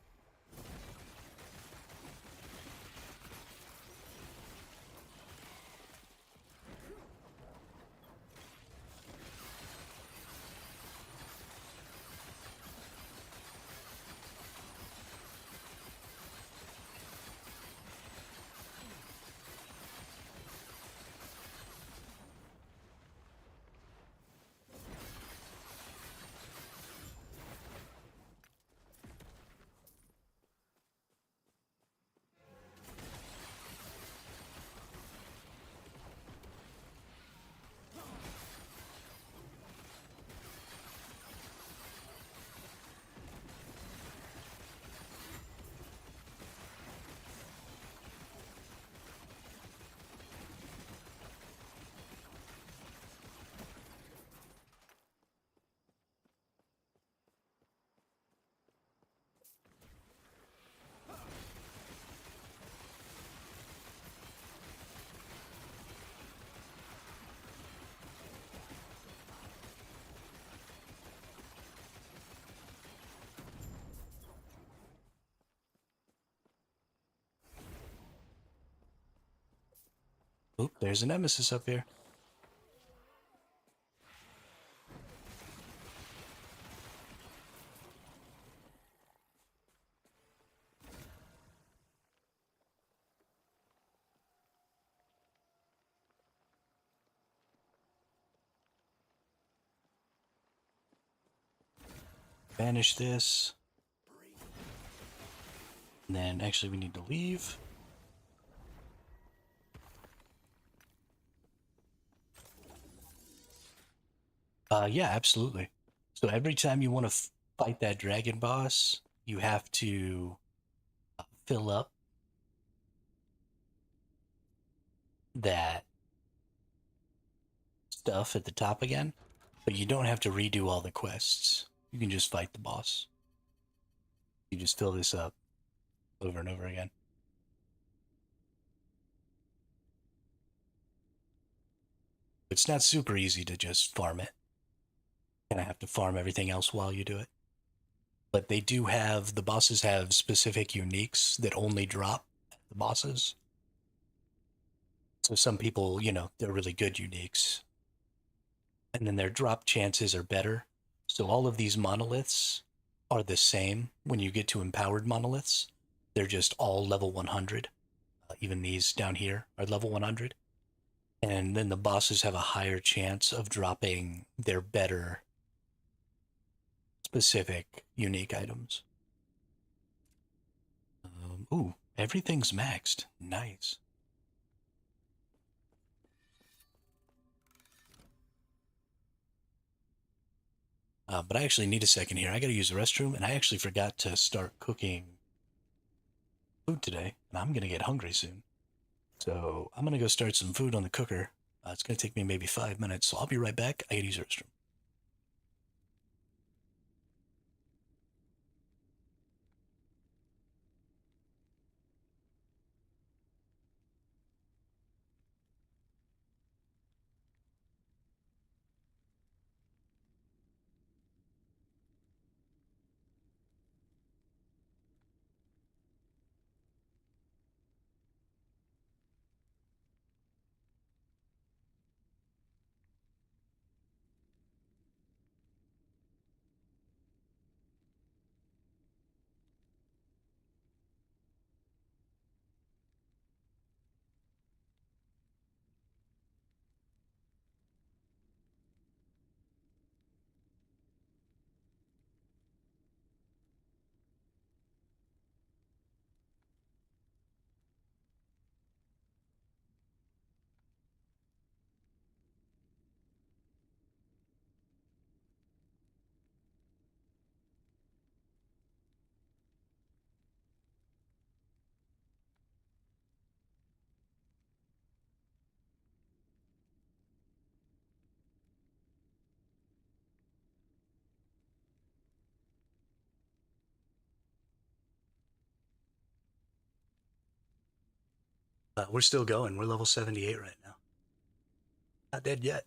Oop, there's a nemesis up here. Banish this. And then actually we need to leave. Yeah, absolutely. So every time you want to fight that dragon boss, you have to fill up that stuff at the top again, but you don't have to redo all the quests. You can just fight the boss. You just fill this up over and over again. It's not super easy to just farm it. And I have to farm everything else while you do it. But they do have, the bosses have specific uniques that only drop the bosses. So some people, they're really good uniques. And then their drop chances are better. So all of these monoliths are the same when you get to empowered monoliths. They're just all level 100. Even these down here are level 100. And then the bosses have a higher chance of dropping their better specific unique items. Ooh, everything's maxed. Nice. But I actually need a second here. I got to use the restroom, and I actually forgot to start cooking food today, and I'm going to get hungry soon. So I'm going to go start some food on the cooker. It's going to take me maybe 5 minutes, so I'll be right back. I got to use the restroom. We're still going. We're level 78 right now. Not dead yet.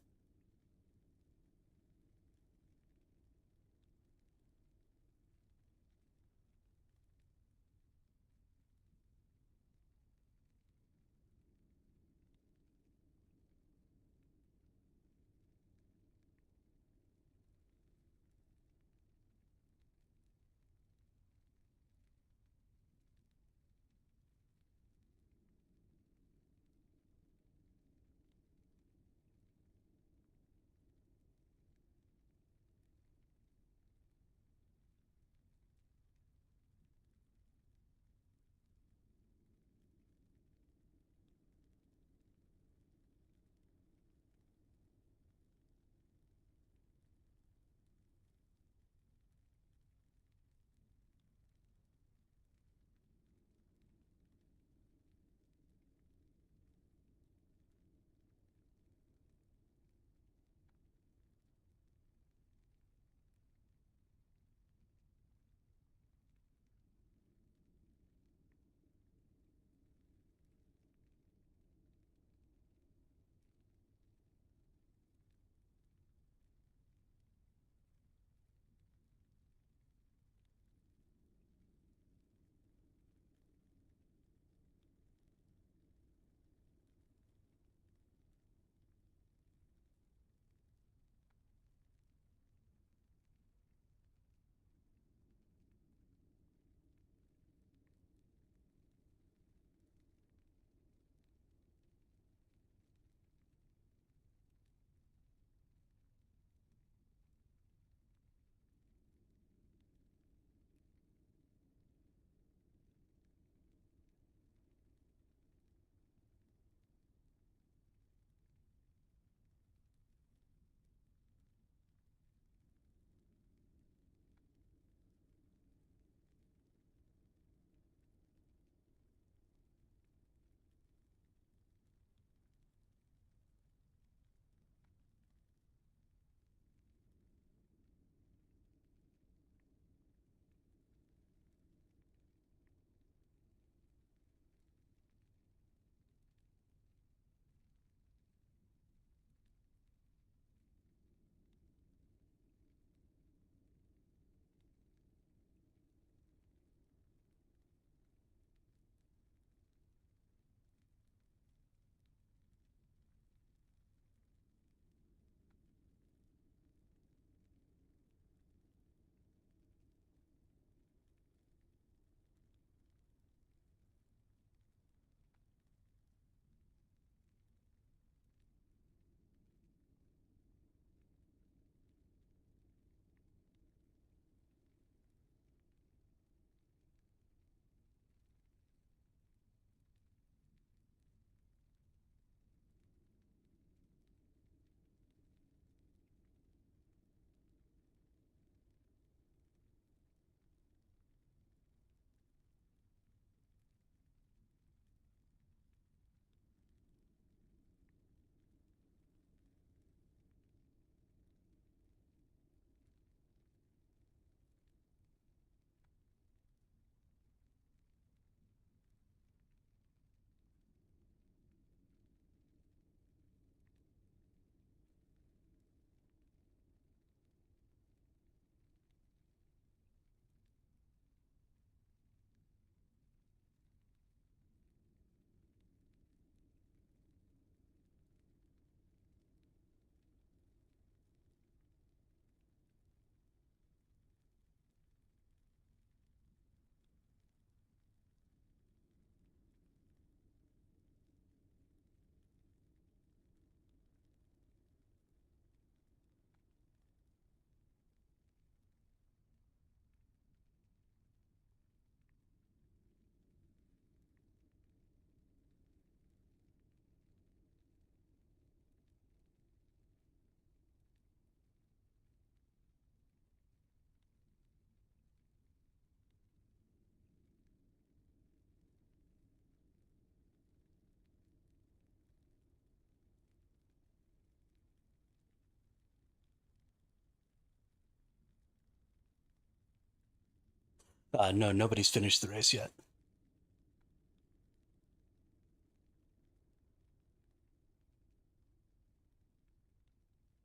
No, nobody's finished the race yet.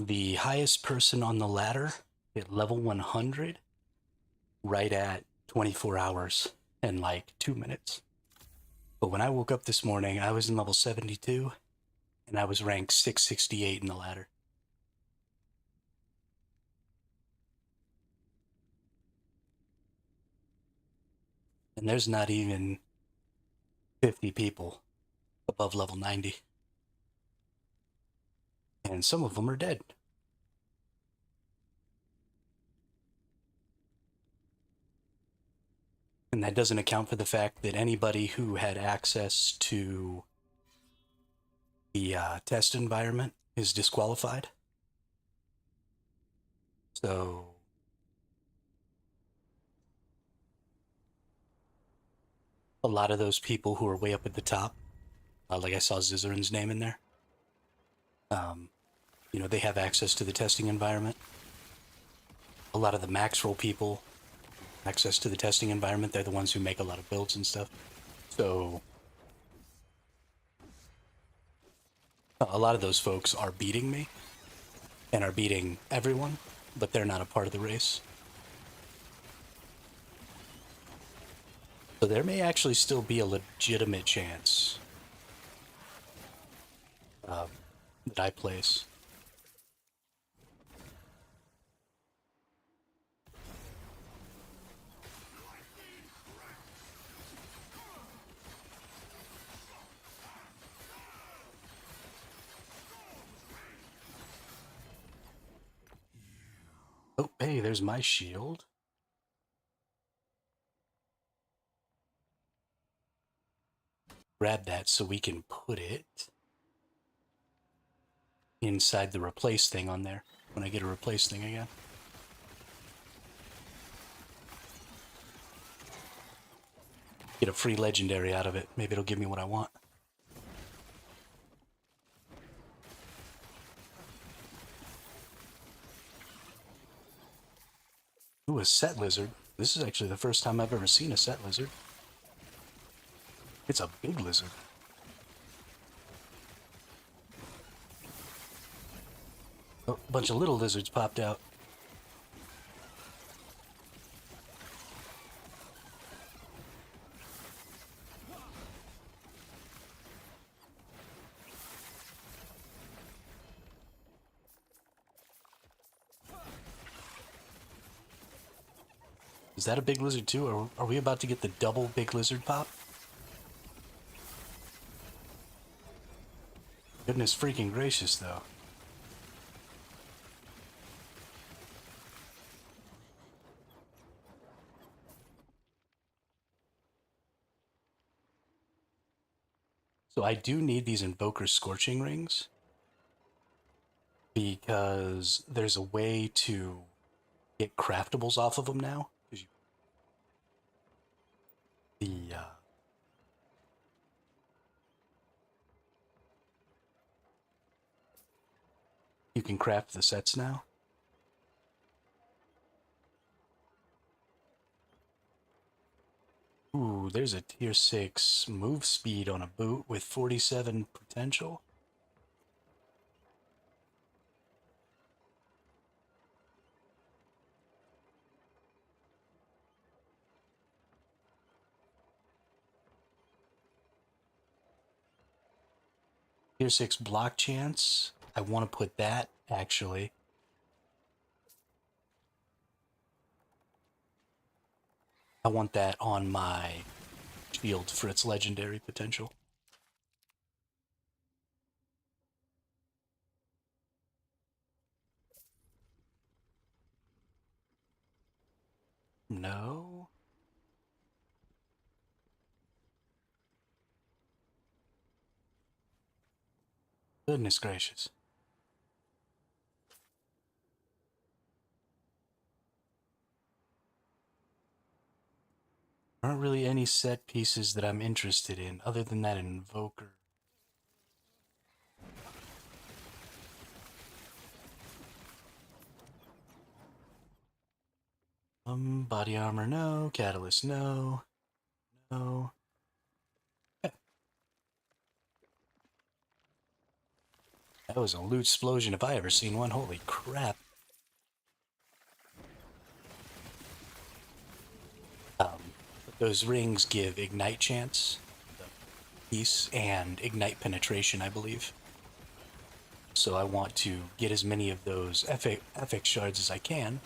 The highest person on the ladder at level 100, right at 24 hours and like 2 minutes. But when I woke up this morning, I was in level 72 and I was ranked 668 in the ladder. And there's not even 50 people above level 90. And some of them are dead. And that doesn't account for the fact that anybody who had access to the test environment is disqualified. So a lot of those people who are way up at the top, like I saw Zizaran's name in there, they have access to the testing environment. A lot of the max roll people, access to the testing environment, they're the ones who make a lot of builds and stuff. So a lot of those folks are beating me and are beating everyone, but they're not a part of the race. So there may actually still be a legitimate chance that I place. Oh, hey, there's my shield. Grab that so we can put it inside the replace thing on there when I get a replace thing again. Get a free legendary out of it. Maybe it'll give me what I want. Ooh, a set lizard. This is actually the first time I've ever seen a set lizard. It's a big lizard. Oh, a bunch of little lizards popped out. Is that a big lizard too? Or are we about to get the double big lizard pop? Goodness freaking gracious, though. So I do need these Invoker Scorching Rings because there's a way to get craftables off of them now. The you can craft the sets now. Ooh, there's a tier 6 move speed on a boot with 47 potential. Tier 6 block chance. I want to put that, actually. I want that on my shield for its legendary potential. No. Goodness gracious. Aren't really any set pieces that I'm interested in other than that Invoker. Body armor, no. Catalyst, no. No. Okay. That was a loot explosion if I ever seen one. Holy crap. Those rings give ignite chance, peace, and ignite penetration, I believe. So I want to get as many of those epic shards as I can.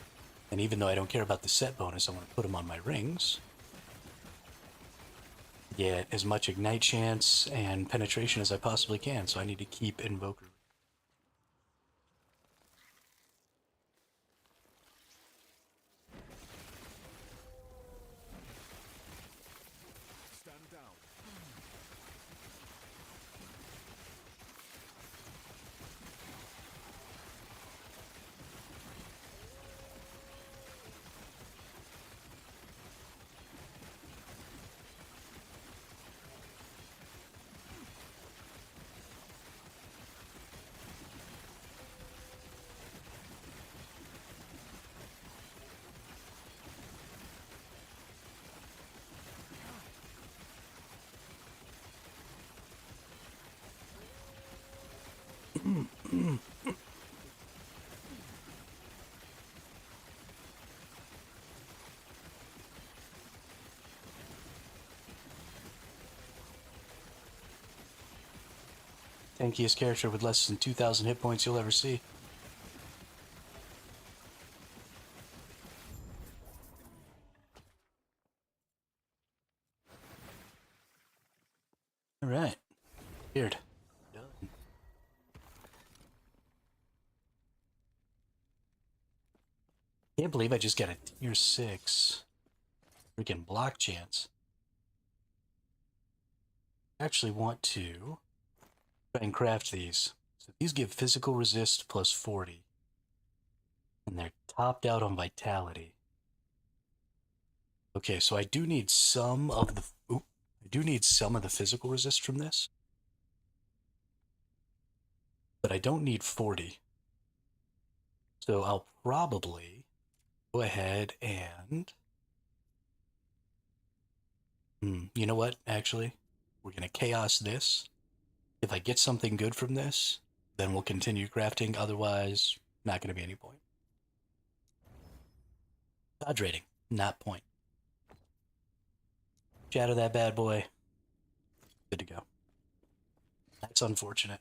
And even though I don't care about the set bonus, I want to put them on my rings. Get as much ignite chance and penetration as I possibly can. So I need to keep Invoker. Stand down. Tankiest character with less than 2,000 hit points you'll ever see. Alright. Weird. Done. Can't believe I just got a tier 6 freaking block chance. I actually want to try and craft these. So these give physical resist plus 40. And they're topped out on vitality. Okay, so I do need some of the physical resist from this. But I don't need 40. So I'll probably go ahead and you know what, actually? We're gonna chaos this. If I get something good from this, then we'll continue crafting. Otherwise, not gonna be any point. Dodge rating, not point. Shadow that bad boy. Good to go. That's unfortunate.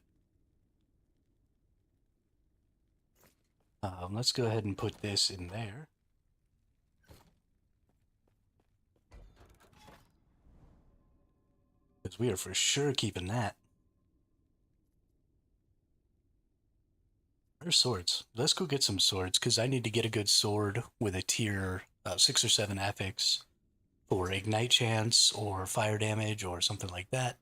Let's go ahead and put this in there. Because we are for sure keeping that. Where's swords? Let's go get some swords, because I need to get a good sword with a tier 6 or 7 affix for ignite chance or fire damage or something like that.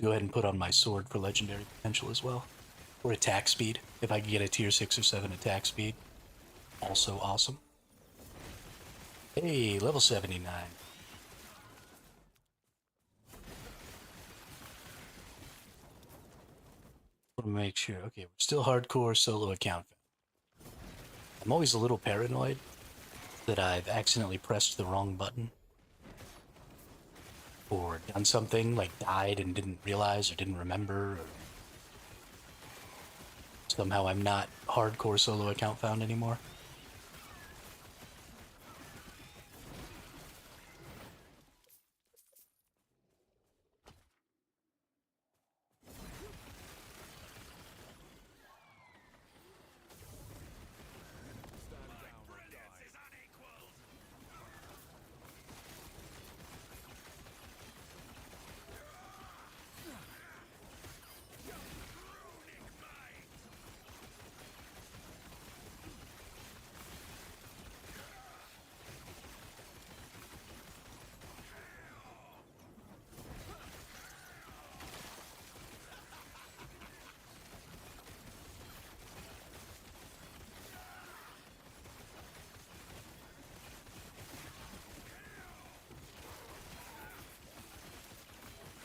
Go ahead and put on my sword for legendary potential as well. Or attack speed, if I can get a tier 6 or 7 attack speed. Also awesome. Hey, level 79. Want to make sure. Okay, we're still hardcore solo account. I'm always a little paranoid that I've accidentally pressed the wrong button. Or done something, like died and didn't realize or didn't remember. Or somehow I'm not hardcore solo account found anymore.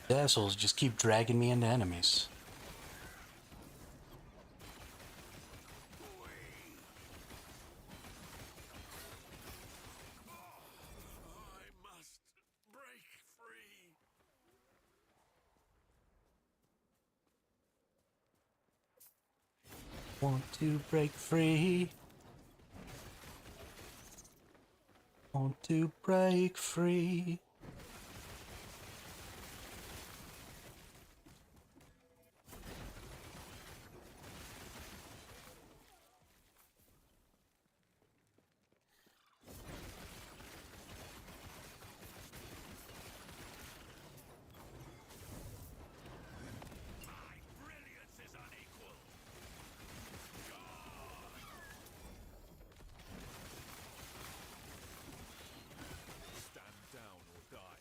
The assholes just keep dragging me into enemies. Want to break free. Want to break free. Brilliance is unequal. Stand down or die.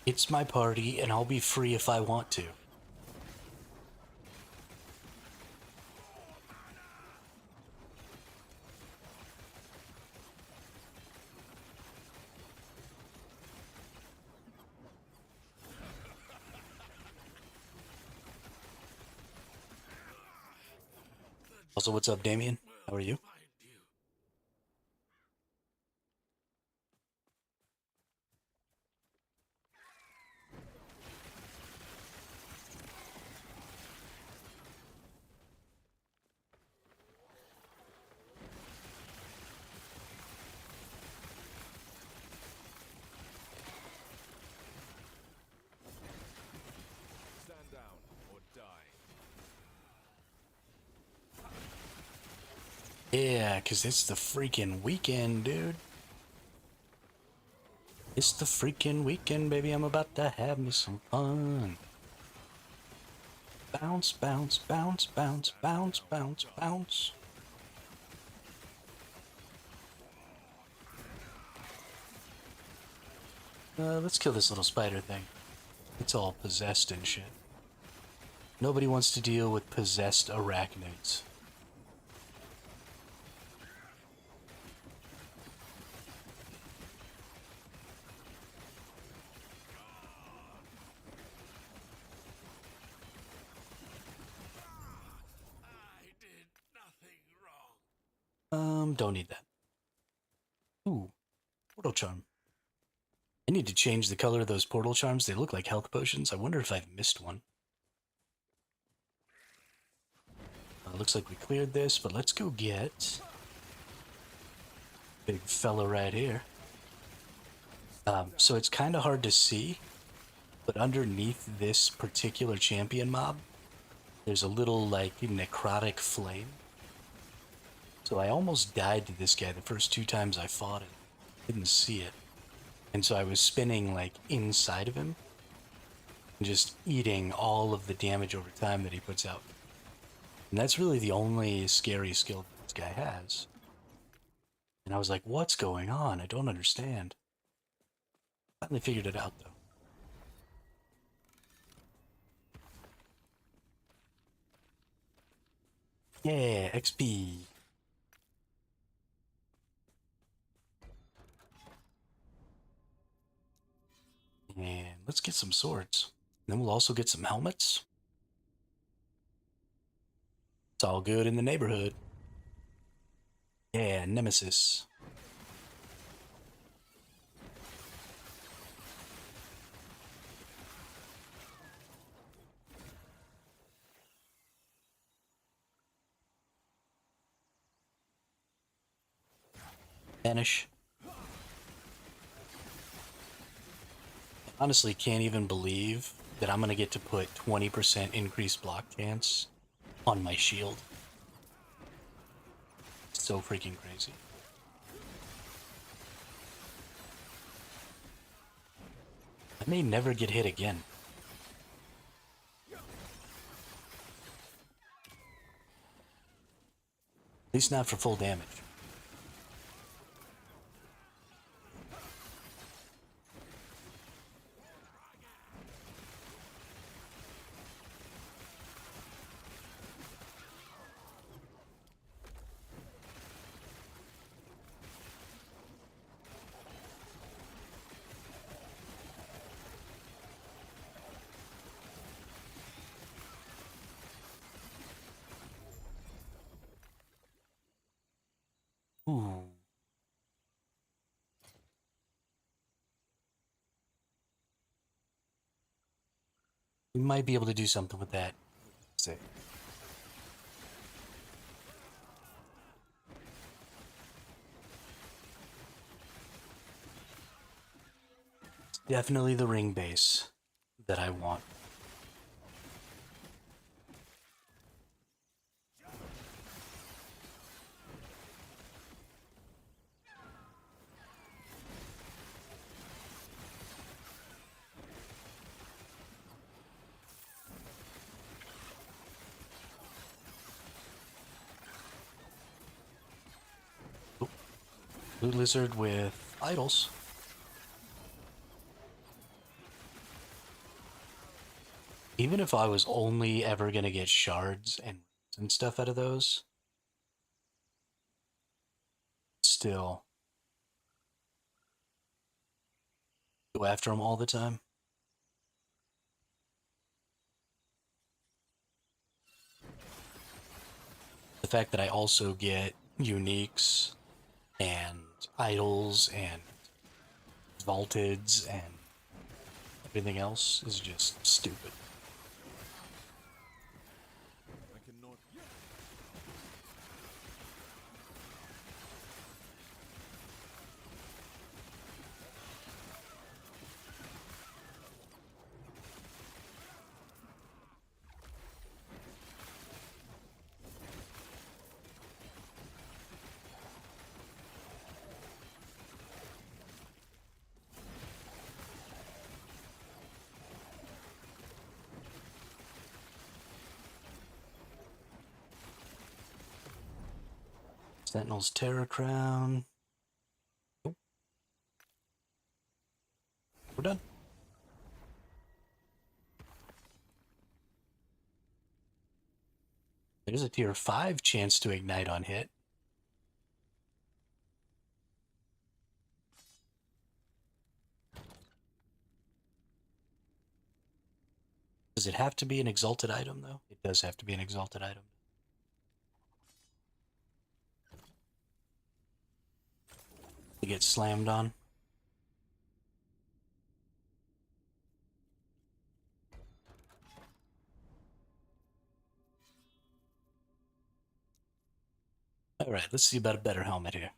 It's my party, and I'll be free if I want to. Also, what's up, Damien? How are you? Find you. Stand down or die. Yeah, because it's the freaking weekend, dude. It's the freaking weekend, baby. I'm about to have me some fun. Bounce, bounce, bounce, bounce, bounce, bounce, bounce. Let's kill this little spider thing. It's all possessed and shit. Nobody wants to deal with possessed arachnids. I did nothing wrong. Don't need that. Ooh, portal charm. I need to change the color of those portal charms. They look like health potions. I wonder if I've missed one. Looks like we cleared this, but let's go get big fella right here. So it's kind of hard to see, but underneath this particular champion mob, there's a little, like, necrotic flame. So I almost died to this guy the first 2 times I fought him. Didn't see it. And so I was spinning, like, inside of him, and just eating all of the damage over time that he puts out. And that's really the only scary skill this guy has. And I was like, what's going on? I don't understand. Finally figured it out, though. Yeah, XP. And let's get some swords. Then we'll also get some helmets. It's all good in the neighborhood. Yeah, Nemesis. Vanish. Honestly, can't even believe that I'm gonna get to put 20% increased block chance on my shield. It's so freaking crazy. I may never get hit again. At least not for full damage. We might be able to do something with that. Let's see. It's definitely the ring base that I want. Blue lizard with idols. Even if I was only ever gonna get shards and stuff out of those, still go after them all the time. The fact that I also get uniques and idols and vaulteds and everything else is just stupid. I cannot. Sentinel's Terror Crown. Oh. We're done. There's a tier 5 chance to ignite on hit. Does it have to be an exalted item, though? It does have to be an exalted item. To get slammed on. Alright, let's see about a better helmet here.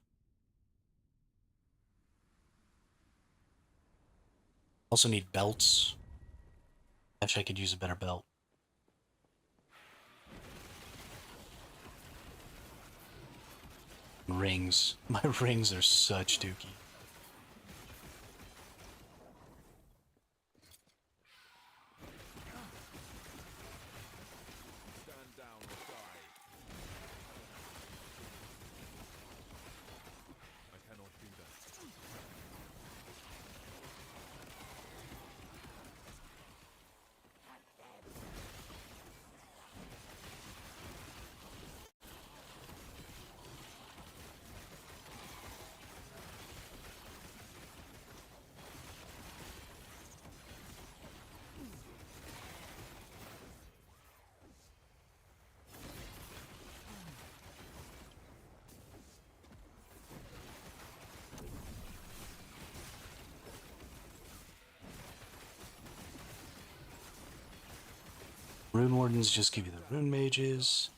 Also need belts. Actually, I could use a better belt. Rings. My rings are such dookie. Stand down or die. I cannot do that. Rune Wardens just give you the Rune Mages.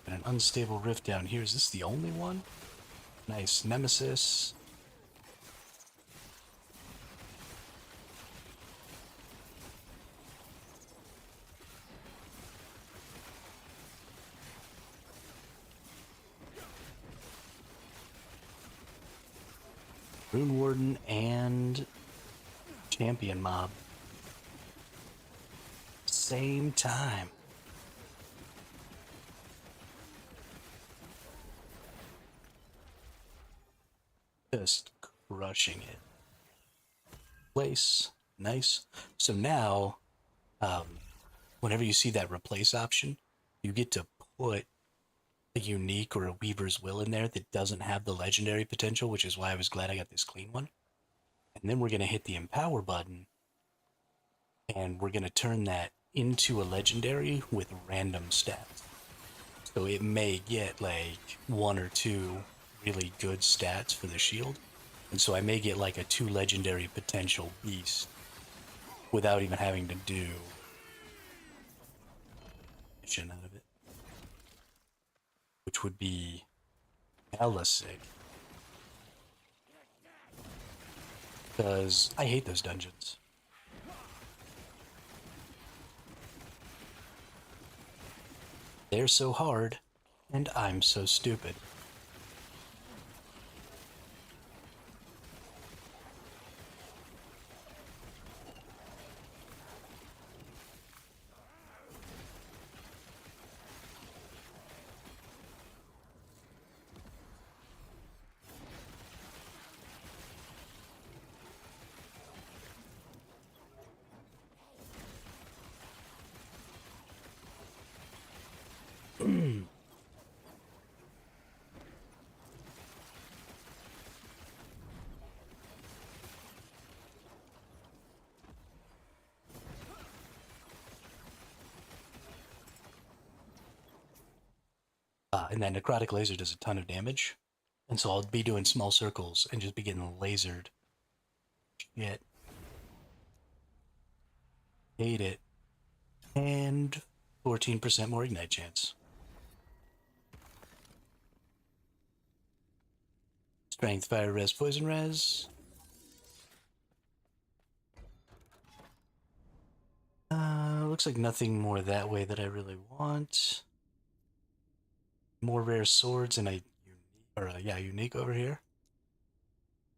And an Unstable Rift down here. Is this the only one? Nice. Nemesis. Rune Warden and Champion Mob. Same time. Just crushing it. Place. Nice. So now, whenever you see that replace option, you get to put a unique or a Weaver's Will in there that doesn't have the legendary potential, which is why I was glad I got this clean one. And then we're going to hit the Empower button, and we're going to turn that into a legendary with random stats. So it may get like 1 or 2 really good stats for the shield. And so I may get like a 2 legendary potential beast without even having to do mission out of it, which would be hella sick. Because I hate those dungeons. They're so hard, and I'm so stupid. And that necrotic laser does a ton of damage. And so I'll be doing small circles and just be getting lasered. Shit. Hate it. And 14% more ignite chance. Strength, fire res, poison res. Looks like nothing more that way that I really want. More rare swords and unique over here.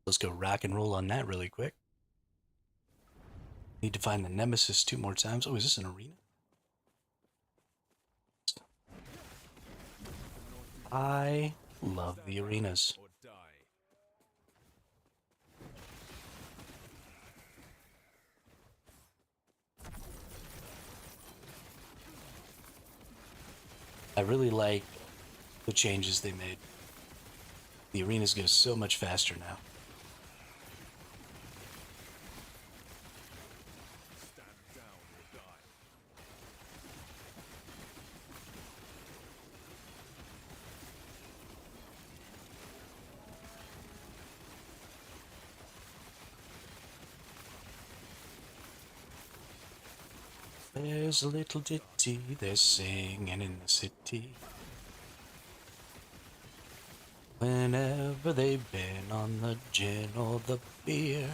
Let's go rock and roll on that really quick. Need to find the Nemesis 2 more times. Oh, is this an arena? I love the arenas. Or die. I really like the changes they made. The arenas go so much faster now. Stand down or die. There's a little ditty they're singing in the city. Whenever they've been on the gin or the beer.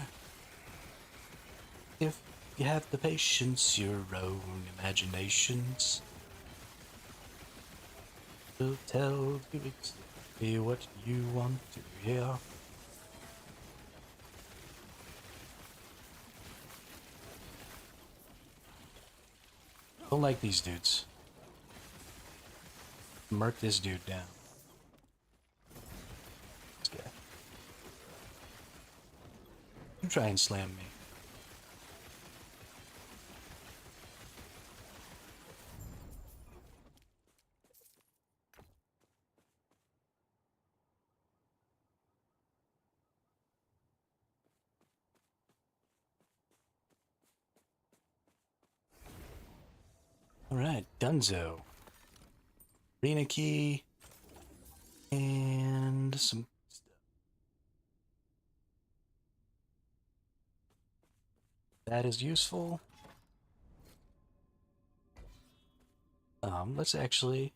If you have the patience, your own imaginations will tell you exactly what you want to hear. Don't like these dudes. Murk this dude down. This guy. You try and slam me. Alright, Dunzo. Arena key. And some stuff. That is useful. Let's actually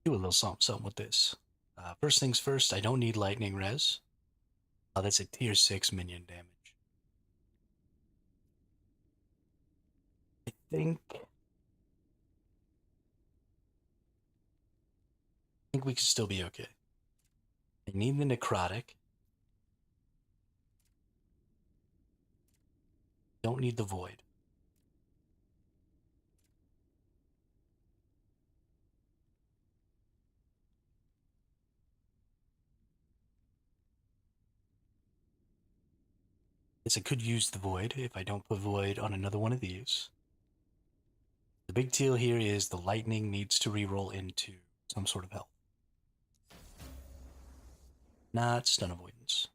do a little something with this. First things first, I don't need lightning res. That's a tier 6 minion damage. I think we can still be okay. I need the necrotic. Don't need the void. Yes, I could use the void if I don't put void on another one of these. The big deal here is the lightning needs to reroll into some sort of health. Not stun avoidance.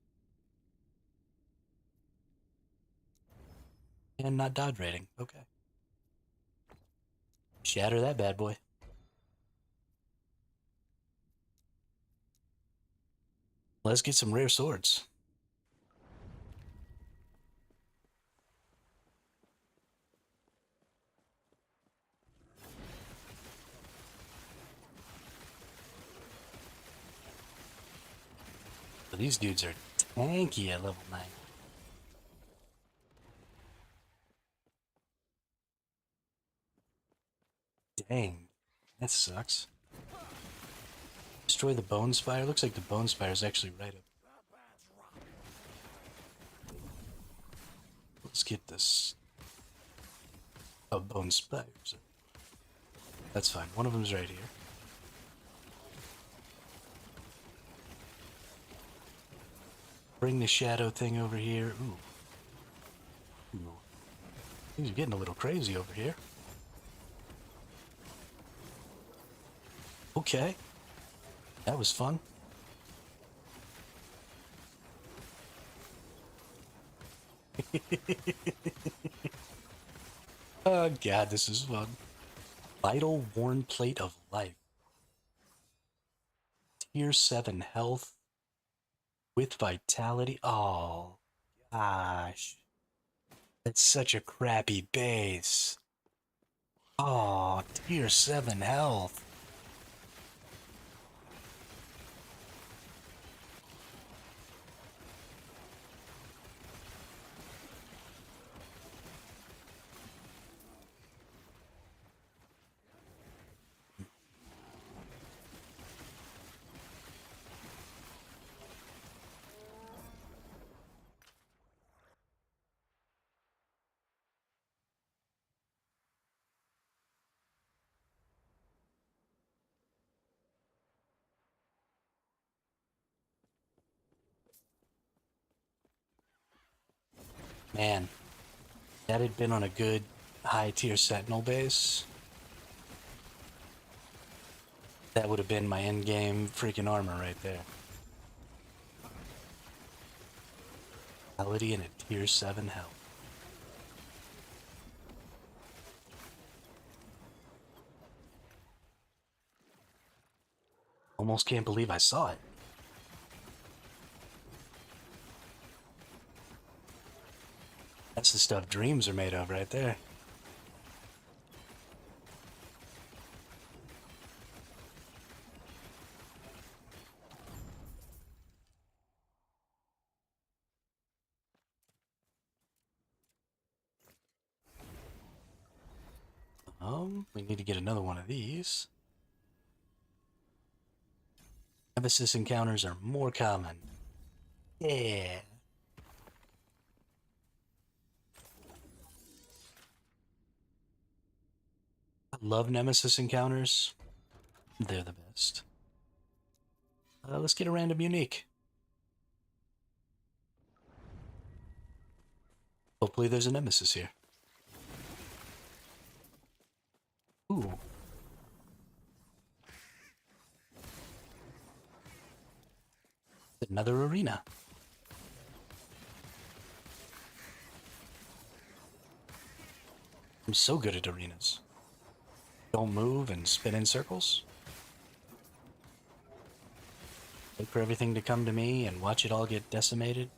And not dodge rating. Okay. Shatter that bad boy. Let's get some rare swords. These dudes are tanky at level 9. Dang, that sucks. Destroy the Bone Spire? Looks like the Bone Spire is actually right up. Let's get this. Oh, Bone Spires. That's fine. One of them's right here. Bring the shadow thing over here. Ooh. Things are getting a little crazy over here. Okay. That was fun. Oh god, this is fun. Vital Worn Plate of Life. Tier 7 health with vitality. Oh gosh. That's such a crappy base. Oh, tier 7 health. Man, that had been on a good high tier sentinel base. That would have been my end game freaking armor right there. Vitality and a tier 7 health. Almost can't believe I saw it. That's the stuff dreams are made of right there. We need to get another one of these. Nemesis encounters are more common. Yeah. I love Nemesis encounters. They're the best. Let's get a random unique. Hopefully there's a Nemesis here. Ooh. Another arena. I'm so good at arenas. Don't move and spin in circles. Wait for everything to come to me and watch it all get decimated.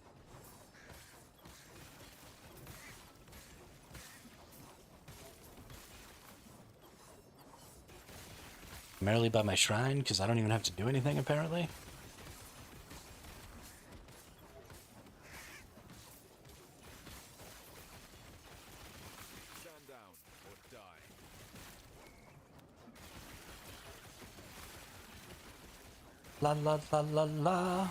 Primarily by my shrine, because I don't even have to do anything apparently. Stand down or die. La la la la la.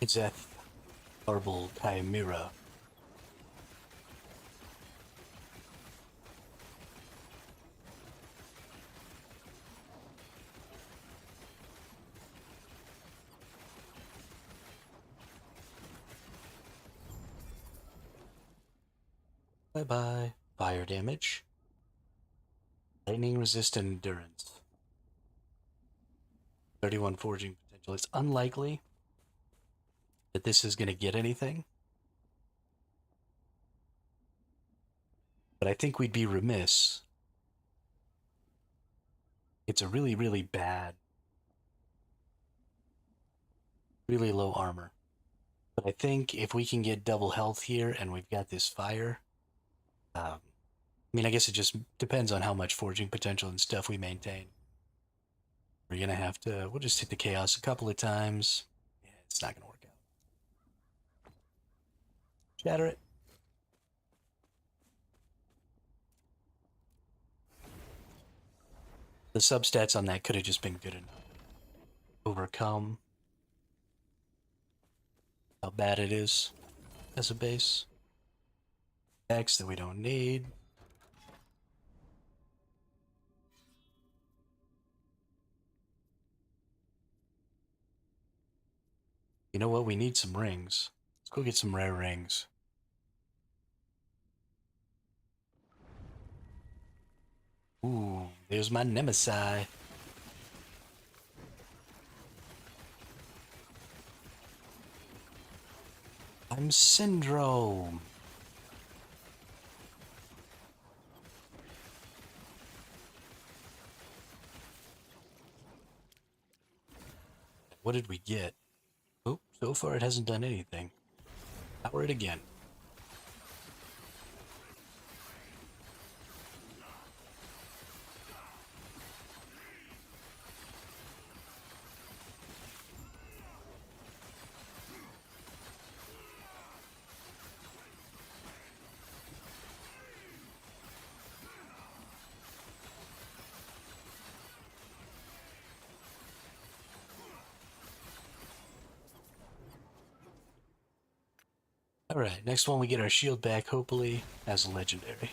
Zeth, Marble Chimera. Bye bye. Fire damage. Lightning resistant endurance. 31 forging potential. It's unlikely that this is going to get anything. But I think we'd be remiss It's a really, really bad, really low armor. But I think if we can get double health here and we've got this fire, I mean, I guess it just depends on how much forging potential and stuff we maintain. We're going to have to, we'll just hit the chaos a couple of times. Yeah, it's not going to work out. Shatter it. The substats on that could have just been good enough. Overcome how bad it is as a base. X that we don't need. You know what? We need some rings. Let's go get some rare rings. Ooh, there's my nemesis. I'm Syndrome. What did we get? Oh, so far it hasn't done anything. Power it again. Alright, next one we get our shield back, hopefully, as a legendary.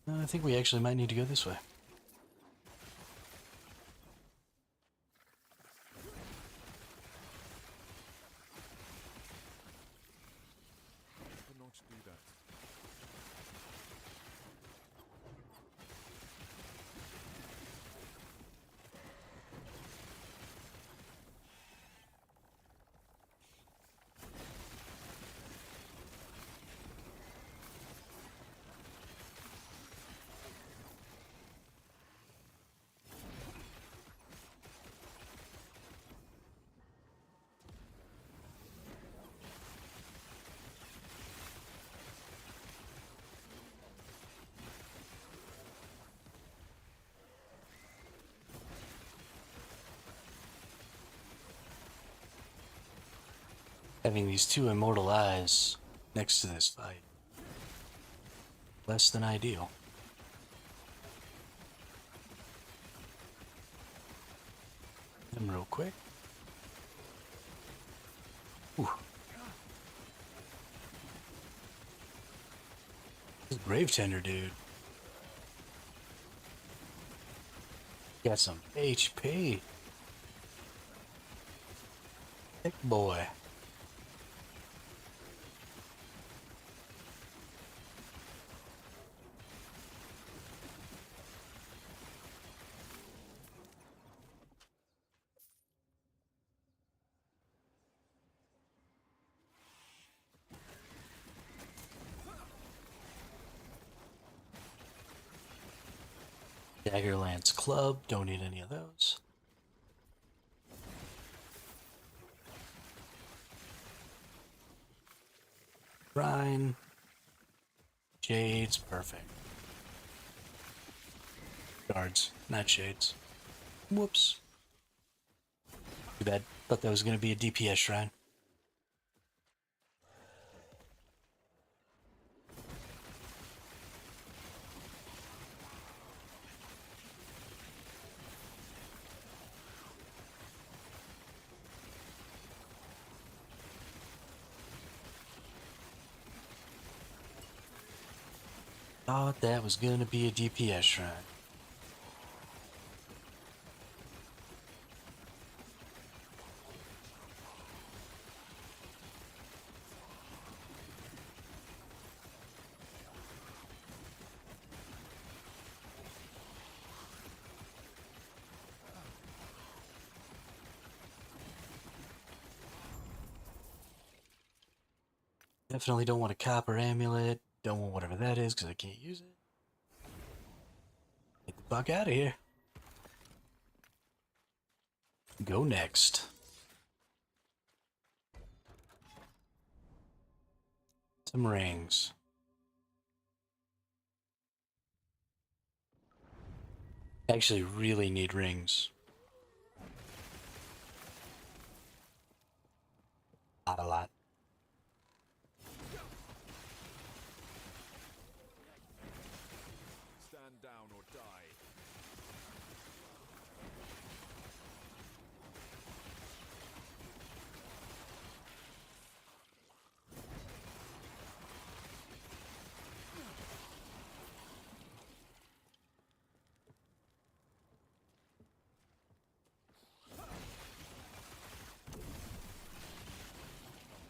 I think we actually might need to go this way. Could not do that. Having these two immortal eyes next to this fight. Less than ideal. Him real quick. Ooh. This Grave Tender dude. Got some HP. Thick boy. Daggerlance Club, don't need any of those. Brine. Shades, perfect. Guards, not shades. Whoops. Too bad. Thought that was going to be a DPS shrine. Thought that was gonna be a DPS shrine. Definitely don't want a copper amulet. Don't want whatever that is because I can't use it. Get the fuck out of here. Go next. Some rings. Actually, really need rings. Not a lot. Stand down or die.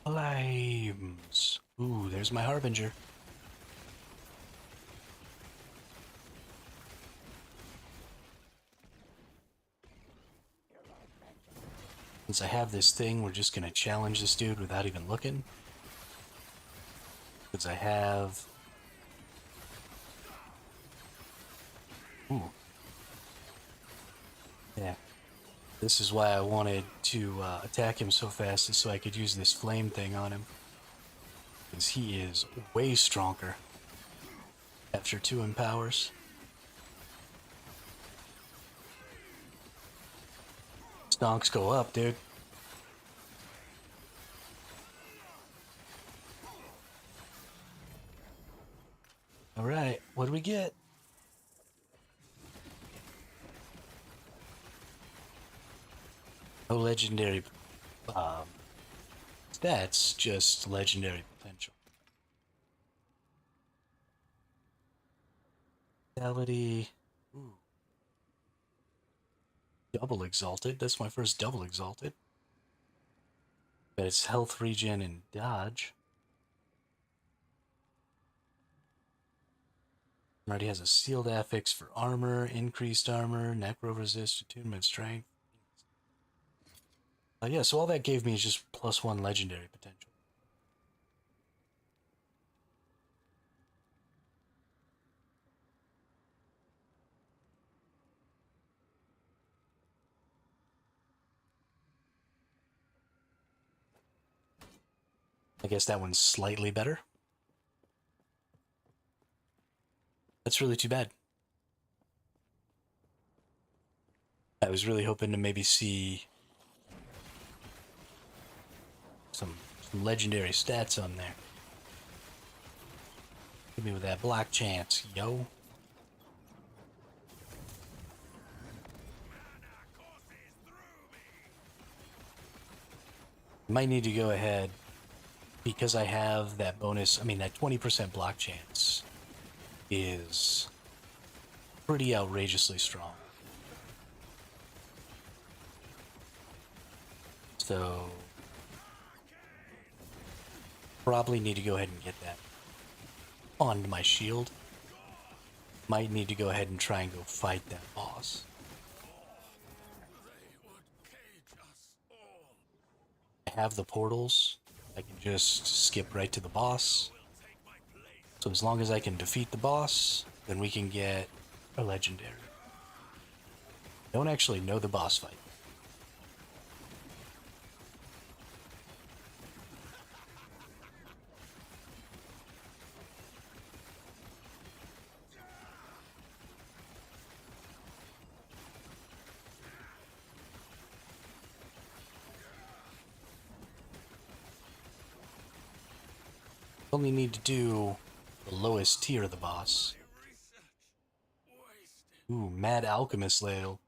Flames. Ooh, there's my Harbinger. Since I have this thing, we're just gonna challenge this dude without even looking. Because I have... Ooh. Yeah. This is why I wanted to attack him so fast, is so I could use this flame thing on him. Because he is way stronger after 2 empowers. Stonks go up, dude. Alright, what do we get? No legendary stats, just legendary potential. Vitality. Ooh. Double exalted. That's my first double exalted. But it's health regen and dodge. Already has a sealed affix for armor, increased armor, necro resist, attunement strength. Yeah, so all that gave me is just +1 legendary potential. I guess that one's slightly better. That's really too bad. I was really hoping to maybe see some legendary stats on there. Hit me with that block chance, yo. Might need to go ahead because I have that bonus. I mean, that 20% block chance is pretty outrageously strong. So probably need to go ahead and get that onto my shield. Might need to go ahead and try and go fight that boss. I have the portals. I can just skip right to the boss. So as long as I can defeat the boss, then we can get a legendary. Don't actually know the boss fight. Only need to do the lowest tier of the boss. Ooh, Mad Alchemist Ladle.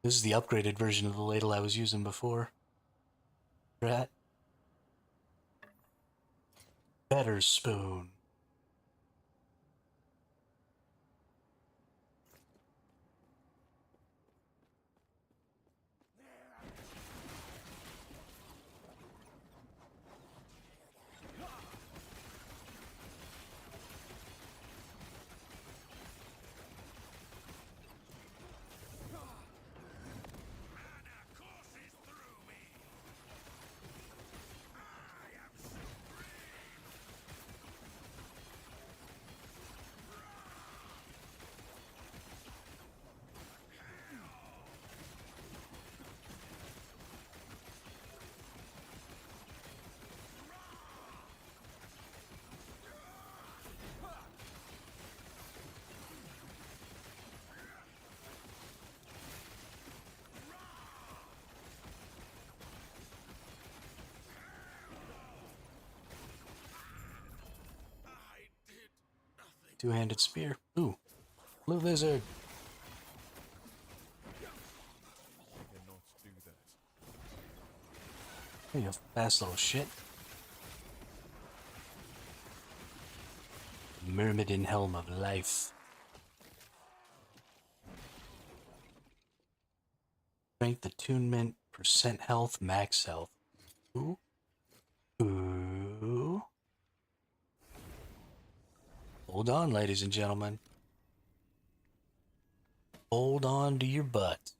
This is the upgraded version of the ladle I was using before. Rat. Better spoon. two-handed spear. Ooh, blue lizard. Cannot do that. There you go, fast little shit. Myrmidon Helm of Life. Strength attunement, percent health, max health. Ooh. Ooh. Hold on, ladies and gentlemen. Hold on to your butt.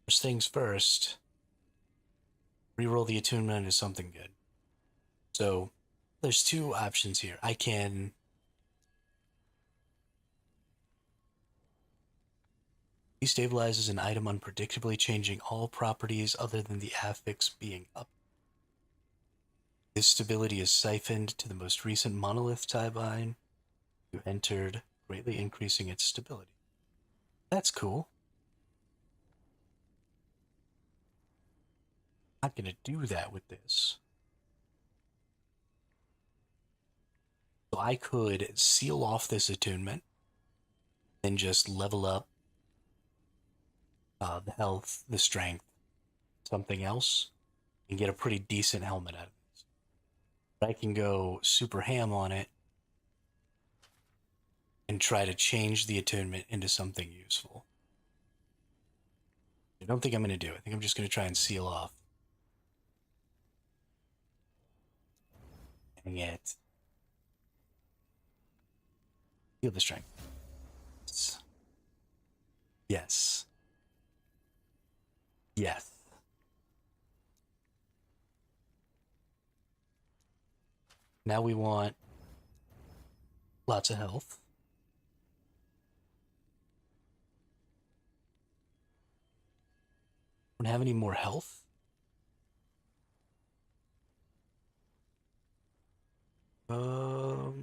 First things first. Reroll the attunement into something good. So, there's two options here. I can destabilizes an item unpredictably, changing all properties other than the affix being up. This stability is siphoned to the most recent monolith tie-bind you entered, greatly increasing its stability. That's cool. I'm not going to do that with this. So I could seal off this attunement and just level up the health, the strength, something else, and get a pretty decent helmet out of this. But I can go super ham on it and try to change the attunement into something useful. I don't think I'm going to do it. I think I'm just going to try and seal off. Dang it. Feel the strength. Yes. Yes. Now we want lots of health. Don't have any more health.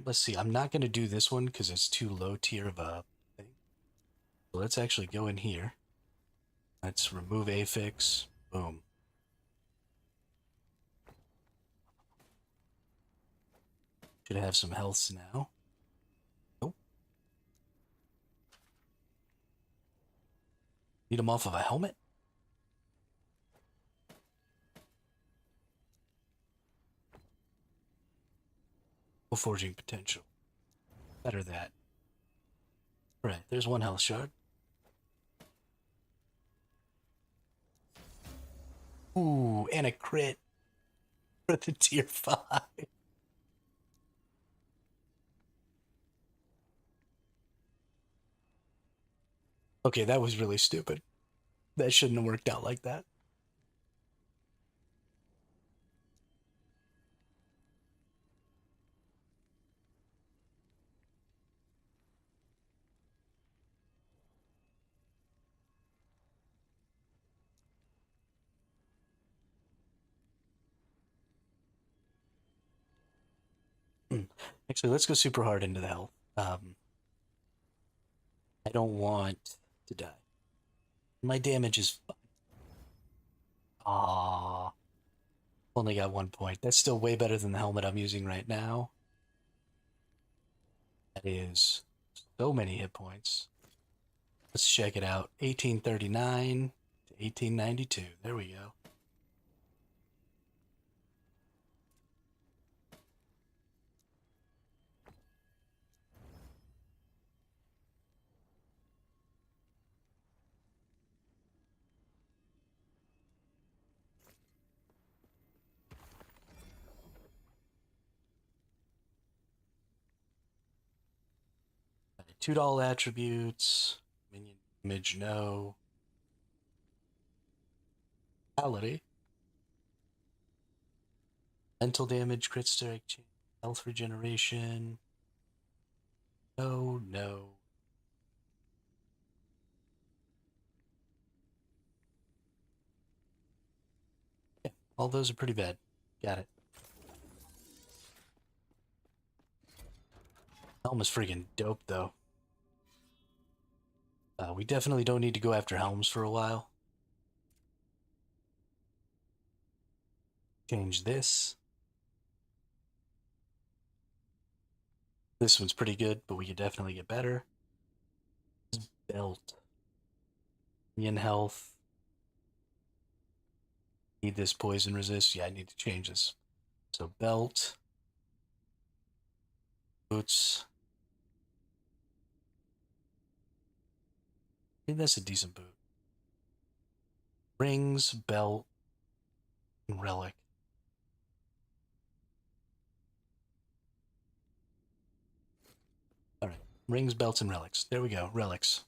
Let's see. I'm not going to do this one because it's too low tier of a thing. So let's actually go in here. Let's remove affix. Boom. Should have some healths now. Nope. Need them off of a helmet? Forging potential. Better that. Right, there's one health shard. Ooh, and a crit for the tier 5. Okay, that was really stupid. That shouldn't have worked out like that. Actually, let's go super hard into the health. I don't want to die. My damage is fine. Aww. Only got 1 point. That's still way better than the helmet I'm using right now. That is so many hit points. Let's check it out. 1839 to 1892. There we go. $2 attributes. Minion damage, no. Quality. Mental damage, crit strike, health regeneration. No, no. Yeah, all those are pretty bad. Got it. Helm is freaking dope, though. We definitely don't need to go after helms for a while. Change this. This one's pretty good, but we could definitely get better. Belt. Minion health. Need this poison resist. Yeah, I need to change this. So belt. Boots. I think that's a decent boot. Rings, belt, and relic. All right. Rings, belts, and relics. There we go. Relics.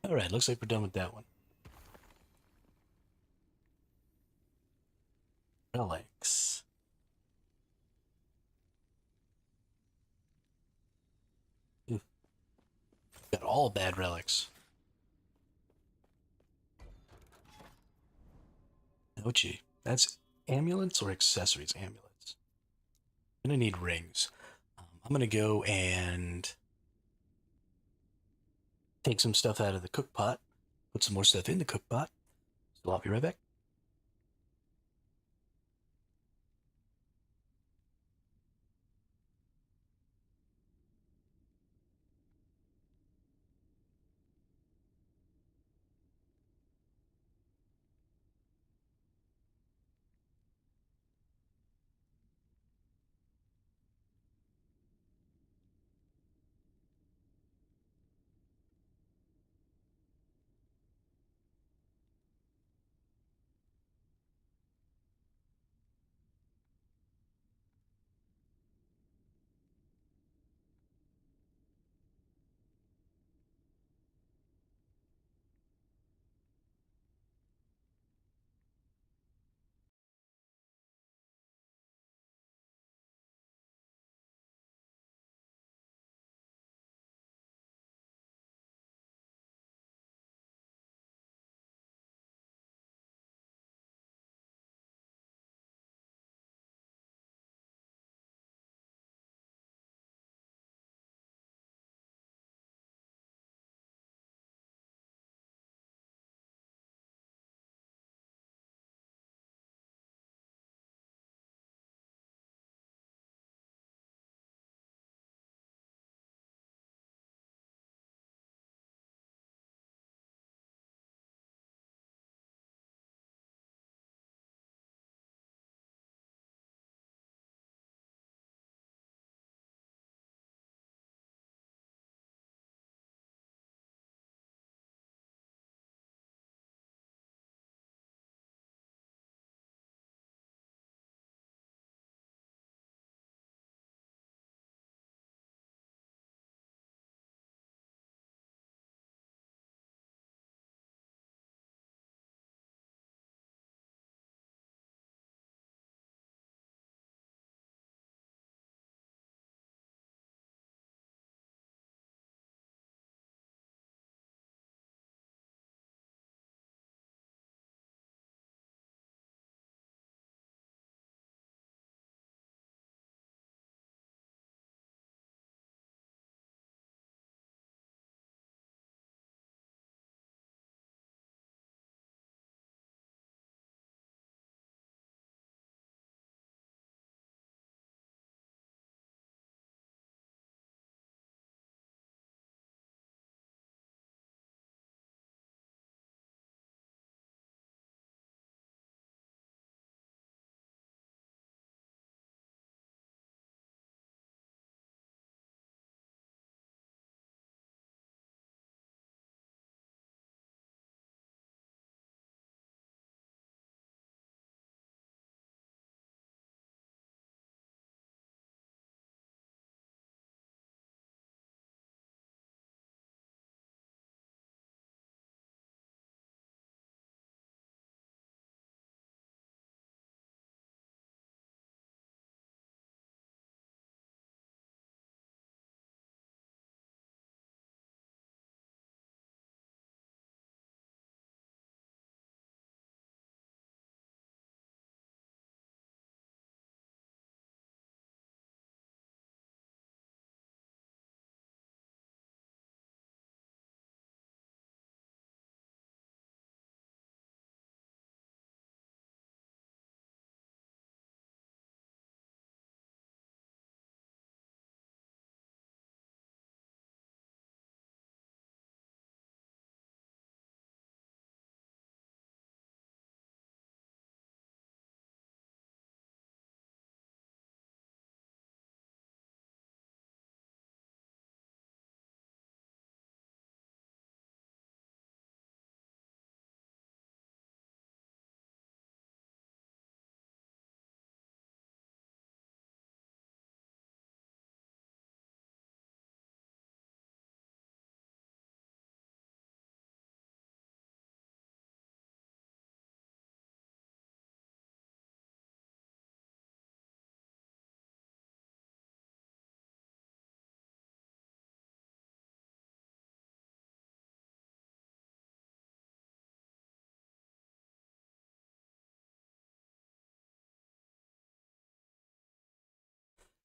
All right. Looks like we're done with that one. Relics. Ooh, got all bad relics. Ouchie. That's amulets or accessories? Amulets. I'm gonna need rings. I'm gonna go and take some stuff out of the cook pot, put some more stuff in the cook pot. So I'll be right back.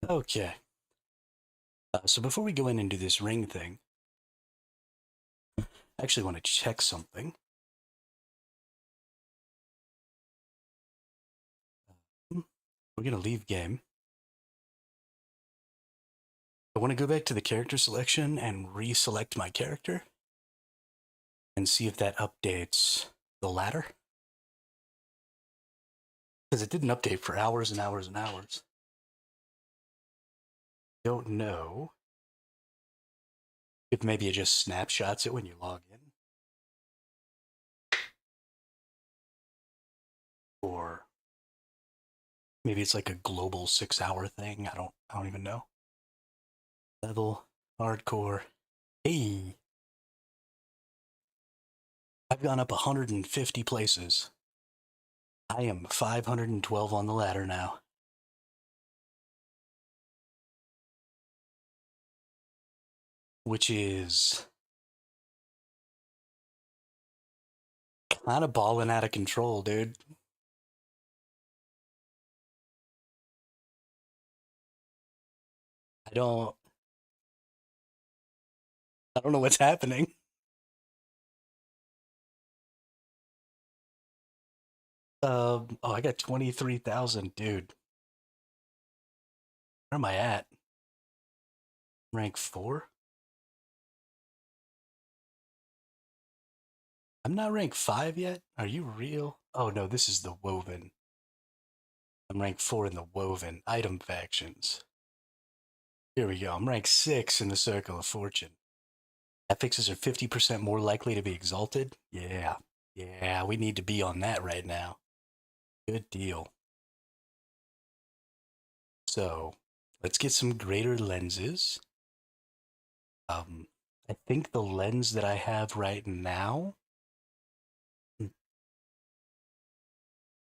Okay. So before we go in and do this ring thing, I actually want to check something. We're going to leave game. I want to go back to the character selection and reselect my character and see if that updates the ladder. Because it didn't update for hours and hours and hours. Don't know if maybe it just snapshots it when you log in. Or maybe it's like a global 6-hour thing. I don't even know. Level, hardcore. Hey, I've gone up 150 places. I am 512 on the ladder now. Which is kind of balling out of control, dude. I don't know what's happening. I got 23,000, dude. Where am I at? Rank 4? I'm not rank 5 yet? Are you real? Oh no, this is the Woven. I'm rank 4 in the Woven. Item factions. Here we go. I'm rank 6 in the Circle of Fortune. Affixes are 50% more likely to be exalted? Yeah. Yeah, we need to be on that right now. Good deal. So, let's get some greater lenses. I think the lens that I have right now.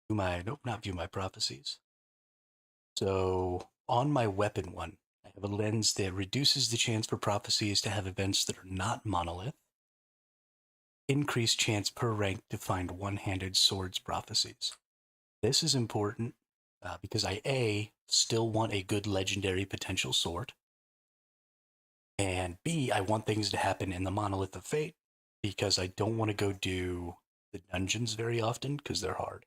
Not view my prophecies. So on my weapon one, I have a lens that reduces the chance for prophecies to have events that are not monolith. Increased chance per rank to find one-handed swords prophecies. This is important because I still want a good legendary potential sword. And B, I want things to happen in the Monolith of Fate because I don't want to go do the dungeons very often because they're hard.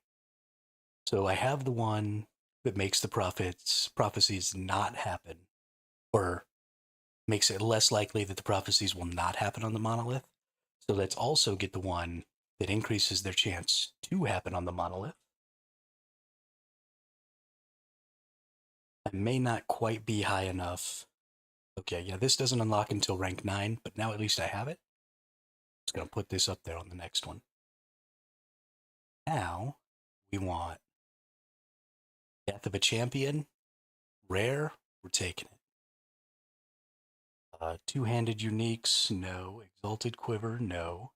So I have the one that makes the prophecies not happen, or makes it less likely that the prophecies will not happen on the monolith. So let's also get the one that increases their chance to happen on the monolith. I may not quite be high enough. Okay, yeah, this doesn't unlock until rank 9, but now at least I have it. I'm just going to put this up there on the next one. Now, we want Death of a Champion, rare, we're taking it. Two-handed uniques, no. Exalted quiver, no.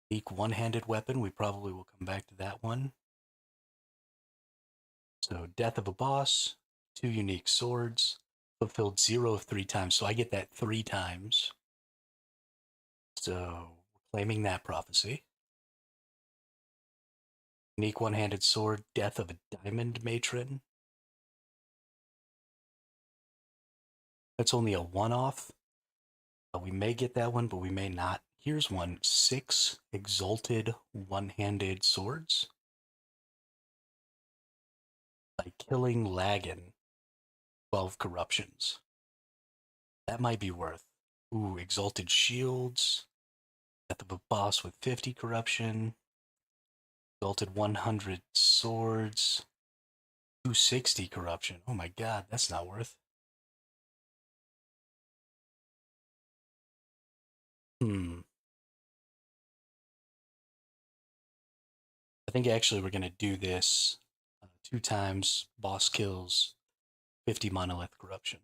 Unique one-handed weapon, we probably will come back to that one. So Death of a Boss, 2 unique swords, fulfilled 0 of 3 times, so I get that 3 times. So claiming that prophecy. Unique one-handed sword, Death of a Diamond Matron. That's only a one-off. We may get that one, but we may not. Here's one, 6 exalted one-handed swords. By killing Lagan, 12 corruptions. That might be worth. Ooh, exalted shields. Death of a boss with 50 corruption. Exalted 100 swords. 260 corruption. Oh my god, that's not worth. I think actually we're going to do this 2 times, boss kills, 50 monolith corruption.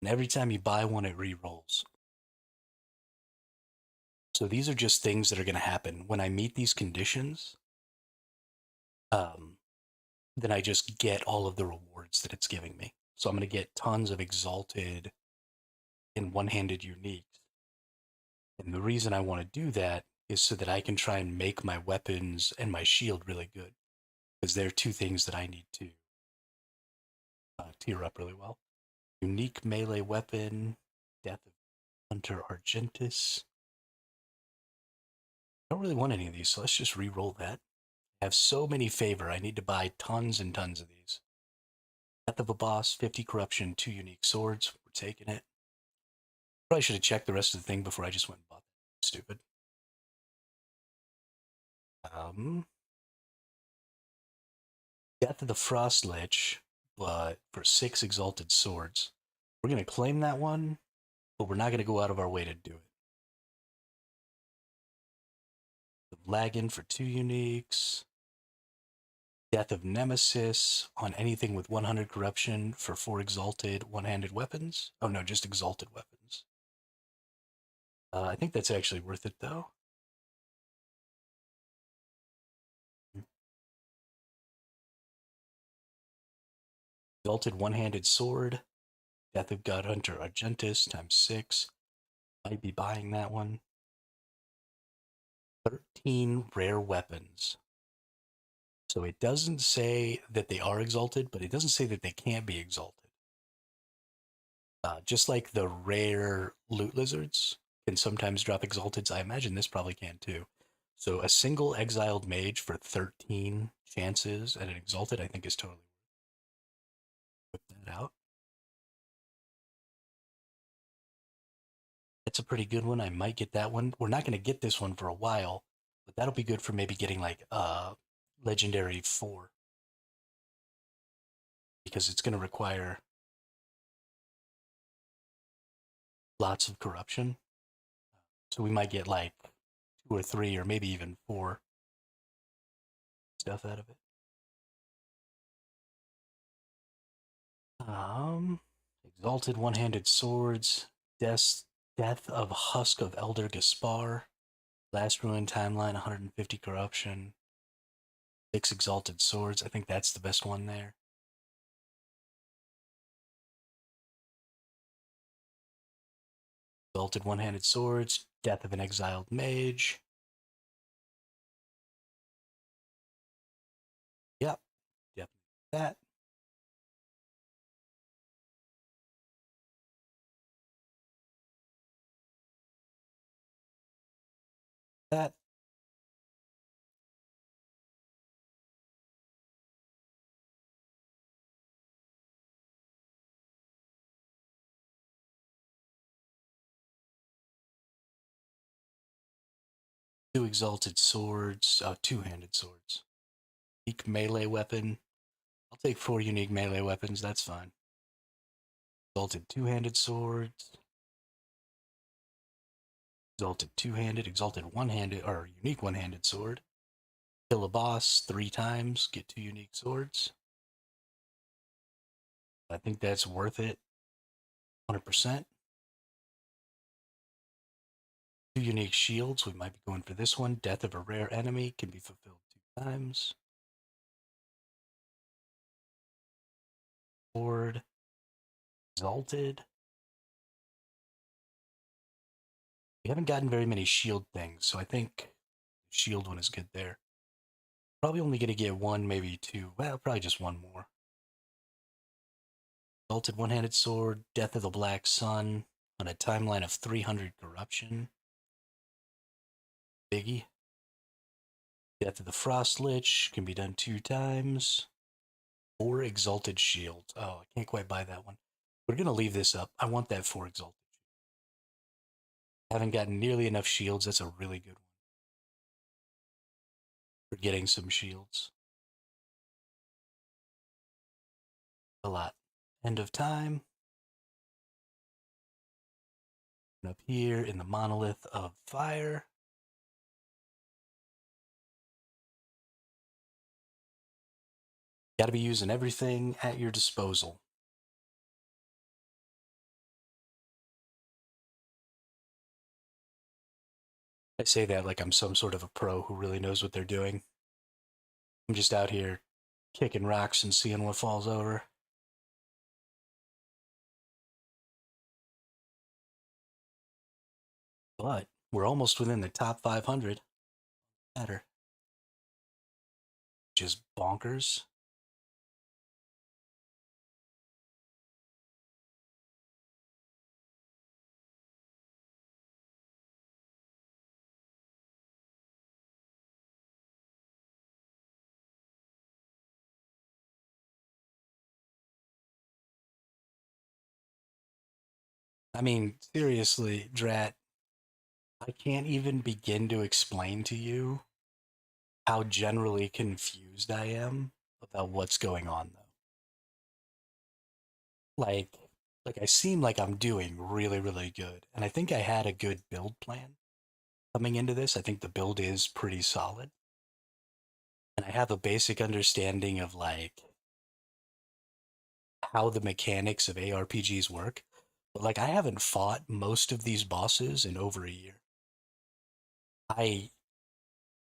And every time you buy one, it re-rolls. So these are just things that are going to happen. When I meet these conditions, then I just get all of the rewards that it's giving me. So I'm going to get tons of exalted and one-handed uniques. And the reason I want to do that is so that I can try and make my weapons and my shield really good. Because they're 2 things that I need to tier up really well. Unique melee weapon, Death of Hunter Argentus. I don't really want any of these, so let's just re-roll that. I have so many favor, I need to buy tons and tons of these. Death of a Boss, 50 corruption, 2 unique swords. We're taking it. Probably should have checked the rest of the thing before I just went and bought that. Stupid. Death of the Frost Lich, but for 6 exalted swords. We're going to claim that one, but we're not going to go out of our way to do it. The Lagan for 2 uniques. Death of Nemesis on anything with 100 corruption for 4 exalted one-handed weapons. Oh no, just exalted weapons. I think that's actually worth it though. Exalted one-handed sword. Death of God Hunter Argentus times 6. Might be buying that one. 13 rare weapons. So it doesn't say that they are exalted, but it doesn't say that they can't be exalted. Just like the rare loot lizards can sometimes drop exalteds, I imagine this probably can too. So a single exiled mage for 13 chances at an exalted, I think is totally worth it. Whip that out. That's a pretty good one. I might get that one. We're not going to get this one for a while, but that'll be good for maybe getting like legendary 4. Because it's going to require lots of corruption. So we might get like 2 or 3 or maybe even 4 stuff out of it. Exalted one-handed swords, death of Husk of Elder Gaspar, Last Ruin Timeline, 150 corruption, 6 exalted swords. I think that's the best one there. Exalted one-handed swords, Death of an Exiled Mage. Yep, definitely that. That. Two exalted swords, two-handed swords. Unique melee weapon. I'll take 4 unique melee weapons, that's fine. Exalted two-handed swords. Exalted two-handed, exalted one-handed, or unique one-handed sword. Kill a boss 3 times, get 2 unique swords. I think that's worth it. 100%. 2 unique shields, we might be going for this one. Death of a rare enemy can be fulfilled 2 times. Sword. Exalted. We haven't gotten very many shield things, so I think the shield one is good there. Probably only going to get 1, maybe 2. Well, probably just 1 more. Exalted one-handed sword, Death of the Black Sun, on a timeline of 300 corruption. Biggie. Death of the Frost Lich can be done 2 times. 4 exalted shields. Oh, I can't quite buy that one. We're going to leave this up. I want that 4 exalted. Haven't gotten nearly enough shields. That's a really good one. For getting some shields. A lot. End of time. And up here in the Monolith of Fire. Got to be using everything at your disposal. I say that like I'm some sort of a pro who really knows what they're doing. I'm just out here kicking rocks and seeing what falls over. But we're almost within the top 500. Better. Just bonkers. I mean, seriously, Drat, I can't even begin to explain to you how generally confused I am about what's going on, though. Like, like I seem like I'm doing really, really good, and I think I had a good build plan coming into this. I think the build is pretty solid, and I have a basic understanding of like how the mechanics of ARPGs work. But like, I haven't fought most of these bosses in over a year. I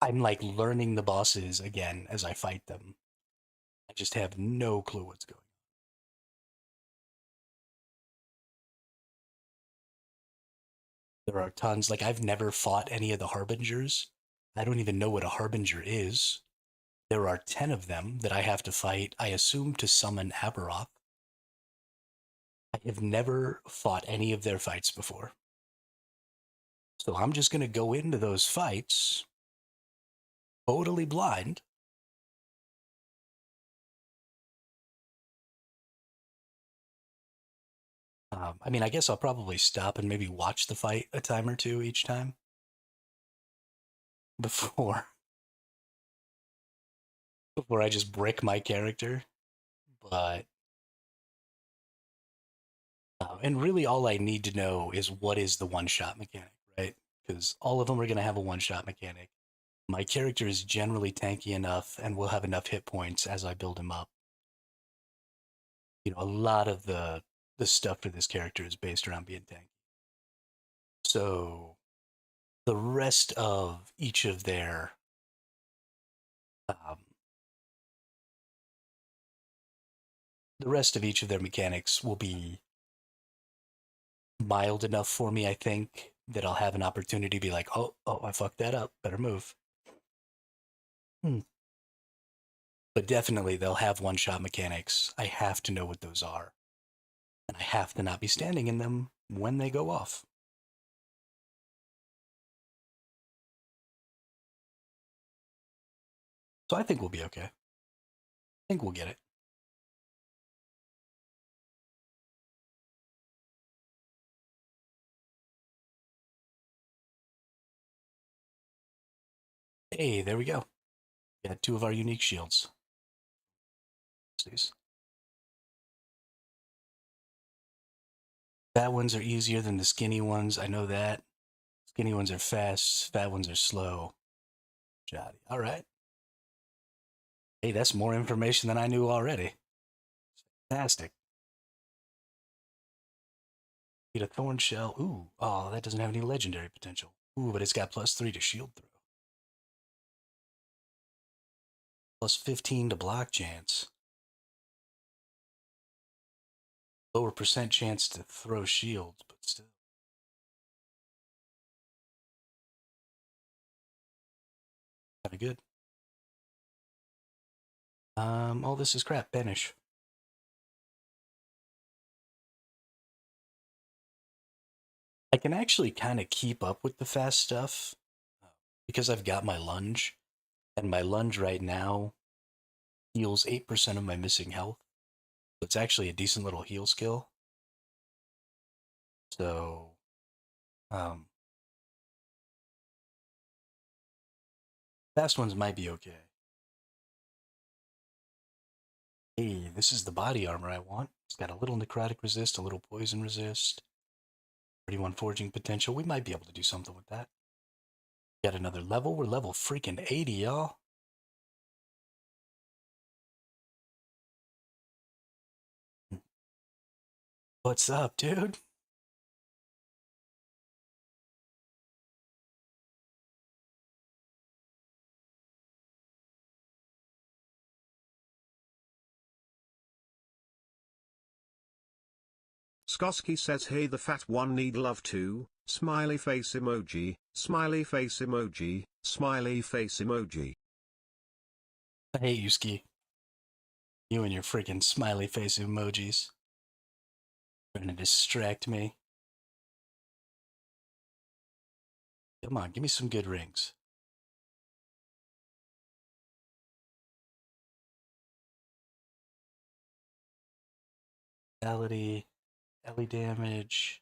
I'm like learning the bosses again as I fight them. I just have no clue what's going on. There are tons. Like, I've never fought any of the harbingers. I don't even know what a harbinger is. There are 10 of them that I have to fight, I assume to summon Aberroth. I have never fought any of their fights before. So I'm just going to go into those fights totally blind. I mean, I guess I'll probably stop and maybe watch the fight a time or two each time before before I just brick my character. But and really, all I need to know is what is the one shot mechanic, right? Because all of them are going to have a one shot mechanic. My character is generally tanky enough and will have enough hit points as I build him up. You know, a lot of the stuff for this character is based around being tanky. So the rest of each of their um, the rest of each of their mechanics will be mild enough for me, I think, that I'll have an opportunity to be like, oh, I fucked that up. Better move. Hmm. But definitely, they'll have one shot mechanics. I have to know what those are. And I have to not be standing in them when they go off. So I think we'll be okay. I think we'll get it. Hey, there we go. We got two of our unique shields. These fat ones are easier than the skinny ones. I know that. Skinny ones are fast. Fat ones are slow. Jotty. All right. Hey, that's more information than I knew already. Fantastic. Get a thorn shell. Ooh. Oh, that doesn't have any legendary potential. Ooh, but it's got +3 to shield throw. +15 to block chance. Lower percent chance to throw shields, but still. Kind of good. All this is crap. Banish. I can actually kind of keep up with the fast stuff because I've got my lunge, and my lunge right now heals 8% of my missing health. So it's actually a decent little heal skill. So, um, fast ones might be okay. Hey, this is the body armor I want. It's got a little necrotic resist, a little poison resist, 31 forging potential. We might be able to do something with that. Got another level. We're level freaking 80, y'all. What's up, dude? Skoski says hey the fat one need love too, smiley face emoji, smiley face emoji, smiley face emoji. I hate you, Ski. You and your freaking smiley face emojis. Trying to distract me. Come on, give me some good rings. Vitality, Ellie damage.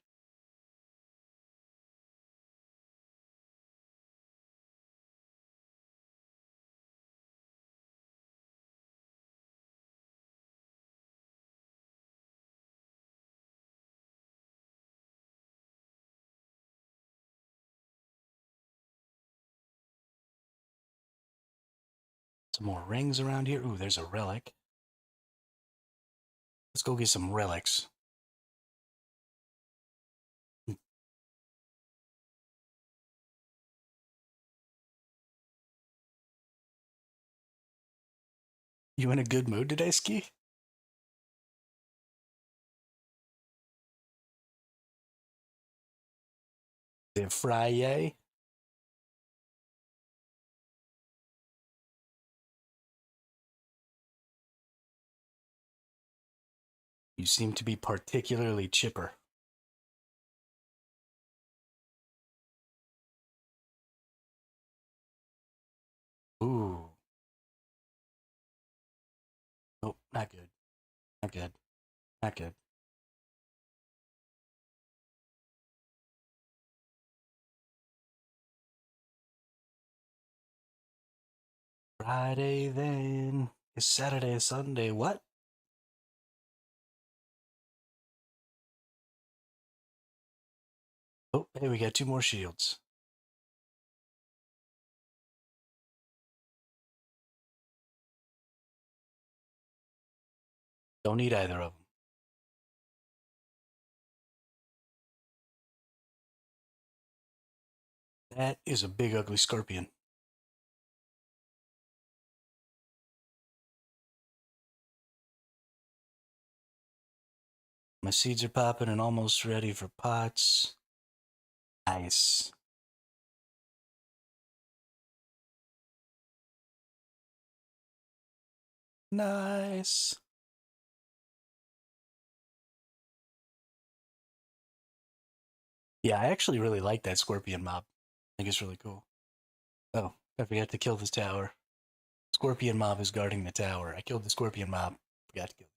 Some more rings around here. Ooh, there's a relic. Let's go get some relics. You in a good mood today, Ski? Is it Friday? You seem to be particularly chipper. Ooh. Nope, not good. Not good. Not good. Friday then. It's Saturday, Sunday. What? Oh, hey, we got 2 more shields. Don't need either of them. That is a big, ugly scorpion. My seeds are popping and almost ready for pots. Nice. Nice. Yeah, I actually really like that scorpion mob. I think it's really cool. Oh, I forgot to kill this tower. Scorpion mob is guarding the tower. I killed the scorpion mob. Forgot to kill.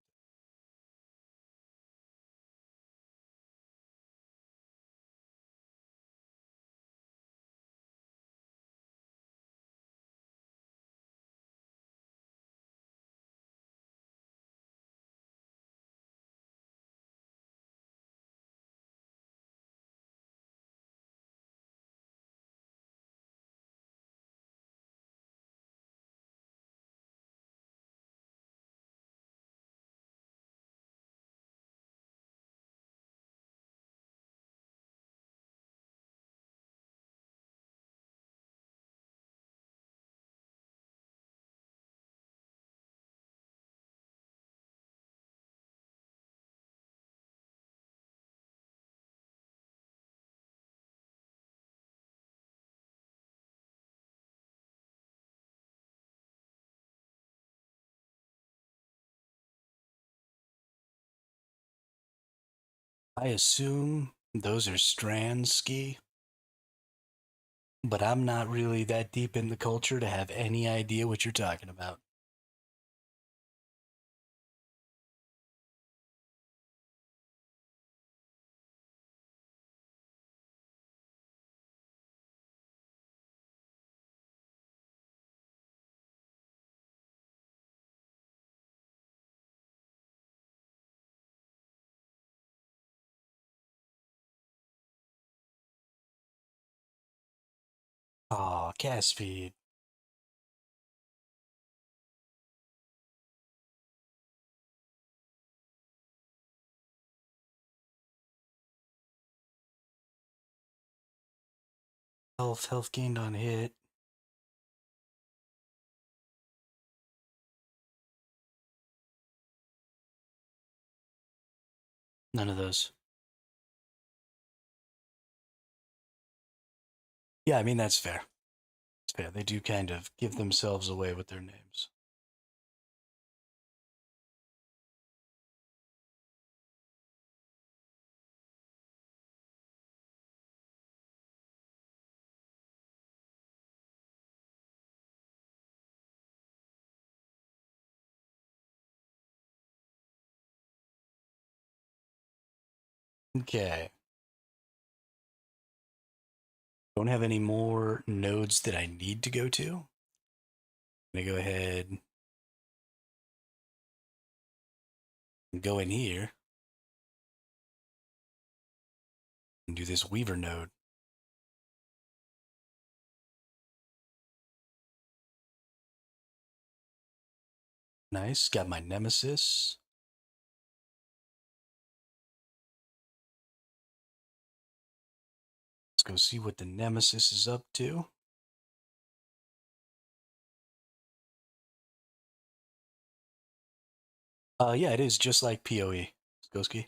I assume those are strands, Ski, but I'm not really that deep in the culture to have any idea what you're talking about. Aw, cast feed. Health gained on hit. None of those. Yeah, I mean, that's fair. It's fair. They do kind of give themselves away with their names. Okay. Don't have any more nodes that I need to go to. I'm gonna go ahead and go in here and do this Weaver node. Nice. Got my nemesis. Let's go see what the nemesis is up to. Yeah, it is just like PoE, Skoski.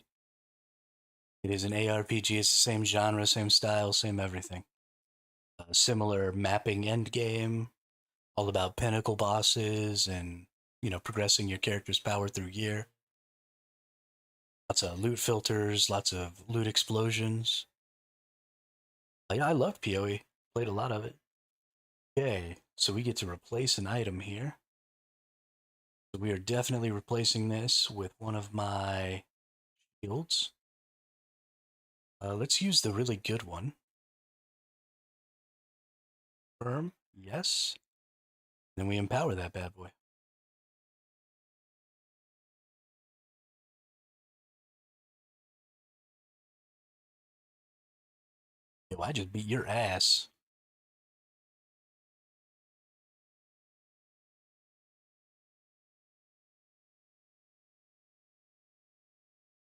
It is an ARPG. It's the same genre, same style, same everything. Similar mapping end game, all about pinnacle bosses and, progressing your character's power through gear. Lots of loot filters, lots of loot explosions. Yeah, I loved PoE. Played a lot of it. Okay, so we get to replace an item here. So we are definitely replacing this with one of my shields. Let's use the really good one. Firm, yes. Then we empower that bad boy. Yo, I just beat your ass.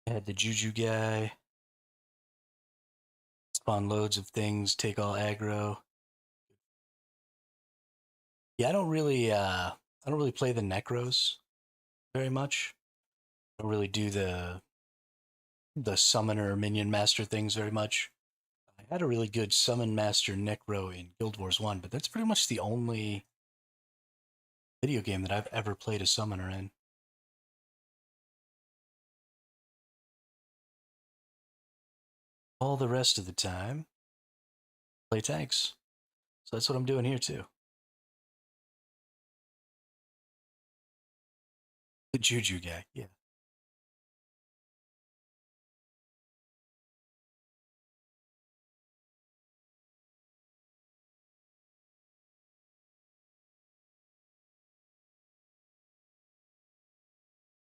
I had the Juju guy. Spawn loads of things, take all aggro. Yeah, I don't really play the Necros very much. I don't really do the summoner minion master things very much. I had a really good summon master Necro in Guild Wars 1, but that's pretty much the only video game that I've ever played a summoner in. All the rest of the time, play tanks. So that's what I'm doing here too. The Juju guy, yeah.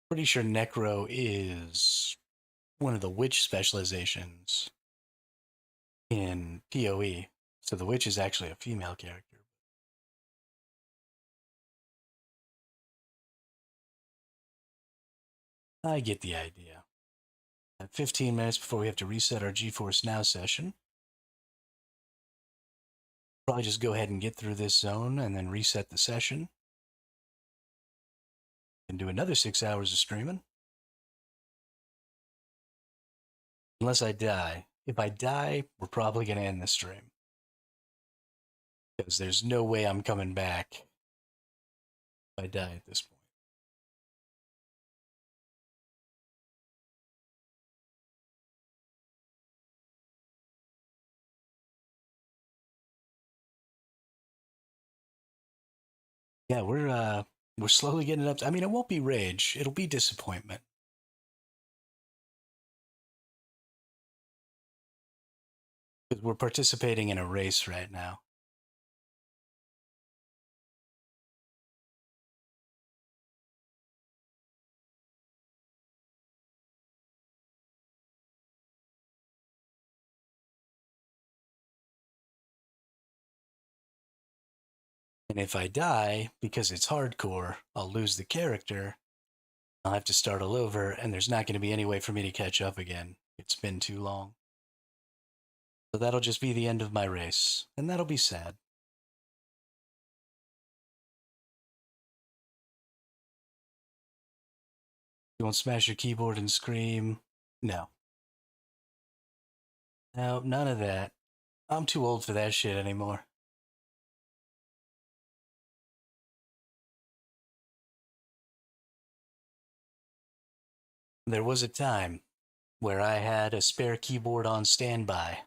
Pretty sure Necro is one of the witch specializations in PoE. So the witch is actually a female character. I get the idea. At 15 minutes before we have to reset our GeForce Now session. Probably just go ahead and get through this zone and then reset the session. And do another 6 hours of streaming. Unless I die. If I die, we're probably going to end the stream. Because there's no way I'm coming back if I die at this point. Yeah, we're slowly getting up. I mean, it won't be rage. It'll be disappointment. Because we're participating in a race right now. And if I die, because it's hardcore, I'll lose the character. I'll have to start all over, and there's not going to be any way for me to catch up again. It's been too long. So that'll just be the end of my race, and that'll be sad. You won't smash your keyboard and scream? No. No, none of that. I'm too old for that shit anymore. There was a time where I had a spare keyboard on standby.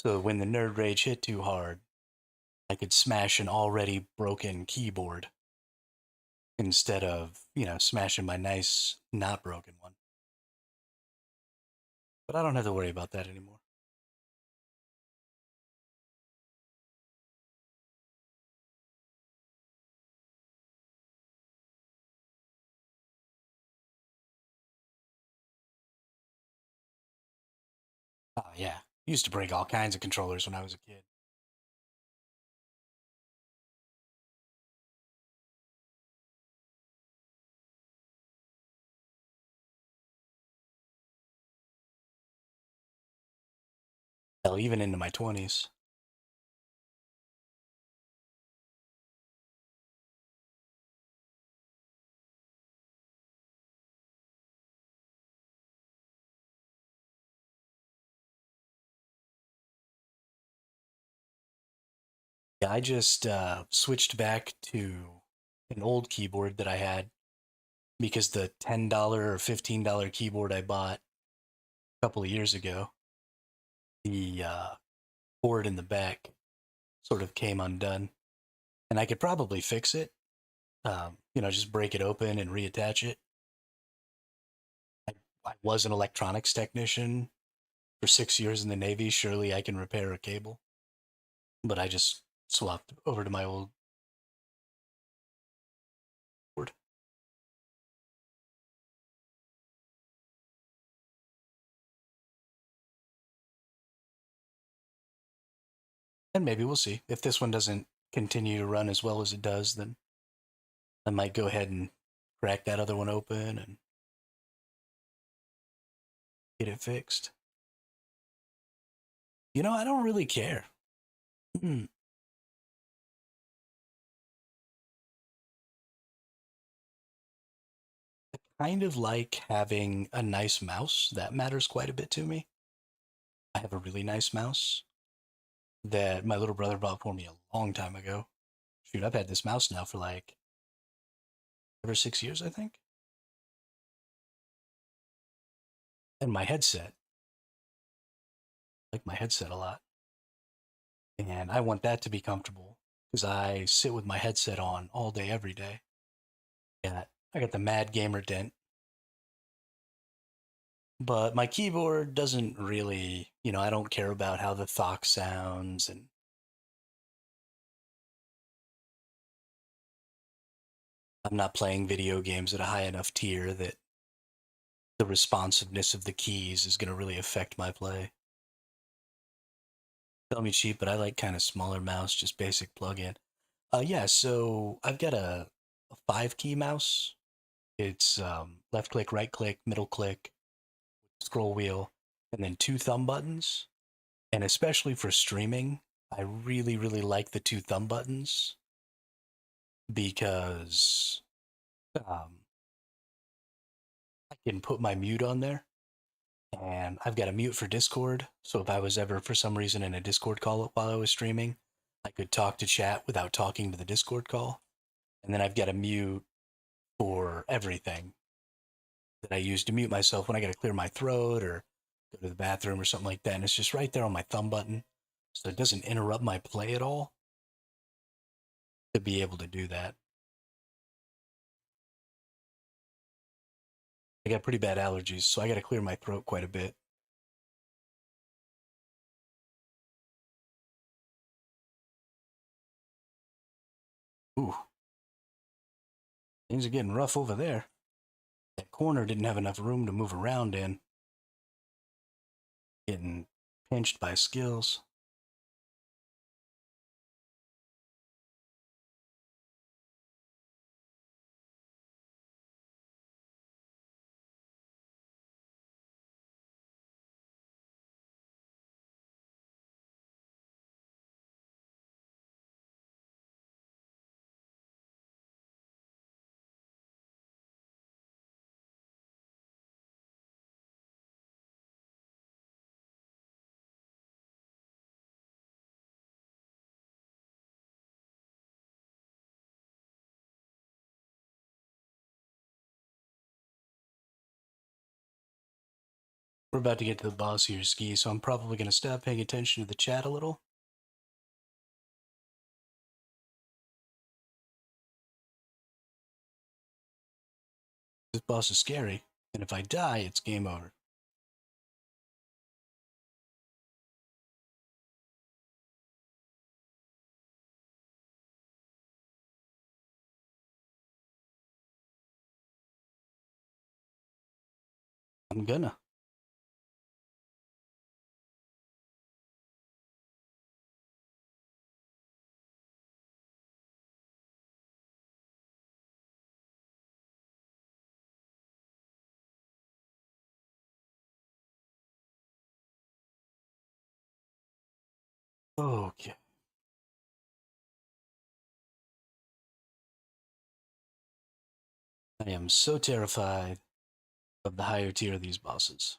So when the nerd rage hit too hard, I could smash an already broken keyboard instead of, smashing my nice, not broken one. But I don't have to worry about that anymore. Oh, yeah. Used to break all kinds of controllers when I was a kid. Hell, even into my 20s. Yeah, I just switched back to an old keyboard that I had because the $10 or $15 keyboard I bought a couple of years ago, the cord in the back sort of came undone. And I could probably fix it, just break it open and reattach it. I, I was an electronics technician for 6 years in the Navy. Surely I can repair a cable. But I just swapped over to my old cord. And maybe we'll see. If this one doesn't continue to run as well as it does, then I might go ahead and crack that other one open and get it fixed. I don't really care. I kind of like having a nice mouse. That matters quite a bit to me. I have a really nice mouse that my little brother bought for me a long time ago. Shoot, I've had this mouse now for like over 6 years, I think. And my headset, I like my headset a lot. And I want that to be comfortable because I sit with my headset on all day, every day. Yeah, I got the Mad Gamer Dent, but my keyboard doesn't really, I don't care about how the thock sounds, and I'm not playing video games at a high enough tier that the responsiveness of the keys is going to really affect my play. Tell me cheap, but I like kind of smaller mouse, just basic plug-in. Yeah, so I've got a 5-key mouse. It's left click, right click, middle click, scroll wheel, and then 2 thumb buttons. And especially for streaming, I really, really like the 2 thumb buttons because um, I can put my mute on there. And I've got a mute for Discord. So if I was ever, for some reason, in a Discord call while I was streaming, I could talk to chat without talking to the Discord call. And then I've got a mute for everything that I use to mute myself when I got to clear my throat or go to the bathroom or something like that. And it's just right there on my thumb button. So it doesn't interrupt my play at all to be able to do that. I got pretty bad allergies, so I got to clear my throat quite a bit. Ooh, things are getting rough over there. That corner didn't have enough room to move around in. Getting pinched by skills. We're about to get to the boss here, Ski, so I'm probably going to stop paying attention to the chat a little. This boss is scary, and if I die, it's game over. I'm gonna. I am so terrified of the higher tier of these bosses.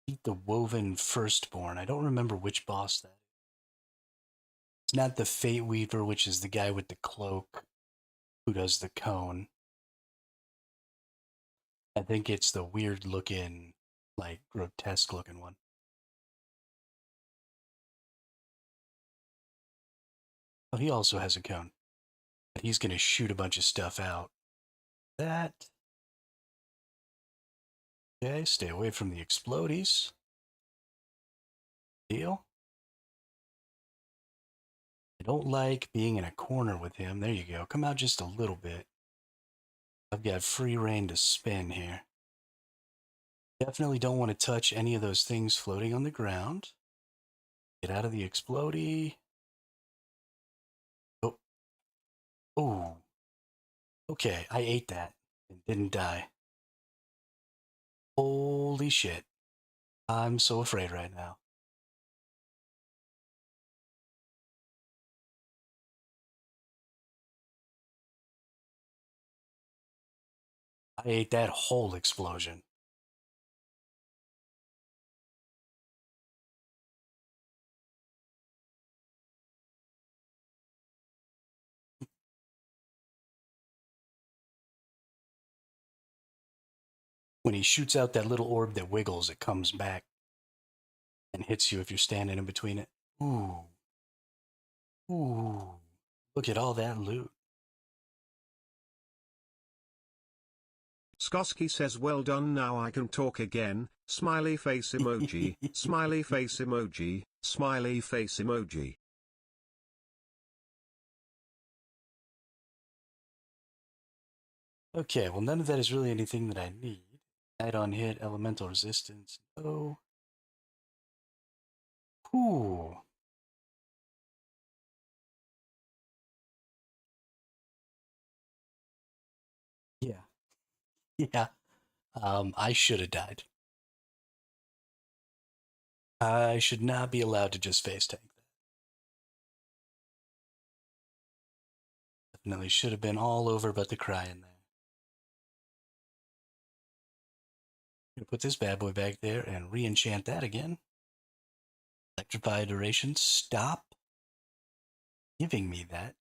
Beat the Woven Firstborn. I don't remember which boss that is. It's not the Fate Weaver, which is the guy with the cloak who does the cone. I think it's the weird looking, like grotesque looking one. Oh, he also has a cone. But he's going to shoot a bunch of stuff out. That. Okay, stay away from the explodies. Deal. I don't like being in a corner with him. There you go. Come out just a little bit. I've got free reign to spin here. Definitely don't want to touch any of those things floating on the ground. Get out of the explodey. Oh. Oh. Okay, I ate that and didn't die. Holy shit. I'm so afraid right now. I ate that whole explosion. When he shoots out that little orb that wiggles, it comes back and hits you if you're standing in between it. Ooh. Ooh. Look at all that loot. Skoski says well done, now I can talk again, smiley face emoji, smiley face emoji, smiley face emoji. Okay, well, none of that is really anything that I need. Add-on hit, elemental resistance. Oh. Ooh. Yeah. Yeah. I should have died. I should not be allowed to just face tank that. Definitely should have been all over but the cry in there. Gonna put this bad boy back there and re-enchant that again. Electrify duration. Stop giving me that.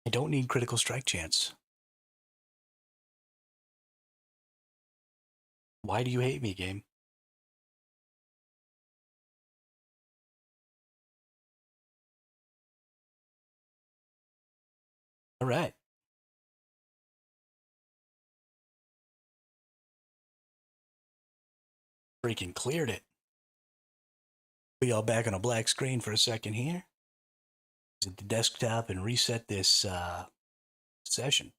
I don't need critical strike chance. Why do you hate me, game? All right. Freaking cleared it. We all back on a black screen for a second here. Exit the desktop and reset this session.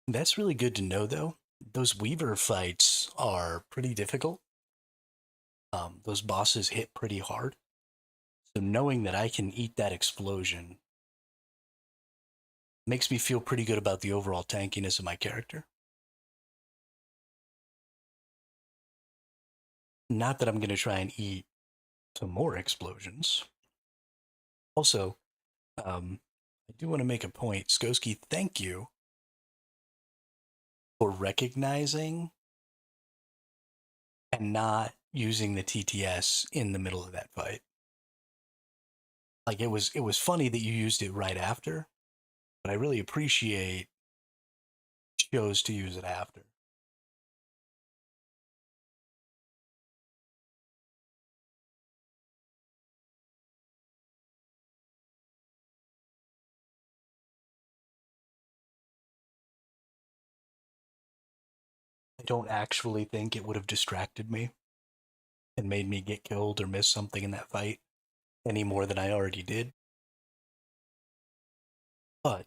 That's really good to know, though. Those Weaver fights are pretty difficult. Those bosses hit pretty hard. So knowing that I can eat that explosion makes me feel pretty good about the overall tankiness of my character. Not that I'm going to try and eat some more explosions. Also, I do want to make a point. Skoski, thank you for recognizing and not using the TTS in the middle of that fight. Like it was funny that you used it right after, but I really appreciate chose to use it after. I don't actually think it would have distracted me and made me get killed or miss something in that fight any more than I already did. But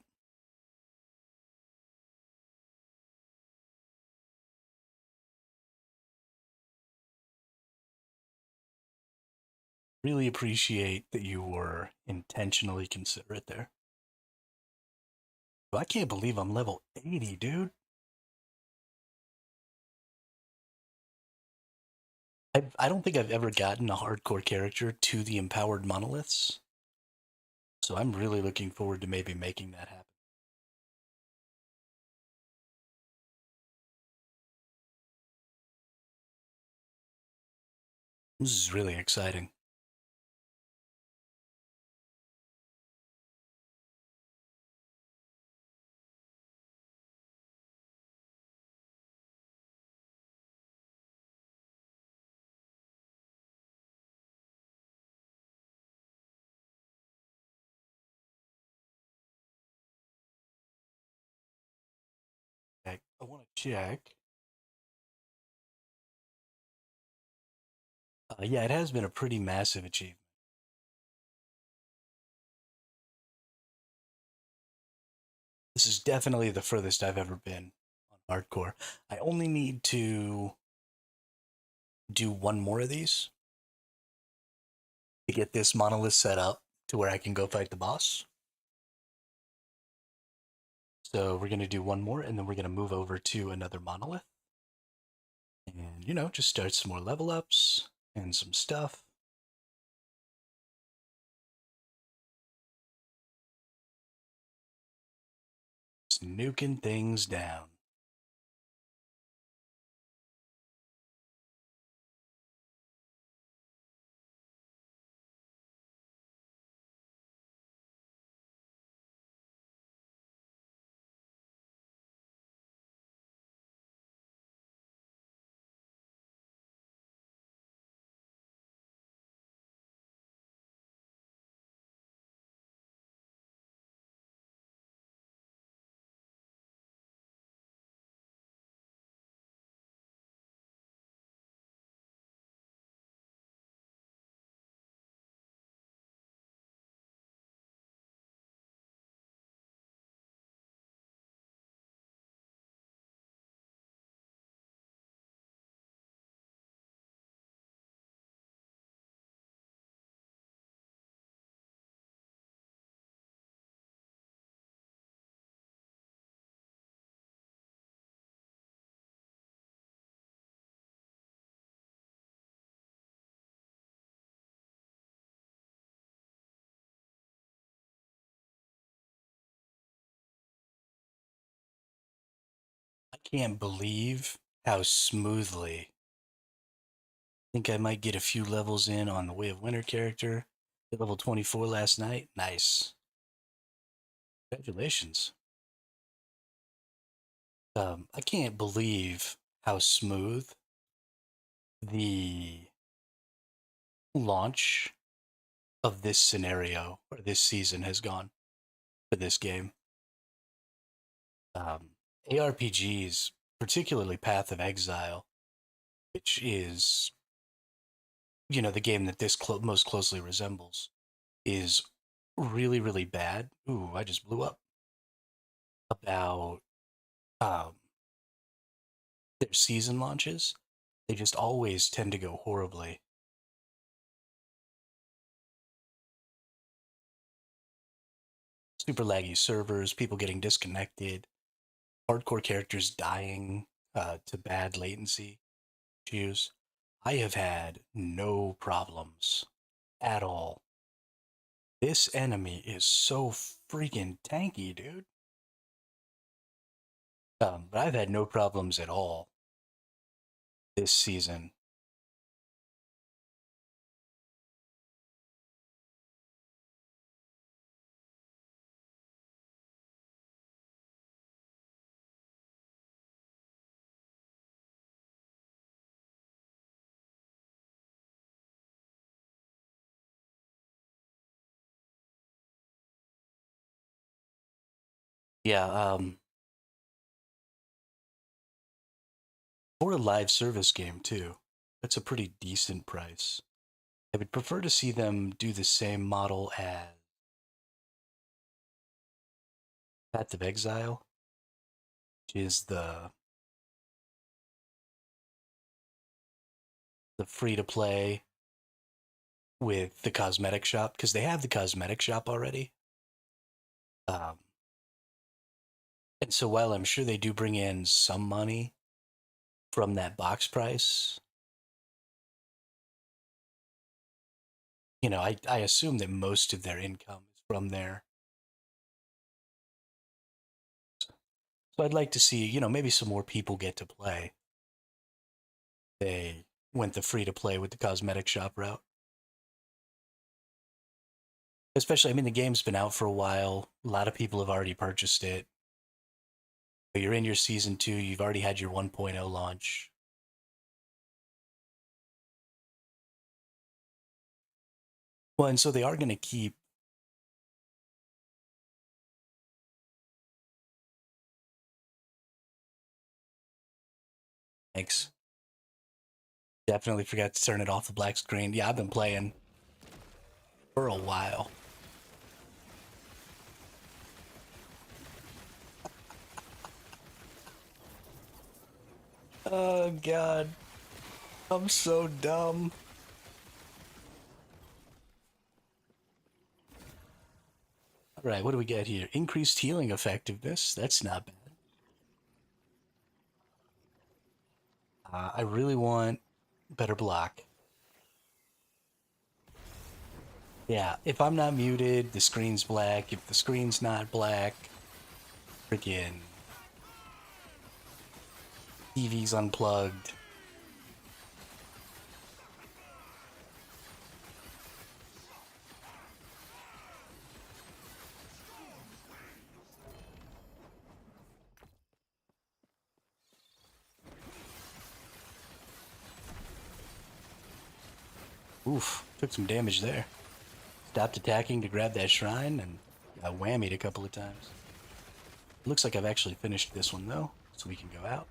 Really appreciate that you were intentionally considerate there. I can't believe I'm level 80, dude. I don't think I've ever gotten a hardcore character to the empowered monoliths. So I'm really looking forward to maybe making that happen. This is really exciting. I want to check. Yeah, it has been a pretty massive achievement. This is definitely the furthest I've ever been on hardcore. I only need to do one more of these to get this monolith set up to where I can go fight the boss. So we're going to do one more and then we're going to move over to another monolith. And, just start some more level ups and some stuff. Just nuking things down. I can't believe how smoothly. Think I might get a few levels in on the Way of Winter character. Hit level 24 last night. Nice. Congratulations. I can't believe how smooth the launch of this scenario or this season has gone for this game. ARPGs, particularly Path of Exile, which is, the game that this most closely resembles, is really, really bad. Ooh, I just blew up. About um, their season launches. They just always tend to go horribly. Super laggy servers, people getting disconnected, hardcore characters dying to bad latency issues. I have had no problems at all. This enemy is so freaking tanky, dude. But I've had no problems at all this season. Yeah, for a live service game too, that's a pretty decent price. I would prefer to see them do the same model as Path of Exile, which is the free to play with the cosmetic shop because they have the cosmetic shop already. Um, and so while I'm sure they do bring in some money from that box price, I assume that most of their income is from there. So I'd like to see, maybe some more people get to play. They went the free to play with the cosmetic shop route. Especially, I mean, the game's been out for a while. A lot of people have already purchased it. But you're in your season 2, you've already had your 1.0 launch. Well, and so they are going to keep. Thanks. Definitely forgot to turn it off the black screen. Yeah, I've been playing for a while. Oh, God. I'm so dumb. All right, what do we get here? Increased healing effectiveness. That's not bad. I really want better block. Yeah, if I'm not muted, the screen's black. If the screen's not black, freaking TV's unplugged. Oof, took some damage there. Stopped attacking to grab that shrine and got whammied a couple of times. Looks like I've actually finished this one though, so we can go out.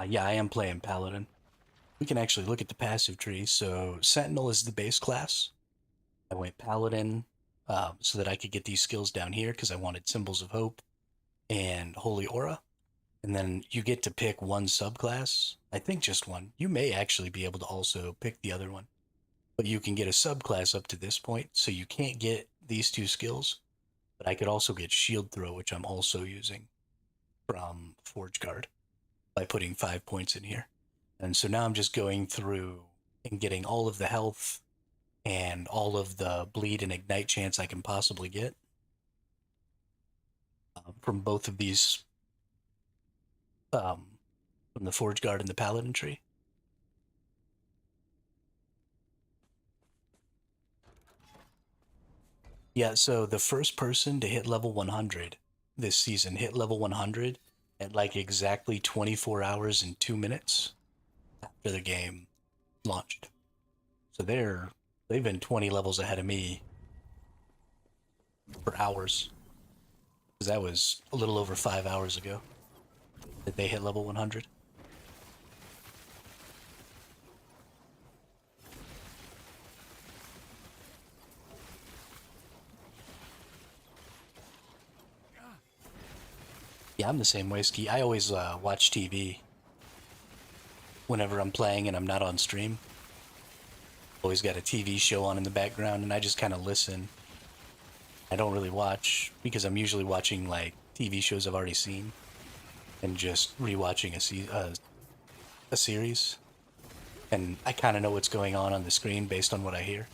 Yeah, I am playing Paladin. We can actually look at the passive tree. So Sentinel is the base class. I went Paladin so that I could get these skills down here because I wanted Symbols of Hope and Holy Aura. And then you get to pick one subclass. I think just one. You may actually be able to also pick the other one. But you can get a subclass up to this point. So you can't get these two skills. But I could also get Shield Throw, which I'm also using from Forge Guard by putting 5 points in here. And so now I'm just going through and getting all of the health and all of the bleed and ignite chance I can possibly get from both of these, from the Forge Guard and the Paladin tree. Yeah, so the first person to hit level 100 this season hit level 100 at like exactly 24 hours and 2 minutes after the game launched. So they've been 20 levels ahead of me for hours. Because that was a little over 5 hours ago that they hit level 100. Yeah, I'm the same way, Ski. I always watch TV whenever I'm playing and I'm not on stream. Always got a TV show on in the background, and I just kind of listen. I don't really watch because I'm usually watching like TV shows I've already seen and just rewatching a series. And I kind of know what's going on the screen based on what I hear.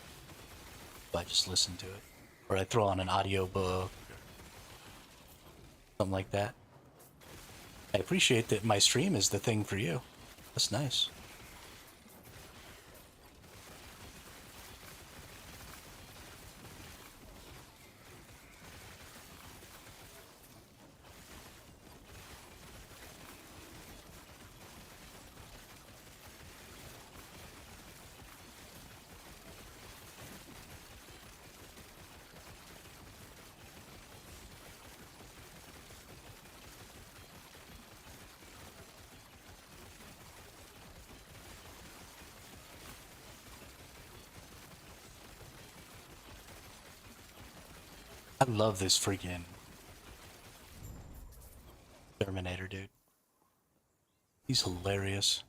So I just listen to it. Or I throw on an audiobook or something like that. I appreciate that my stream is the thing for you. That's nice. I love this freaking Terminator, dude. He's hilarious.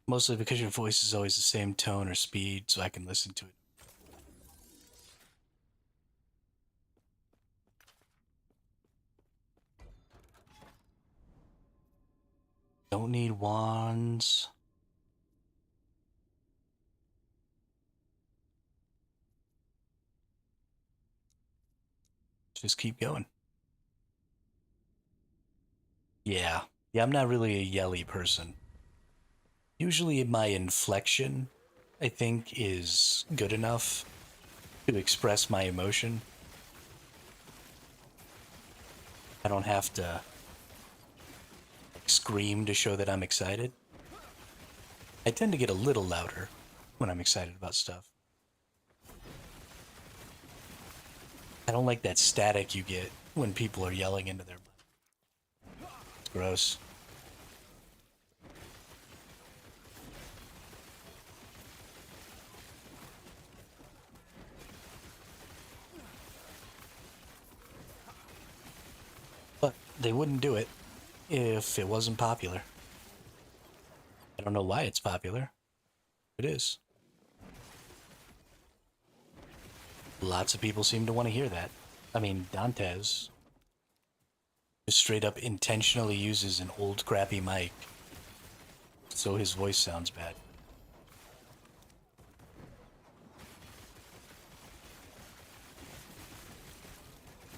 Mostly because your voice is always the same tone or speed, so I can listen to it. Don't need wands. Just keep going. Yeah. Yeah, I'm not really a yelly person. Usually my inflection, I think, is good enough to express my emotion. I don't have to scream to show that I'm excited. I tend to get a little louder when I'm excited about stuff. I don't like that static you get when people are yelling into their mic. It's gross. But they wouldn't do it if it wasn't popular. I don't know why it's popular. It is. Lots of people seem to want to hear that. I mean, Dantes just straight up intentionally uses an old crappy mic so his voice sounds bad.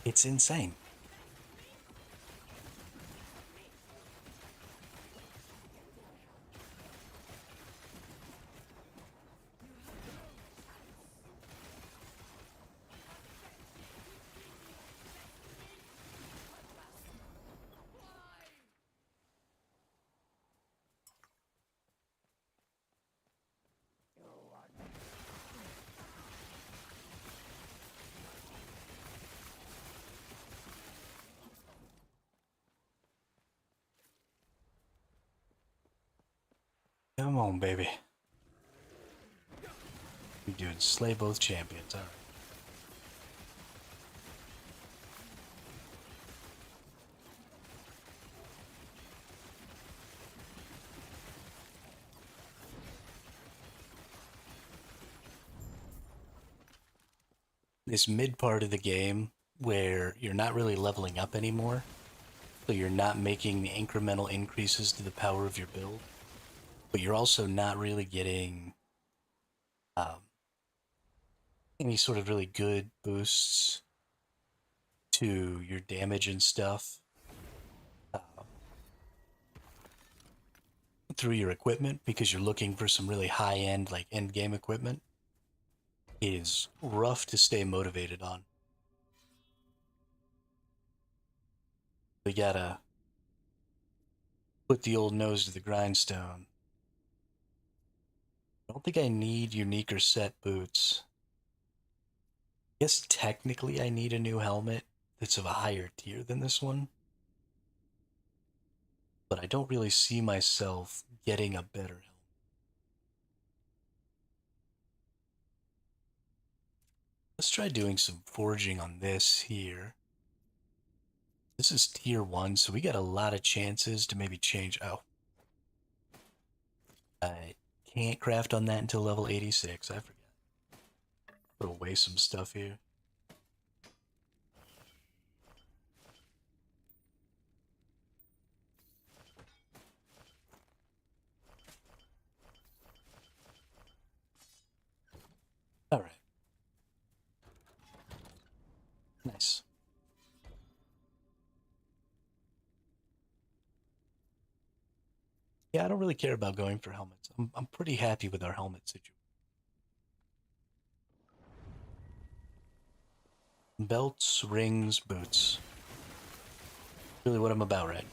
It's insane. Come on, baby. You're doing slay both champions, alright. This mid part of the game where you're not really leveling up anymore, so you're not making the incremental increases to the power of your build, but you're also not really getting any sort of really good boosts to your damage and stuff through your equipment because you're looking for some really high-end, like end-game equipment. It is rough to stay motivated on. You gotta put the old nose to the grindstone. I don't think I need unique or set boots. I guess technically I need a new helmet that's of a higher tier than this one. But I don't really see myself getting a better helmet. Let's try doing some forging on this here. This is tier 1, so we got a lot of chances to maybe change. Oh. I can't craft on that until level 86. I forgot. Put away some stuff here. Alright. Nice. Yeah, I don't really care about going for helmets. I'm pretty happy with our helmet situation. Belts, rings, boots. Really what I'm about, right?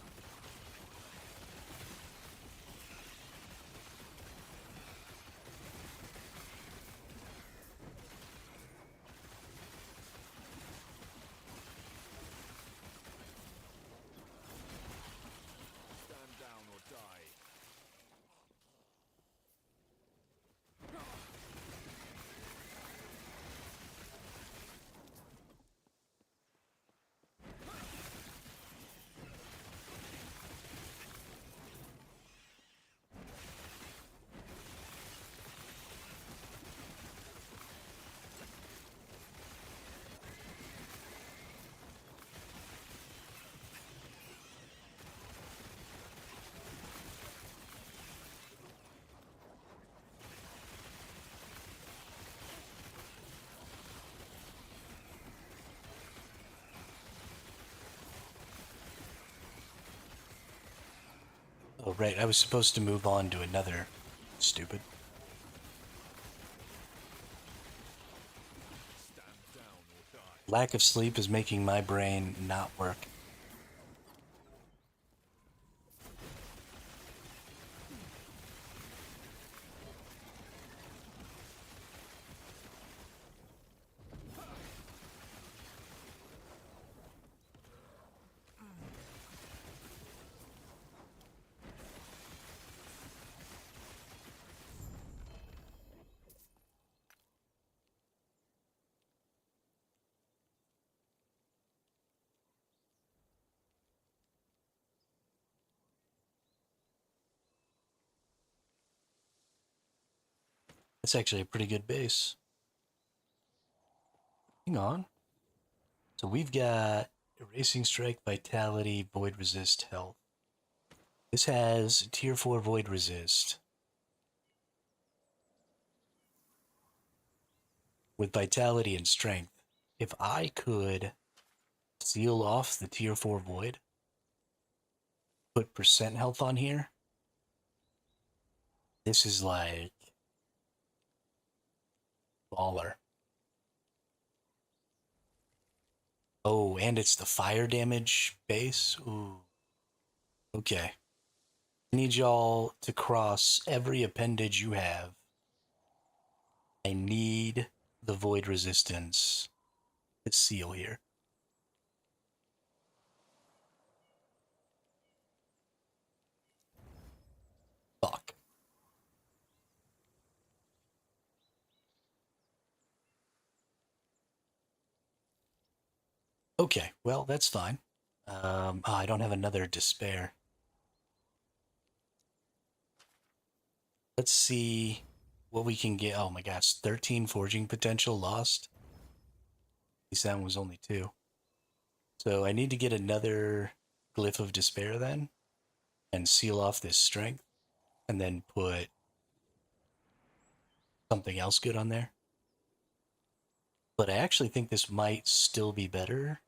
Stand down or die. Oh, right. I was supposed to move on to another. Stupid. Stand down or die. Lack of sleep is making my brain not work. That's actually a pretty good base. Hang on. So we've got Erasing Strike, Vitality, Void Resist, Health. This has Tier 4 Void Resist. With Vitality and Strength. If I could seal off the Tier 4 Void, put percent health on here, this is like baller. Oh, and it's the fire damage base? Ooh. Okay. I need y'all to cross every appendage you have. I need the void resistance to seal here. Fuck. Okay, well, that's fine. I don't have another despair. Let's see what we can get. Oh my gosh, 13 forging potential lost. At least that was only 2. So I need to get another glyph of despair then and seal off this strength and then put something else good on there. But I actually think this might still be better.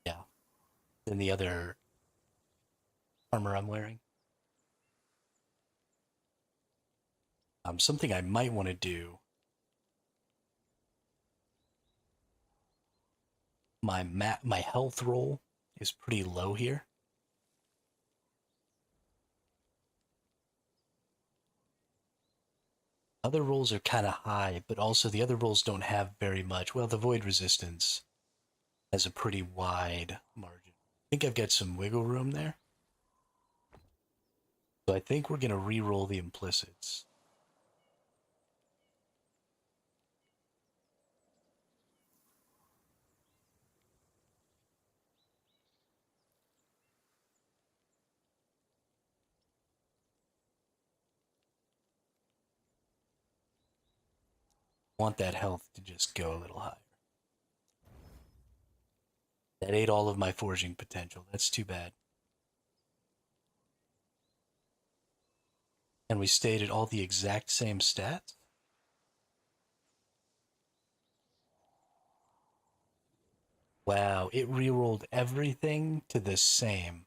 Yeah, than the other armor I'm wearing. Something I might want to do. My health roll is pretty low here. Other rolls are kind of high, but also the other rolls don't have very much. Well, the void resistance has a pretty wide margin. I think I've got some wiggle room there. So I think we're going to re-roll the implicits. Want that health to just go a little higher. That ate all of my forging potential. That's too bad. And we stayed at all the exact same stats? Wow, it rerolled everything to the same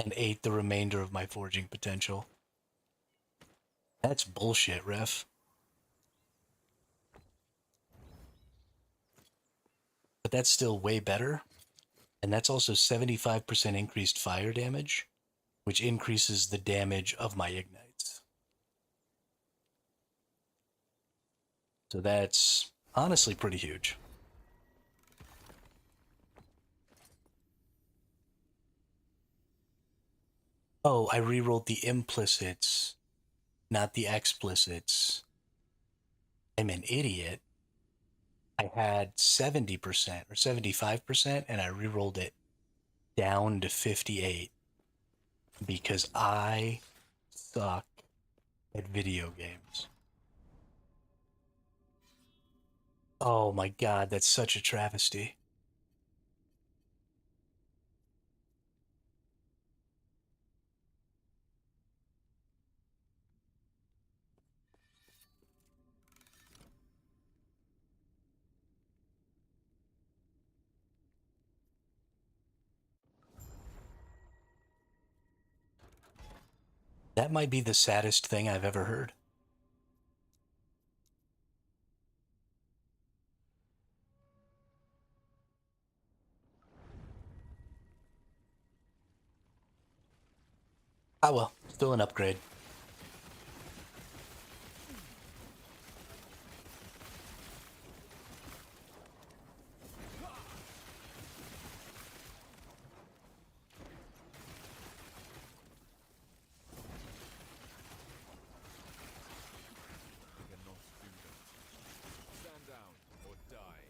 and ate the remainder of my forging potential. That's bullshit, ref. But that's still way better. And that's also 75% increased fire damage, which increases the damage of my ignites. So that's honestly pretty huge. Oh, I rerolled the implicits, not the explicits. I'm an idiot. I had 70% or 75%, and I rerolled it down to 58 because I suck at video games. Oh my god, that's such a travesty. That might be the saddest thing I've ever heard. Ah well, still an upgrade. You cannot do that. Stand down or die.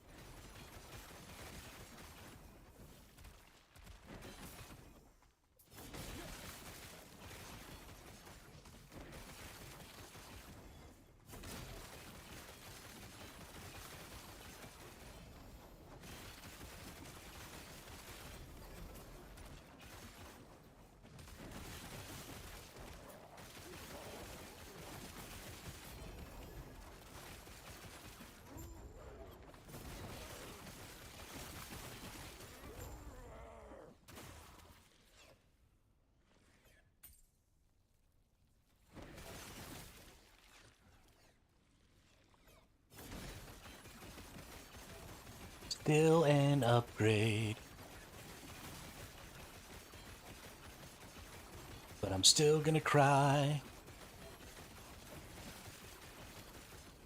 Still an upgrade. But I'm still gonna cry.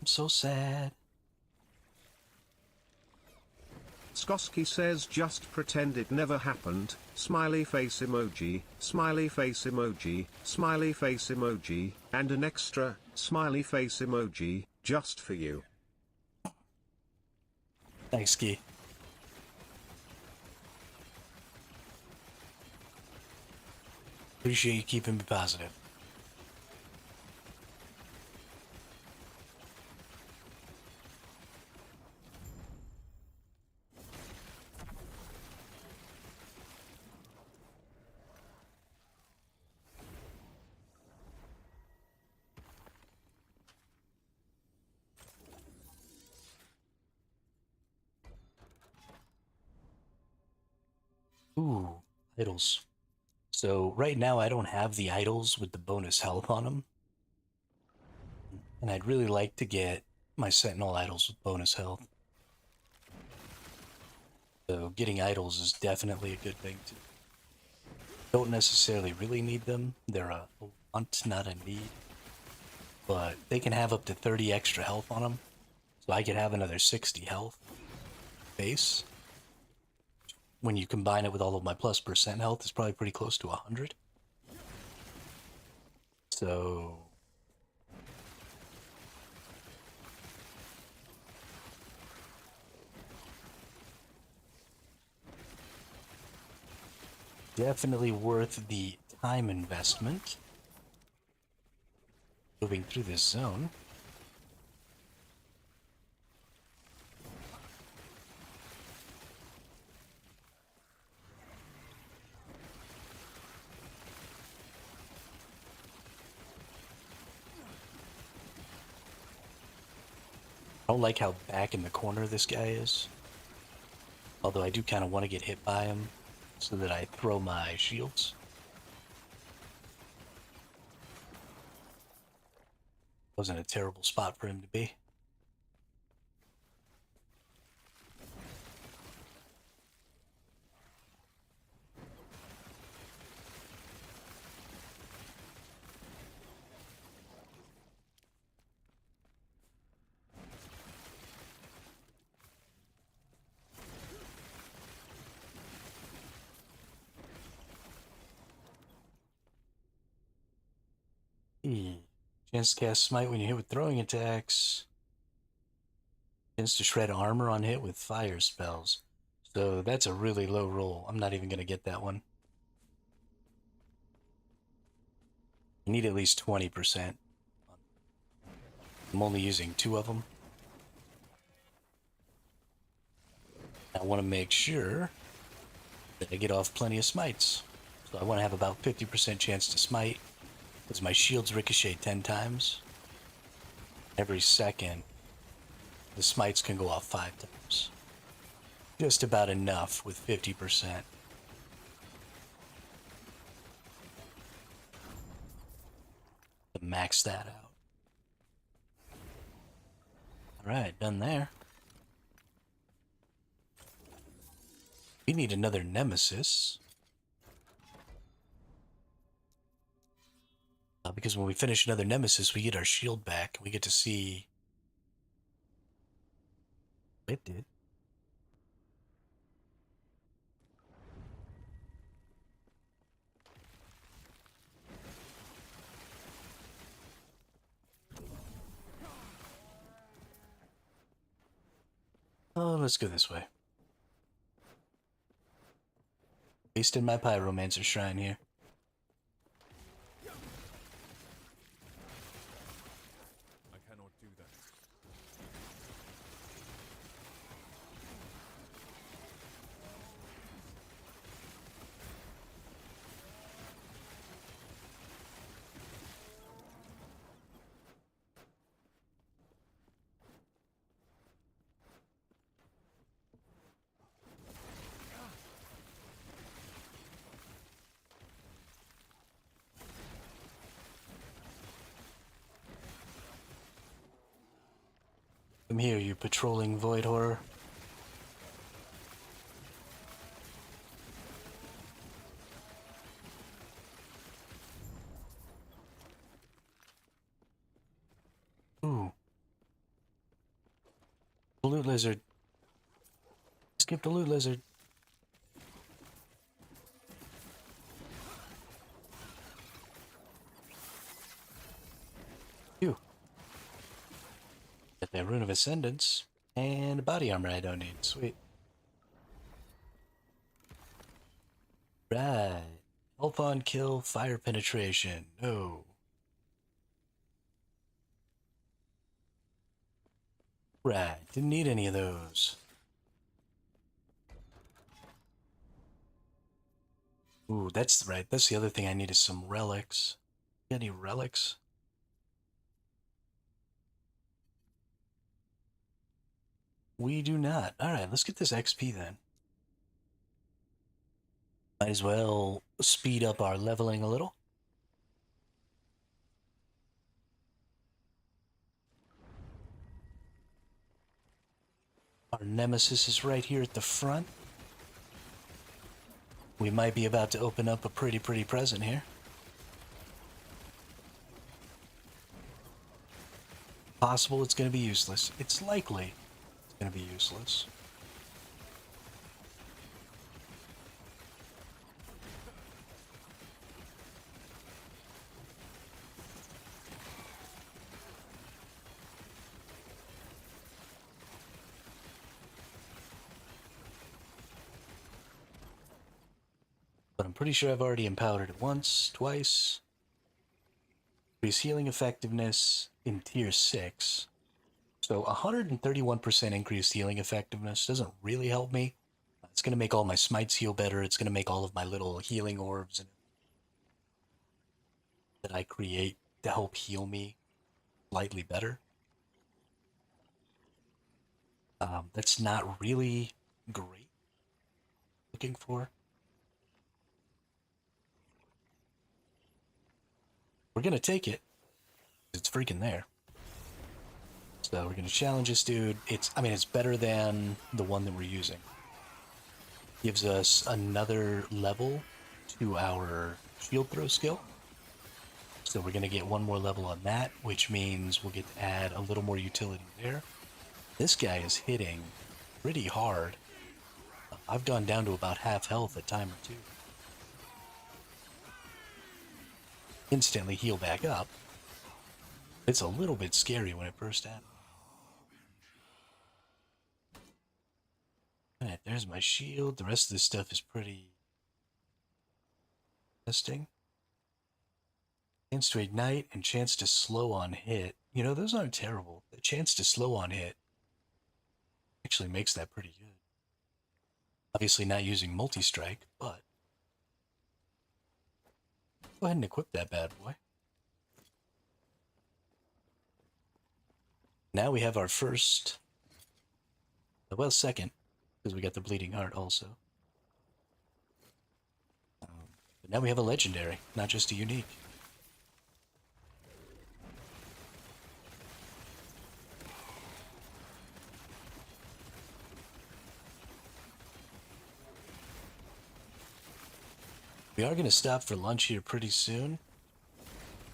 I'm so sad. Skoski says just pretend it never happened, smiley face emoji, smiley face emoji, smiley face emoji, and an extra, smiley face emoji, just for you. Thanks, Ski. Appreciate you keeping me positive. Ooh, idols. So right now I don't have the idols with the bonus health on them. And I'd really like to get my Sentinel idols with bonus health. So getting idols is definitely a good thing too. Don't necessarily really need them. They're a want, not a need. But they can have up to 30 extra health on them. So I could have another 60 health base. When you combine it with all of my plus percent health, it's probably pretty close to 100. So definitely worth the time investment. Moving through this zone. I don't like how back in the corner this guy is. Although I do kind of want to get hit by him so that I throw my shields. Wasn't a terrible spot for him to be. Chance to cast smite when you hit with throwing attacks. Chance to shred armor on hit with fire spells. So that's a really low roll. I'm not even going to get that one. I need at least 20%. I'm only using 2 of them. I want to make sure that I get off plenty of smites. So I want to have about 50% chance to smite, because my shields ricochet 10 times. Every second, the smites can go off 5 times. Just about enough with 50%. max that out. Alright, done there. We need another nemesis. Because when we finish another nemesis, we get our shield back. We get to see... It did. Oh, let's go this way. Wasted my pyromancer shrine here. I cannot do that. Come here, you patrolling void horror. Ooh. The loot lizard. Skip the loot lizard. Phew. Get that Rune of Ascendance. And body armor I don't need. Sweet. Right. Health on kill, fire penetration. No. Right. Didn't need any of those. Ooh, that's right. That's the other thing I need is some relics. Any relics? We do not. Alright, let's get this XP then. Might as well speed up our leveling a little. Our nemesis is right here at the front. We might be about to open up a pretty present here. Possible it's going to be useless. It's likely it's going to be useless. But I'm pretty sure I've already empowered it once, twice. Increase healing effectiveness in tier 6. So 131% increased healing effectiveness doesn't really help me. It's going to make all my smites heal better. It's going to make all of my little healing orbs that I create to help heal me slightly better. That's not really great. Looking for. We're going to take it. It's freaking there. So we're going to challenge this dude. It's better than the one that we're using. Gives us another level to our shield throw skill. So we're going to get one more level on that, which means we'll get to add a little more utility there. This guy is hitting pretty hard. I've gone down to about half health a time or two. Instantly heal back up. It's a little bit scary when it first happens. Alright, there's my shield. The rest of this stuff is pretty interesting. Chance to ignite and chance to slow on hit. You know, those aren't terrible. The chance to slow on hit actually makes that pretty good. Obviously not using multi-strike, but go ahead and equip that bad boy. Now we have our first, well, second, because we got the bleeding heart also. But now we have a legendary, not just a unique. We are going to stop for lunch here pretty soon.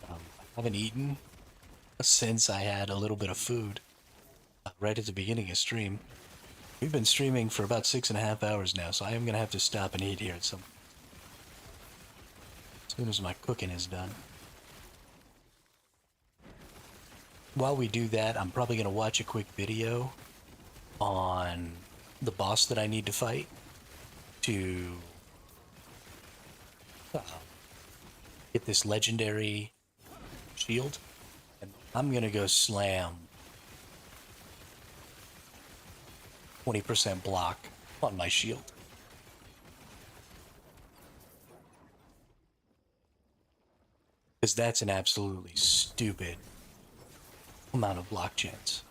I haven't eaten since I had a little bit of food right at the beginning of stream. We've been streaming for about 6.5 hours now, so I am going to have to stop and eat here at some as soon as my cooking is done. While we do that, I'm probably going to watch a quick video on the boss that I need to fight to get this legendary shield. And I'm going to go slam 20% block on my shield. Because that's an absolutely stupid amount of block chance.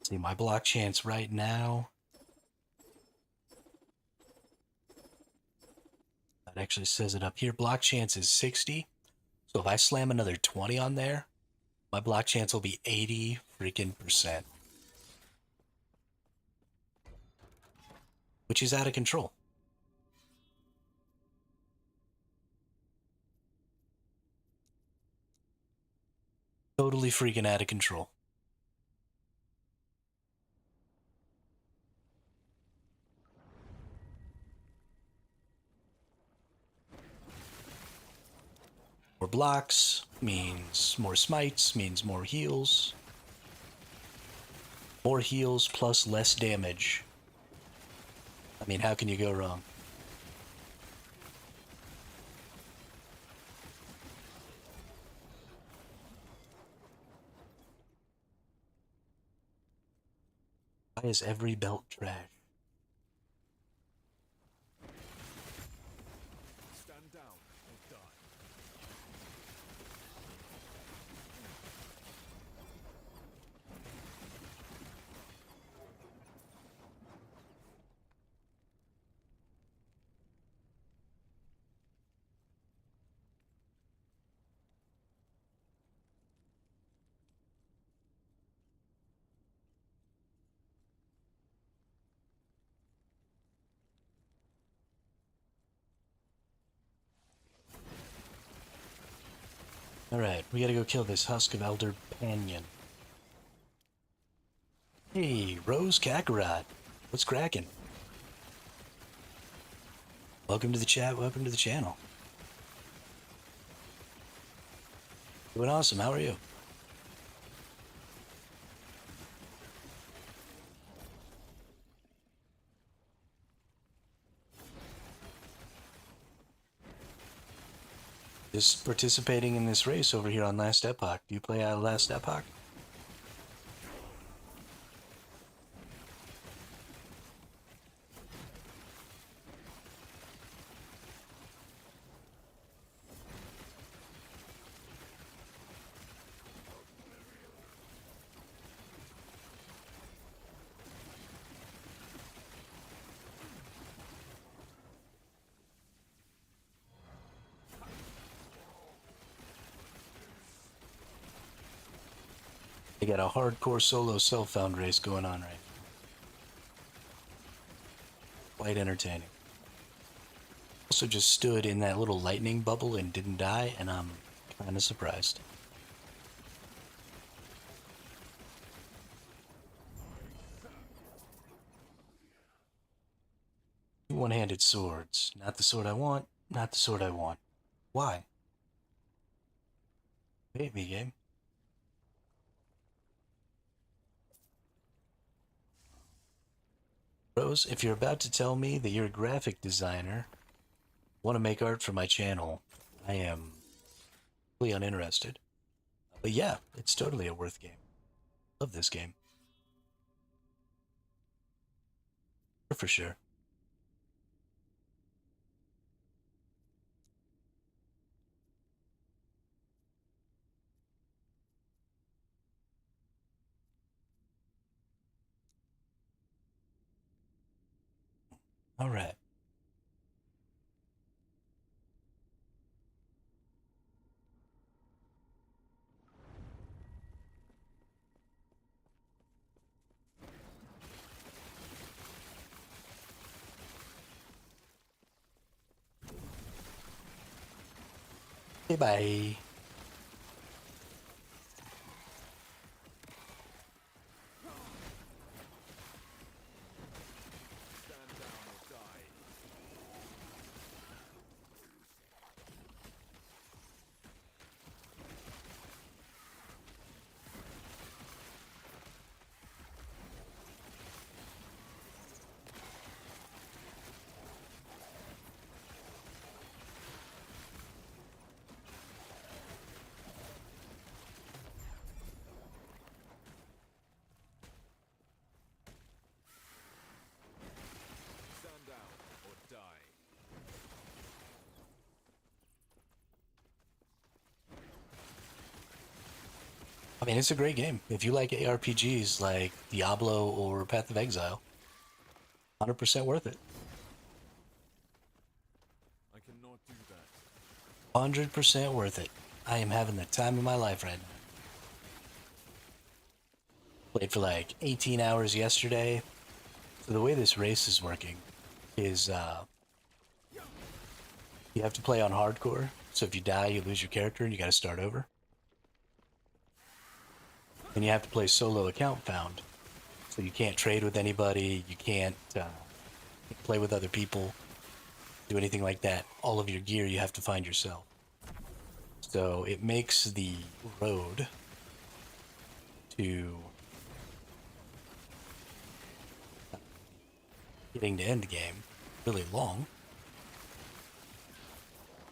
See, my block chance right now, that actually says it up here. Block chance is 60. So if I slam another 20 on there, my block chance will be 80 freaking percent. Which is out of control. Totally freaking out of control. More blocks means more smites, means more heals. More heals plus less damage. I mean, how can you go wrong? Why is every belt trash? Stand down or die. Alright, we gotta go kill this husk of Elder Panion. Hey, Rose Kakarot. What's cracking? Welcome to the chat, welcome to the channel. Doing awesome, how are you? Just participating in this race over here on Last Epoch. Do you play Last Epoch? They got a hardcore solo self-found race going on right now. Quite entertaining. Also just stood in that little lightning bubble and didn't die, and I'm kind of surprised. One-handed swords. Not the sword I want, not the sword I want. Why? Hate me, game. Rose, if you're about to tell me that you're a graphic designer, want to make art for my channel, I am really uninterested. But yeah, it's totally a worth game. Love this game. For sure. All right. Okay, bye. Stand down or die. Stand down or die. I mean, it's a great game. If you like ARPGs like Diablo or Path of Exile, 100% worth it. I cannot do that. 100% worth it. I am having the time of my life right now. Played for like 18 hours yesterday. So the way this race is working is you have to play on hardcore. So if you die, you lose your character and you got to start over. And you have to play solo account found. So you can't trade with anybody. You can't play with other people. Do anything like that. All of your gear you have to find yourself. So it makes the road to getting to end game really long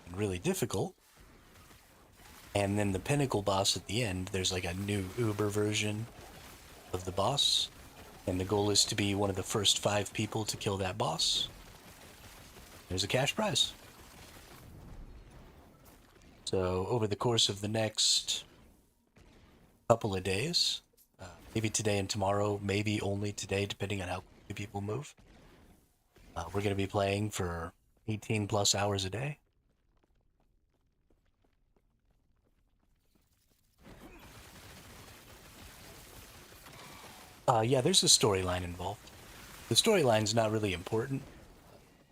and really difficult. And then the pinnacle boss at the end, there's like a new Uber version of the boss. And the goal is to be one of the first 5 people to kill that boss. There's a cash prize. So over the course of the next couple of days, maybe today and tomorrow, maybe only today, depending on how quickly people move, we're going to be playing for 18 plus hours a day. Yeah, there's a storyline involved. The storyline's not really important.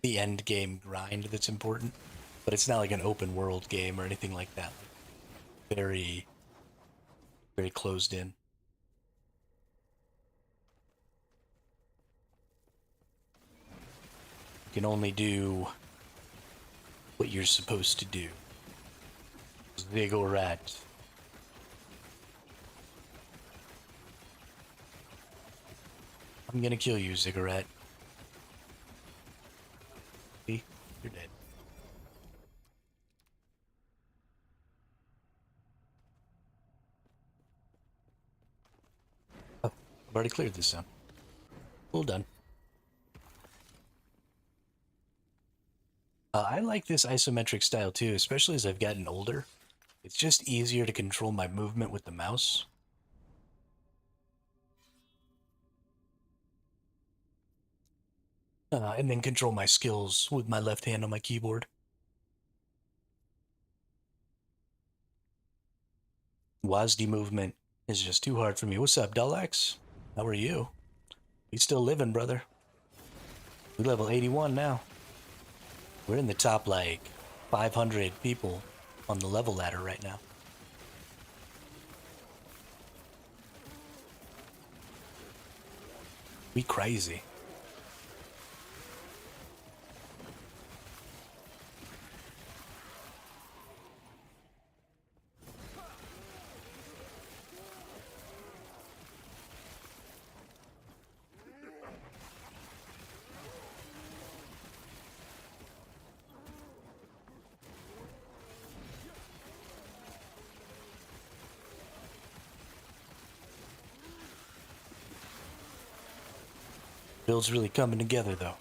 The end game grind that's important, but it's not like an open world game or anything like that. Very, very closed in. You can only do what you're supposed to do. Zizaran. I'm gonna kill you, Zizaran. See? You're dead. Oh, I've already cleared this zone. Well done. I like this isometric style too, especially as I've gotten older. It's just easier to control my movement with the mouse. And then control my skills with my left hand on my keyboard. WASD movement is just too hard for me. What's up, Dullax? How are you? You still living, brother? We level 81 now. We're in the top, like, 500 people on the level ladder right now. We crazy. Build's really coming together, though.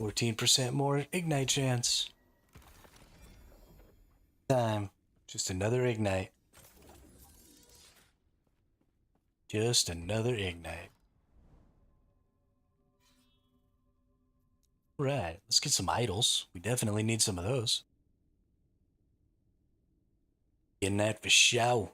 14% more ignite chance. Time. Just another ignite. Just another ignite. Right, let's get some idols. We definitely need some of those. Getting that for show.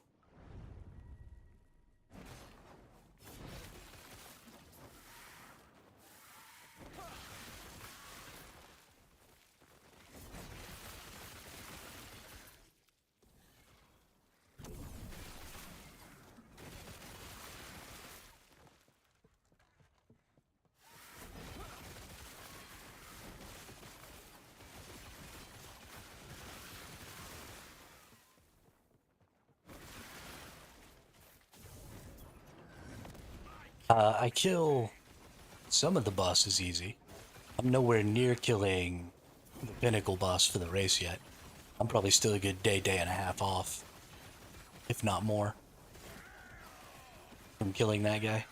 I kill some of the bosses easy. I'm nowhere near killing the pinnacle boss for the race yet. I'm probably still a good day and a half off, if not more, from killing that guy.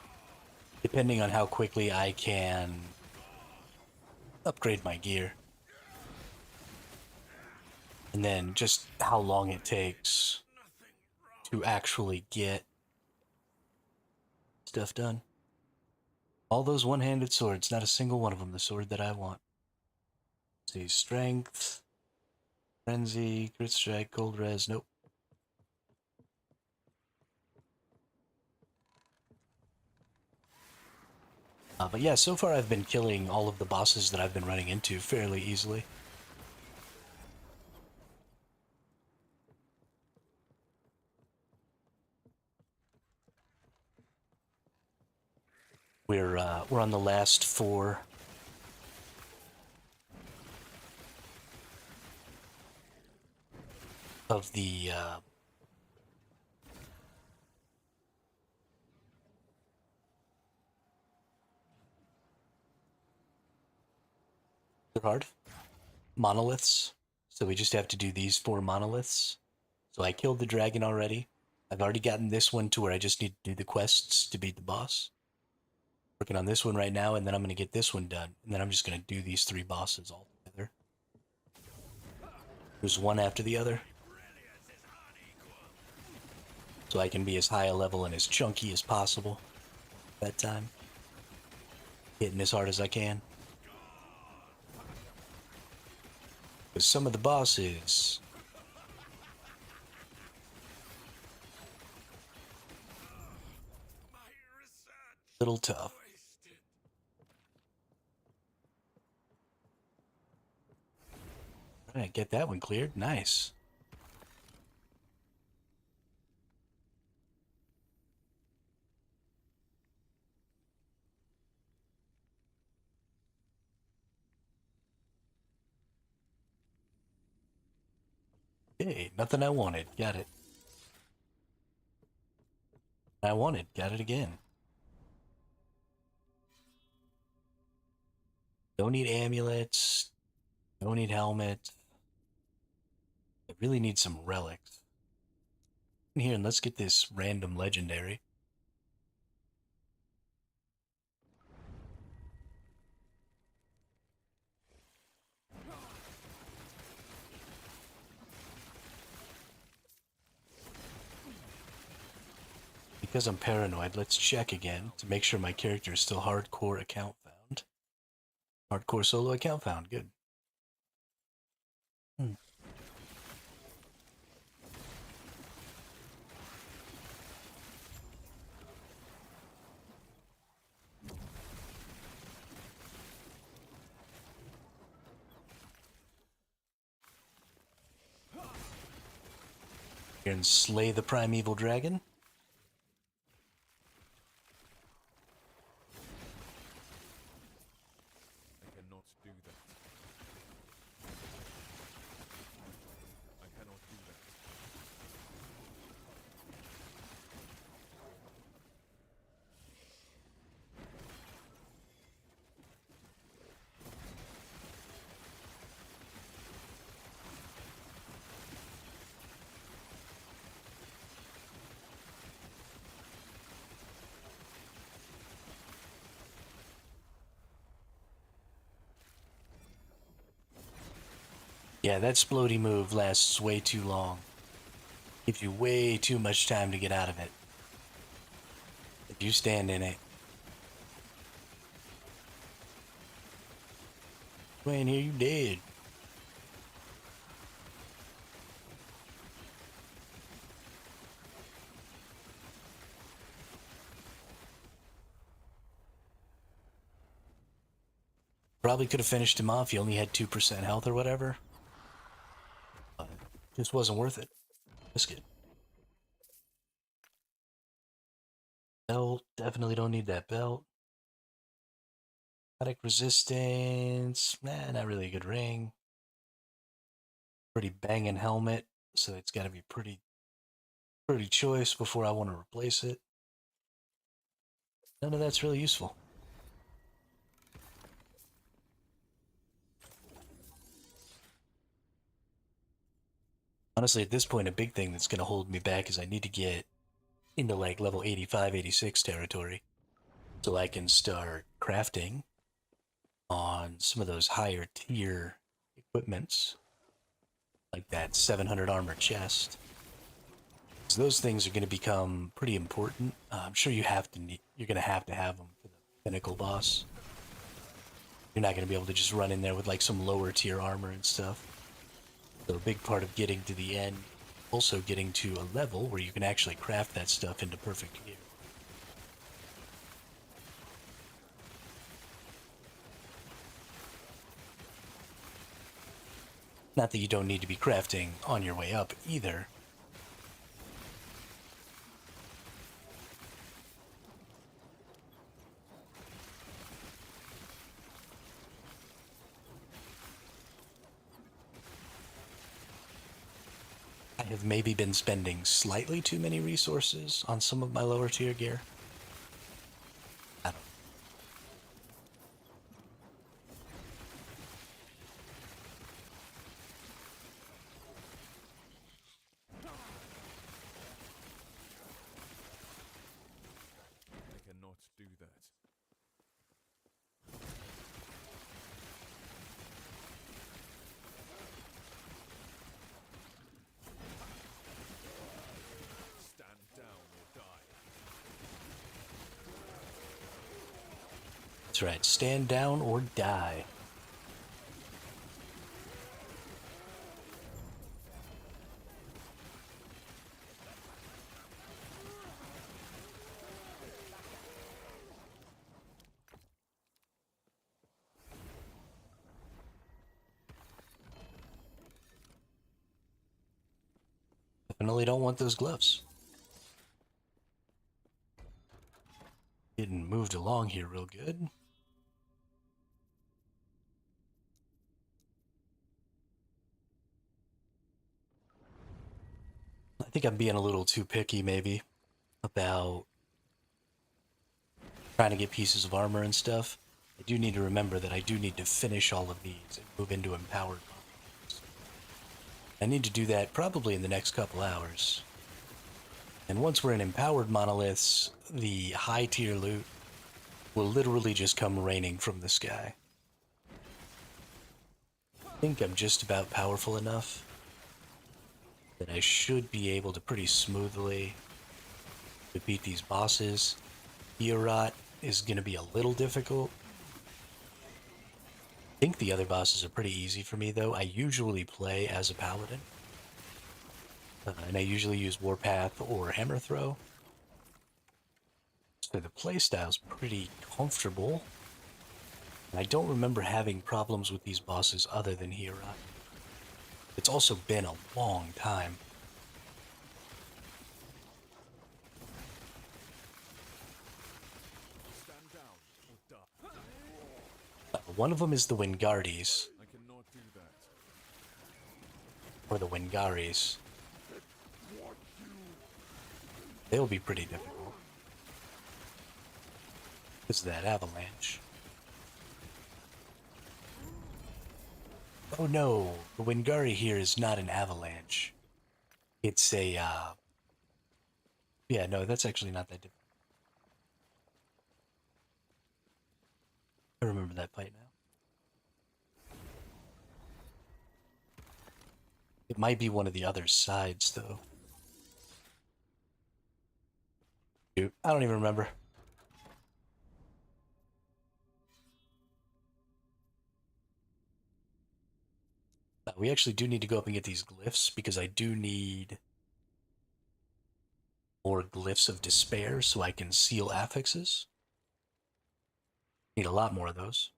Depending on how quickly I can upgrade my gear. And then just how long it takes to actually get stuff done. All those one-handed swords, not a single one of them the sword that I want. Let's see, strength, frenzy, crit strike, cold res, nope. But yeah, so far I've been killing all of the bosses that I've been running into fairly easily. We're on the last 4 of the they're hard monoliths. So we just have to do these 4 monoliths. So I killed the dragon already. I've already gotten this one to where I just need to do the quests to beat the boss. Working on this one right now, and then I'm going to get this one done. And then I'm just going to do these 3 bosses all together. There's one after the other. So I can be as high a level and as chunky as possible that time. Hitting as hard as I can. Because some of the bosses... little tough. Alright, get that one cleared. Nice. Hey, nothing I wanted. Got it. I wanted. Got it again. Don't need amulets. Don't need helmet. I really need some relics. In here, and let's get this random legendary. Because I'm paranoid, let's check again to make sure my character is still hardcore account found. Hardcore solo account found. Good. Here and slay the primeval dragon. I cannot do that. I cannot do that. Yeah, that splody move lasts way too long. Gives you way too much time to get out of it. If you stand in it. Man, here you dead. Probably could have finished him off. He only had 2% health or whatever. But just wasn't worth it. Risk it. Belt. Definitely don't need that belt. Static resistance. Nah, not really a good ring. Pretty banging helmet. So it's got to be pretty choice before I want to replace it. None of that's really useful. Honestly, at this point, a big thing that's going to hold me back is I need to get into like level 85, 86 territory so I can start crafting on some of those higher tier equipments, like that 700 armor chest. So those things are going to become pretty important. I'm sure you're going to have them for the pinnacle boss. You're not going to be able to just run in there with like some lower tier armor and stuff. So a big part of getting to the end, also getting to a level where you can actually craft that stuff into perfect gear. Not that you don't need to be crafting on your way up either. I have maybe been spending slightly too many resources on some of my lower tier gear. I don't. I cannot do that. Stand down or die. That's right, stand down or die. Definitely don't want those gloves. Getting moved along here real good. I think I'm being a little too picky maybe about trying to get pieces of armor and stuff. I do need to remember that I do need to finish all of these and move into empowered monoliths. I need to do that probably in the next couple hours. And once we're in empowered monoliths, the high tier loot will literally just come raining from the sky. I think I'm just about powerful enough that I should be able to pretty smoothly defeat these bosses. Aberroth is going to be a little difficult. I think the other bosses are pretty easy for me though. I usually play as a paladin. And I usually use Warpath or Hammer Throw. So the playstyle's pretty comfortable. And I don't remember having problems with these bosses other than Aberroth. It's also been a long time. Stand down or die. One of them is the Wingardies, I cannot do that. or the Wingaris. They'll be pretty difficult. This is that avalanche. Oh no, the Wingari here is not an avalanche. It's a, yeah, no, that's actually not that difficult. I remember that fight now. It might be one of the other sides, though. Dude, I don't even remember. We actually do need to go up and get these glyphs, because I do need more glyphs of despair so I can seal affixes. Need a lot more of those.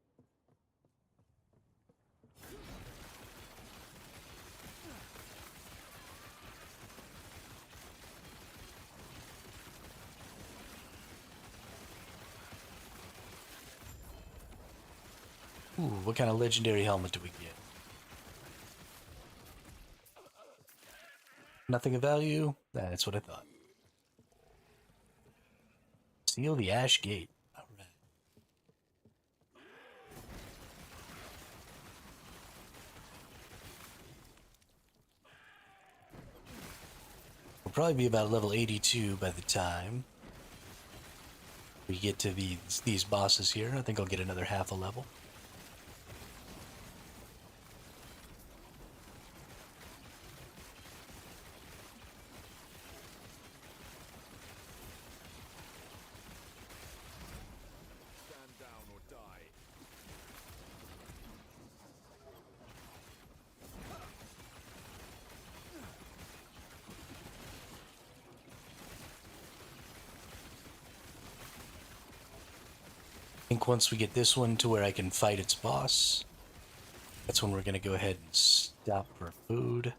Ooh, what kind of legendary helmet do we get? Nothing of value? That's what I thought. Seal the Ash Gate. Alright. We'll probably be about level 82 by the time we get to these bosses here. I think I'll get another half a level. Stand down or die. I think once we get this one to where I can fight its boss, that's when we're going to go ahead and stop for food.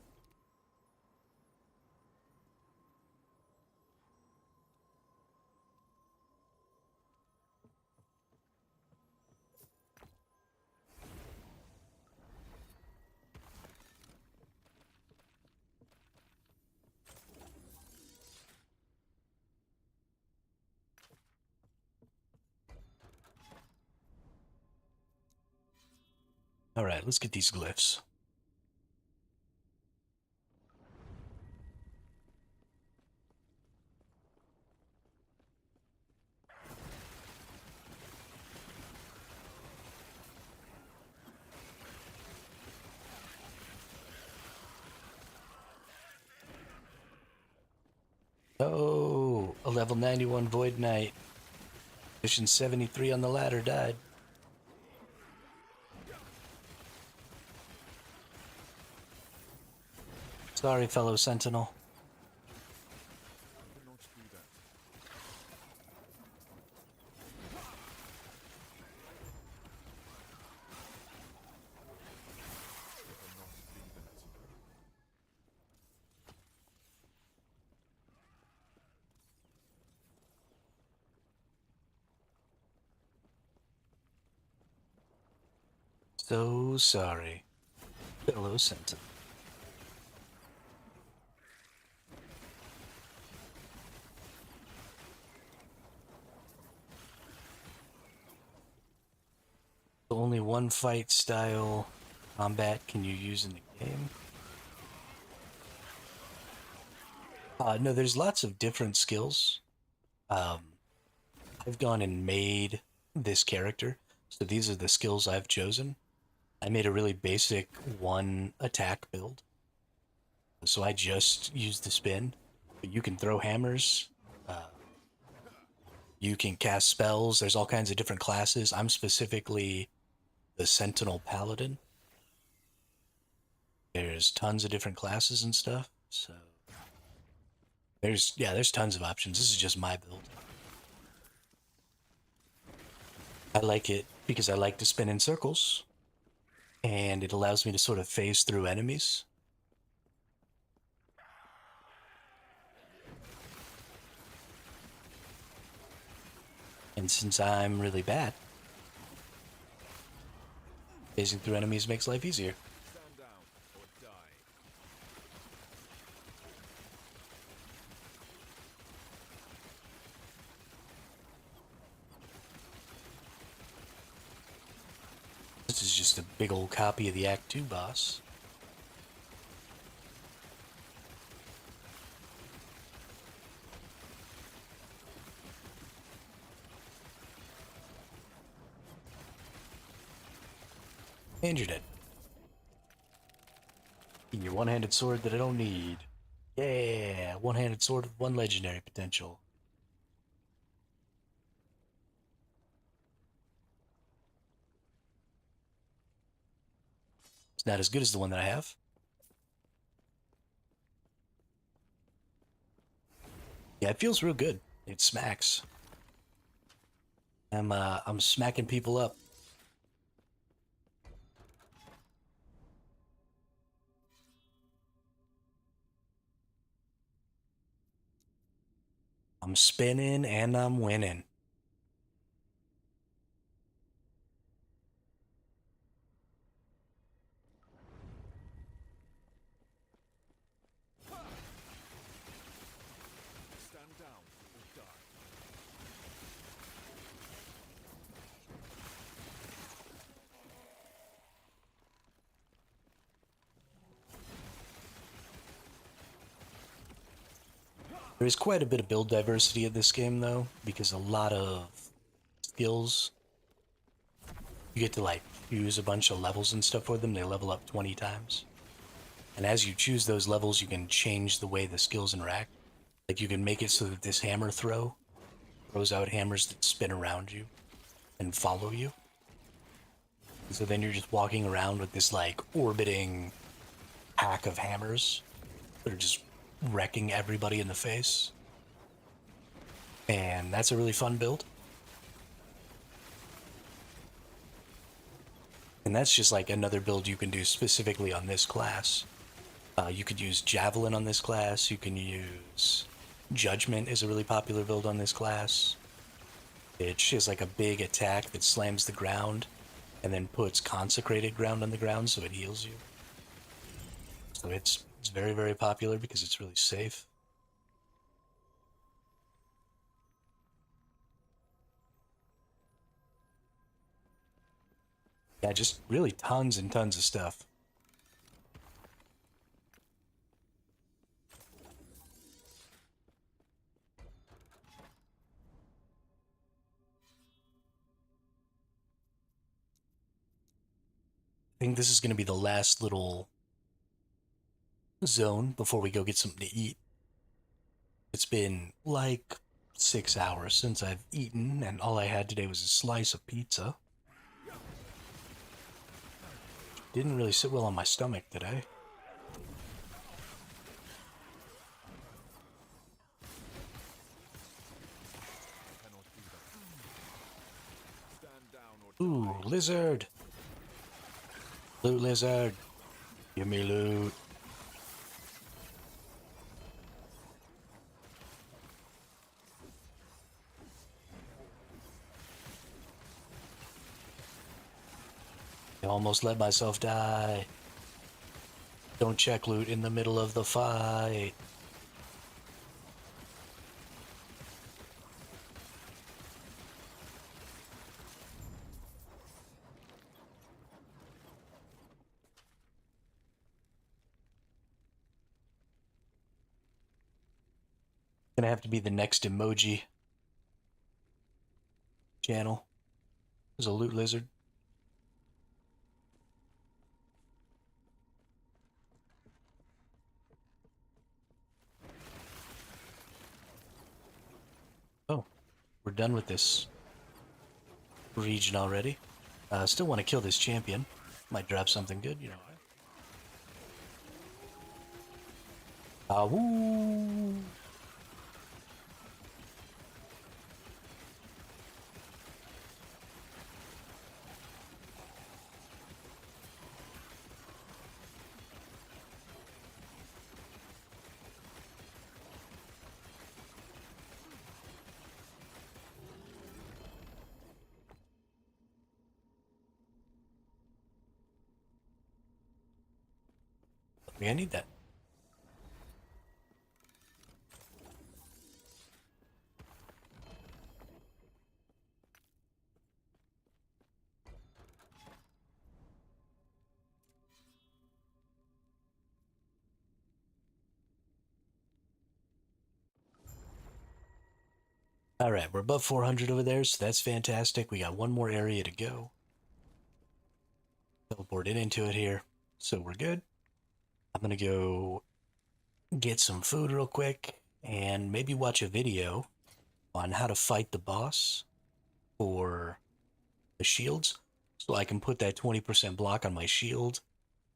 Alright, let's get these glyphs. Oh, a level 91 Void Knight. Mission 73 on the ladder died. Sorry, fellow Sentinel. Do not do that. Better not do that. So sorry, fellow Sentinel. Only one fight style combat can you use in the game? No, there's lots of different skills. I've gone and made this character, so these are the skills I've chosen. I made a really basic one attack build, so I just use the spin. But you can throw hammers, you can cast spells. There's all kinds of different classes. I'm specifically the Sentinel Paladin. There's tons of different classes and stuff, so there's tons of options. This is just my build. I like it because I like to spin in circles, and it allows me to sort of phase through enemies. And since I'm really bad, phasing through enemies makes life easier. Stand down or die. This is just a big old copy of the Act 2 boss. And you're dead. your one-handed sword that I don't need. Yeah, one-handed sword with one legendary potential. It's not as good as the one that I have. Yeah, it feels real good. It smacks. I'm smacking people up. I'm spinning and I'm winning. Stand down or die. There is quite a bit of build diversity in this game, though, because a lot of skills, you get to like choose a bunch of levels and stuff for them. They level up 20 times. And as you choose those levels, you can change the way the skills interact. Like you can make it so that this hammer throws out hammers that spin around you and follow you. So then you're just walking around with this like orbiting pack of hammers that are just wrecking everybody in the face. And that's a really fun build. And that's just like another build you can do specifically on this class. You could use Javelin on this class. You can use Judgment is a really popular build on this class. It is like a big attack that slams the ground and then puts Consecrated Ground on the ground so it heals you. So it's very, very popular because it's really safe. Yeah, just really tons and tons of stuff. I think this is going to be the last little zone before we go get something to eat. It's been like 6 hours since I've eaten, and all I had today was a slice of pizza. Didn't really sit well on my stomach today. Cannot do that. Stand down or Ooh, lizard! Loot lizard! Give me loot. I almost let myself die. Don't check loot in the middle of the fight. Gonna have to be the next emoji channel. There's a loot lizard. Oh, we're done with this region already. Still want to kill this champion. Might drop something good, you know. Woo! I need that. All right, we're above 400 over there, so that's fantastic. We got one more area to go. Teleport into it here, so we're good. I'm going to go get some food real quick and maybe watch a video on how to fight the boss for the shields so I can put that 20% block on my shield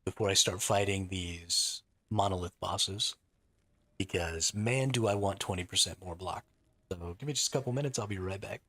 before I start fighting these monolith bosses. Because, man, do I want 20% more block. So give me just a couple minutes, I'll be right back.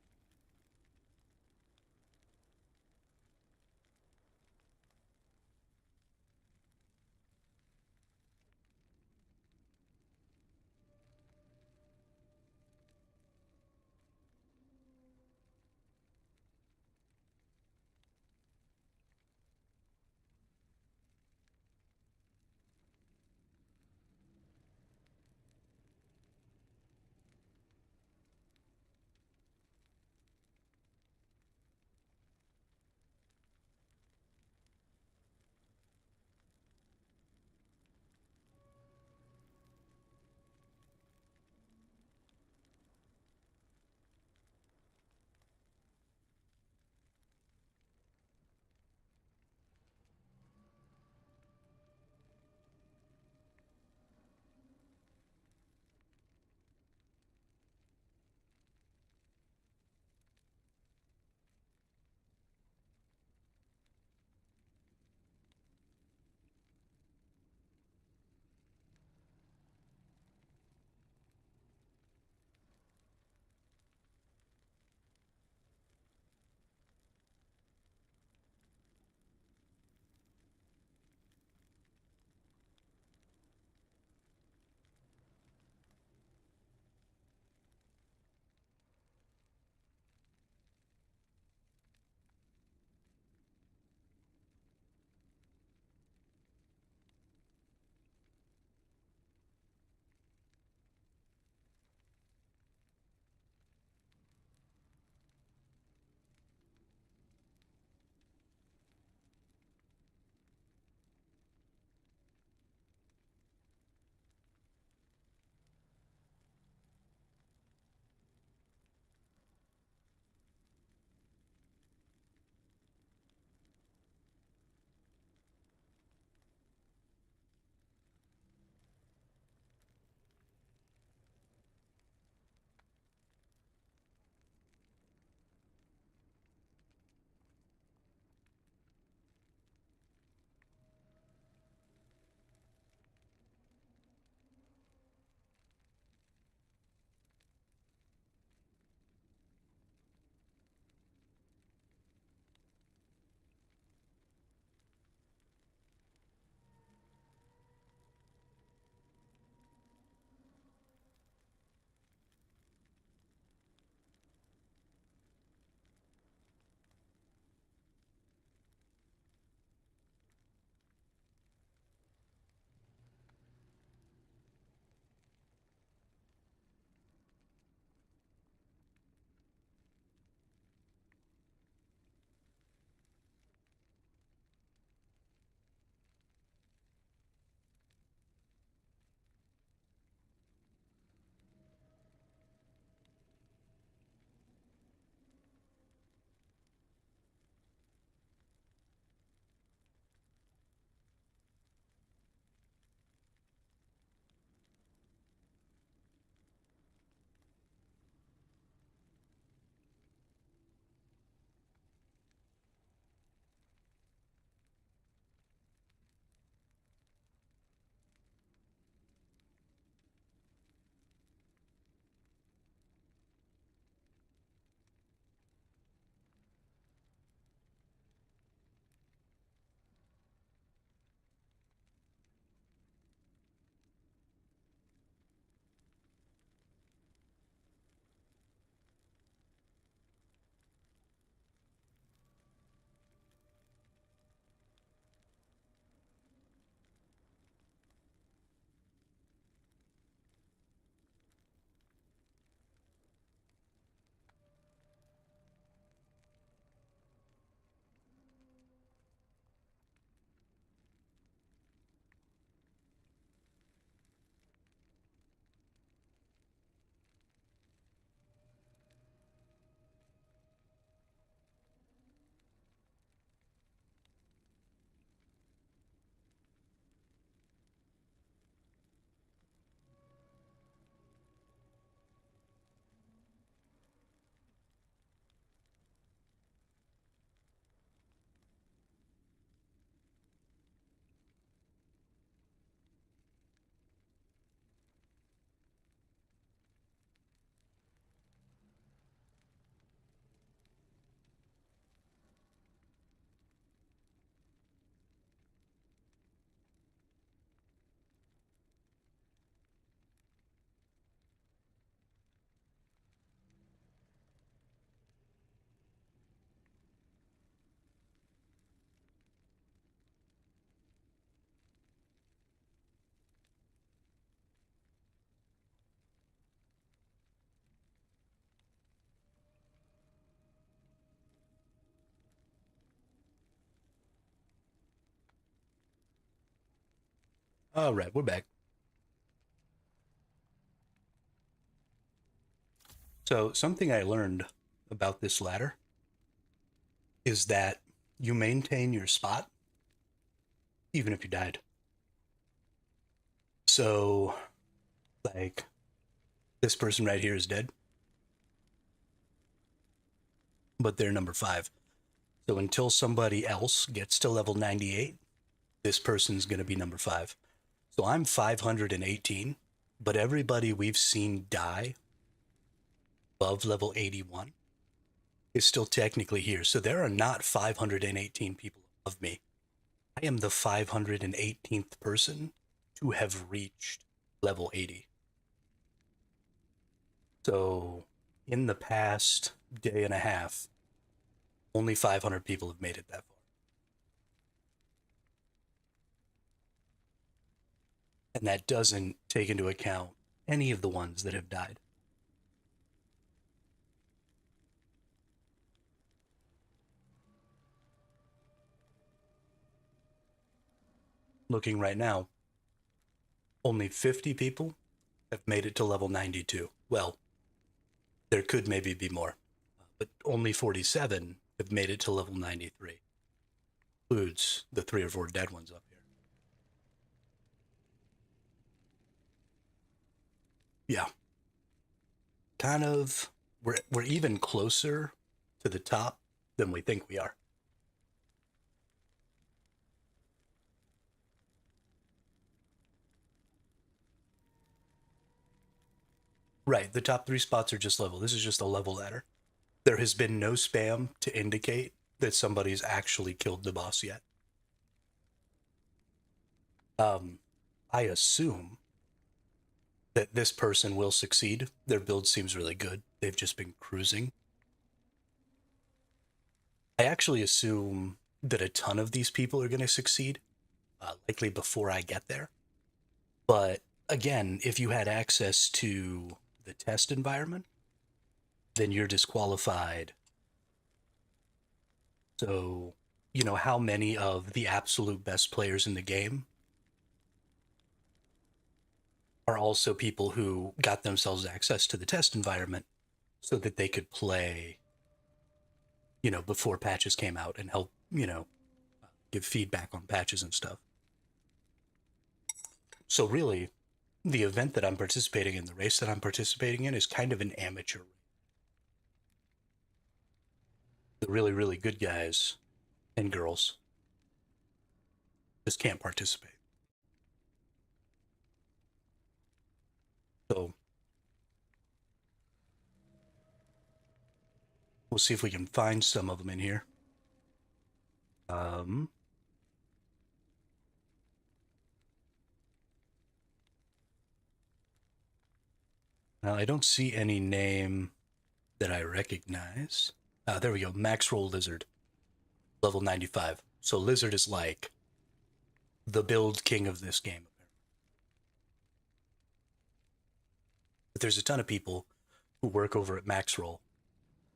All right, we're back. So, something I learned about this ladder is that you maintain your spot even if you died. So, like, this person right here is dead, but they're number 5. So, until somebody else gets to level 98, this person's going to be number 5. So, I'm 518, but everybody we've seen die above level 81 is still technically here. So, there are not 518 people above me. I am the 518th person to have reached level 80. So, in the past day and a half, only 500 people have made it that far. And that doesn't take into account any of the ones that have died. Looking right now, only 50 people have made it to level 92. Well, there could maybe be more, but only 47 have made it to level 93. Includes the 3 or 4 dead ones up here. Yeah. Kind of, we're even closer to the top than we think we are. Right, the top 3 spots are just level. This is just a level ladder. There has been no spam to indicate that somebody's actually killed the boss yet. I assume that this person will succeed. Their build seems really good. They've just been cruising. I actually assume that a ton of these people are going to succeed, likely before I get there. But again, if you had access to the test environment, then you're disqualified. So, you know, how many of the absolute best players in the game are also people who got themselves access to the test environment so that they could play, you know, before patches came out and help, you know, give feedback on patches and stuff. So really, the event that I'm participating in, the race that I'm participating in, is kind of an amateur. The really, really good guys and girls just can't participate. So we'll see if we can find some of them in here. Now I don't see any name that I recognize. There we go. Max Roll Lizard, level 95. So Lizard is like the build king of this game. But there's a ton of people who work over at Max Roll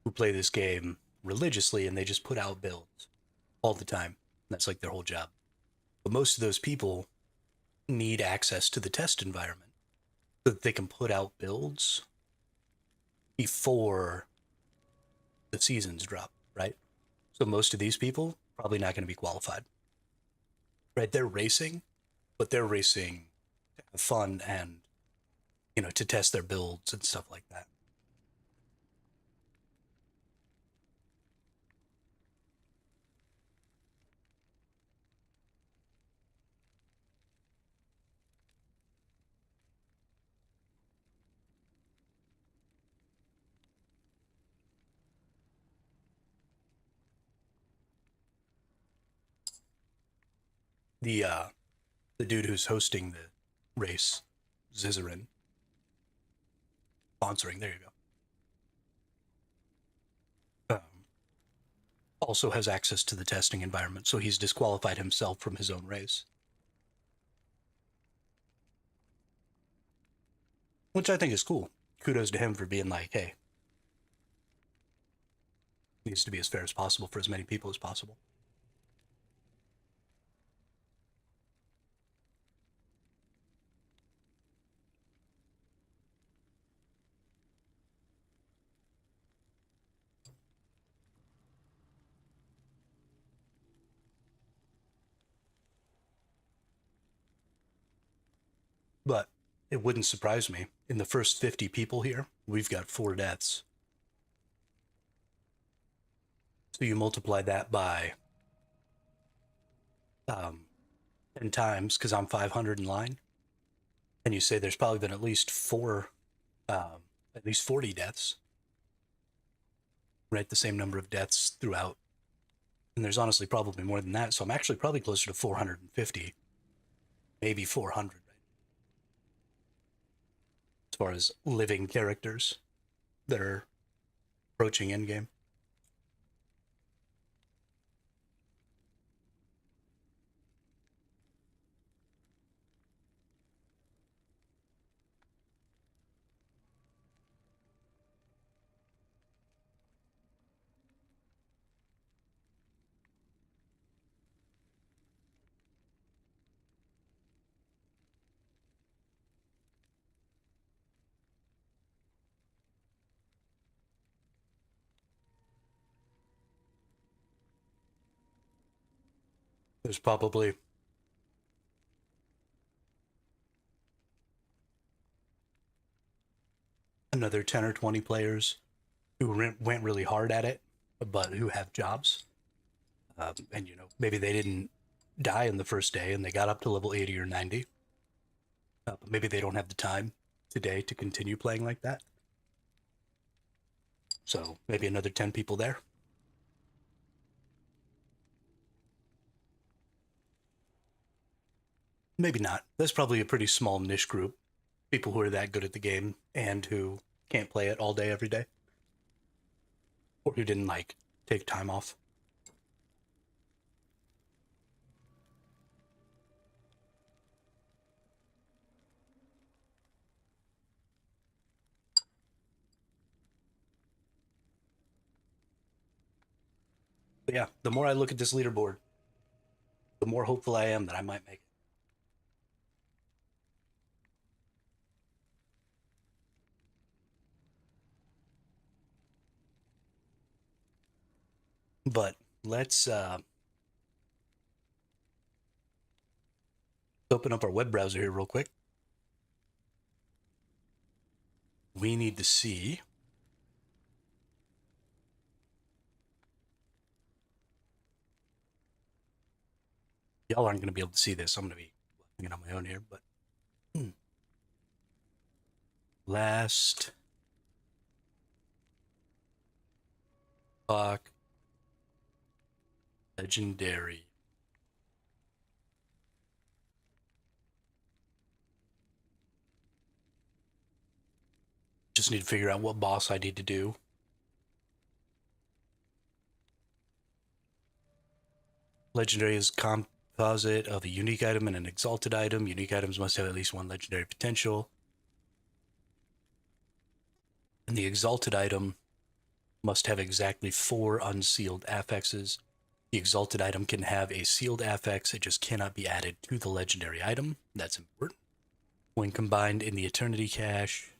who play this game religiously, and they just put out builds all the time. That's like their whole job. But most of those people need access to the test environment so that they can put out builds before the seasons drop, right? So most of these people probably not going to be qualified, right? They're racing, but they're racing to have fun and, you know, to test their builds and stuff like that. The dude who's hosting the race, Zizaran, sponsoring. There you go. Also has access to the testing environment, so he's disqualified himself from his own race, which I think is cool. Kudos to him for being like, hey, needs to be as fair as possible for as many people as possible. but it wouldn't surprise me. In the first 50 people here, we've got 4 deaths. So you multiply that by 10 times, because I'm 500 in line, and you say there's probably been at least 40 deaths, right? The same number of deaths throughout. And there's honestly probably more than that. So I'm actually probably closer to 450, maybe 400, right? As far as living characters that are approaching endgame. There's probably another 10 or 20 players who went really hard at it, but who have jobs. And, maybe they didn't die in the first day and they got up to level 80 or 90. But maybe they don't have the time today to continue playing like that. So maybe another 10 people there. Maybe not. That's probably a pretty small niche group. People who are that good at the game and who can't play it all day, every day. Or who didn't, take time off. But yeah, the more I look at this leaderboard, the more hopeful I am that I might make it. But let's open up our web browser here real quick. We need to see y'all aren't going to be able to see this. I'm going to be looking it on my own here, but Last Epoch Legendary. Just need to figure out what boss I need to do. Legendary is composite of a unique item and an exalted item. Unique items must have at least 1 legendary potential. And the exalted item must have exactly 4 unsealed affixes. The exalted item can have a sealed affix, it just cannot be added to the legendary item. That's important. When combined in the Eternity Cache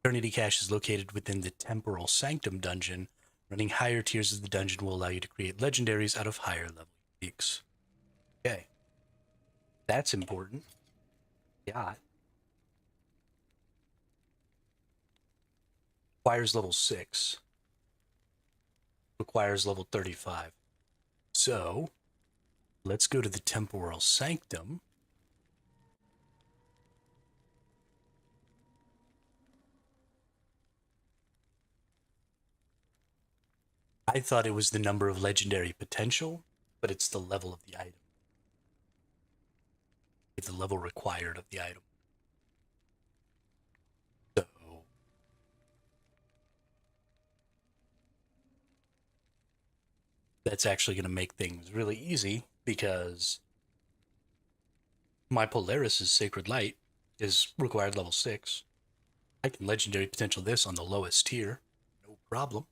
is located within the Temporal Sanctum dungeon. Running higher tiers of the dungeon will allow you to create legendaries out of higher level uniques. Okay. That's important. Yeah. Requires level 6. Requires level 35. So, let's go to the Temporal Sanctum. I thought it was the number of legendary potential, but it's the level of the item. It's the level required of the item. So, that's actually going to make things really easy because my Polaris' Sacred Light is required level 6. I can legendary potential this on the lowest tier. No problem.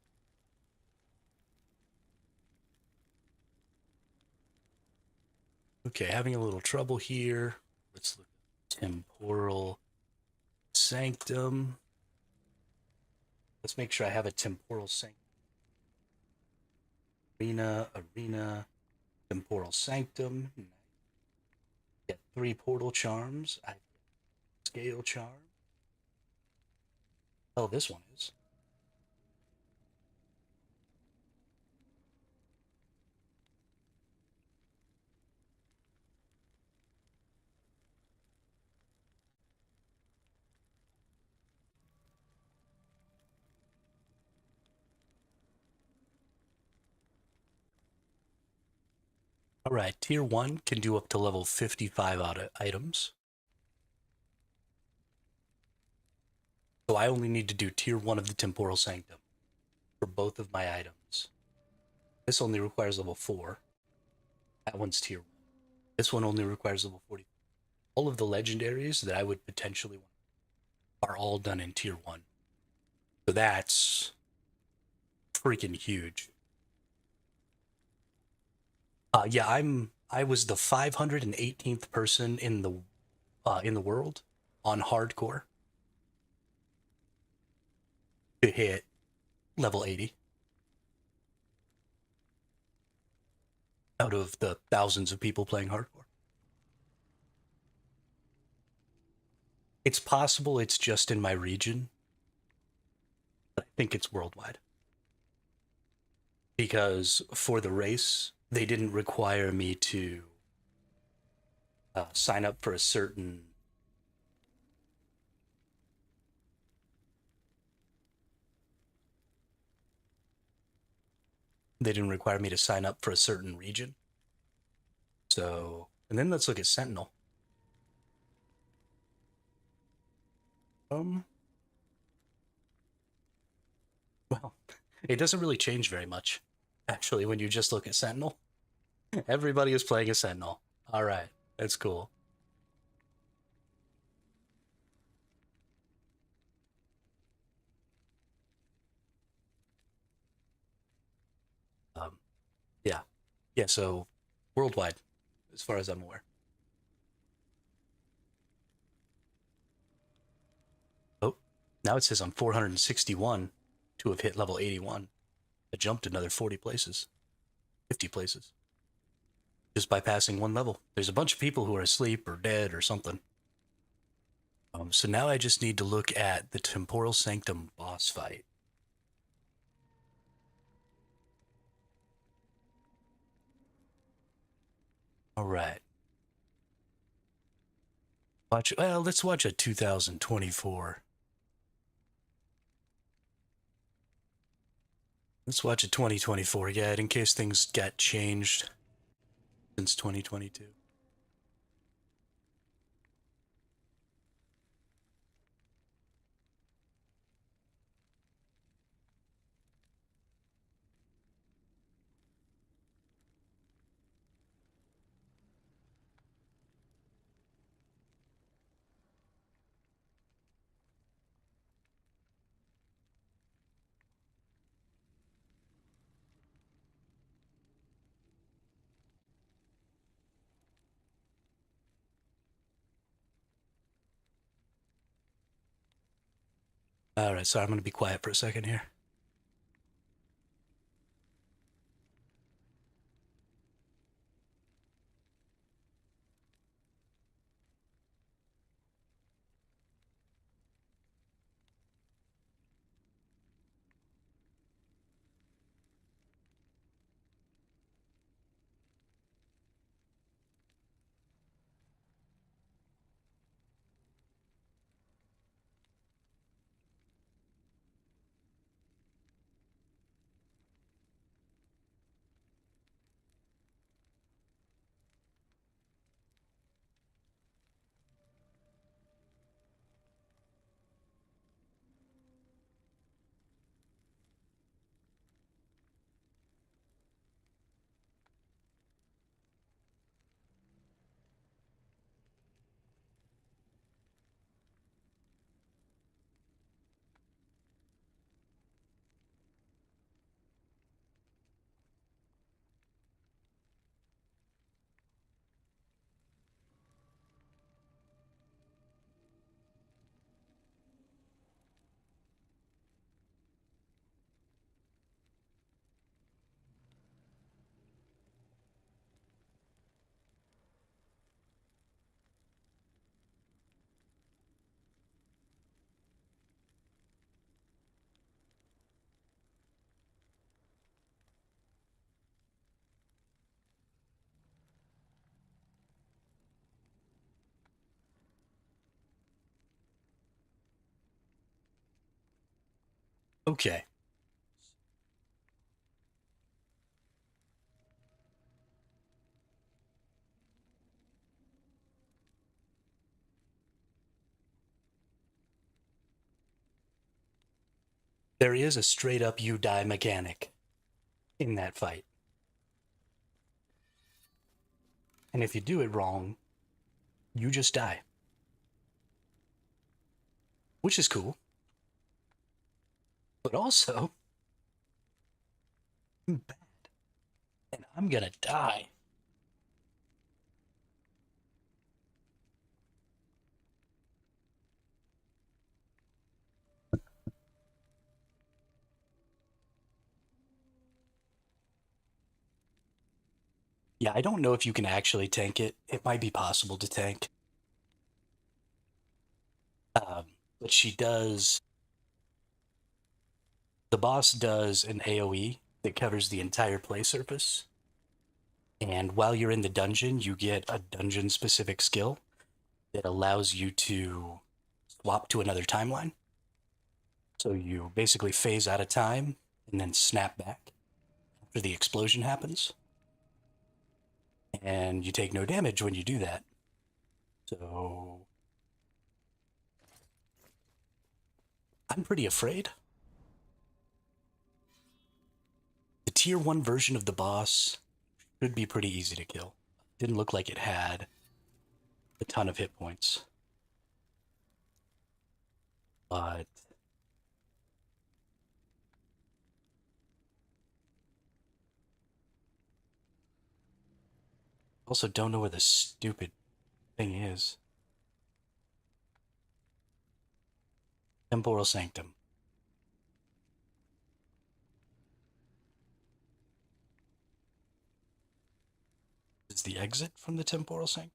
Okay, having a little trouble here. Let's look at Temporal Sanctum. Let's make sure I have a Temporal Sanctum. Arena, Temporal Sanctum. Get 3 portal charms. Scale charm. Oh, this one is. All right, tier 1 can do up to level 55 out of items. So I only need to do tier 1 of the Temporal Sanctum for both of my items. This only requires level 4. That one's tier 1. This one only requires level 40. All of the legendaries that I would potentially want are all done in tier 1. So that's freaking huge. Yeah, I was the 518th person in the world on hardcore to hit level 80 out of the thousands of people playing hardcore. It's possible it's just in my region, but I think it's worldwide. Because for the race, they didn't require me to sign up for a certain. They didn't require me to sign up for a certain region. So, and then let's look at Sentinel. Well, it doesn't really change very much, actually, when you just look at Sentinel. Everybody is playing a Sentinel. All right, that's cool. Um, yeah, yeah. So worldwide, as far as I'm aware. Oh, now it says I'm 461 to have hit level 81. I jumped another 40 places, 50 places, just by passing one level. There's a bunch of people who are asleep or dead or something. So now I just need to look at the Temporal Sanctum boss fight. All right. Let's watch a 2024. Let's watch a 2024, yeah, in case things got changed since 2022. All right, sorry, I'm going to be quiet for a second here. Okay. There is a straight up you die mechanic in that fight. And if you do it wrong, you just die. Which is cool. But also, I'm bad. And I'm gonna die. Yeah, I don't know if you can actually tank it. It might be possible to tank. But she does. The boss does an AoE that covers the entire play surface. And while you're in the dungeon, you get a dungeon specific skill that allows you to swap to another timeline. So you basically phase out of time and then snap back after the explosion happens. And you take no damage when you do that. So I'm pretty afraid. The tier 1 version of the boss should be pretty easy to kill. Didn't look like it had a ton of hit points. But also don't know where the stupid thing is. Temporal Sanctum. Is the exit from the Temporal Sanctum?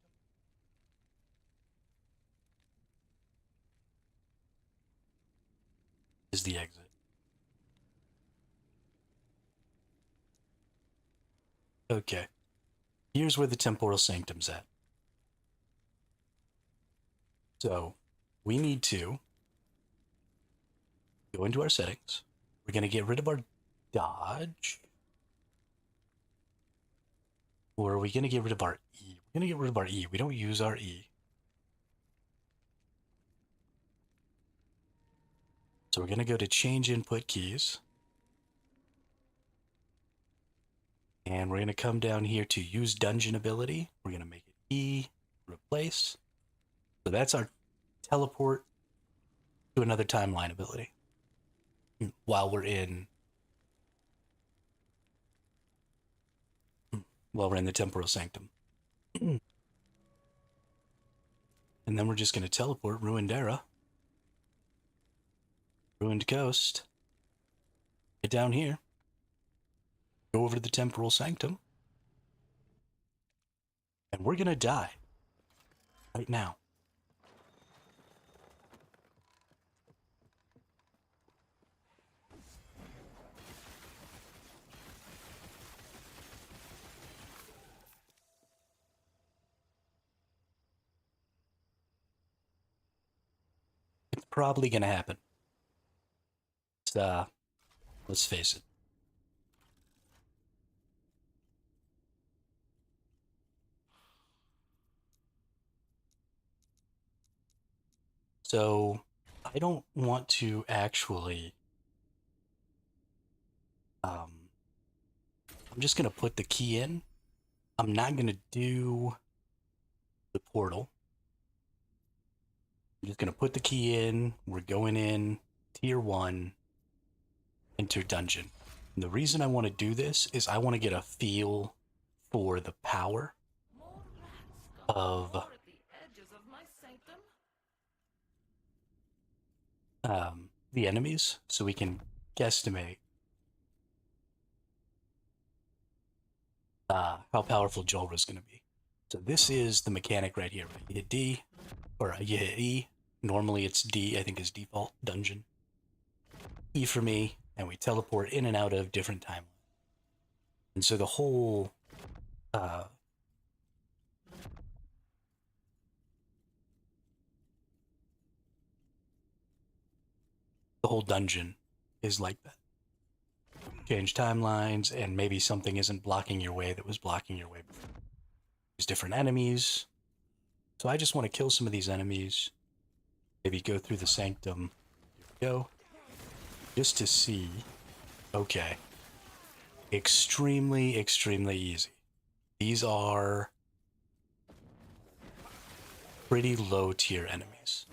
Is the exit. Okay. Here's where the Temporal Sanctum's at. So we need to go into our settings. We're going to get rid of our dodge. Or are we going to get rid of our E? We're going to get rid of our E. We don't use our E. So we're going to go to change input keys. And we're going to come down here to use dungeon ability. We're going to make it E, replace. So that's our teleport to another timeline ability while we're in the Temporal Sanctum. And then we're just going to teleport Ruined Era, Ruined Coast, get down here, go over to the Temporal Sanctum, and we're going to die right now. It's probably going to happen. Let's face it. So I don't want to actually. I'm just going to put the key in. I'm not going to do the portal. I'm just going to put the key in. We're going in tier 1, enter dungeon. And the reason I want to do this is I want to get a feel for the power of the enemies, so we can guesstimate how powerful Jolra's going to be. So this is the mechanic right here. Right? You hit D, or you hit E. Normally it's D, I think is default dungeon. E for me, and we teleport in and out of different timelines. And so the whole dungeon is like that. Change timelines, and maybe something isn't blocking your way that was blocking your way before. There's different enemies. So I just want to kill some of these enemies. Maybe go through the sanctum. Here we go. Just to see. Okay. Extremely, extremely easy. These are pretty low tier enemies.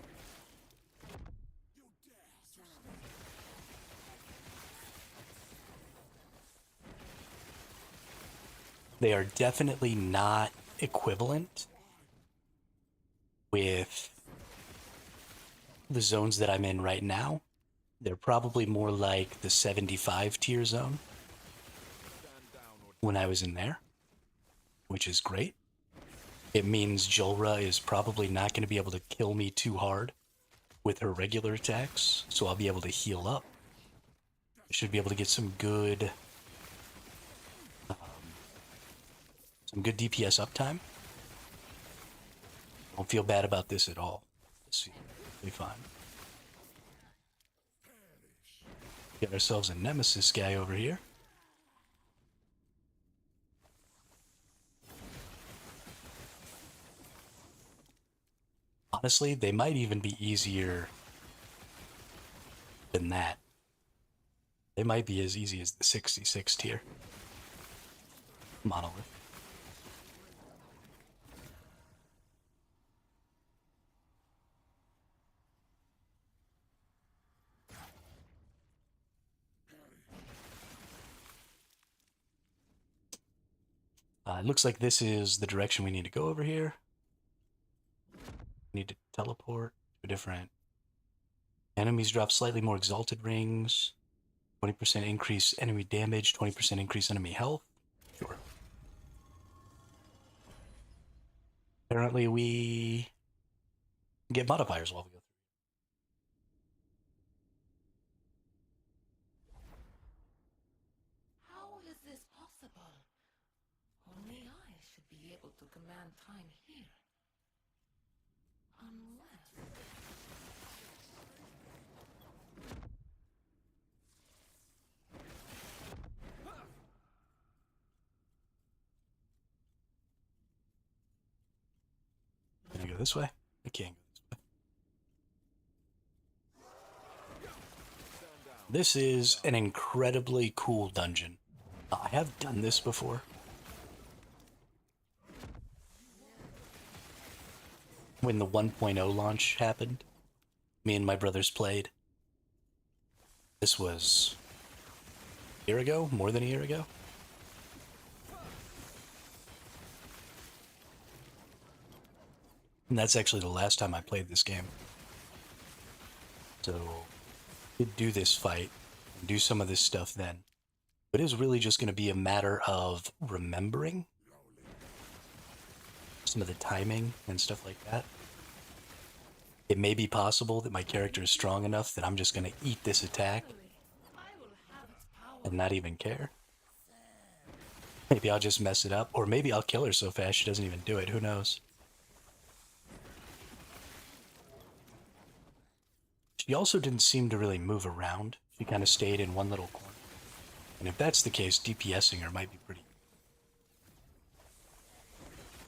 They are definitely not equivalent with the zones that I'm in right now. They're probably more like the 75 tier zone when I was in there, which is great. It means Julra is probably not going to be able to kill me too hard with her regular attacks, so I'll be able to heal up. I should be able to get some good DPS uptime. Don't feel bad about this at all. This will be fine. Get ourselves a nemesis guy over here. Honestly, they might even be easier than that. They might be as easy as the 66 tier monolith. It looks like this is the direction we need to go over here. We need to teleport to a different. Enemies drop slightly more exalted rings. 20% increase enemy damage, 20% increase enemy health. Sure. Apparently we get modifiers while we go through. How is this possible? Only I should be able to command time here. Unless... Can I go this way? I can't go this way. This is an incredibly cool dungeon. I have done this before. When the 1.0 launch happened, me and my brothers played. This was a year ago, more than a year ago. And that's actually the last time I played this game. So, I did do this fight, and do some of this stuff then. But it is really just going to be a matter of remembering some of the timing and stuff like that. It may be possible that my character is strong enough that I'm just going to eat this attack and not even care. Maybe I'll just mess it up, or maybe I'll kill her so fast she doesn't even do it. Who knows? She also didn't seem to really move around. She kind of stayed in one little corner. And if that's the case, DPSing her might be pretty.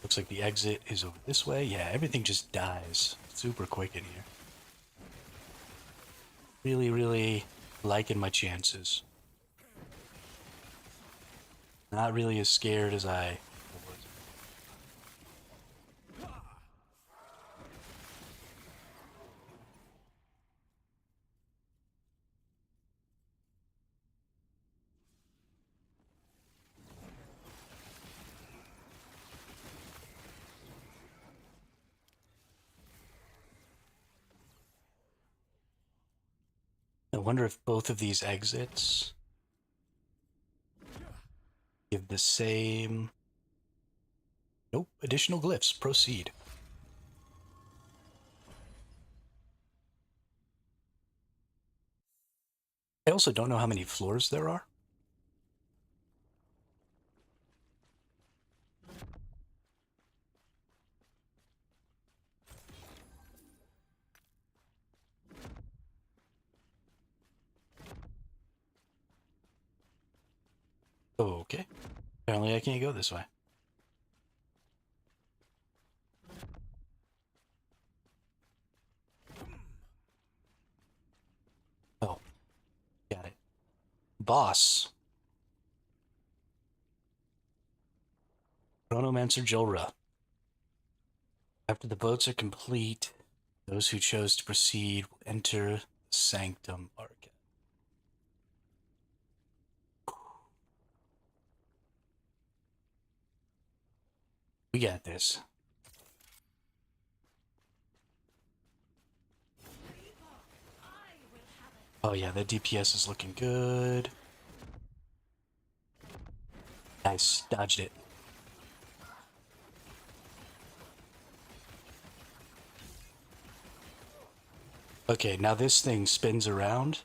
Looks like the exit is over this way. Yeah, everything just dies super quick in here. Really, really liking my chances. Not really as scared as I was. I wonder if both of these exits give the same... Nope, additional glyphs. Proceed. I also don't know how many floors there are. Okay. Apparently I can't go this way. Oh, got it. Boss. Chronomancer Jolra. After the votes are complete, those who chose to proceed will enter the Sanctum Archive. We got this. Oh yeah, that DPS is looking good. Nice, dodged it. Okay, now this thing spins around,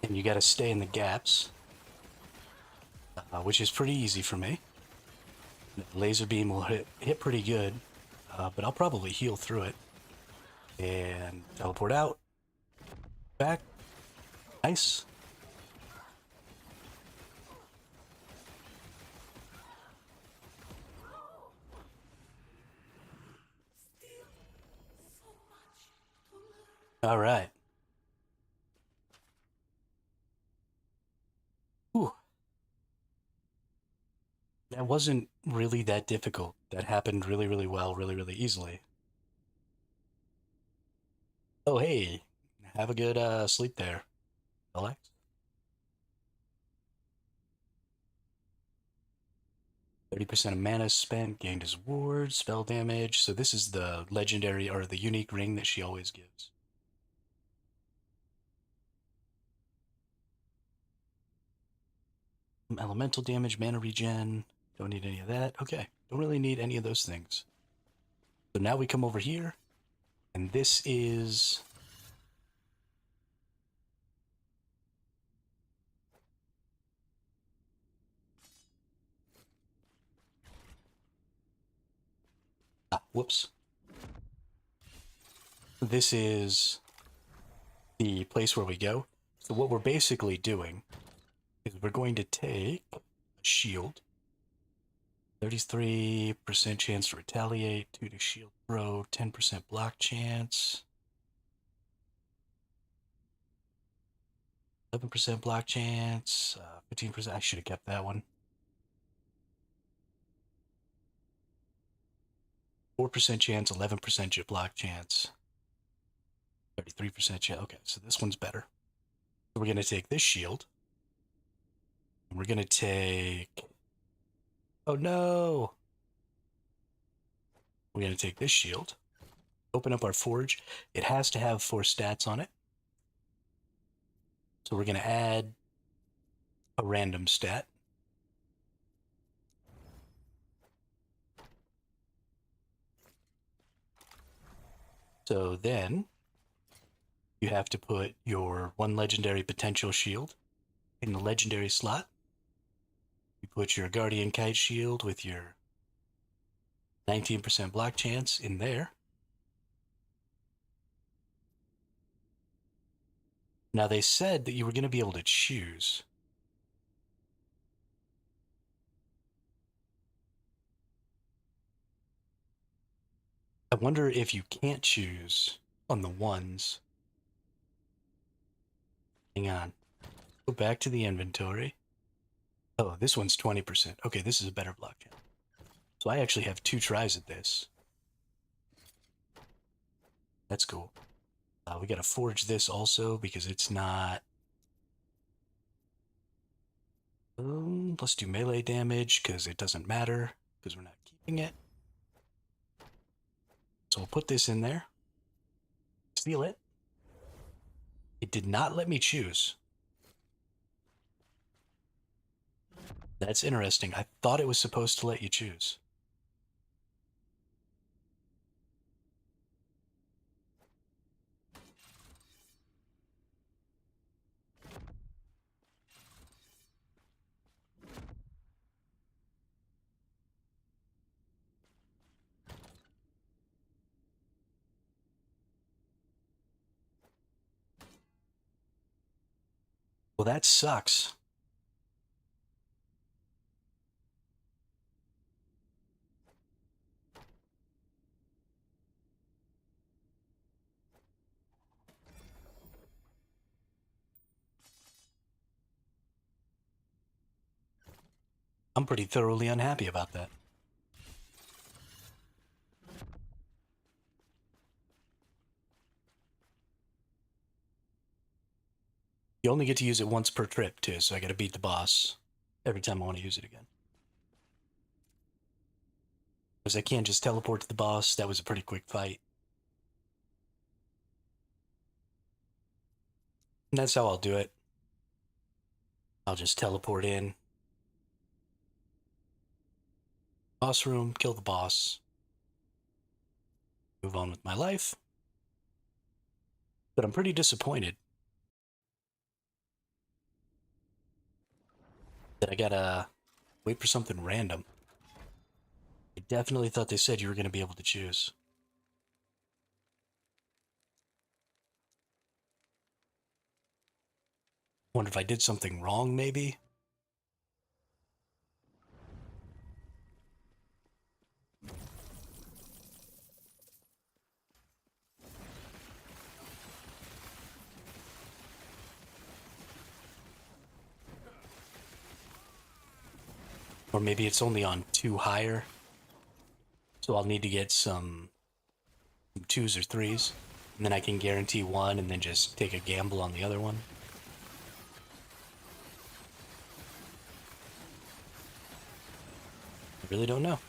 and you gotta stay in the gaps, which is pretty easy for me. The laser beam will hit pretty good, but I'll probably heal through it. And teleport out. Back. Nice. All right. Whew. That wasn't really that difficult. That happened really, really well, really, really easily. Oh, hey. Have a good sleep there, Alex. 30% of mana spent, gained as ward, spell damage. So this is the legendary or the unique ring that she always gives. Elemental damage, mana regen. Don't need any of that. Okay, don't really need any of those things. So now we come over here, and this is... whoops. This is the place where we go. So what we're basically doing is we're going to take a shield. 33% chance to retaliate, 2 to shield throw, 10% block chance. 11% block chance, 15%. I should have kept that one. 4% chance, 11% block chance, 33% chance. Okay, so this one's better. So we're going to take this shield. And we're going to take... Oh no! We're going to take this shield. Open up our forge. It has to have 4 stats on it. So we're going to add a random stat. So then you have to put your 1 legendary potential shield in the legendary slot. You put your Guardian Kite shield with your 19% block chance in there. Now they said that you were going to be able to choose. I wonder if you can't choose on the ones. Hang on. Go back to the inventory. Oh, this one's 20%. Okay, this is a better block chance. So I actually have 2 tries at this. That's cool. We gotta forge this also because it's not... let's do melee damage because it doesn't matter because we're not keeping it. So we'll put this in there. Steal it. It did not let me choose. That's interesting. I thought it was supposed to let you choose. Well, that sucks. I'm pretty thoroughly unhappy about that. You only get to use it once per trip, too, so I gotta beat the boss every time I want to use it again. Because I can't just teleport to the boss. That was a pretty quick fight. And that's how I'll do it. I'll just teleport in. Boss room, kill the boss. Move on with my life. But I'm pretty disappointed that I gotta wait for something random. I definitely thought they said you were gonna be able to choose. Wonder if I did something wrong, maybe? Or maybe it's only on 2 higher. So I'll need to get some 2s or 3s. And then I can guarantee one and then just take a gamble on the other one. I really don't know.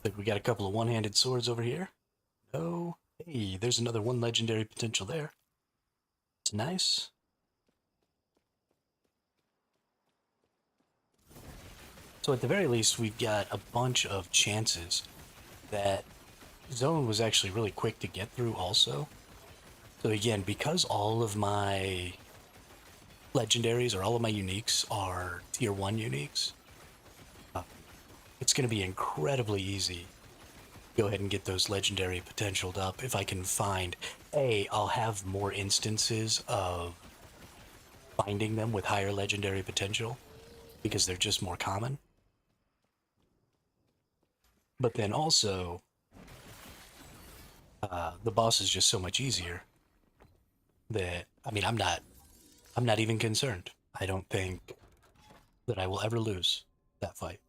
Like we got a couple of one-handed swords over here. Oh, hey, there's another 1 legendary potential there. It's nice. So at the very least, we've got a bunch of chances. That zone was actually really quick to get through also. So again, because all of my legendaries or all of my uniques are tier 1 uniques, it's going to be incredibly easy to go ahead and get those legendary potentialed up if I can find, I'll have more instances of finding them with higher legendary potential because they're just more common. But then also, the boss is just so much easier that, I mean, I'm not even concerned. I don't think that I will ever lose that fight.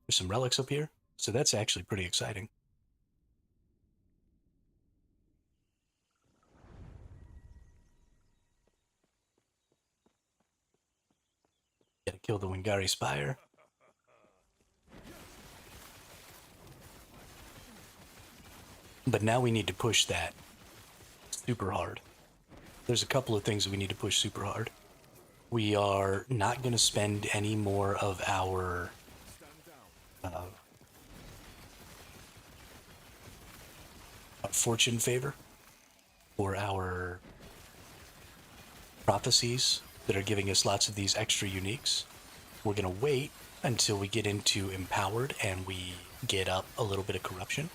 There's some relics up here, so that's actually pretty exciting. Gotta kill the Wingari Spire. But now we need to push that super hard. There's a couple of things that we need to push super hard. We are not going to spend any more of our fortune favor for our prophecies that are giving us lots of these extra uniques. We're going to wait until we get into empowered and we get up a little bit of corruption.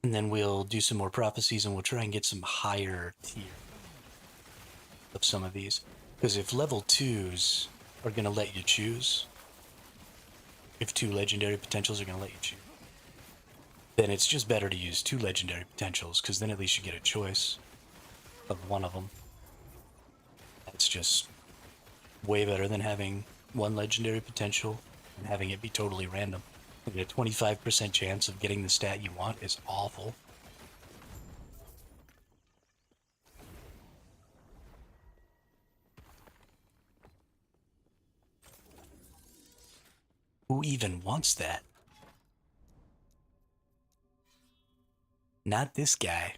And then we'll do some more prophecies and we'll try and get some higher tier of some of these. Because if level 2s are going to let you choose, if 2 legendary potentials are going to let you choose, then it's just better to use 2 legendary potentials because then at least you get a choice of one of them. That's just way better than having 1 legendary potential and having it be totally random. A 25% chance of getting the stat you want is awful. Who even wants that? Not this guy.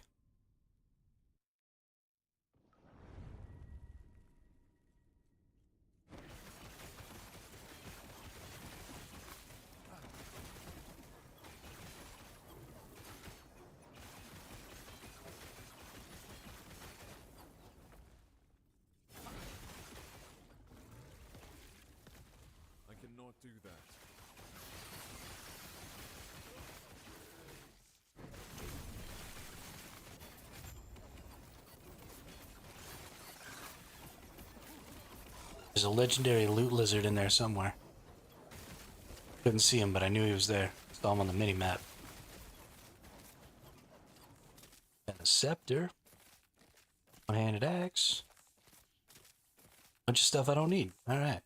I cannot do that. There's a legendary loot lizard in there somewhere. Couldn't see him, but I knew he was there. Saw him on the mini-map. And a scepter. One-handed axe. Bunch of stuff I don't need. Alright.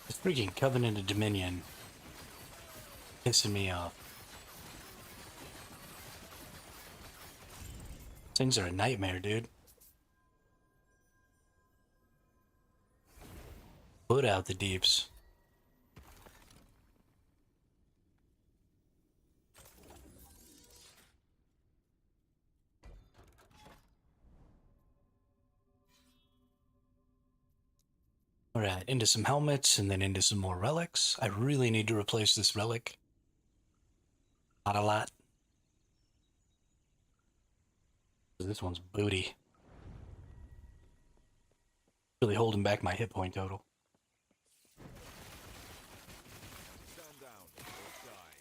This freaking Covenant of Dominion pissing me off. Things are a nightmare, dude. Put out the deeps. Alright, into some helmets and then into some more relics. I really need to replace this relic. Not a lot. This one's booty. Really holding back my hit point total. Stand down or die.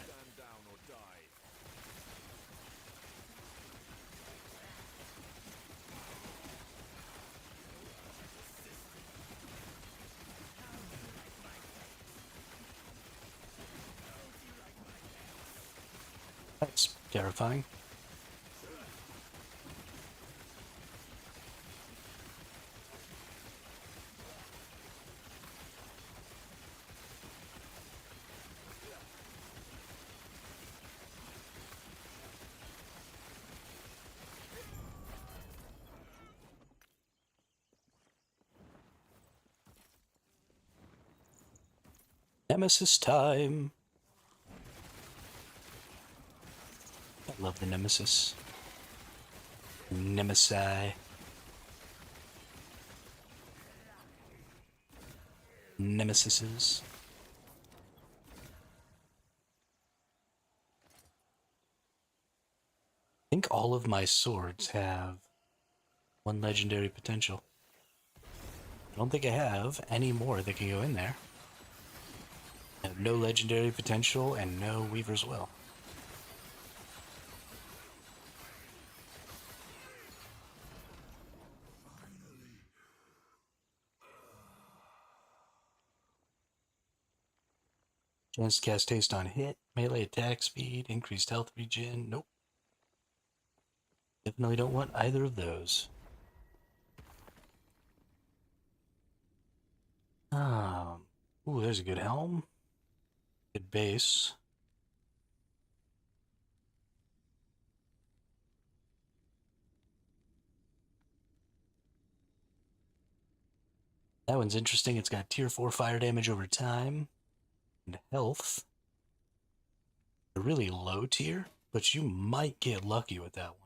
Stand down or die. That's terrifying. Nemesis time. I love the Nemesis. Nemesi. Nemesises. think all of my swords have one legendary potential. I don't think I have any more that can go in there. I have no legendary potential and no Weaver's Will. Chance to cast haste on hit, melee attack speed, increased health regen. Nope. Definitely don't want either of those. Ooh, there's a good helm. Good base. That one's interesting. It's got tier 4 fire damage over time and health. A really low tier, but you might get lucky with that one.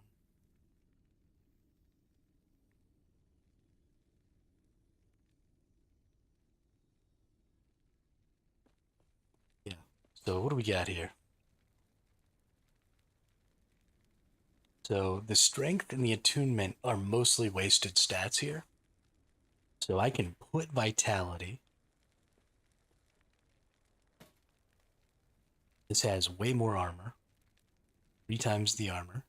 Yeah. So what do we got here? So the strength and the attunement are mostly wasted stats here. So I can put vitality. This has way more armor. 3 times the armor.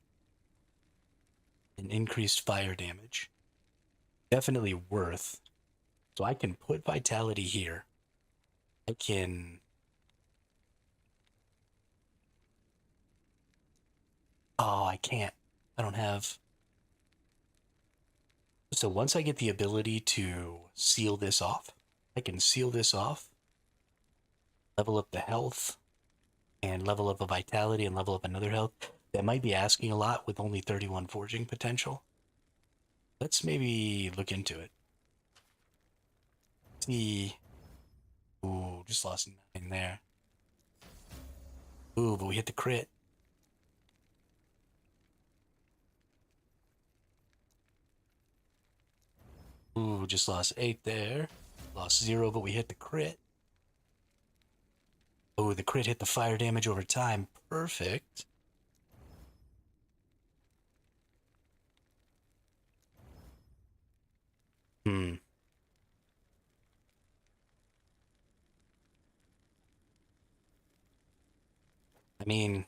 And increased fire damage. Definitely worth. So I can put vitality here. I can... Oh, I can't. I don't have... So once I get the ability to seal this off, I can seal this off, level up the health, and level up a vitality and level up another health. That might be asking a lot with only 31 forging potential. Let's maybe look into it. See. Ooh, just lost 9 there. Ooh, but we hit the crit. Ooh, just lost 8 there. Lost 0, but we hit the crit. Oh, the crit hit the fire damage over time. Perfect. Hmm. I mean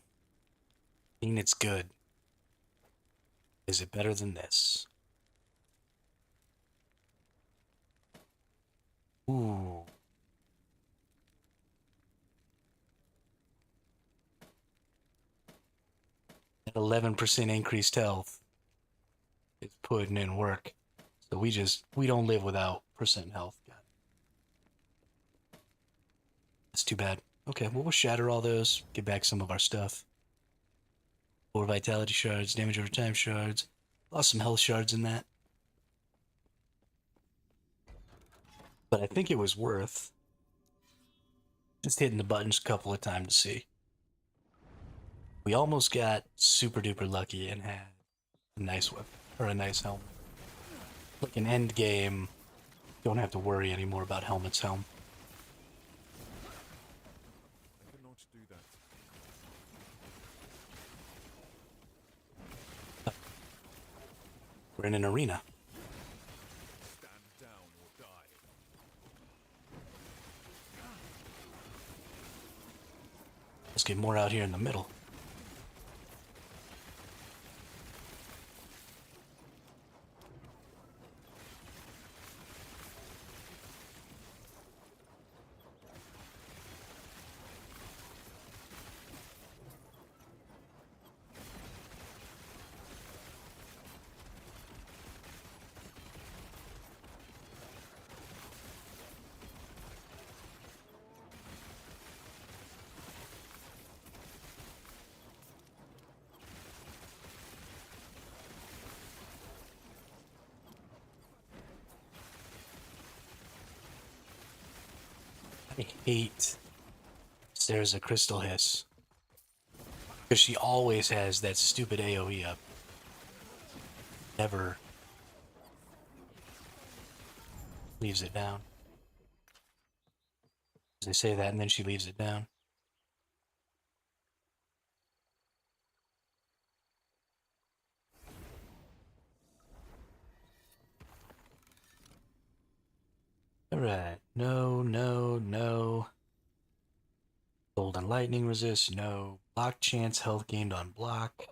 it's good. Is it better than this? Ooh. That 11% increased health is putting in work. So we don't live without percent health. That's too bad. Okay, well, we'll shatter all those, get back some of our stuff. 4 vitality shards, damage over time shards. Lost some health shards in that. But I think it was worth just hitting the buttons a couple of times to see. We almost got super duper lucky and had a nice weapon, or a nice helmet. Like an end game, don't have to worry anymore about helmet's helm. I cannot do that. We're in an arena. Stand down or die. Let's get more out here in the middle. I hate There's a Crystal Hiss. Because she always has that stupid AoE up. Never leaves it down. They say that and then she leaves it down. Alright. No, no, no. Golden lightning resist, no. Block chance, health gained on block.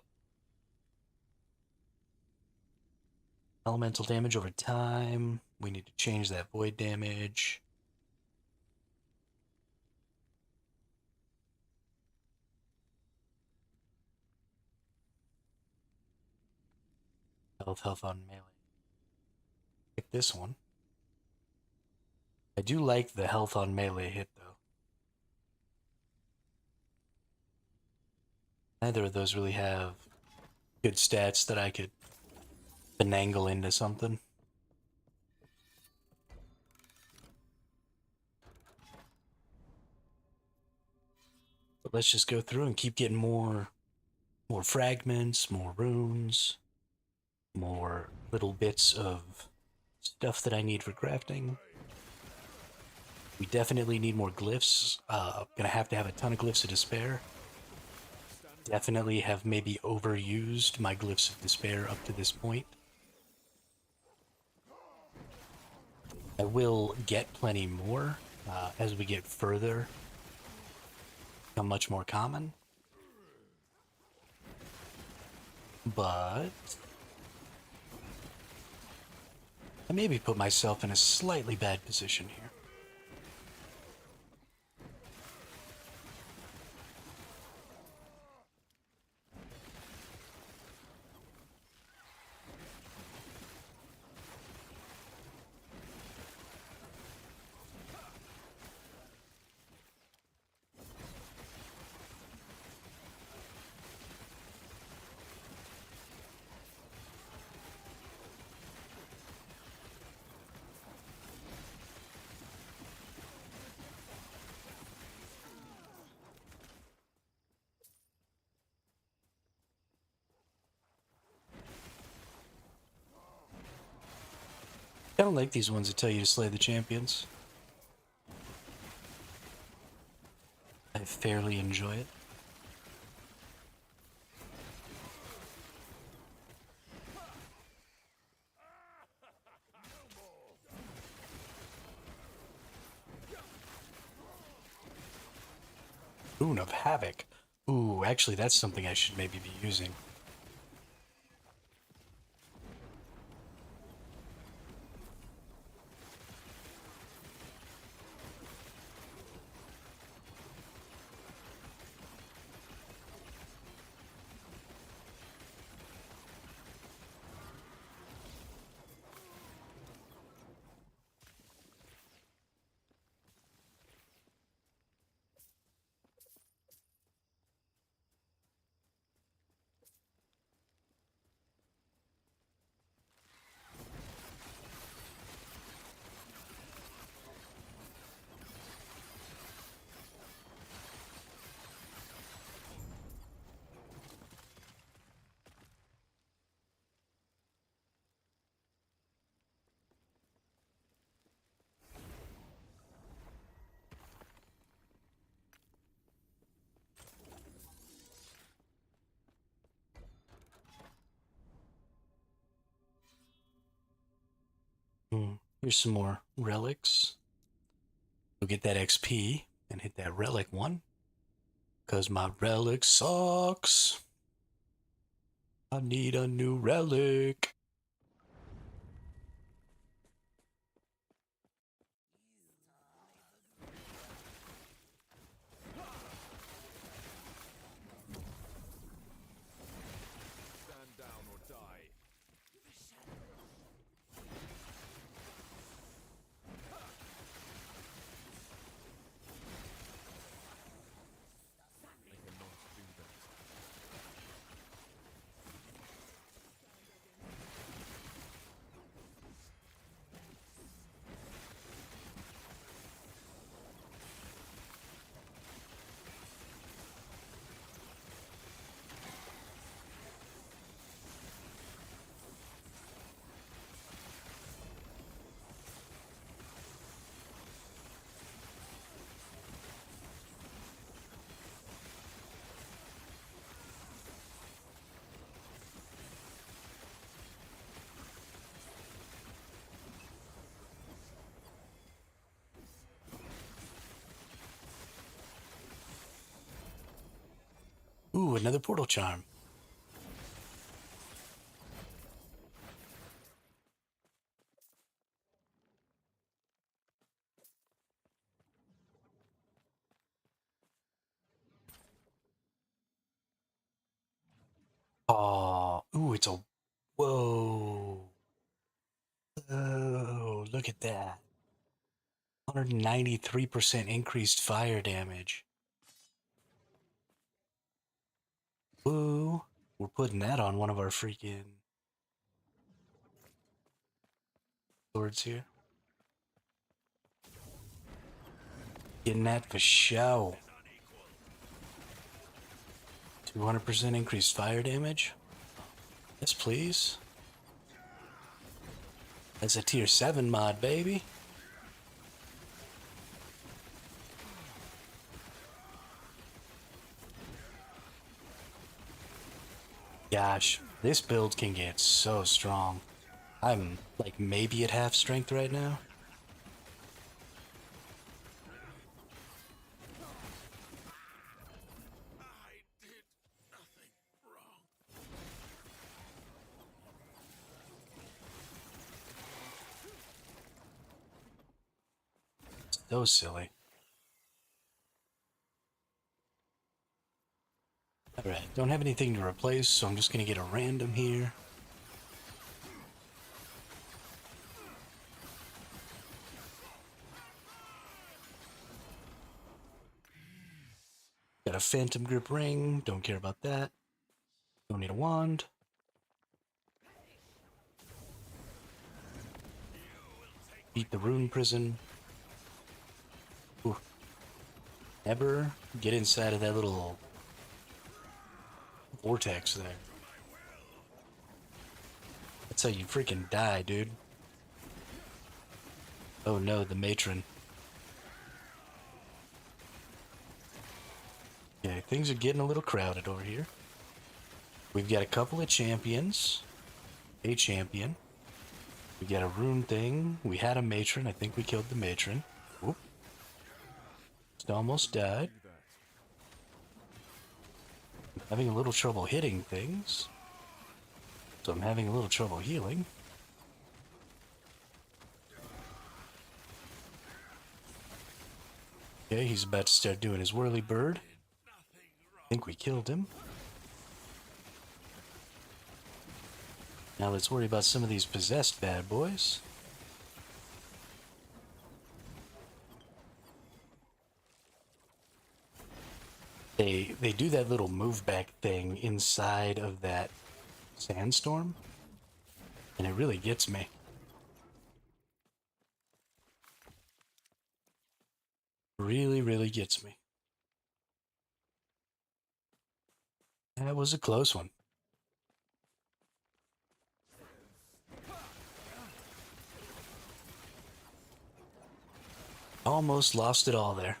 Elemental damage over time. We need to change that void damage. Health on melee. Pick this one. I do like the health on melee hit though. Neither of those really have good stats that I could finagle into something. But let's just go through and keep getting more fragments, more runes, more little bits of stuff that I need for crafting. We definitely need more glyphs. Gonna have to have a ton of glyphs of despair. Definitely have maybe overused my glyphs of despair up to this point. I will get plenty more as we get further. Become much more common. But I maybe put myself in a slightly bad position here. I don't like these ones that tell you to slay the champions. I fairly enjoy it. Rune of Havoc. Ooh, actually that's something I should maybe be using. Here's some more relics. Go get that XP and hit that relic one. Cause my relic sucks. I need a new relic. Stand down or die. I cannot do that. Ooh, another portal charm. Oh, ooh, it's a whoa. Oh, look at that. 193% increased fire damage. Woo. We're putting that on one of our freaking swords here. Getting that for show. 200% increased fire damage. Yes, please. That's a tier 7 mod, baby. Gosh, this build can get so strong. I'm like maybe at half strength right now. I did nothing wrong. So silly. Alright, don't have anything to replace, so I'm just gonna get a random here. Got a phantom grip ring, don't care about that. Don't need a wand. Beat the rune prison. Ooh. Never get inside of that little vortex there. That's how you freaking die, dude. Oh no, the matron. Okay, things are getting a little crowded over here. We've got a couple of champions. A champion. We got a rune thing. We had a matron. I think we killed the matron. Whoop. Just almost died. Do that. Having a little trouble hitting things. So I'm having a little trouble healing. Okay, he's about to start doing his whirly bird. I think we killed him. Now let's worry about some of these possessed bad boys. They do that little move back thing inside of that sandstorm, and it really gets me. Really, really gets me. That was a close one. Almost lost it all there.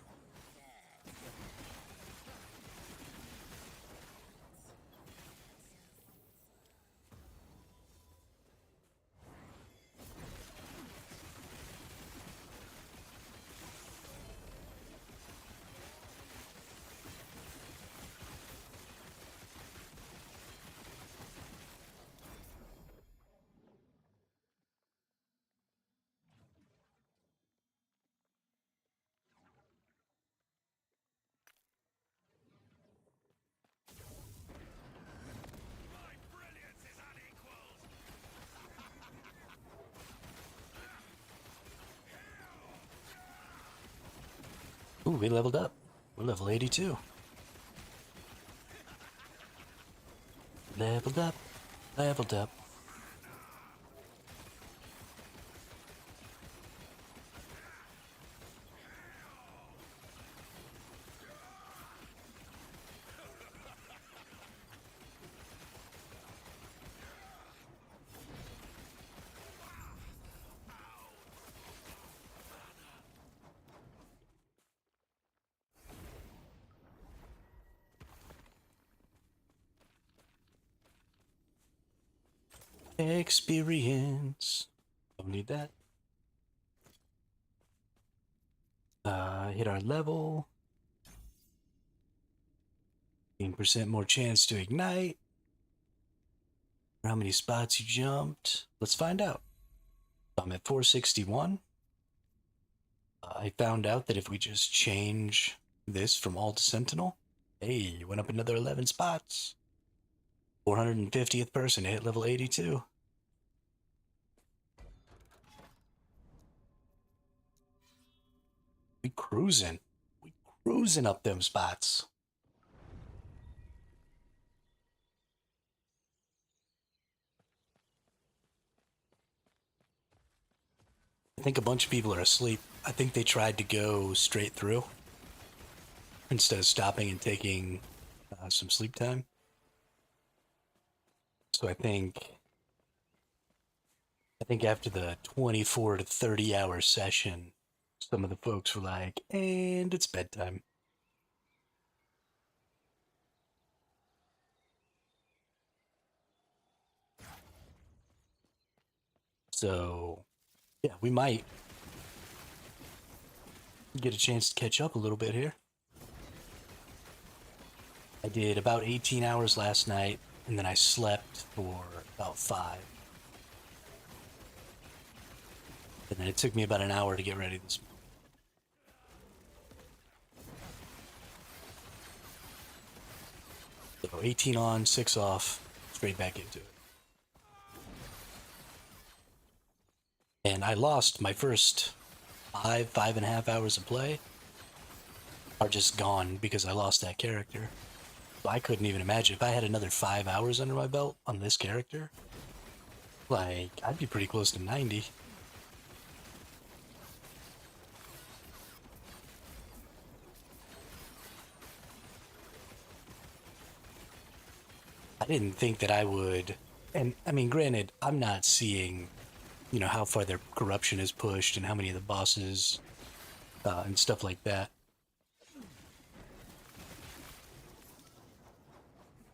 My brilliance is unequaled. Ooh, we leveled up. We're level 82. Leveled up. Leveled up. Experience. Don't need that. Hit our level. 15% more chance to ignite. How many spots you jumped? Let's find out. I'm at 461. I found out that if we just change this from all to Sentinel, hey, went up another 11 spots. 450th person to hit level 82. We cruising. We cruising up them spots. I think a bunch of people are asleep. I think they tried to go straight through instead of stopping and taking some sleep time. So I think after the 24 to 30 hour session, some of the folks were like, and it's bedtime. So, yeah, we might get a chance to catch up a little bit here. I did about 18 hours last night, and then I slept for about 5. And then it took me about an hour to get ready this morning. So 18 on, 6 off, straight back into it. And I lost my first 5.5 hours of play are just gone because I lost that character. So I couldn't even imagine if I had another 5 hours under my belt on this character. Like, I'd be pretty close to 90. I didn't think that I would. And I mean, granted, I'm not seeing, how far their corruption is pushed and how many of the bosses and stuff like that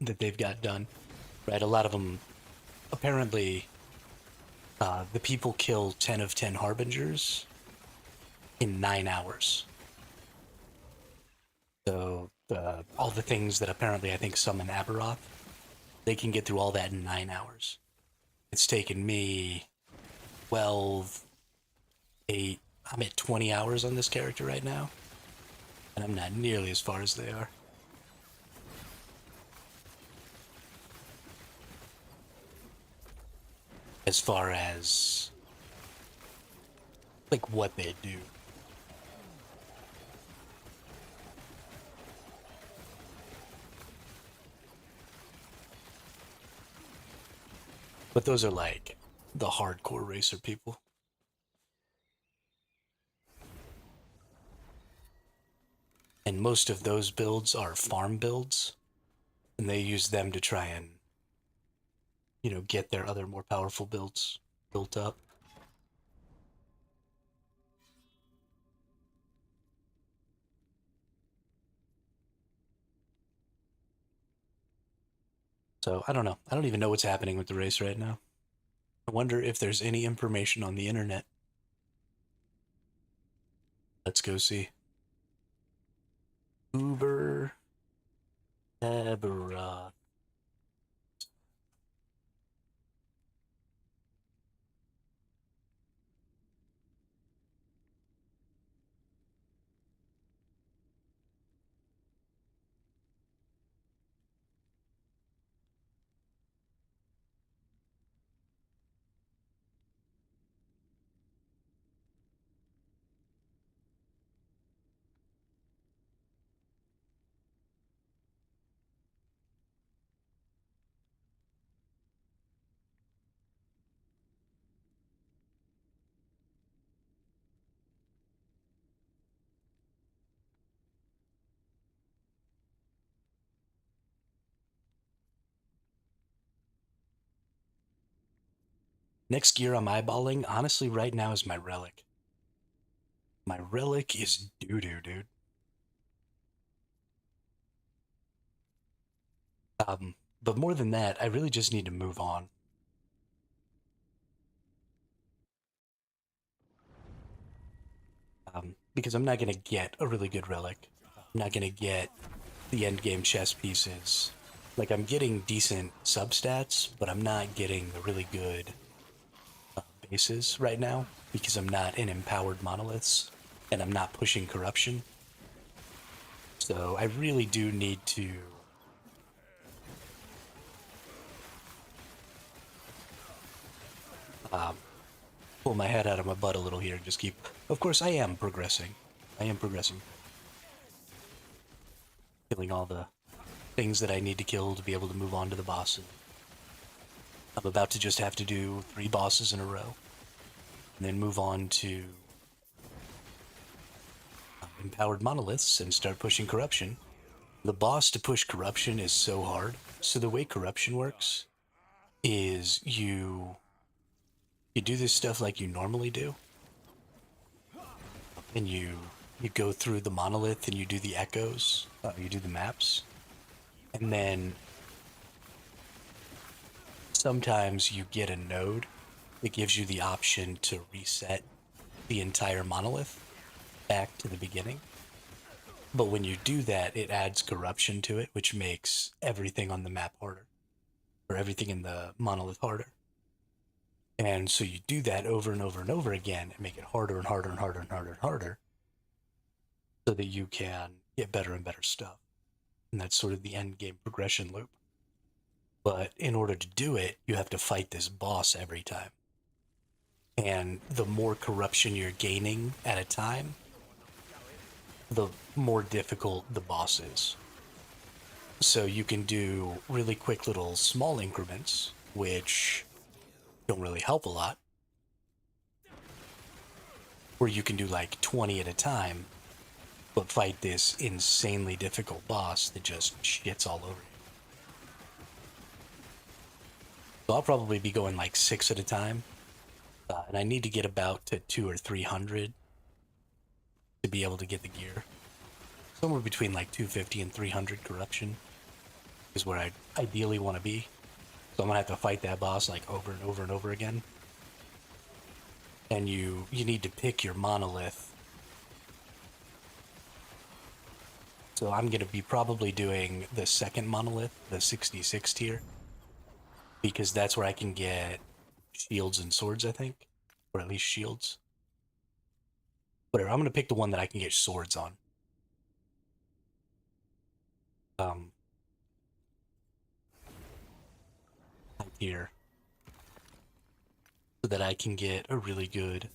they've got done. Right? A lot of them, apparently, the people kill 10 of 10 harbingers in 9 hours. So all the things that apparently I think summon Aberroth, they can get through all that in 9 hours. It's taken me 12, 8, I'm at 20 hours on this character right now, and I'm not nearly as far as they are. As far as, like, what they do. But those are, like, the hardcore racer people. And most of those builds are farm builds, and they use them to try and, get their other more powerful builds built up. So I don't know. I don't even know what's happening with the race right now. I wonder if there's any information on the internet. Let's go see. Uber Aberroth. Next gear I'm eyeballing, honestly, right now is my relic. My relic is doo-doo, dude. But more than that, I really just need to move on. Because I'm not gonna get a really good relic. I'm not gonna get the end game chess pieces. Like, I'm getting decent substats, but I'm not getting the really good bases right now because I'm not in empowered monoliths and I'm not pushing corruption. So I really do need to pull my head out of my butt a little here and just keep. Of course, I am progressing. I am progressing. Killing all the things that I need to kill to be able to move on to the bosses. I'm about to just have to do 3 bosses in a row. And then move on to empowered monoliths and start pushing corruption. The boss to push corruption is so hard. So the way corruption works is you do this stuff like you normally do. And you go through the monolith and you do the echoes, you do the maps. And then sometimes you get a node that gives you the option to reset the entire monolith back to the beginning. But when you do that, it adds corruption to it, which makes everything on the map harder, or everything in the monolith harder. And so you do that over and over and over again and make it harder and harder and harder and harder and harder so that you can get better and better stuff. And that's sort of the end game progression loop. But in order to do it, you have to fight this boss every time. And the more corruption you're gaining at a time, the more difficult the boss is. So you can do really quick little small increments, which don't really help a lot. Or you can do like 20 at a time, but fight this insanely difficult boss that just shits all over you. So I'll probably be going like 6 at a time. And I need to get about to 200 or 300 to be able to get the gear. Somewhere between like 250 and 300 corruption is where I ideally want to be. So I'm gonna have to fight that boss like over and over and over again. And you need to pick your monolith. So I'm gonna be probably doing the second monolith, the 66 tier, because that's where I can get shields and swords, I think, or at least shields. Whatever. I'm gonna pick the one that I can get swords on. Here, so that I can get a really good. I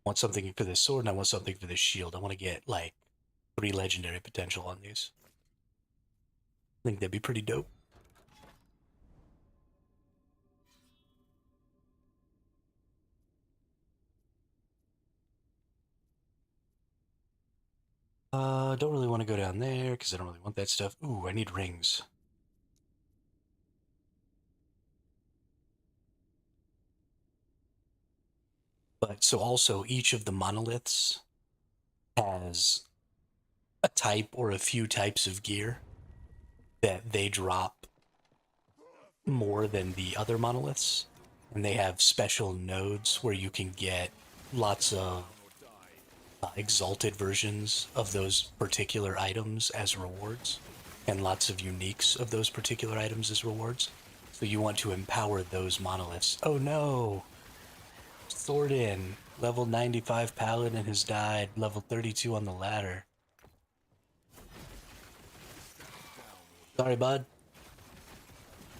want something for this sword and I want something for this shield. I want to get like 3 legendary potential on these. I think that'd be pretty dope. Don't really want to go down there because I don't really want that stuff. Ooh, I need rings. But so also each of the monoliths has a type or a few types of gear that they drop more than the other monoliths. And they have special nodes where you can get lots of exalted versions of those particular items as rewards, and lots of uniques of those particular items as rewards. So you want to empower those monoliths. Oh no! Thornton, level 95 paladin has died, level 32 on the ladder. Sorry, bud.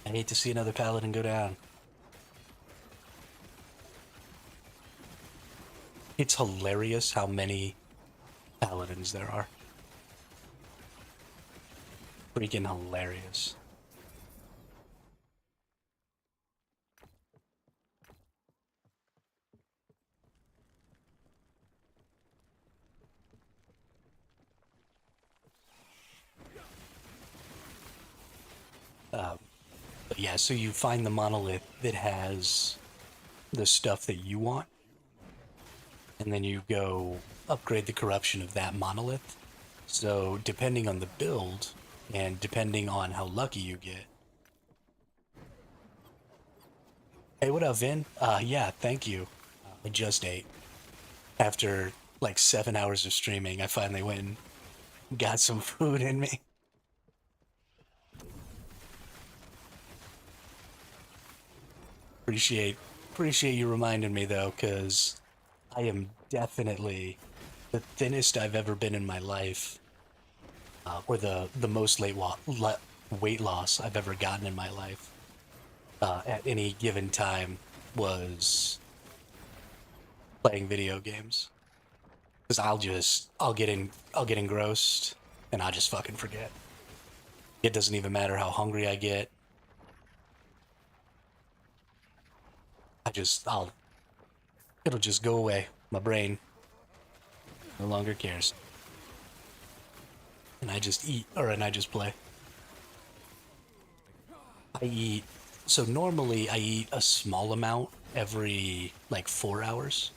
I hate to see another paladin go down. It's hilarious how many paladins there are. Freaking hilarious. But yeah, so you find the monolith that has the stuff that you want, and then you go upgrade the corruption of that monolith. So depending on the build, and depending on how lucky you get. Hey, what up, Vin? Yeah, thank you. I just ate. After like 7 hours of streaming, I finally went and got some food in me. Appreciate you reminding me though, because I am definitely the thinnest I've ever been in my life, or the most weight loss I've ever gotten in my life at any given time was playing video games. Because I'll get engrossed and I'll just fucking forget. It doesn't even matter how hungry I get. It'll just go away. My brain no longer cares. And I just eat, and I just play. I eat, so normally I eat a small amount every like 4 hours.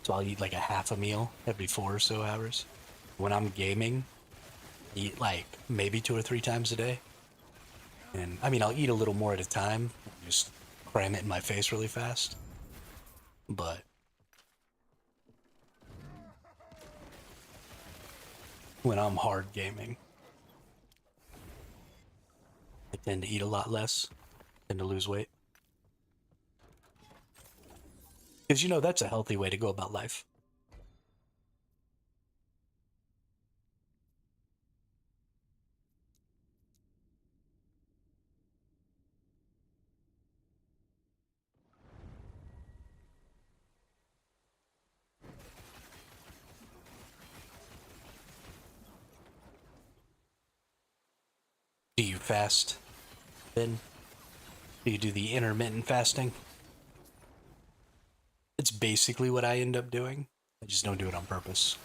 So I'll eat like a half a meal every 4 or so hours. When I'm gaming, I eat like maybe 2 or 3 times a day. And I mean, I'll eat a little more at a time, just cram it in my face really fast. But when I'm hard gaming, I tend to eat a lot less, tend to lose weight. Because, that's a healthy way to go about life. Do you fast, Ben? Do you do the intermittent fasting? It's basically what I end up doing. I just don't do it on purpose.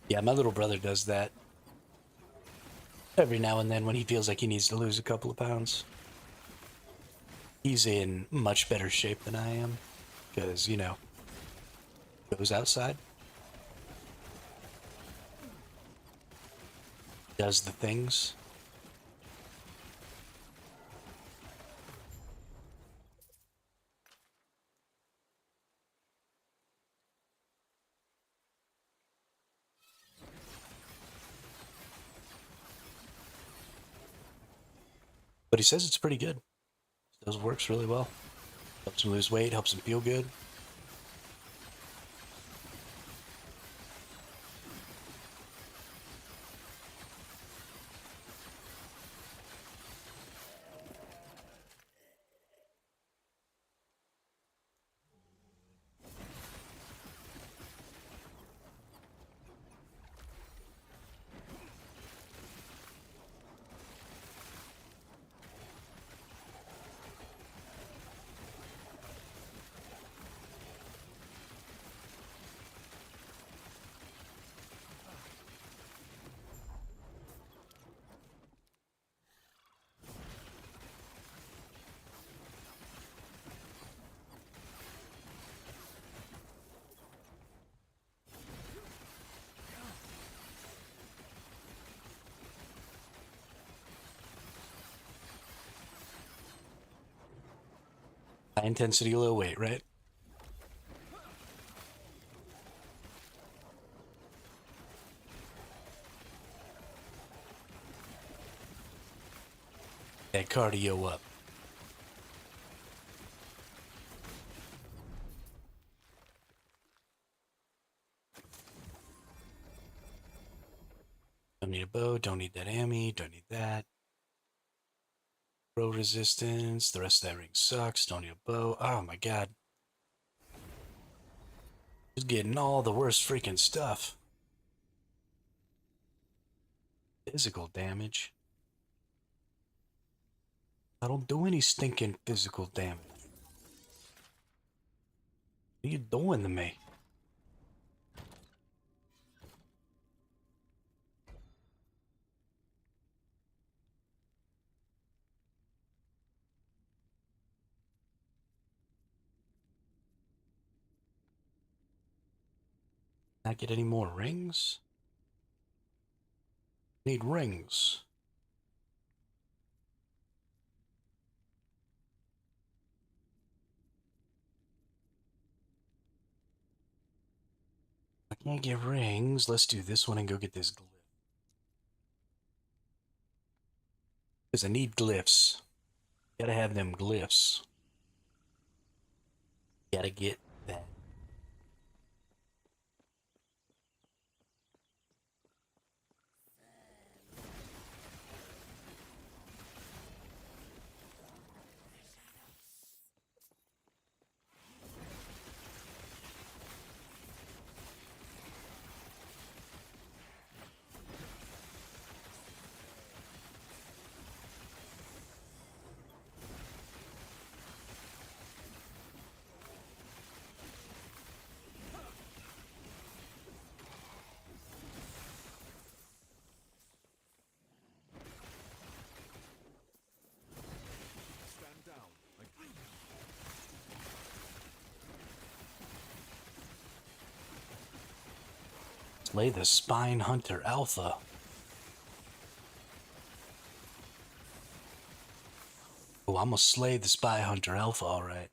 Yeah, my little brother does that every now and then when he feels like he needs to lose a couple of pounds. He's in much better shape than I am because, goes outside, does the things. But he says it's pretty good. It works really well. Helps him lose weight, helps him feel good. High intensity, low weight, right? That cardio up. Don't need a bow, don't need that ammo, don't need that. Throw resistance, the rest of that ring sucks, don't need a bow. Oh my god. Just getting all the worst freaking stuff. Physical damage. I don't do any stinking physical damage. What are you doing to me? Not get any more rings? Need rings. I can't get rings. Let's do this one and go get this glyph. Because I need glyphs. Gotta have them glyphs. Gotta get that. Stand down. Slay the Spine Hunter Alpha. Oh, I'm gonna slay the Spy Hunter Alpha, alright.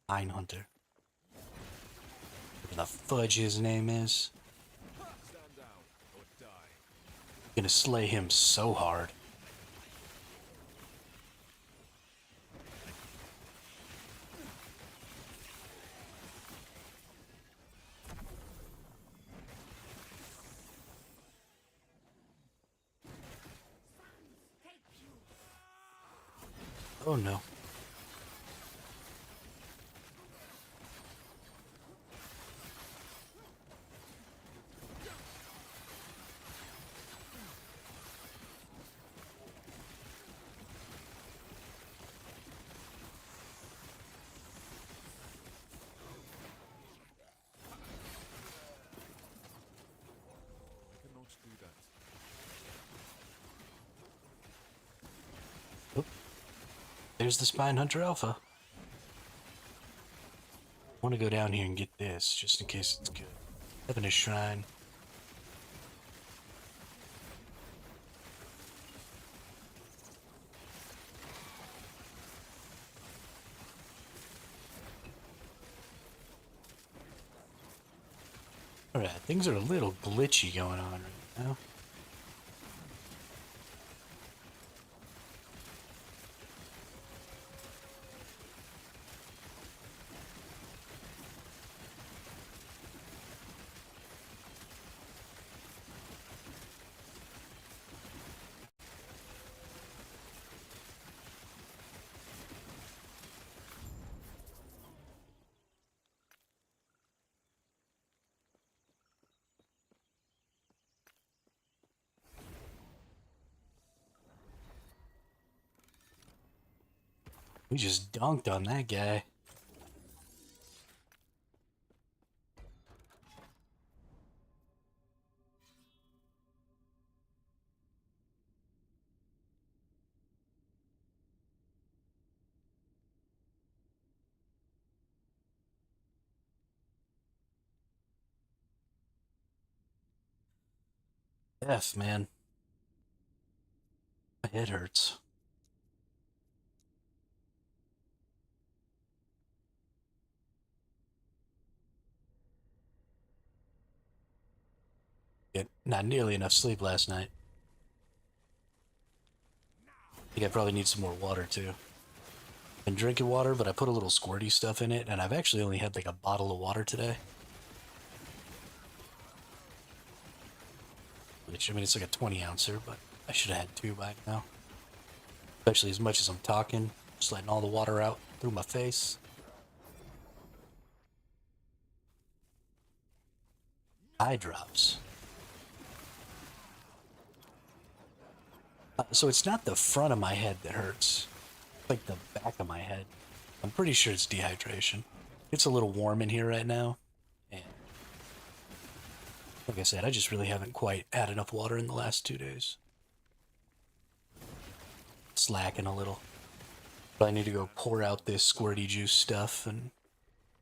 Spine Hunter. Whatever the fudge his name is. Stand down or die. Gonna slay him so hard. Oh no. Cannot do that. Oop. There's the Spine Hunter Alpha. I want to go down here and get this, just in case it's good. Having a shrine. Alright, things are a little glitchy going on right now. We just dunked on that guy. F, man. My head hurts. Get not nearly enough sleep last night. I think I probably need some more water too. Been drinking water, but I put a little squirty stuff in it, and I've actually only had like a bottle of water today. Which, I mean, it's like a 20-ouncer, but I should have had 2 by now. Especially as much as I'm talking, just letting all the water out through my face. Eye drops. So it's not the front of my head that hurts. It's like the back of my head. I'm pretty sure it's dehydration. It's a little warm in here right now. And like I said, I just really haven't quite had enough water in the last 2 days. Slacking a little. But I need to go pour out this squirty juice stuff and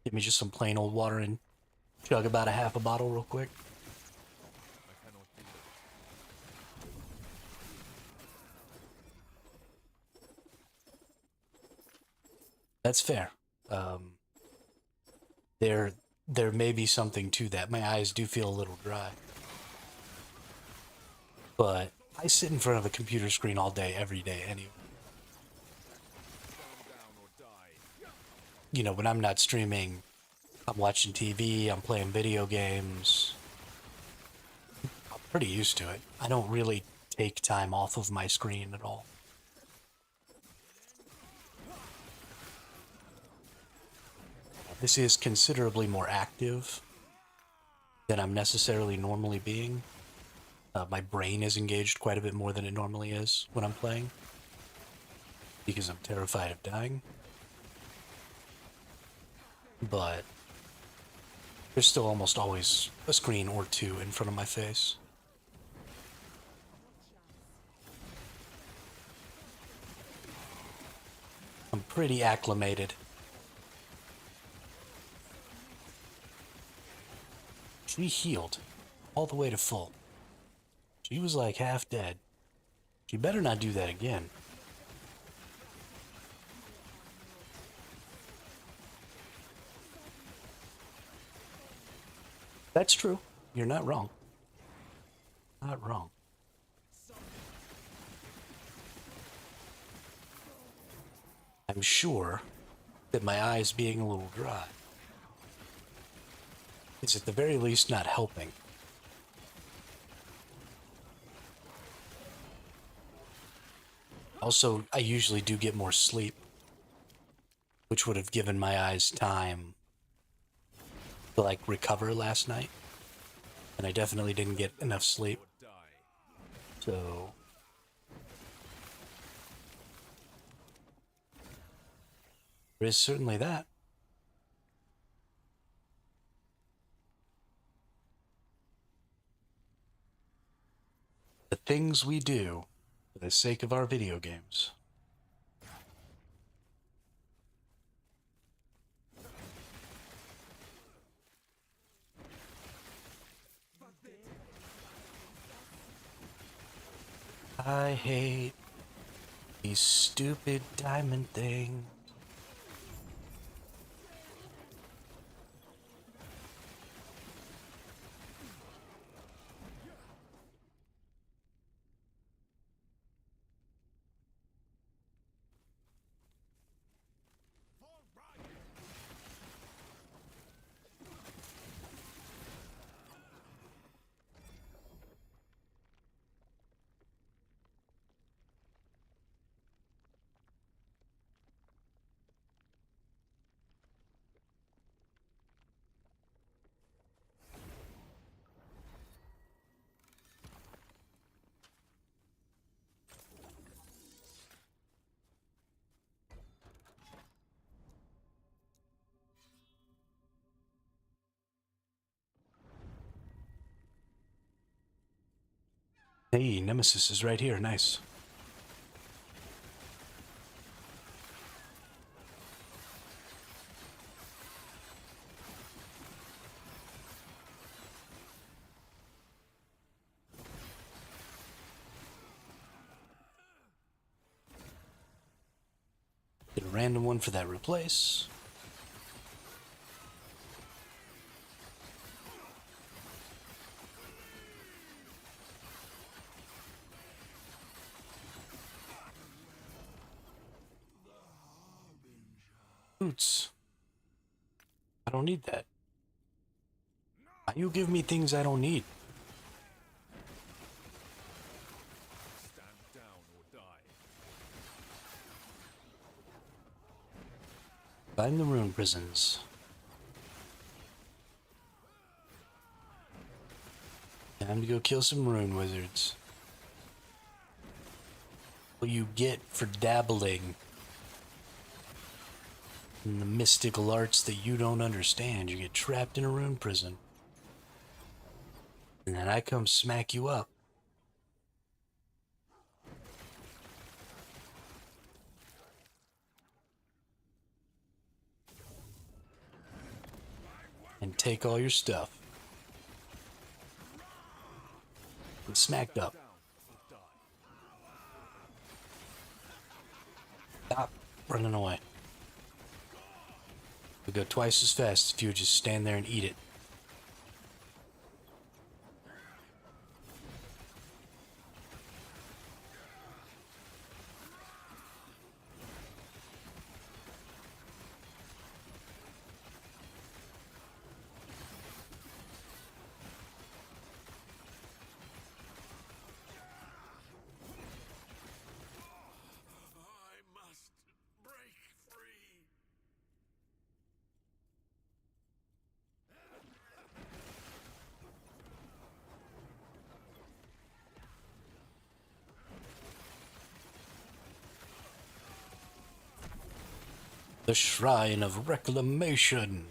get me just some plain old water and chug about a half a bottle real quick. I cannot do that. That's fair. There there may be something to that. My eyes do feel a little dry. But I sit in front of a computer screen all day, every day anyway. Stand down or die. You know, when I'm not streaming, I'm watching TV, I'm playing video games. I'm pretty used to it. I don't really take time off of my screen at all. This is considerably more active than I'm necessarily normally being. My brain is engaged quite a bit more than it normally is when I'm playing, because I'm terrified of dying. But there's still almost always a screen or two in front of my face. I'm pretty acclimated. She healed all the way to full. She was like half dead. She better not do that again. That's true. You're not wrong. Not wrong. I'm sure that my eyes being a little dry is at the very least not helping. Also, I usually do get more sleep, which would have given my eyes time to like recover last night. And I definitely didn't get enough sleep. Or die. So there is certainly that. The things we do for the sake of our video games. I hate these stupid diamond things. Hey, Nemesis is right here. Nice. Get a random one for that replace. Boots. I don't need that. Why you give me things I don't need? Stand down or die. Find the rune prisons. Time to go kill some rune wizards. What you get for dabbling in the mystical arts that you don't understand. You get trapped in a rune prison. And then I come smack you up. And take all your stuff. Get smacked up. Down or die. Stop running away. We go twice as fast if you would just stand there and eat it. I must break free. The Shrine of Reclamation.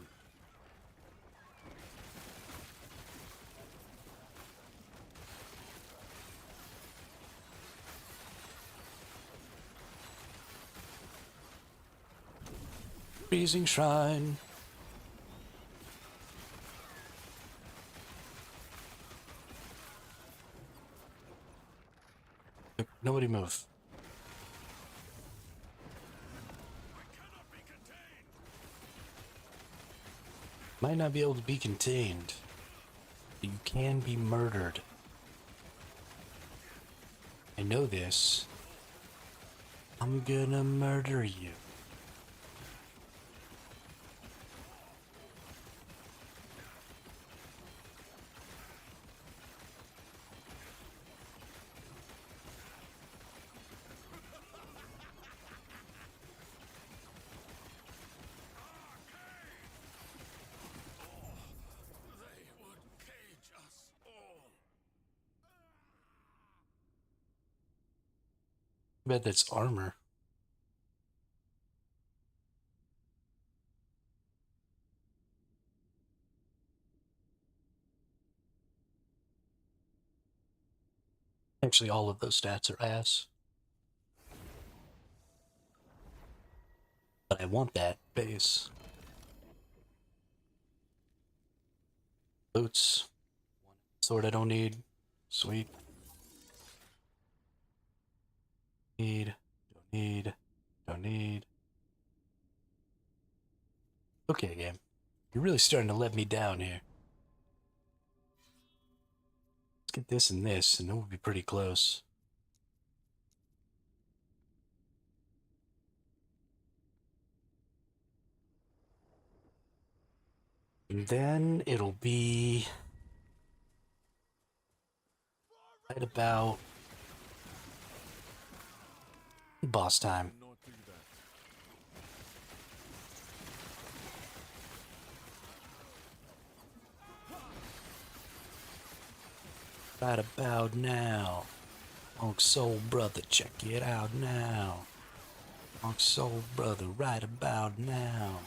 Freezing Shrine. Nobody move. Might not be able to be contained, but you can be murdered. I know this. I'm gonna murder you. They would cage us all. I bet that's armor. Actually, all of those stats are ass. But I want that base. Boots. Sword I don't need. Sweet. Need. Don't need. Don't need. Okay, game. You're really starting to let me down here. Let's get this and this, and it will be pretty close. And then it'll be right about boss time. Not do that. Right about now. Monk Soul Brother, check it out now. Monk Soul Brother, right about now.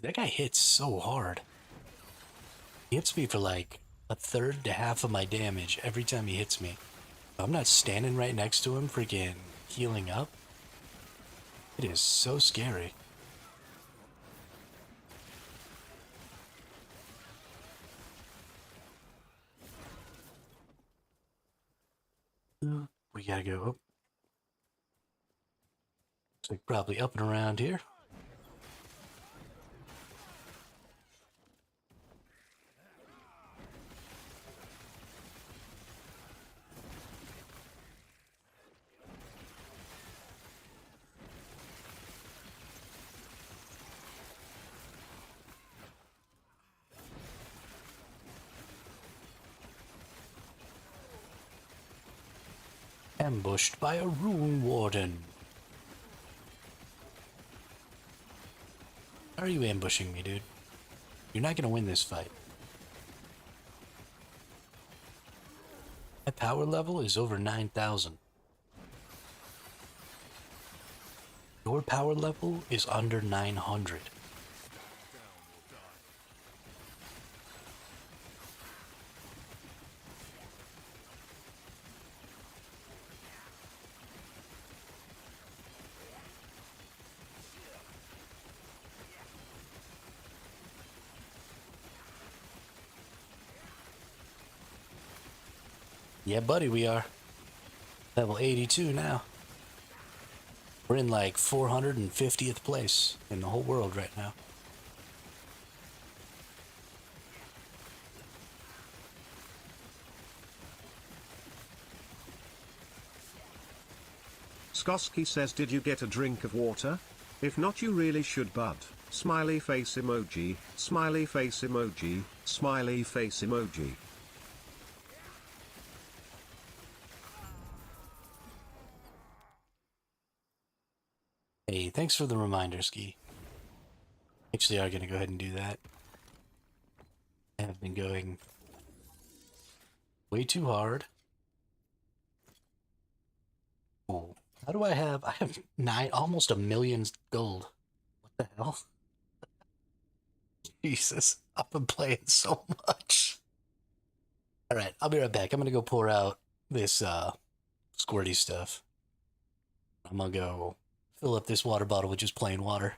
That guy hits so hard. He hits me for like a third to half of my damage every time he hits me. If I'm not standing right next to him freaking healing up, it is so scary. We gotta go up. Looks like probably up and around here. Ambushed by a rune warden. How are you ambushing me, dude? You're not gonna win this fight. My power level is over 9,000. Your power level is under 900. Yeah, buddy, we are. Level 82 now. We're in like 450th place in the whole world right now. Skoski says, did you get a drink of water? If not, you really should, bud. Smiley face emoji, smiley face emoji, smiley face emoji. Hey, thanks for the reminder, Ski. Actually, are going to go ahead and do that. I have been going way too hard. Oh, how do I have? I have almost 1,000,000 gold. What the hell? Jesus, I've been playing so much. All right, I'll be right back. I'm gonna go pour out this squirty stuff. I'm gonna go fill up this water bottle with just plain water.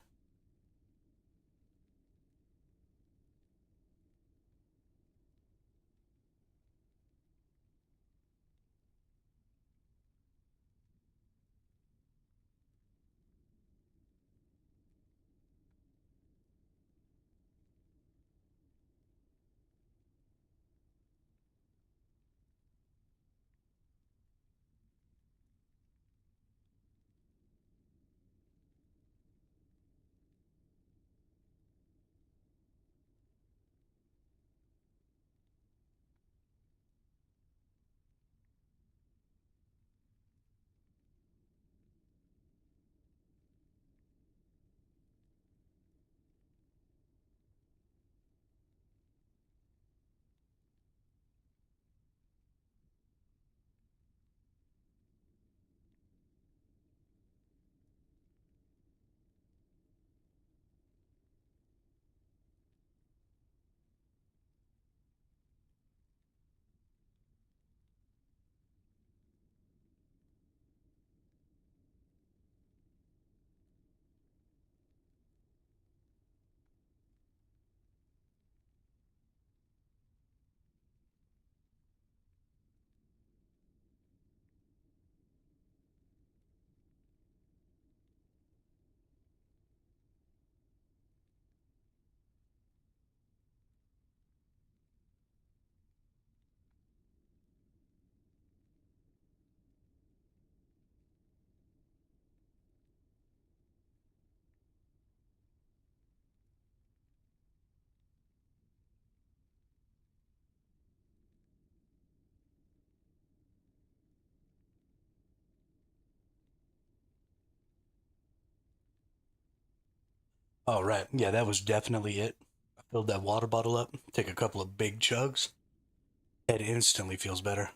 All right, yeah, that was definitely it. I filled that water bottle up, take a couple of big chugs. It instantly feels better.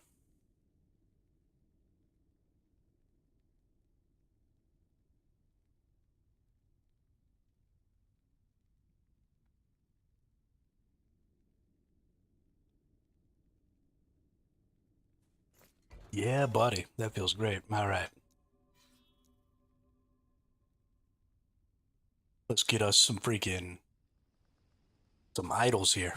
Yeah, buddy, that feels great. All right, let's get us some idols here.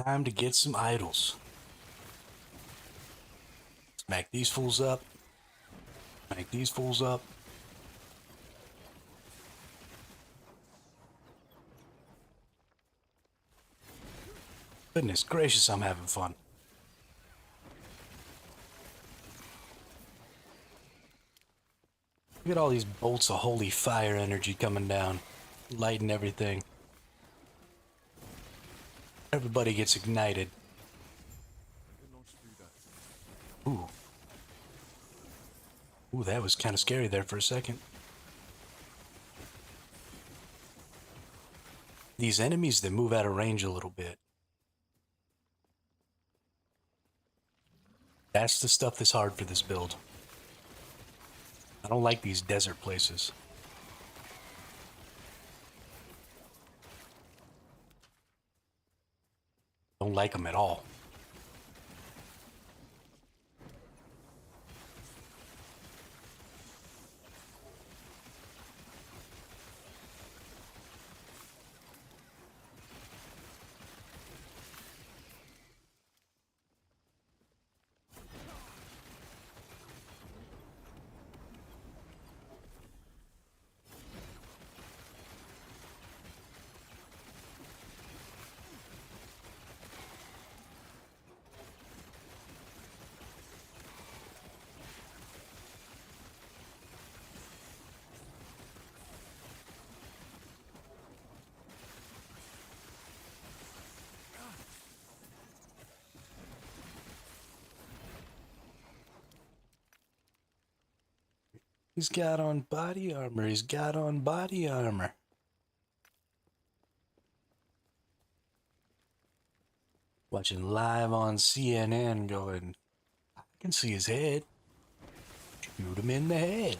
Time to get some idols. Smack these fools up. Smack these fools up. Goodness gracious, I'm having fun. Look at all these bolts of holy fire energy coming down, lighting everything. Everybody gets ignited. Cannot do that. Ooh. Ooh, that was kind of scary there for a second. These enemies that move out of range a little bit. That's the stuff that's hard for this build. I don't like these desert places. Don't like them at all. He's got on body armor. He's got on body armor. Watching live on CNN going, I can see his head. Shoot him in the head.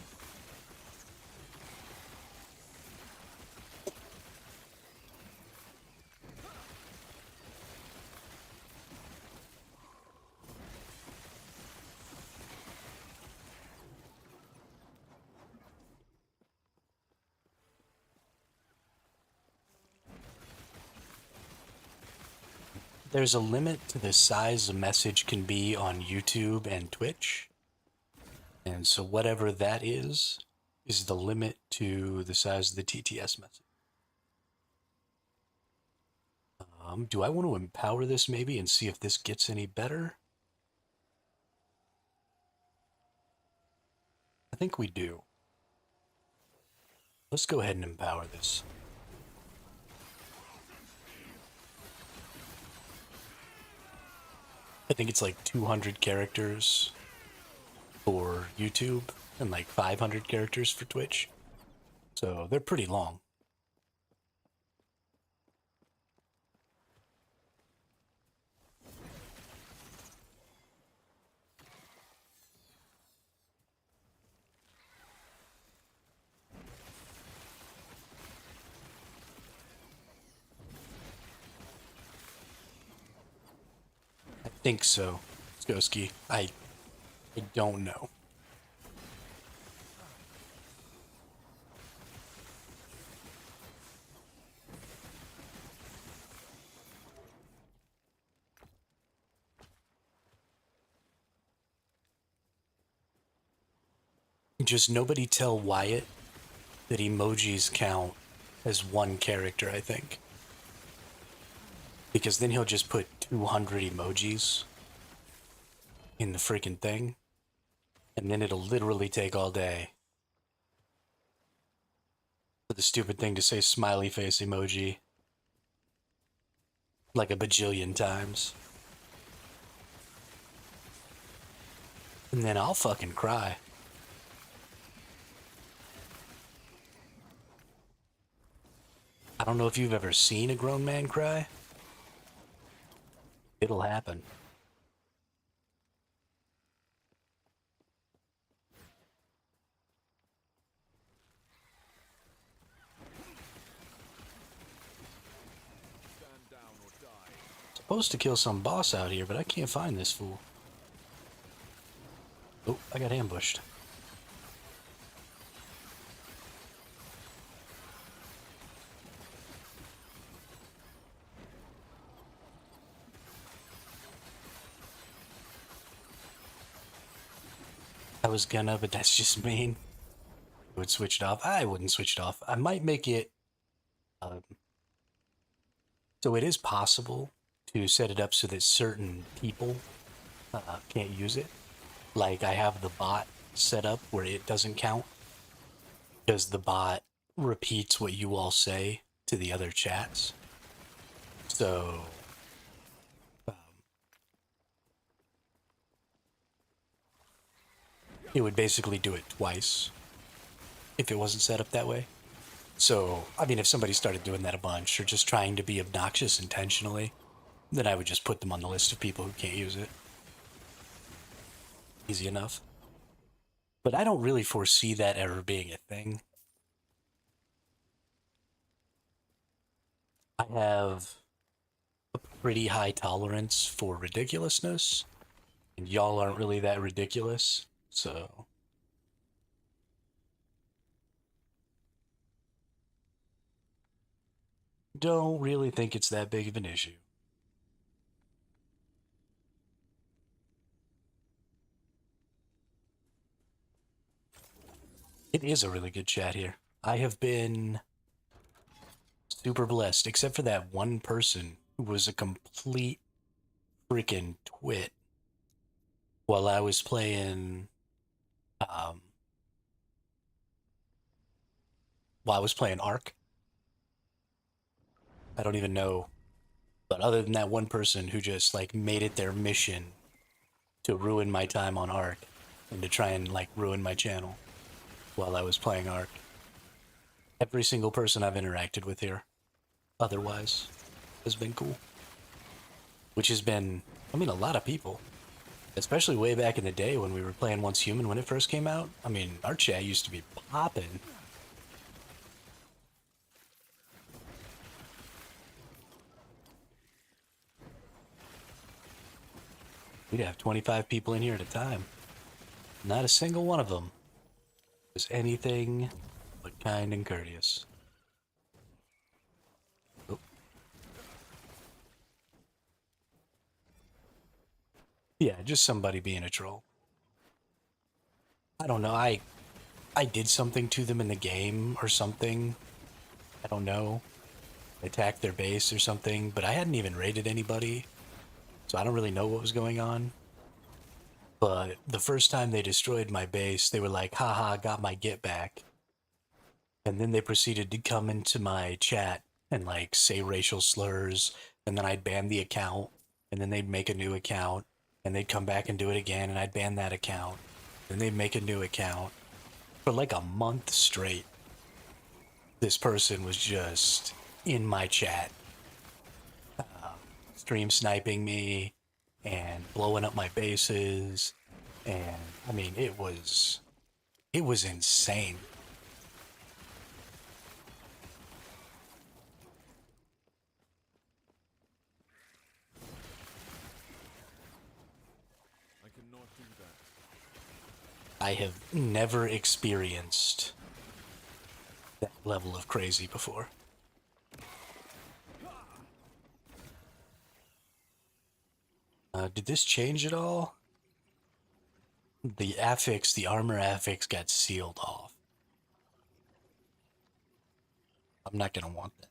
There's a limit to the size a message can be on YouTube and Twitch. And so whatever that is the limit to the size of the TTS message. Do I want to empower this maybe and see if this gets any better? I think we do. Let's go ahead and empower this. I think it's like 200 characters for YouTube and like 500 characters for Twitch. So they're pretty long. I think so, Skoski. I don't know. Just nobody tell Wyatt that emojis count as one character, I think. Because then he'll just put 200 emojis in the freaking thing. And then it'll literally take all day for the stupid thing to say smiley face emoji like a bajillion times. And then I'll fucking cry. I don't know if you've ever seen a grown man cry. It'll happen. Stand down or die. Supposed to kill some boss out here, but I can't find this fool. Oh, I got ambushed. I was gonna, but that's just mean. I would switch it off. I wouldn't switch it off. I might make it... so it is possible to set it up so that certain people can't use it. Like I have the bot set up where it doesn't count. Because the bot repeats what you all say to the other chats. So... it would basically do it twice if it wasn't set up that way. So, I mean, if somebody started doing that a bunch or just trying to be obnoxious intentionally, then I would just put them on the list of people who can't use it. Easy enough. But I don't really foresee that ever being a thing. I have a pretty high tolerance for ridiculousness, and y'all aren't really that ridiculous. So, don't really think it's that big of an issue. It is a really good chat here. I have been super blessed, except for that one person who was a complete freaking twit while I was playing Ark. I don't even know. But other than that one person who just like made it their mission to ruin my time on Ark and to try and like ruin my channel. while I was playing Ark. Every single person I've interacted with here, otherwise, has been cool. Which has been, I mean, a lot of people. Especially way back in the day when we were playing Once Human when it first came out. I mean, our chat used to be popping. We'd have 25 people in here at a time. Not a single one of them was anything but kind and courteous. Oh. Yeah, just somebody being a troll. I don't know, I did something to them in the game or something. I don't know. Attacked their base or something, but I hadn't even raided anybody. So I don't really know what was going on. But the first time they destroyed my base, they were like, haha, got my get back. And then they proceeded to come into my chat and like say racial slurs. And then I'd ban the account. And then they'd make a new account. And they'd come back and do it again. And I'd ban that account. Then they'd make a new account. For like a month straight, this person was just in my chat. Stream sniping me and blowing up my bases. And I mean, it was insane. I cannot do that. I have never experienced that level of crazy before. Did this change at all? The affix, the armor affix got sealed off. I'm not gonna want that.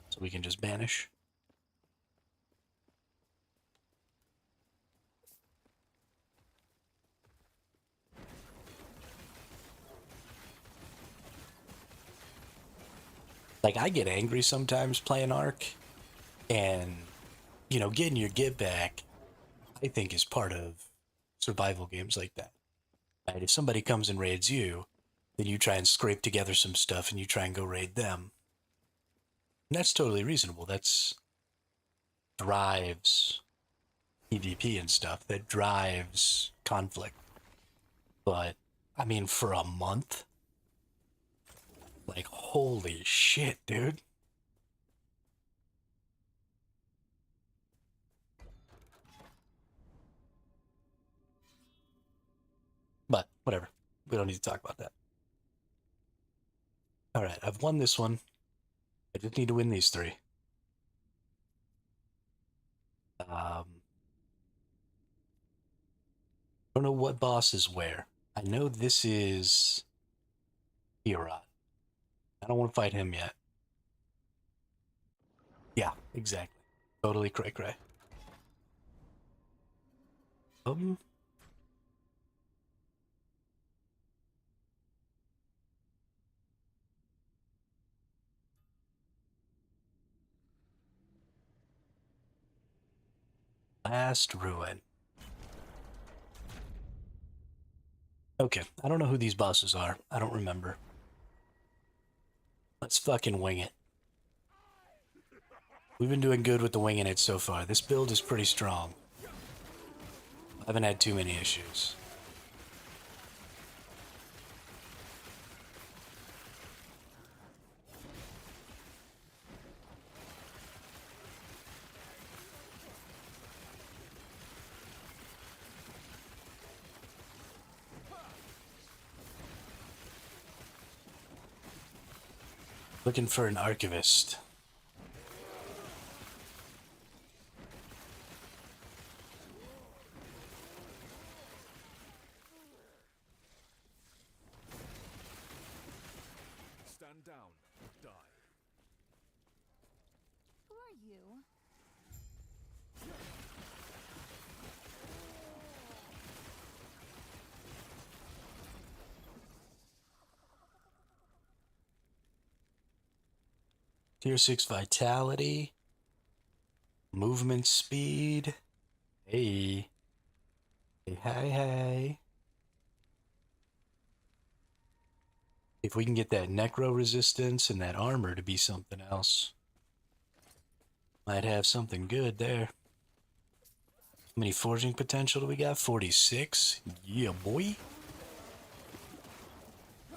So we can just banish. Like, I get angry sometimes playing Ark, and, you know, getting your get back, I think, is part of survival games like that. Right? If somebody comes and raids you, then you try and scrape together some stuff and you try and go raid them. And that's totally reasonable. That's drives PvP and stuff. That drives conflict. But, I mean, for a month? Like, holy shit, dude. But, whatever. We don't need to talk about that. Alright, I've won this one. I just need to win these 3. Don't know what boss is where. I know this is Aberroth. I don't want to fight him yet. Yeah, exactly. Totally cray-cray. Last Ruin. Okay, I don't know who these bosses are. I don't remember. Let's fucking wing it. We've been doing good with the winging it so far. This build is pretty strong. I haven't had too many issues. Looking for an archivist. Stand down. Die. Who are you? Tier 6 vitality. Movement speed. Hey. Hey, hey, hey. If we can get that necro resistance and that armor to be something else, might have something good there. How many forging potential do we got? 46? Yeah, boy. I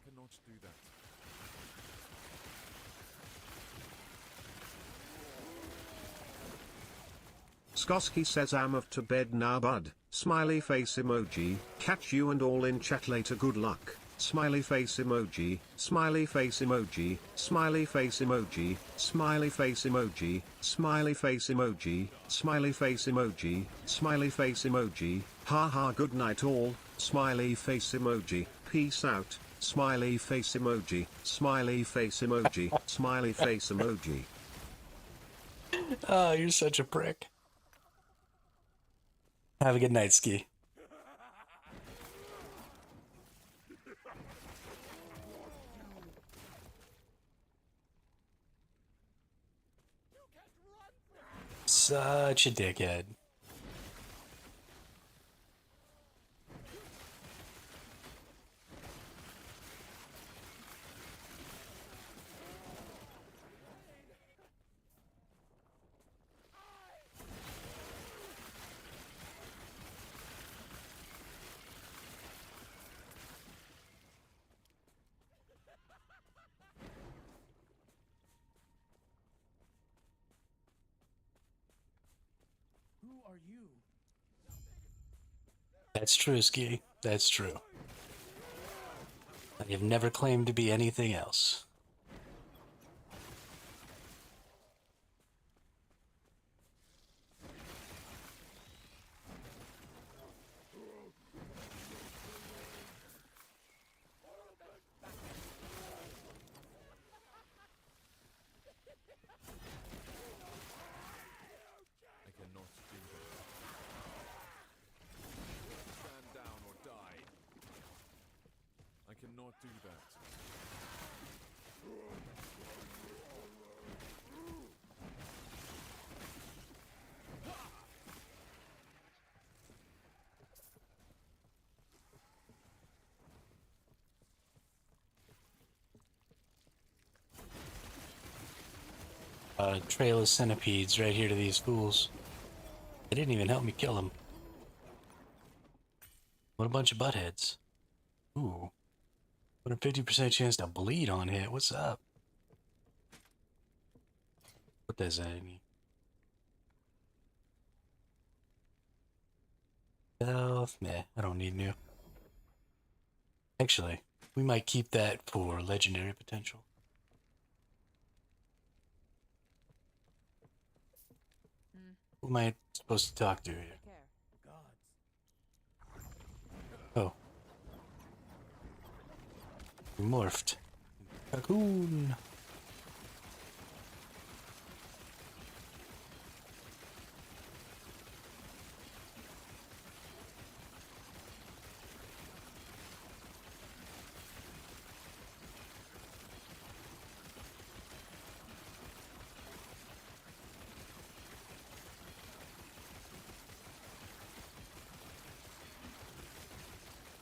cannot do that. Skoski says I'm off to bed now, bud. Smiley face emoji. Catch you and all in chat later. Good luck. Smiley face emoji. Smiley face emoji. Smiley face emoji. Smiley face emoji. Smiley face emoji. Smiley face emoji. Smiley face emoji. Haha, good night all. Smiley face emoji. Peace out. Smiley face emoji. Smiley face emoji. Smiley face emoji. Oh, you're such a prick. Have a good night, Ski. Such a dickhead. Who are you? That's true, Ski. That's true. I have never claimed to be anything else. I cannot do that. Stand down or die. I cannot do that. Trail of centipedes right here to these fools. They didn't even help me kill them. What a bunch of buttheads. Ooh. What a 50% chance to bleed on hit. What's up? What does that mean? Health? Nah, I don't need new. Actually, we might keep that for legendary potential. Who am I supposed to talk to here? Take care. Oh. We morphed. Cocoon.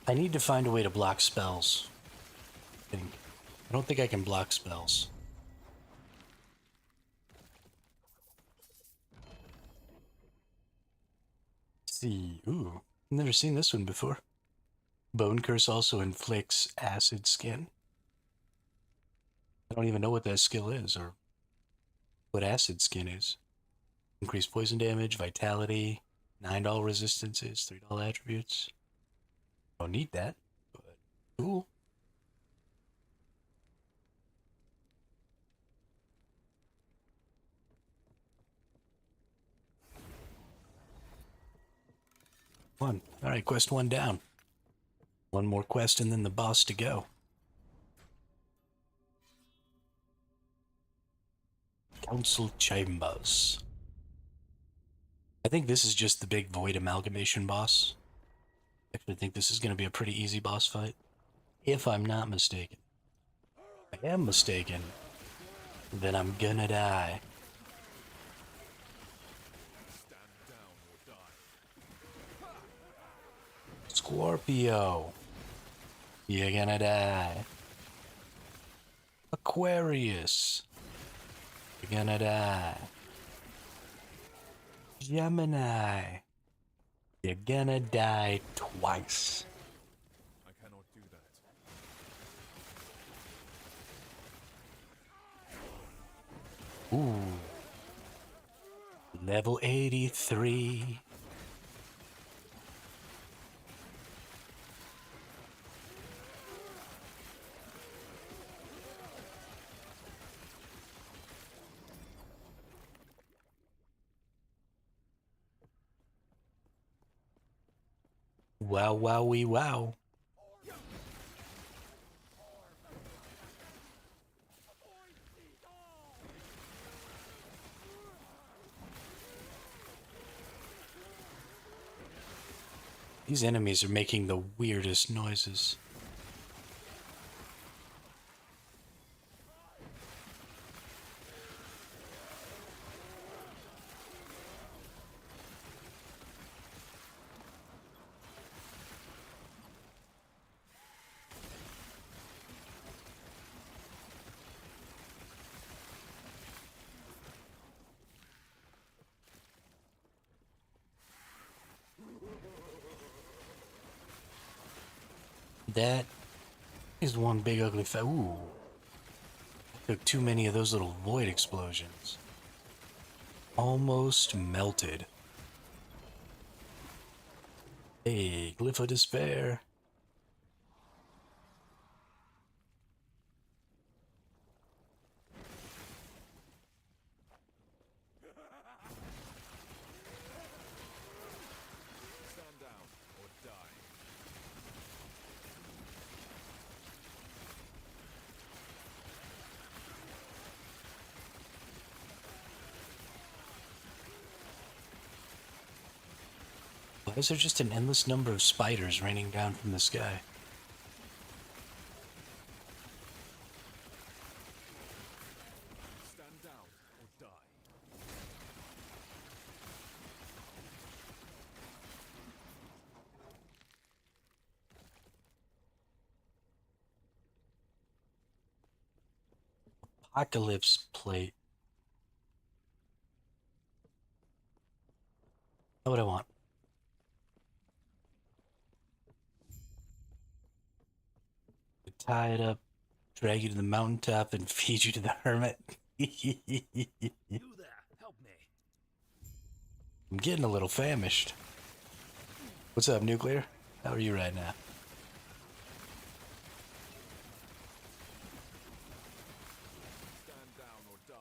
I need to find a way to block spells. I don't think I can block spells. Let's see. Ooh, never seen this one before. Bone Curse also inflicts acid skin. I don't even know what that skill is or what acid skin is. Increased poison damage, vitality, $9 resistances, $3 attributes. Don't need that, but cool. One. Alright, quest one down. One more quest and then the boss to go. Council Chambers. I think this is just the big void amalgamation boss. I actually think this is going to be a pretty easy boss fight. If I'm not mistaken. If I am mistaken, then I'm gonna die. Stand down or die. Scorpio. You're gonna die. Aquarius. You're gonna die. Gemini. You're gonna die twice. I cannot do that. Ooh. Level 83. Wow, wow, wee, wow. These enemies are making the weirdest noises. That is one big ugly ooh. Took too many of those little void explosions. Almost melted. Hey, Glyph of Despair. Stand down or die. Why is there just an endless number of spiders raining down from the sky? Stand down or die. Apocalypse plate. Not what I want. Tie it up, drag you to the mountaintop, and feed you to the hermit. You there, help me. I'm getting a little famished. What's up, Nuclear? How are you right now? Stand down or die.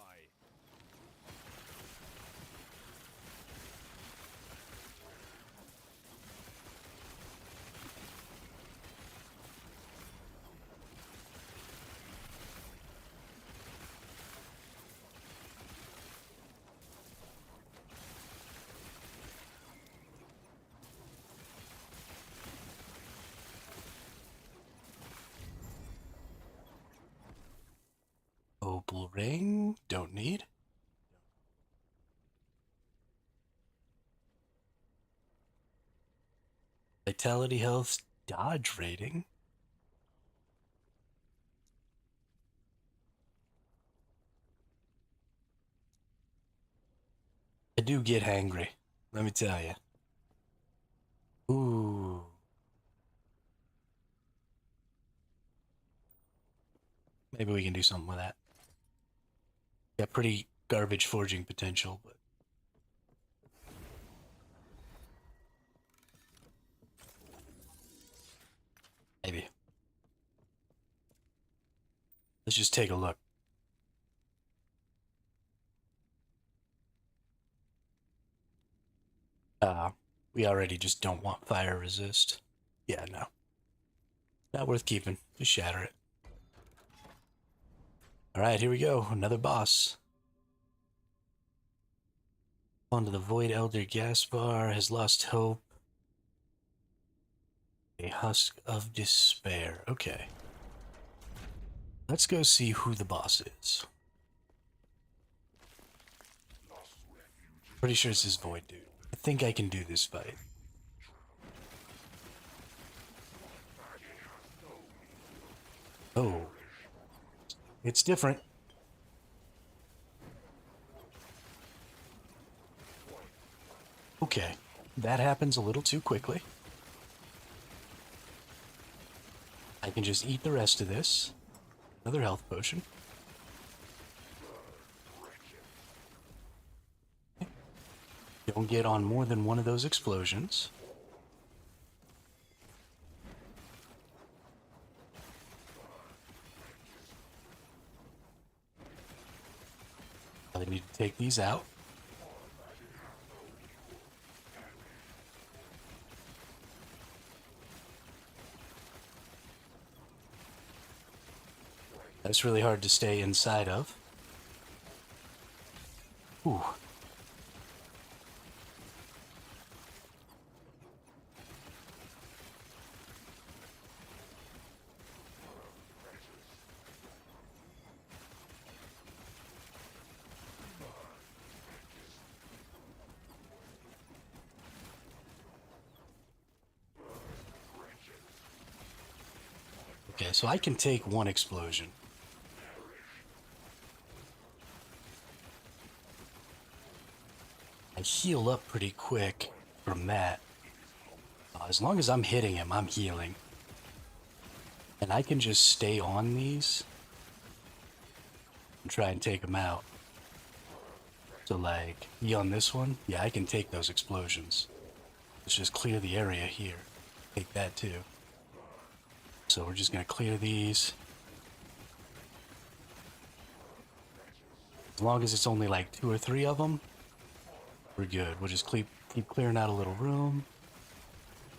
Opal ring, don't need. Vitality, health, dodge rating. I do get hangry, let me tell you. Ooh. Maybe we can do something with that. Got pretty garbage forging potential, but maybe. Let's just take a look. We already just don't want fire resist. Yeah, no. Not worth keeping. Just shatter it. Alright, here we go. Another boss. Onto the Void Elder Gaspar has lost hope. A husk of despair. Okay. Let's go see who the boss is. Pretty sure it's this Void dude. I think I can do this fight. Oh. It's different. Okay, that happens a little too quickly. I can just eat the rest of this. Another health potion. Don't get on more than one of those explosions. I need to take these out. That's really hard to stay inside of. Ooh. Okay, so I can take one explosion. I heal up pretty quick from that. As long as I'm hitting him, I'm healing. And I can just stay on these and try and take them out. So like, me on this one, yeah, I can take those explosions. Let's just clear the area here. Take that too. So we're just gonna clear these. As long as it's only like 2 or 3 of them, we're good. We'll just keep clearing out a little room.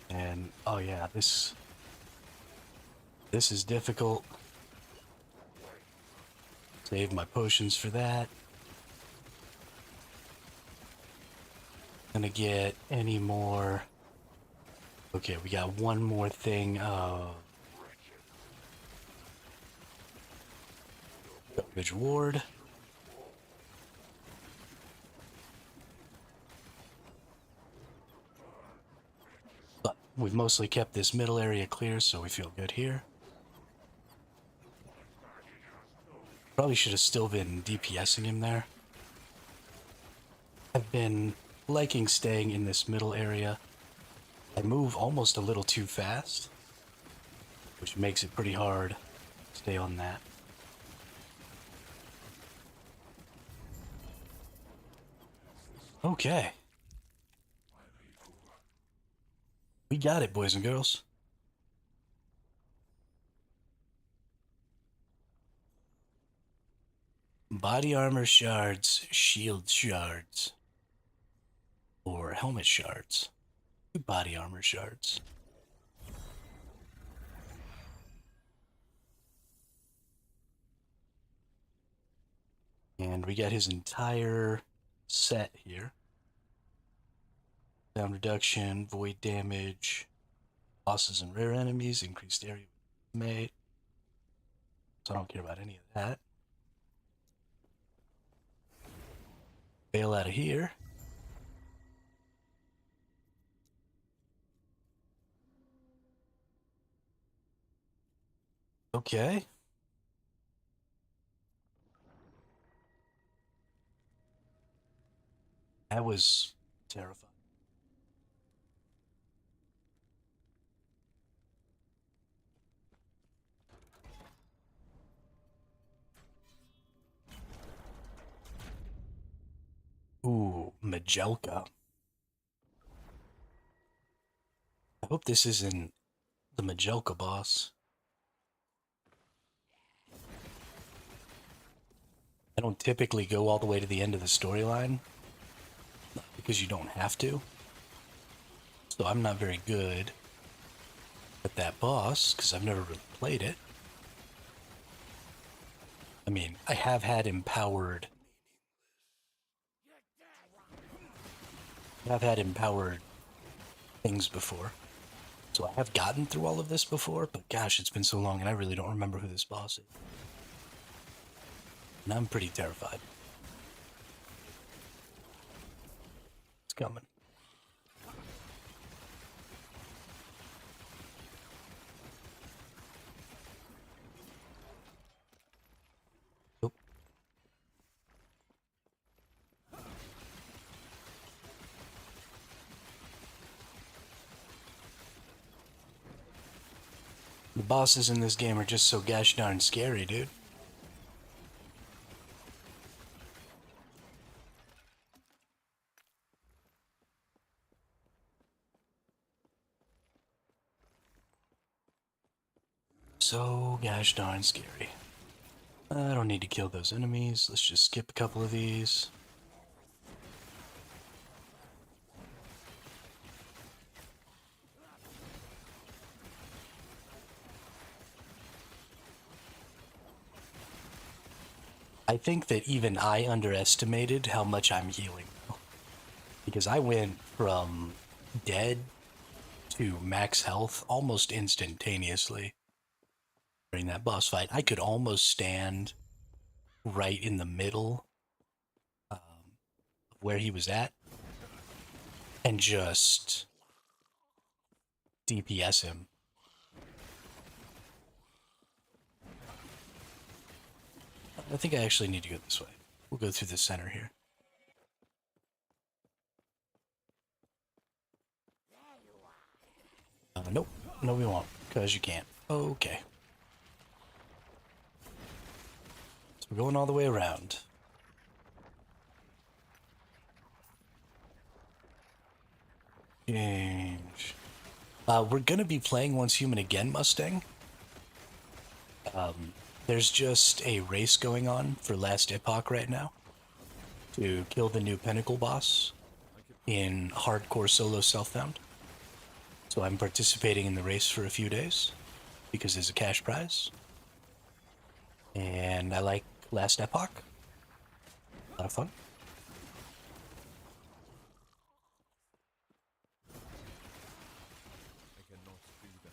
And, oh yeah, this is difficult. Save my potions for that. Gonna get any more. Okay, we got one more thing of garbage ward. But we've mostly kept this middle area clear, so we feel good here. Probably should have still been DPSing him there. I've been liking staying in this middle area. I move almost a little too fast, which makes it pretty hard to stay on that. Okay. We got it, boys and girls. Body armor shards, shield shards, or helmet shards. Body armor shards. And we got his entire set here. Down reduction, void damage, bosses and rare enemies, increased area made. So I don't care about any of that. Bail out of here. Okay. That was terrifying. Ooh, Majelka. I hope this isn't the Majelka boss. I don't typically go all the way to the end of the storyline because you don't have to. So I'm not very good at that boss because I've never really played it. I mean, I have had empowered. I've had empowered things before. So I have gotten through all of this before, but gosh, it's been so long and I really don't remember who this boss is. And I'm pretty terrified. It's coming. The bosses in this game are just so gosh darn scary, dude. So gosh darn scary. I don't need to kill those enemies. Let's just skip a couple of these. I think that even I underestimated how much I'm healing. Because I went from dead to max health almost instantaneously during that boss fight. I could almost stand right in the middle of where he was at and just DPS him. I think I actually need to go this way. We'll go through the center here. Nope. No, we won't, because you can't. Okay. So we're going all the way around. Change. We're going to be playing Once Human again, Mustang. There's just a race going on for Last Epoch right now to kill the new Pinacle boss in hardcore solo self-found. So I'm participating in the race for a few days because there's a cash prize. And I like Last Epoch. A lot of fun. I cannot do that.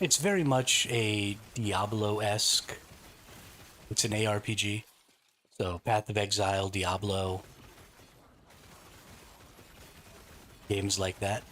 It's very much a Diablo-esque. It's an ARPG. So Path of Exile, Diablo, games like that.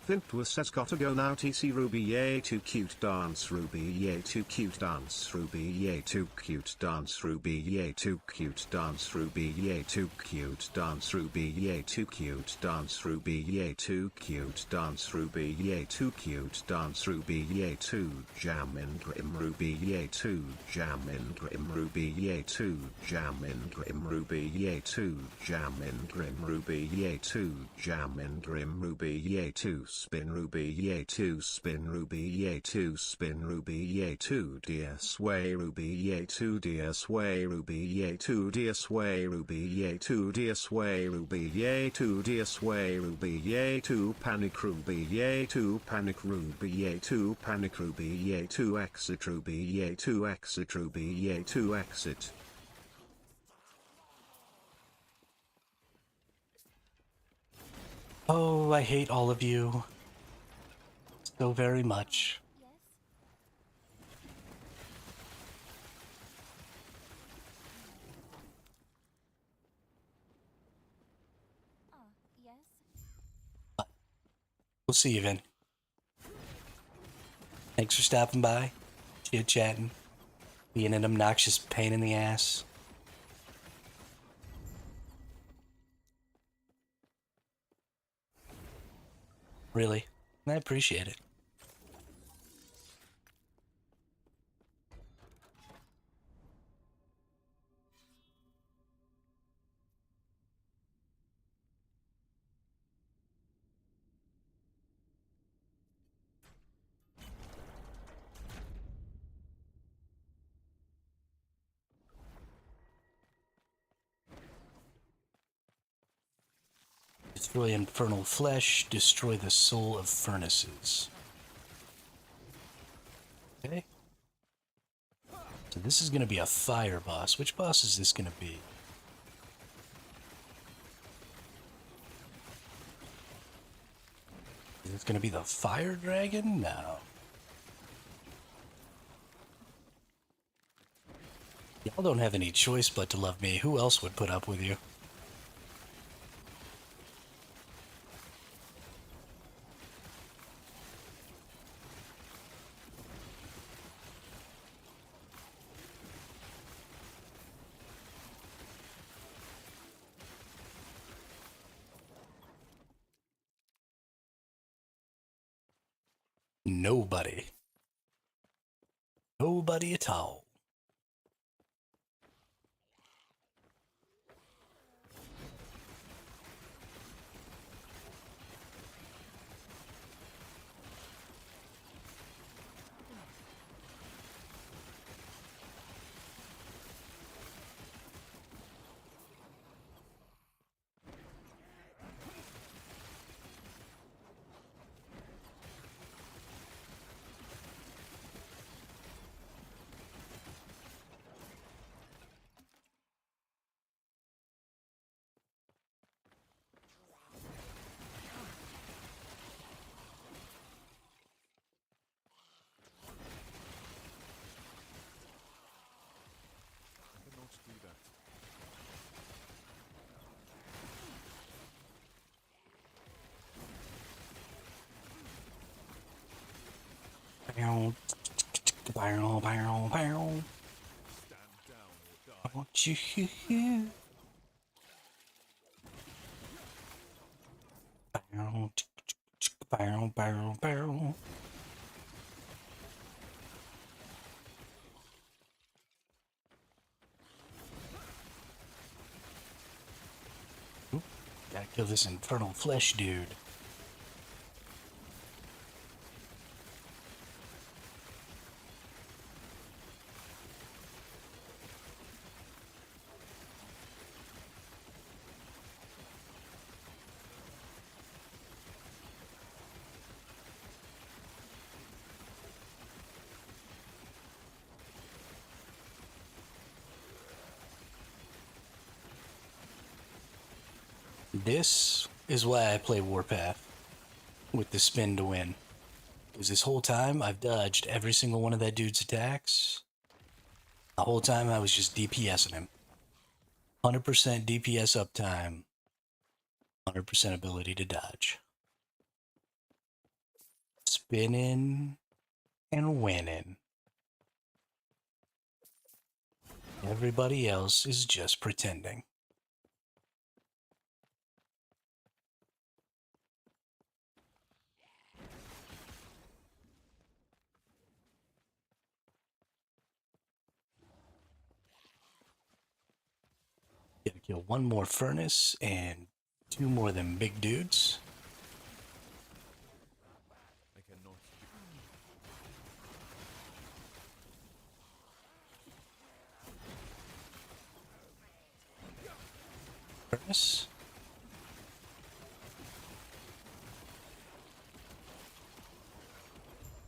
Thimptwas says gotta go now TC Ruby yay too cute dance Ruby yay too cute dance Ruby yay too cute dance Ruby yay too cute dance Ruby yay too cute dance Ruby yay too cute dance Ruby yay too cute dance Ruby yay too cute dance Ruby yay too jam in grim Ruby yay too jam in grim Ruby yay too jam in grim Ruby yay too jam in grim Ruby yay too jam in grim Ruby yay too spin Ruby yay 2 spin Ruby yay 2 spin Ruby yay 2 DS way Ruby yay 2 DS way Ruby yay 2 DS way Ruby yay 2 DS way Ruby yay 2 DS way Ruby yay 2 panic Ruby yay 2 panic Ruby yay 2 panic Ruby yay 2 exit Ruby yay 2 exit Ruby yay 2 exit. Oh, I hate all of you so very much. We'll see you, Vin. Thanks for stopping by, chit-chatting, being an obnoxious pain in the ass. Really, I appreciate it. Destroy infernal flesh, destroy the soul of furnaces. Okay. So this is going to be a fire boss. Which boss is this going to be? It's gonna be the fire dragon? No. Y'all don't have any choice but to love me. Who else would put up with you? Nobody. Nobody at all. I cannot do that. Bow, bow, bow, bow. Stand down or die. Won't you hear? Bow, bow, bow, bow. Oop, gotta kill this infernal flesh dude. This is why I play Warpath with the spin to win. Because this whole time I've dodged every single one of that dude's attacks. The whole time I was just DPSing him. 100% DPS uptime. 100% ability to dodge. Spinning and winning. Everybody else is just pretending. Gotta kill one more furnace and 2 more of them big dudes. I cannot. Furnace.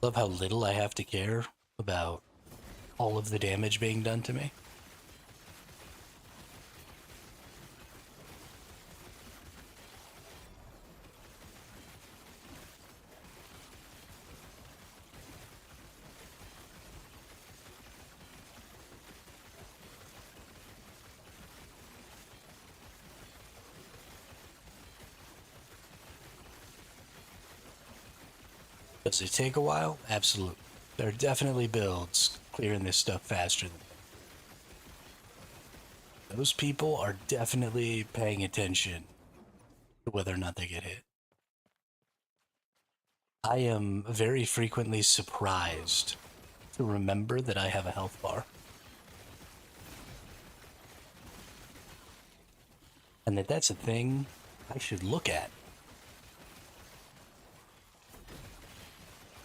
Love how little I have to care about all of the damage being done to me. Does it take a while? Absolutely. There are definitely builds clearing this stuff faster than those people are definitely paying attention to whether or not they get hit. I am very frequently surprised to remember that I have a health bar. And that's a thing I should look at.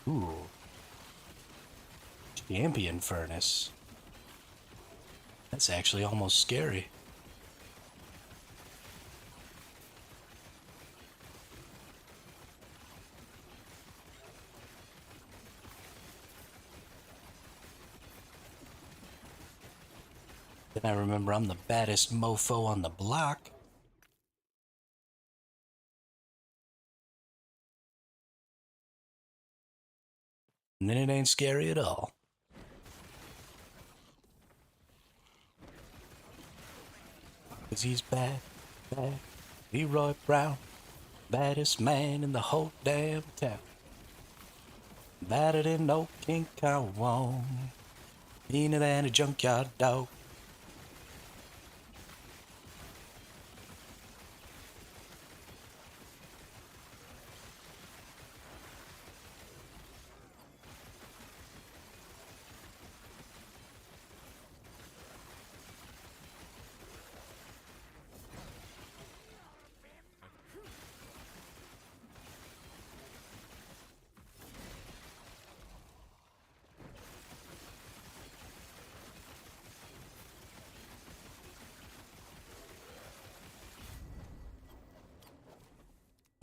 Ooh. Champion furnace. That's actually almost scary. Then I remember I'm the baddest mofo on the block. And then it ain't scary at all. Cause he's bad, bad. Leroy Brown, baddest man in the whole damn town. Badder than no King Kong, meaner than a junkyard dog.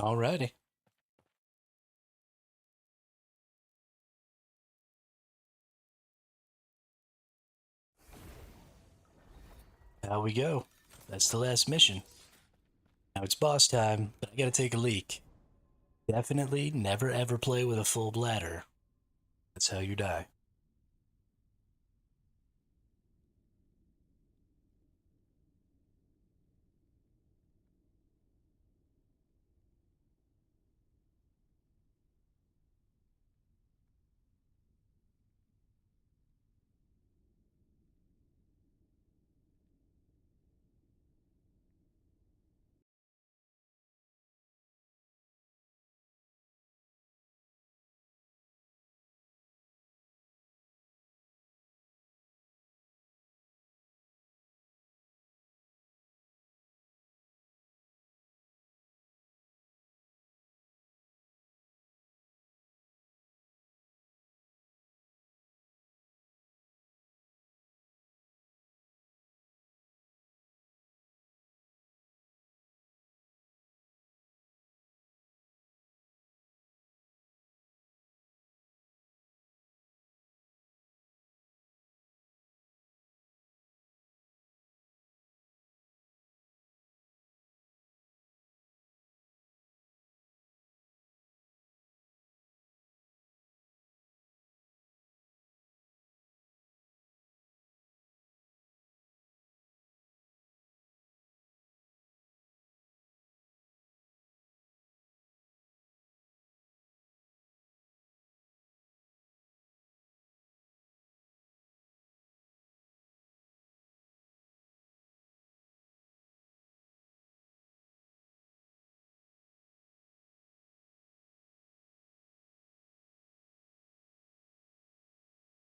Alrighty. How we go. That's the last mission. Now it's boss time, but I gotta take a leak. Definitely never ever play with a full bladder. That's how you die.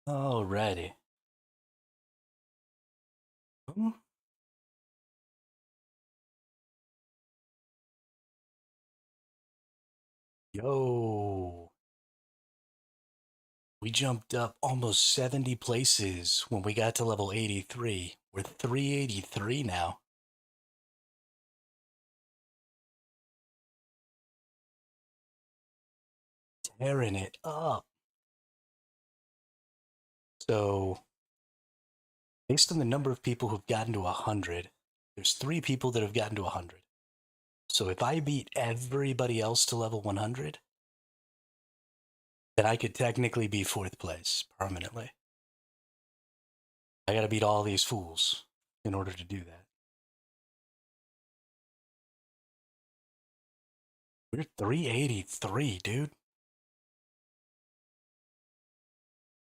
Alrighty. Hmm? Yo. We jumped up almost 70 places when we got to level 83. We're 383 now. Tearing it up. So, based on the number of people who've gotten to 100, there's 3 people that have gotten to 100. So if I beat everybody else to level 100, then I could technically be 4th place permanently. I gotta beat all these fools in order to do that. We're 383, dude.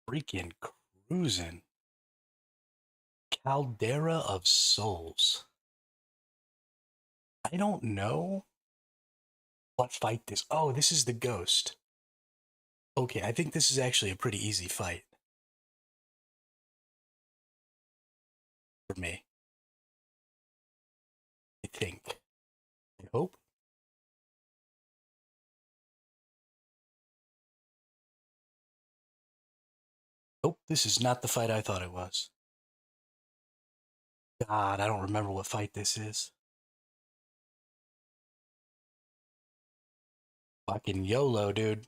Freaking cruising. Caldera of Souls. I don't know what fight this. Oh, this is the ghost. Okay, I think this is actually a pretty easy fight for me. I think. I hope. Nope, this is not the fight I thought it was. God, I don't remember what fight this is. Fucking YOLO, dude.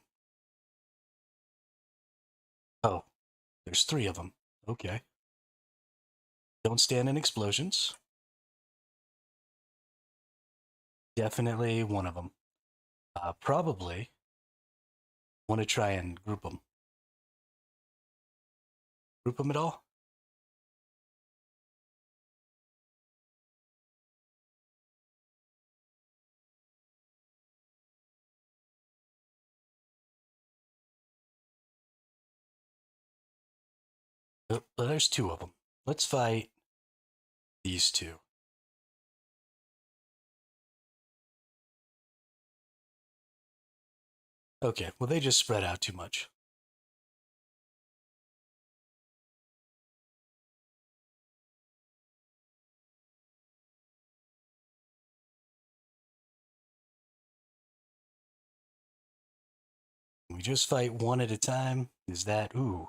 Oh, there's 3 of them. Okay. Don't stand in explosions. Definitely one of them. Probably want to try and group them. group them at all? Oh, well, there's two of them. Let's fight these two. Okay, well, they just spread out too much. We just fight one at a time. Is that, ooh,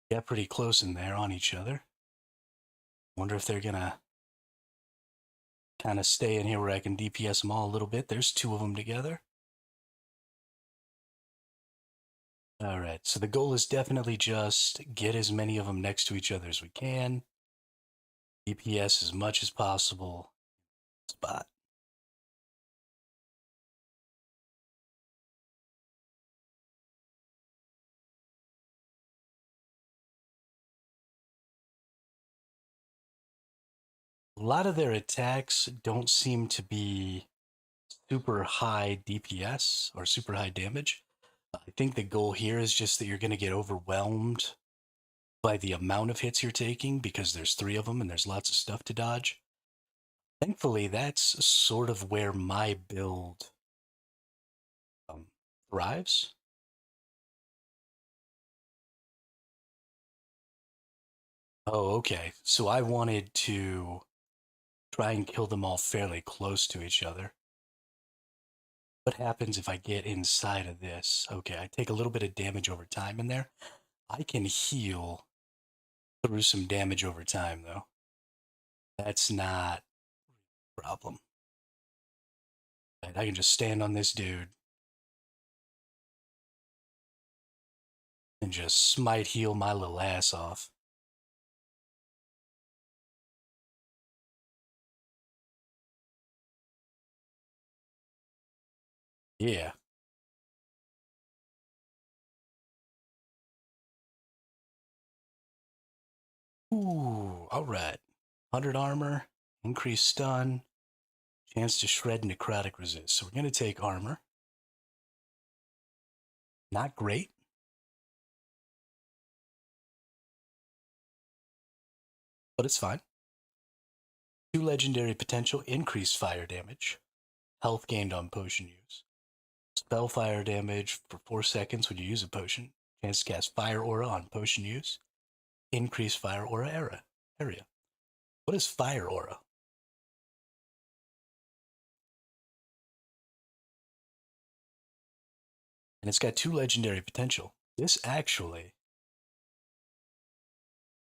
got pretty close in there on each other. Wonder if they're gonna kind of stay in here where I can DPS them all a little bit. There's two of them together. All right, so the goal is definitely just get as many of them next to each other as we can. DPS as much as possible. Spot. A lot of their attacks don't seem to be super high DPS or super high damage. I think the goal here is just that you're going to get overwhelmed by the amount of hits you're taking because there's three of them and there's lots of stuff to dodge. Thankfully, that's sort of where my build thrives. Oh, okay. So I wanted to try and kill them all fairly close to each other. What happens if I get inside of this? Okay, I take a little bit of damage over time in there. I can heal through some damage over time, though. That's not a problem. Right, I can just stand on this dude and just smite heal my little ass off. Yeah. Ooh, all right. 100 armor, increased stun, chance to shred necrotic resist. So we're going to take armor. Not great. But it's fine. 2 legendary potential, increased fire damage. Health gained on potion use. Spell fire damage for 4 seconds when you use a potion. Chance to cast fire aura on potion use. Increased fire aura area. What is fire aura? And it's got 2 legendary potential. This actually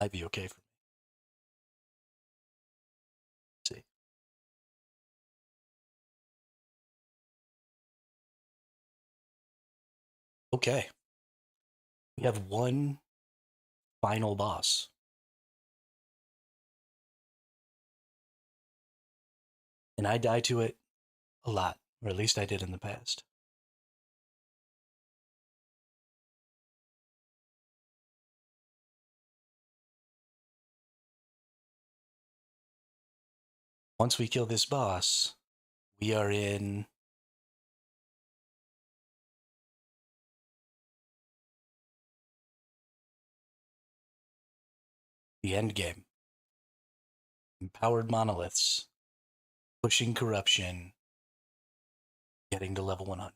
might be okay for me. Let's see. Okay. We have one final boss. And I die to it a lot, or at least I did in the past. Once we kill this boss, we are in the end game. Empowered monoliths, pushing corruption, getting to level 100.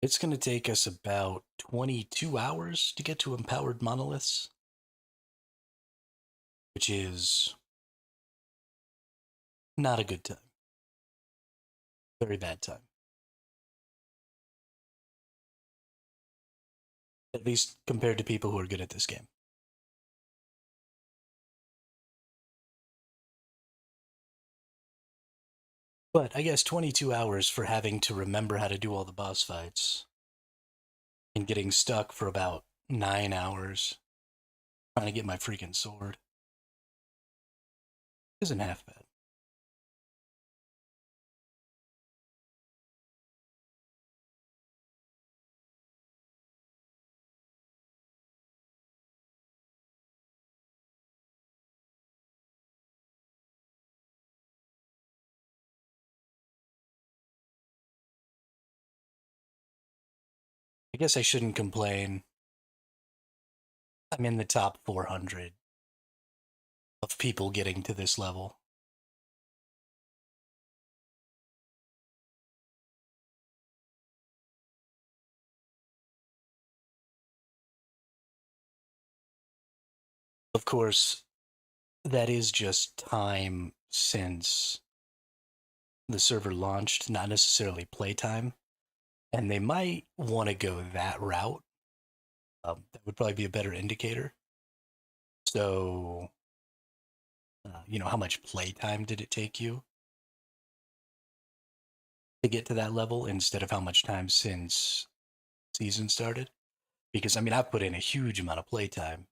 It's going to take us about 22 hours to get to empowered monoliths, which is not a good time. Very bad time. At least compared to people who are good at this game. But I guess 22 hours for having to remember how to do all the boss fights and getting stuck for about 9 hours trying to get my freaking sword isn't half bad. I guess I shouldn't complain. I'm in the top 400 of people getting to this level. Of course, that is just time since the server launched, not necessarily playtime. And they might want to go that route. That would probably be a better indicator. So, how much playtime did it take you to get to that level instead of how much time since season started? Because, I've put in a huge amount of playtime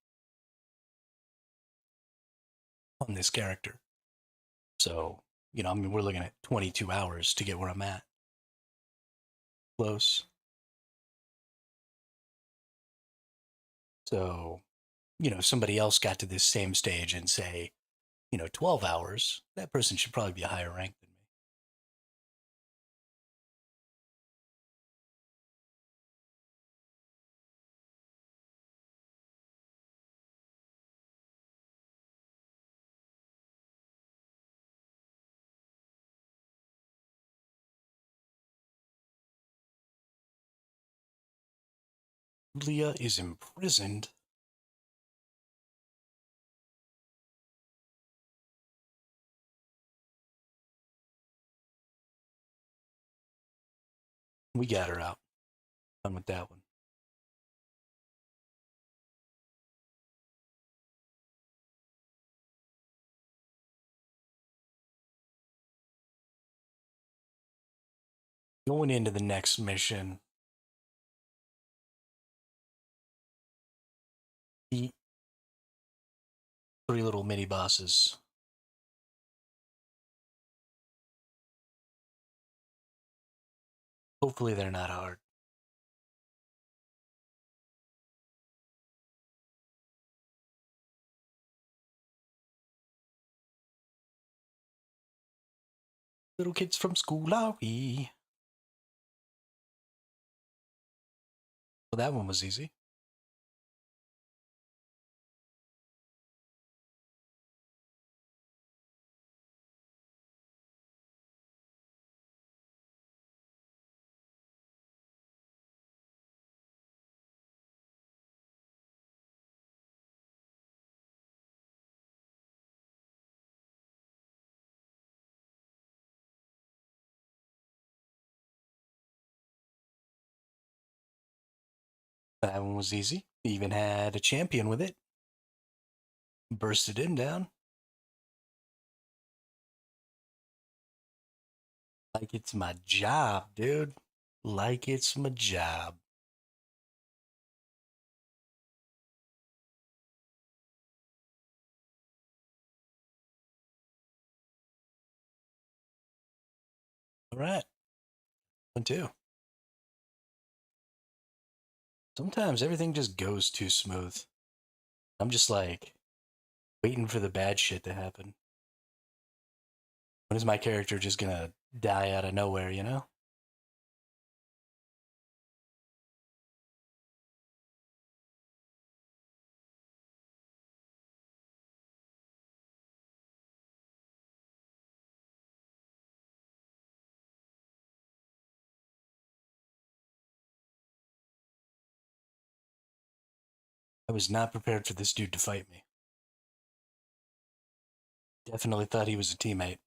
on this character. So, we're looking at 22 hours to get where I'm at. Close. So, if somebody else got to this same stage and say, 12 hours, that person should probably be a higher rank than me. Leah is imprisoned. We got her out. Done with that one. Going into the next mission, beat 3 little mini bosses. Hopefully they're not hard. Little kids from school are we? Well, that one was easy. That one was easy. Even had a champion with it. Bursted him down. Like it's my job, dude. Like it's my job. All right. One, two. Sometimes everything just goes too smooth. I'm just like waiting for the bad shit to happen. When is my character just gonna die out of nowhere, I was not prepared for this dude to fight me. Definitely thought he was a teammate.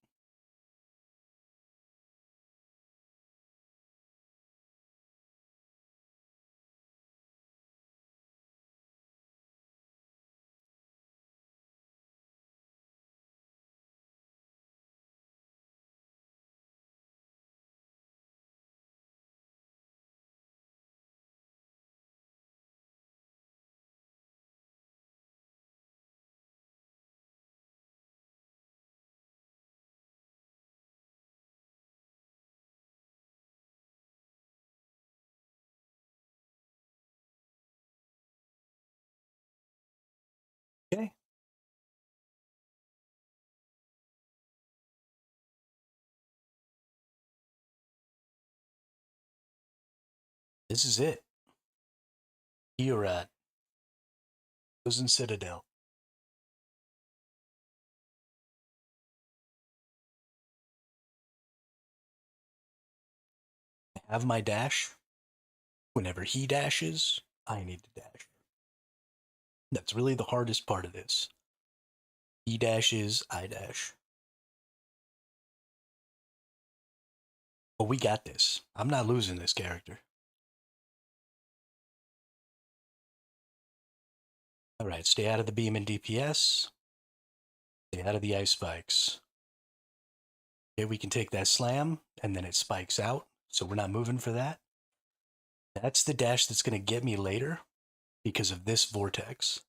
This is it. Here at Frozen Citadel. I have my dash. Whenever he dashes, I need to dash. That's really the hardest part of this. He dashes, I dash. But we got this. I'm not losing this character. Alright, stay out of the beam and DPS. Stay out of the ice spikes. Okay, we can take that slam, and then it spikes out, so we're not moving for that. That's the dash that's going to get me later because of this vortex.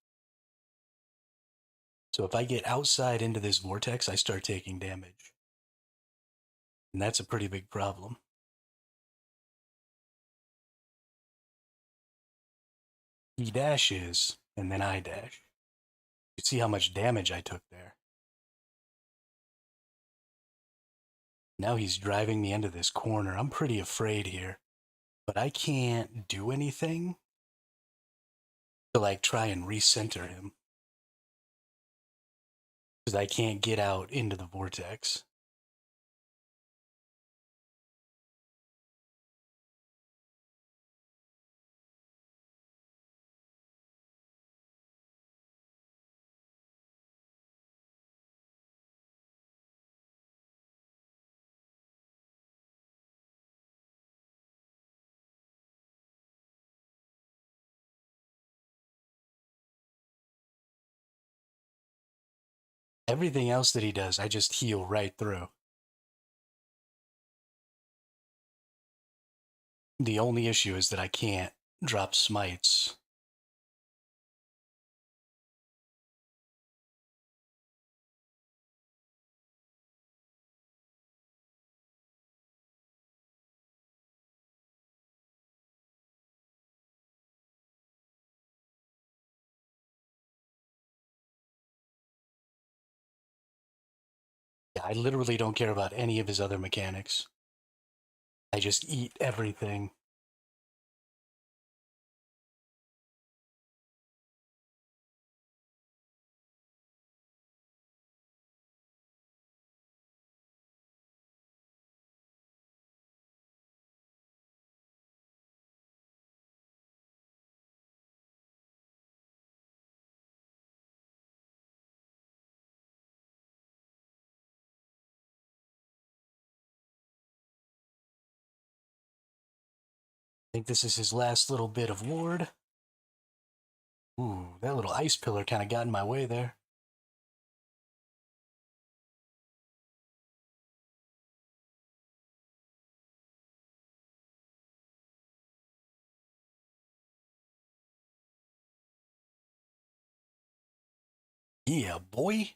So if I get outside into this vortex, I start taking damage. And that's a pretty big problem. He dashes, and then I dash. You see how much damage I took there. Now he's driving me into this corner. I'm pretty afraid here. But I can't do anything to like try and recenter him. Because I can't get out into the vortex. Everything else that he does, I just heal right through. The only issue is that I can't drop smites. Yeah, I literally don't care about any of his other mechanics. I just eat everything. I think this is his last little bit of ward. Ooh, that little ice pillar kind of got in my way there. Yeah, boy.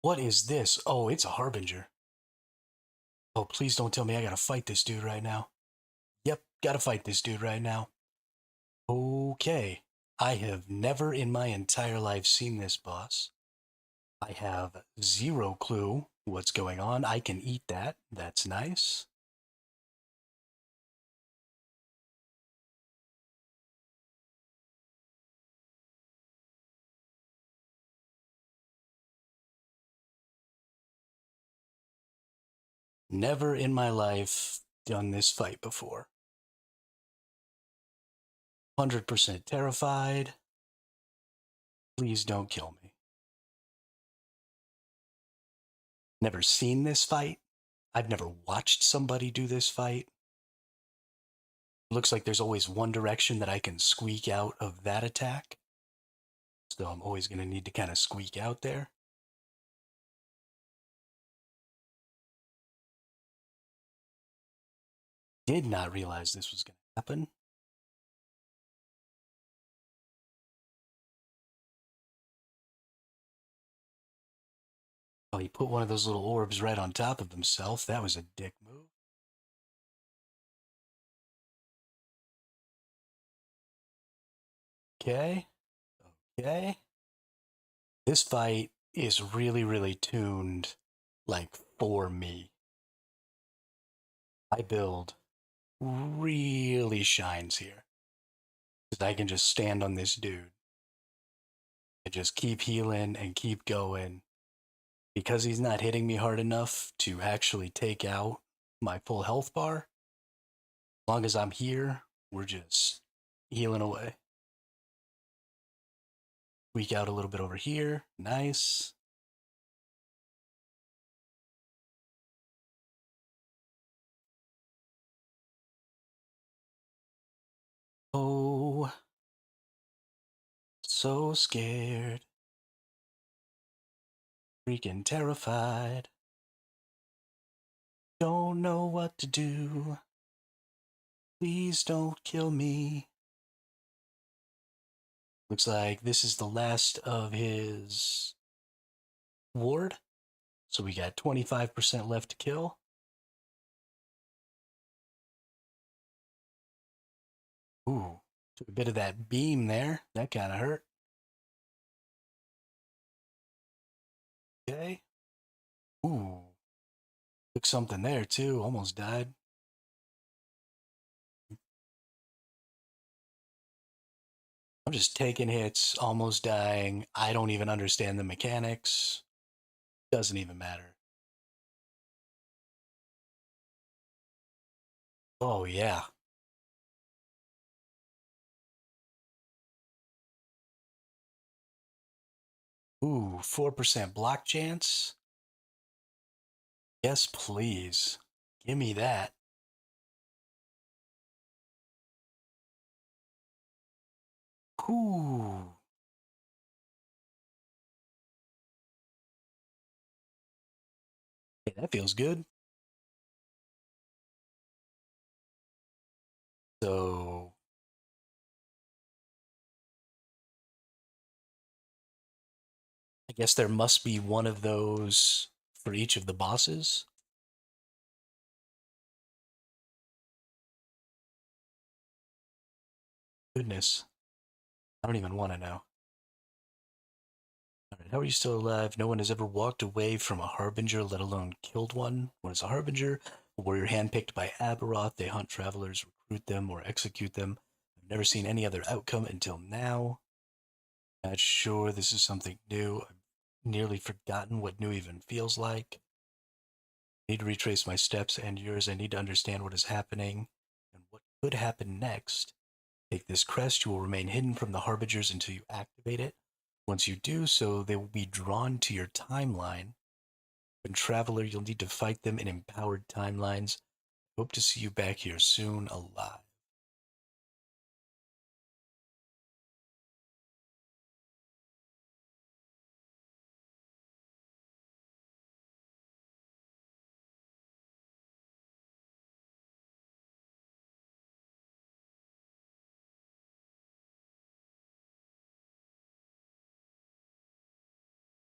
What is this? Oh, it's a harbinger. Oh, please don't tell me I gotta fight this dude right now. Yep, gotta fight this dude right now. Okay. I have never in my entire life seen this boss. I have zero clue what's going on. I can eat that. That's nice. Never in my life done this fight before. 100% terrified. Please don't kill me. Never seen this fight. I've never watched somebody do this fight. Looks like there's always one direction that I can squeak out of that attack. So I'm always going to need to kind of squeak out there. Did not realize this was going to happen. Oh, he put one of those little orbs right on top of himself. That was a dick move. Okay. Okay. This fight is really, really tuned, like, for me. my build really shines here. Because I can just stand on this dude and just keep healing and keep going. Because he's not hitting me hard enough to actually take out my full health bar, as long as I'm here, we're just healing away. Weak out a little bit over here. Nice. Oh, so scared. Freaking terrified. Don't know what to do. Please don't kill me. Looks like this is the last of his ward. So we got 25% left to kill. Ooh, took a bit of that beam there. That kind of hurt. Okay. Ooh, took something there too. Almost died. I'm just taking hits, almost dying. I don't even understand the mechanics. Doesn't even matter. Oh, yeah. Ooh, 4% block chance. Yes, please. Give me that. Ooh. Hey, that feels good. So, I guess there must be one of those for each of the bosses. Goodness. I don't even want to know. All right, how are you still alive? No one has ever walked away from a harbinger, let alone killed one. What is a harbinger? A warrior handpicked by Aberroth. They hunt travelers, recruit them, or execute them. I've never seen any other outcome until now. Not sure this is something new. I've nearly forgotten what new even feels like. I need to retrace my steps and yours. I need to understand what is happening and what could happen next. Take this crest. You will remain hidden from the harbingers until you activate it. Once you do so, they will be drawn to your timeline. When Traveler, you'll need to fight them in empowered timelines. Hope to see you back here soon, alive.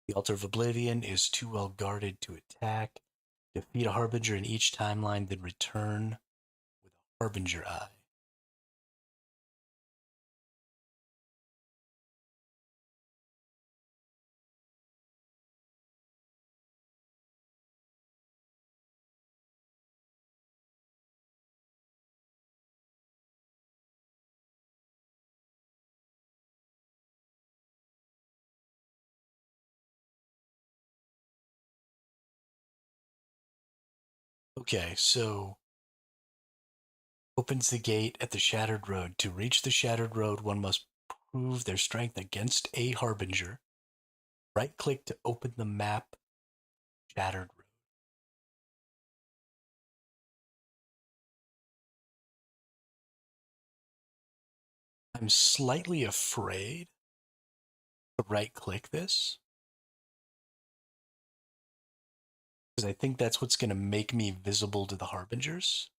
The Altar of Oblivion is too well guarded to attack. Defeat a Harbinger in each timeline, then return with a Harbinger Eye. Okay, so opens the gate at the Shattered Road. To reach the Shattered Road, one must prove their strength against a Harbinger. Right click to open the map, Shattered Road. I'm slightly afraid to right click this because I think that's what's going to make me visible to the Harbingers.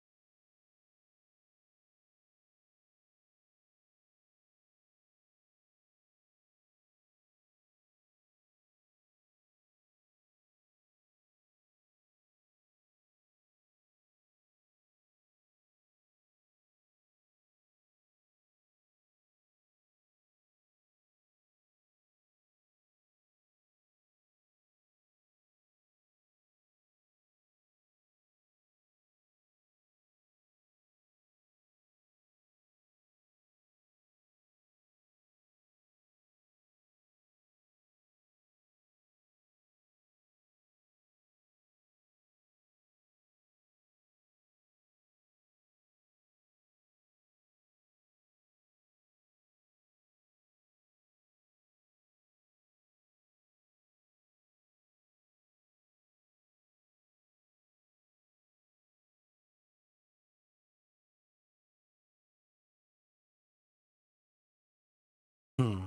Hmm.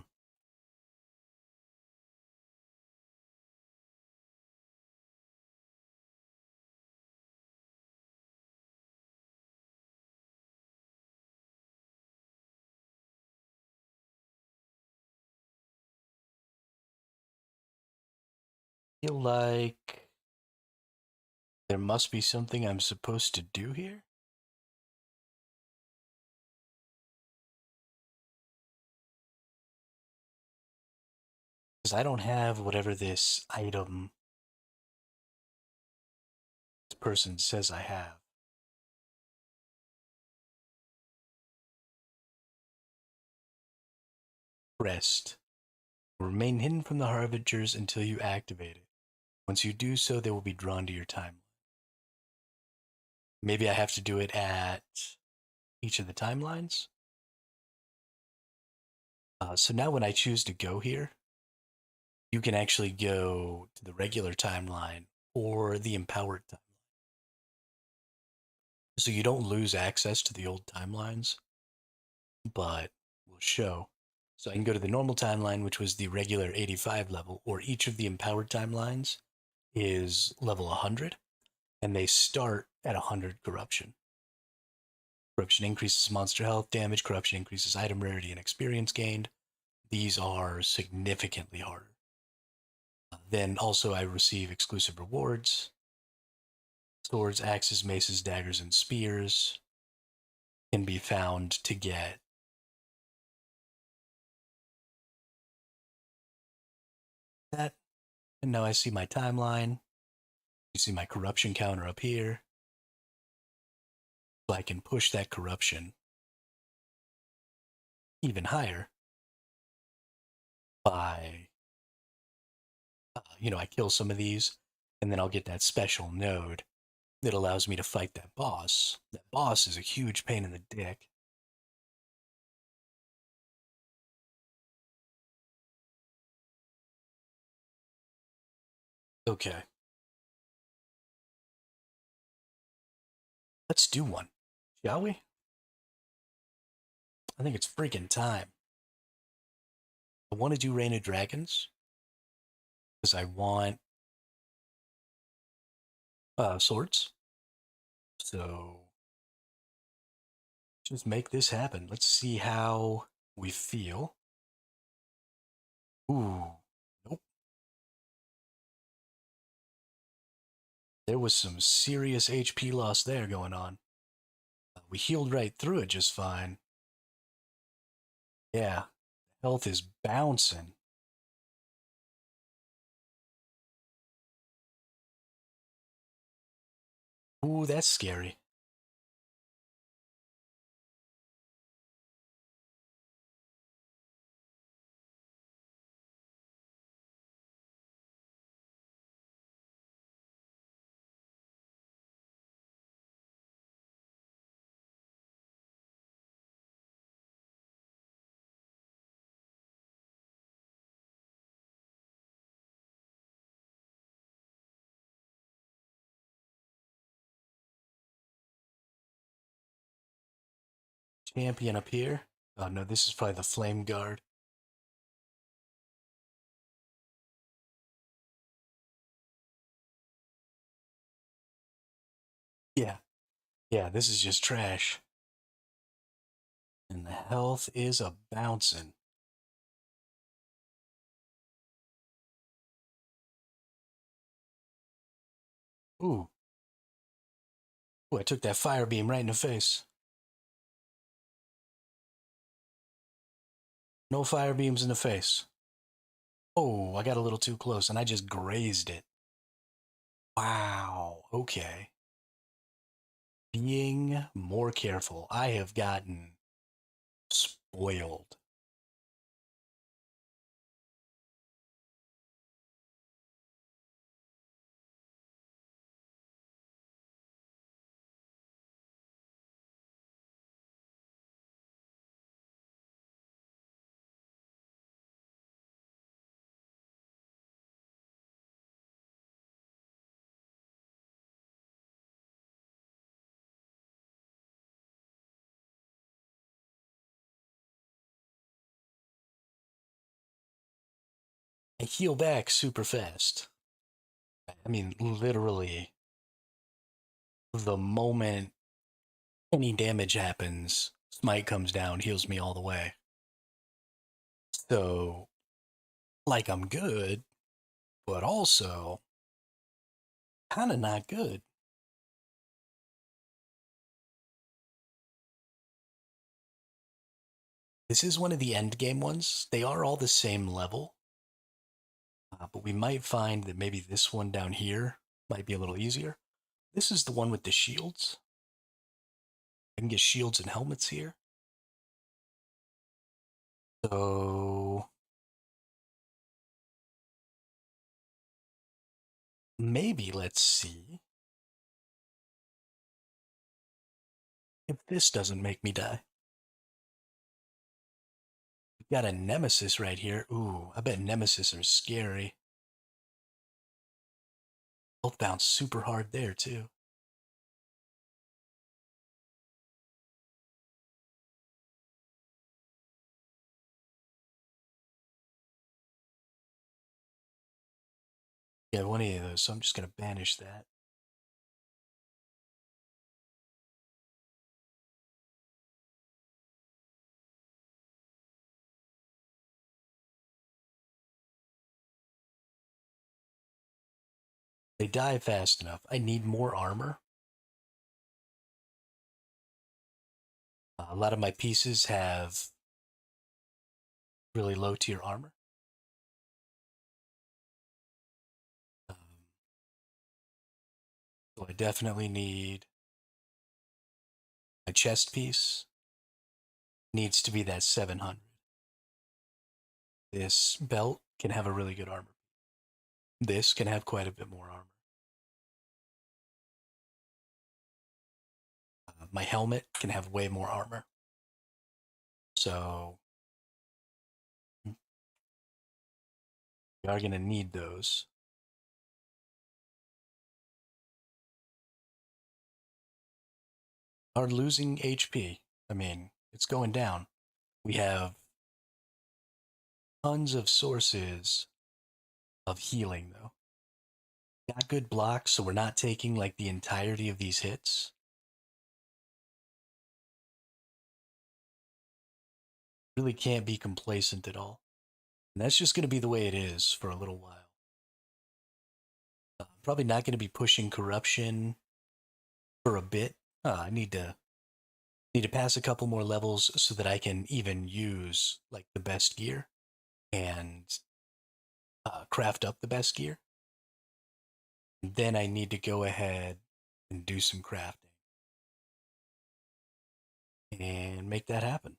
Feel like there must be something I'm supposed to do here. Because I don't have whatever this item this person says I have. Rest. Remain hidden from the Harbingers until you activate it. Once you do so, they will be drawn to your timeline. Maybe I have to do it at each of the timelines. So now when I choose to go here, you can actually go to the regular timeline or the empowered timeline. So you don't lose access to the old timelines, but will show. So I can go to the normal timeline, which was the regular 85 level, or each of the empowered timelines is level 100, and they start at 100 corruption. Corruption increases monster health damage, corruption increases item rarity and experience gained. These are significantly harder. Then also I receive exclusive rewards. Swords, axes, maces, daggers, and spears can be found to get that. And now I see my timeline. You see my corruption counter up here. So I can push that corruption even higher by, I kill some of these, and then I'll get that special node that allows me to fight that boss. That boss is a huge pain in the dick. Okay. Let's do one, shall we? I think it's freaking time. I want to do Reign of Dragons because I want swords. So just make this happen. Let's see how we feel. Ooh, nope. There was some serious HP loss there going on. We healed right through it just fine. Yeah, health is bouncing. Ooh, that's scary. Champion up here. Oh no, this is probably the Flame Guard. Yeah, yeah, this is just trash. And the health is a bouncing. Ooh. Ooh, I took that fire beam right in the face. No fire beams in the face. Oh, I got a little too close and I just grazed it. Wow, okay. Being more careful. I have gotten spoiled. I heal back super fast. I mean, literally, the moment any damage happens, Smite comes down, heals me all the way. So, like, I'm good, but also kind of not good. This is one of the end game ones. They are all the same level, but we might find that maybe this one down here might be a little easier. This is the one with the shields. I can get shields and helmets here. So maybe let's see if this doesn't make me die. We've got a nemesis right here. Ooh, I bet nemesis are scary. Health bounce super hard there too. Yeah, one of those, so I'm just gonna banish that. They die fast enough. I need more armor. A lot of my pieces have really low tier armor. Um, so I definitely need a chest piece. Needs to be that 700. This belt can have a really good armor. This can have quite a bit more armor. My helmet can have way more armor. So we are going to need those. Are losing HP. I mean, it's going down. We have tons of sources of healing, though. Got good blocks, so we're not taking like the entirety of these hits. Really can't be complacent at all. And that's just going to be the way it is for a little while. Probably not going to be pushing corruption for a bit. I need to pass a couple more levels so that I can even use like the best gear and craft up the best gear. Then I need to go ahead and do some crafting and make that happen.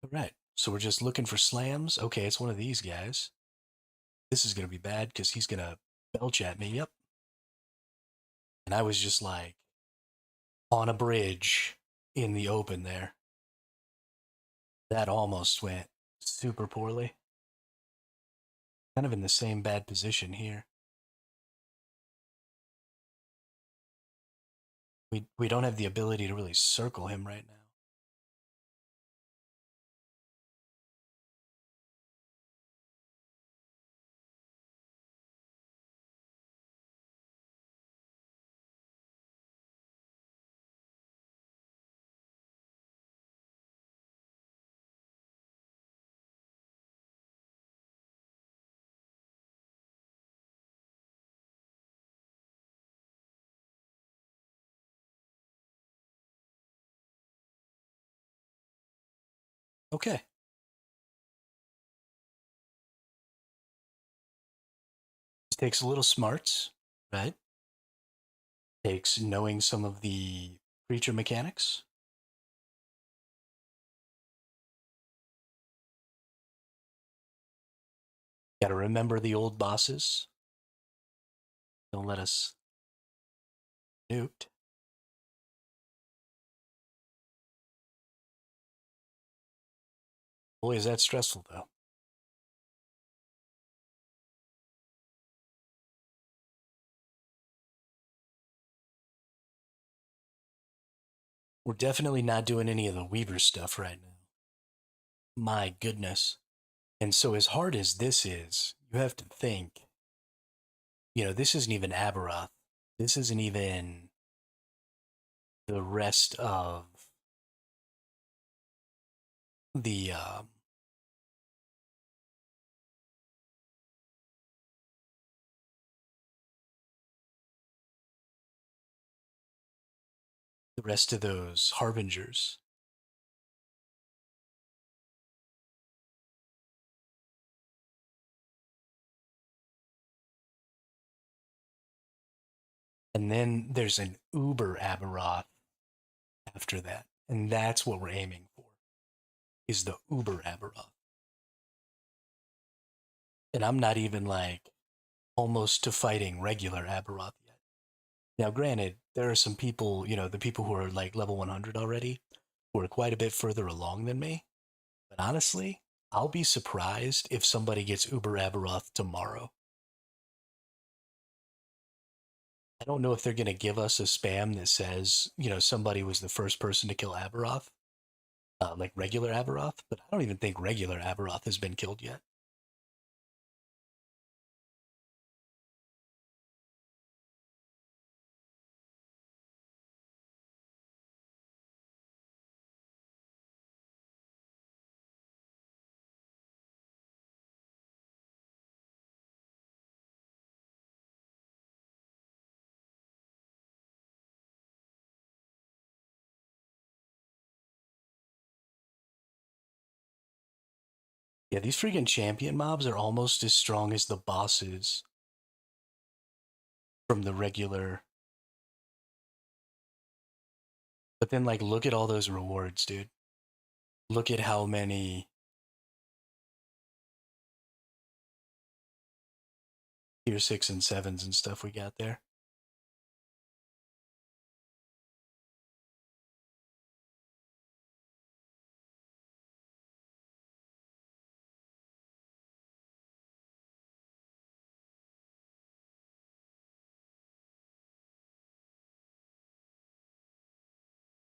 All right, so we're just looking for slams. Okay, it's one of these guys. This is going to be bad because he's going to belch at me. Yep. And I was just like on a bridge in the open there. That almost went super poorly. Kind of in the same bad position here. We don't have the ability to really circle him right now. Okay. This takes a little smarts, right? Takes knowing some of the creature mechanics. Got to remember the old bosses. Don't let us nuked. Boy, is that stressful, though. We're definitely not doing any of the Weaver stuff right now. My goodness. And so, as hard as this is, you have to think, this isn't even Aberroth. This isn't even the rest of the those harbingers. And then there's an Uber Aberroth after that. And that's what we're aiming for, is the Uber Aberroth. And I'm not even like almost to fighting regular Aberroth yet. Now, granted, there are some people, the people who are like level 100 already, who are quite a bit further along than me. But honestly, I'll be surprised if somebody gets Uber Aberroth tomorrow. I don't know if they're going to give us a spam that says, somebody was the first person to kill Aberroth, like regular Aberroth, but I don't even think regular Aberroth has been killed yet. Yeah, these freaking champion mobs are almost as strong as the bosses from the regular. But then, like, look at all those rewards, dude. Look at how many tier 6 and 7s and stuff we got there.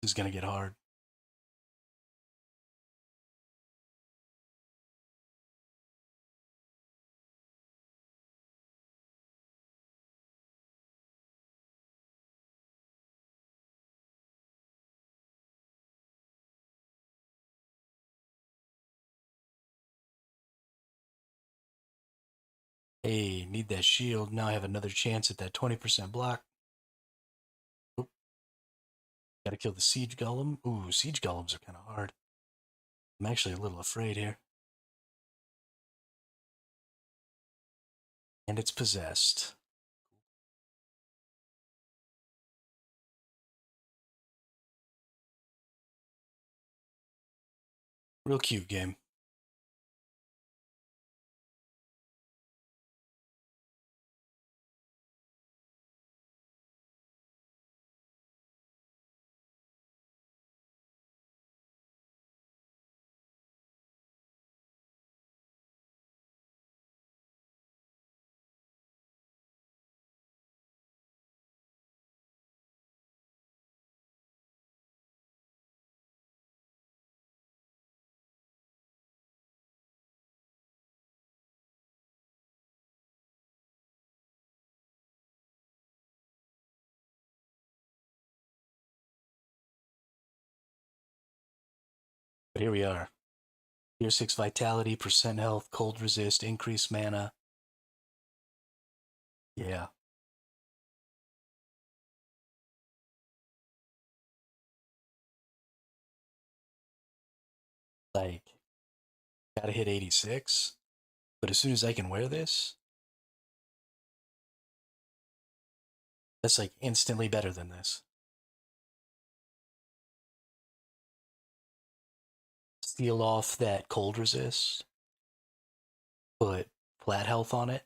This is going to get hard. Hey, need that shield. Now I have another chance at that 20% block. Oop. Gotta kill the siege golem. Ooh, siege golems are kind of hard. I'm actually a little afraid here. And it's possessed. Real cute game. But here we are. Tier 6 vitality, percent health, cold resist, increased mana. Yeah. Like, gotta hit 86. But as soon as I can wear this, that's like instantly better than this. Steal off that cold resist, put flat health on it,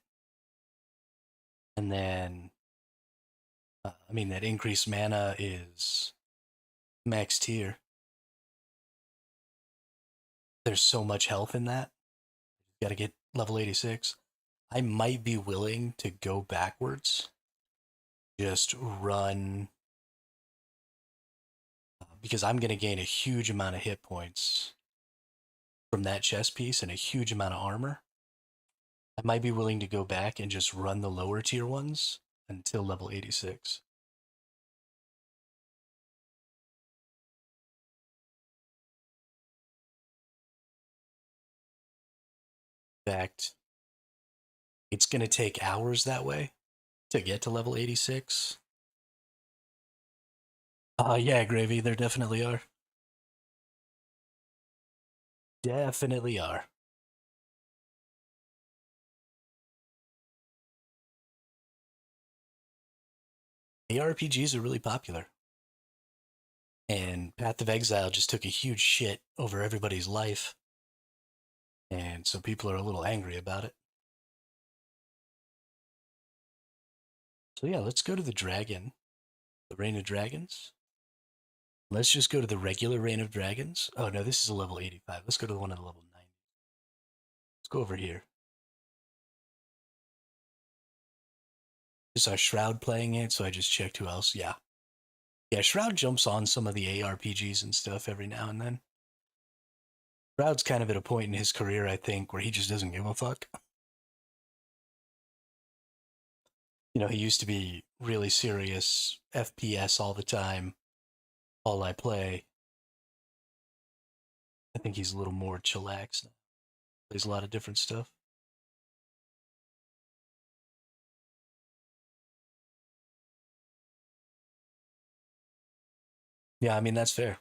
and then, that increased mana is max tier. There's so much health in that. Gotta get level 86. I might be willing to go backwards. Just run. Because I'm gonna gain a huge amount of hit points from that chest piece and a huge amount of armor, I might be willing to go back and just run the lower tier ones until level 86. In fact, it's going to take hours that way to get to level 86. Yeah, Gravy, there definitely are. Definitely are. ARPGs are really popular. And Path of Exile just took a huge shit over everybody's life. And so people are a little angry about it. So yeah, let's go to the dragon, the Reign of Dragons. Let's just go to the regular Reign of Dragons. Oh no, this is a level 85. Let's go to the one at level 90. Let's go over here. Is our Shroud playing it? So I just checked who else. Yeah. Yeah, Shroud jumps on some of the ARPGs and stuff every now and then. Shroud's kind of at a point in his career, I think, where he just doesn't give a fuck. You know, he used to be really serious FPS all the time, all I play. I think he's a little more chillax now. Plays a lot of different stuff. Yeah, I mean, that's fair.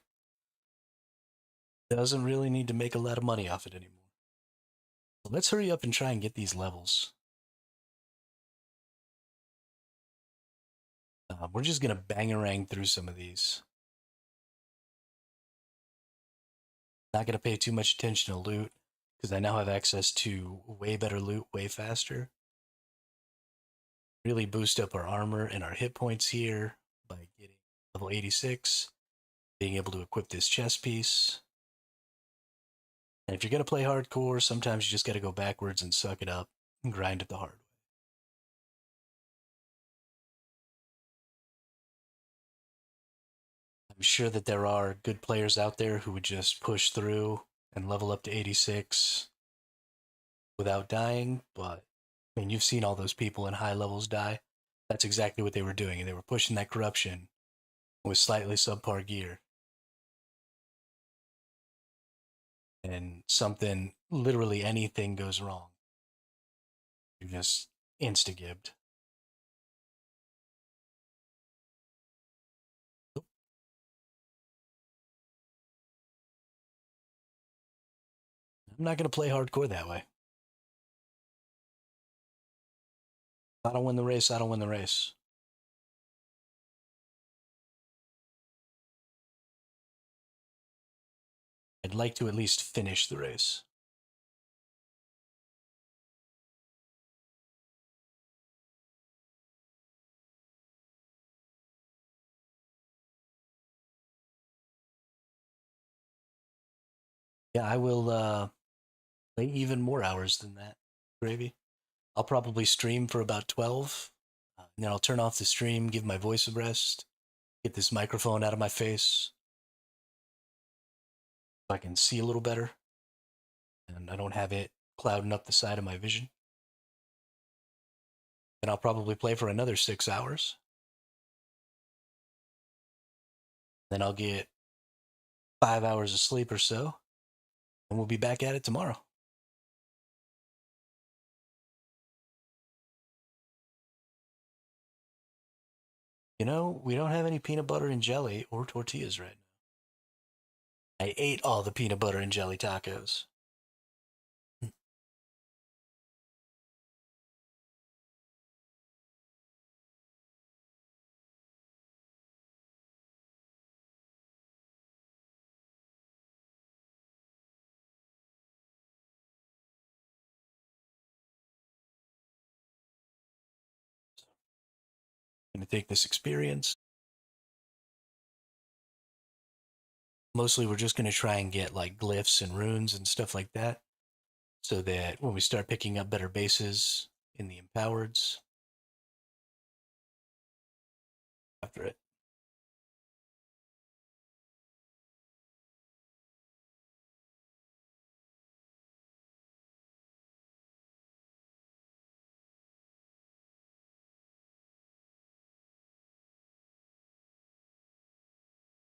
Doesn't really need to make a lot of money off it anymore. So let's hurry up and try and get these levels. We're just going to bangarang through some of these. Not going to pay too much attention to loot, because I now have access to way better loot way faster. Really boost up our armor and our hit points here by getting level 86, being able to equip this chest piece. And if you're going to play hardcore, sometimes you just got to go backwards and suck it up and grind it the hard way. I'm sure that there are good players out there who would just push through and level up to 86 without dying, but I mean, you've seen all those people in high levels die. That's exactly what they were doing, and they were pushing that corruption with slightly subpar gear. And something, literally anything goes wrong. You're just insta-gibbed. I'm not going to play hardcore that way. If I don't win the race, I don't win the race. I'd like to at least finish the race. Yeah, I will play even more hours than that, Gravy. I'll probably stream for about 12, and then I'll turn off the stream, give my voice a rest, get this microphone out of my face so I can see a little better, and I don't have it clouding up the side of my vision. Then I'll probably play for another 6 hours. Then I'll get 5 hours of sleep or so, and we'll be back at it tomorrow. You know, we don't have any peanut butter and jelly or tortillas right now. I ate all the peanut butter and jelly tacos. Gonna take this experience. Mostly we're just gonna try and get like glyphs and runes and stuff like that, so that when we start picking up better bases in the empowereds after it.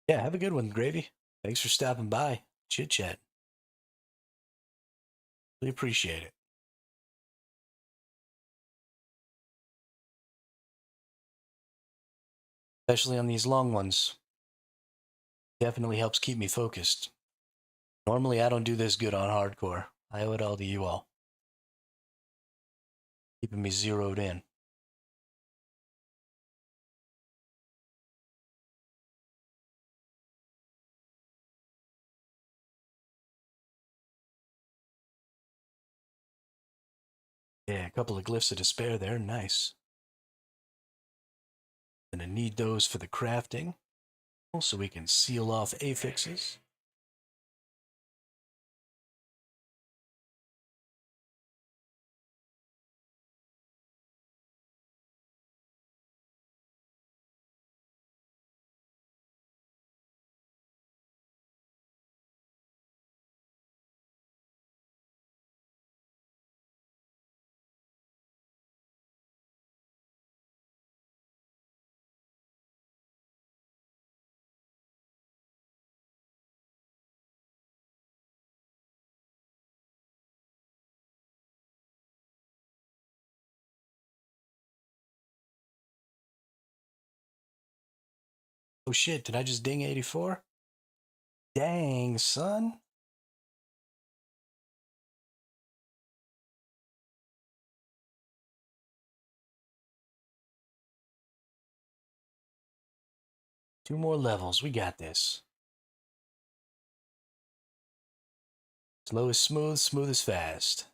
Yeah, have a good one, Gravy. Thanks for stopping by. Chit chat. Really appreciate it. Especially on these long ones. Definitely helps keep me focused. Normally, I don't do this good on hardcore. I owe it all to you all. Keeping me zeroed in. Yeah, a couple of glyphs of despair there. Nice. Gonna need those for the crafting. So we can seal off affixes. Oh shit, did I just ding 84? Dang, son. Two more levels. We got this. Slow is smooth, smooth is fast.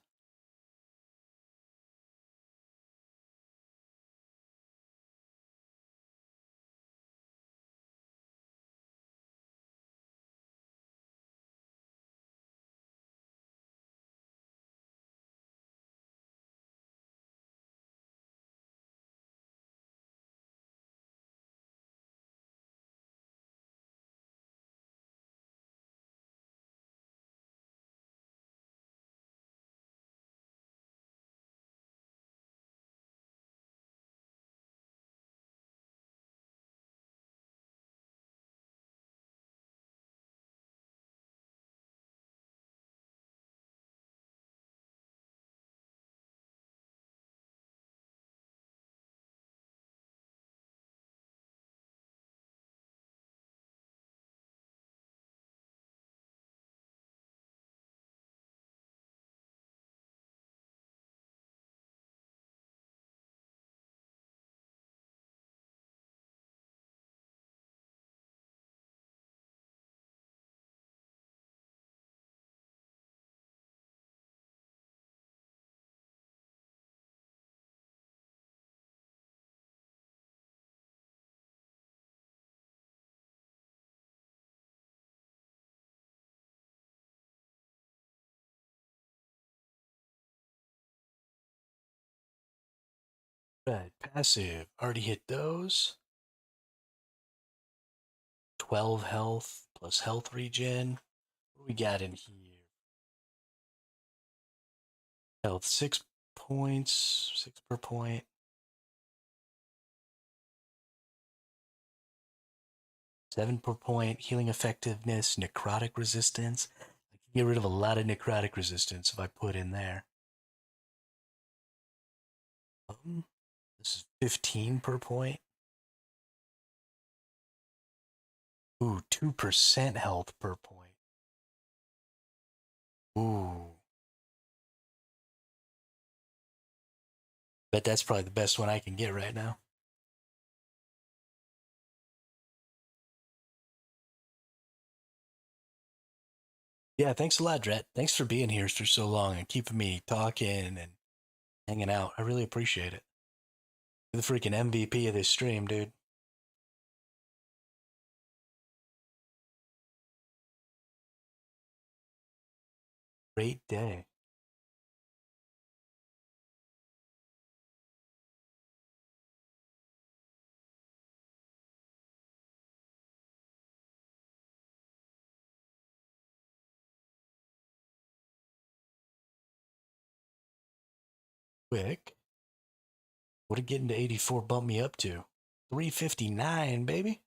Right, passive. Already hit those. 12 health plus health regen. What do we got in here? Health 6 points, 6 per point. 7 per point. Healing effectiveness, necrotic resistance. I can get rid of a lot of necrotic resistance if I put in there. This is 15 per point. Ooh, 2% health per point. Ooh. Bet that's probably the best one I can get right now. Yeah, thanks a lot, Dret. Thanks for being here for so long and keeping me talking and hanging out. I really appreciate it. You're the freaking MVP of this stream, dude. Great day. Quick. What did getting to 84 bump me up to? 359, baby.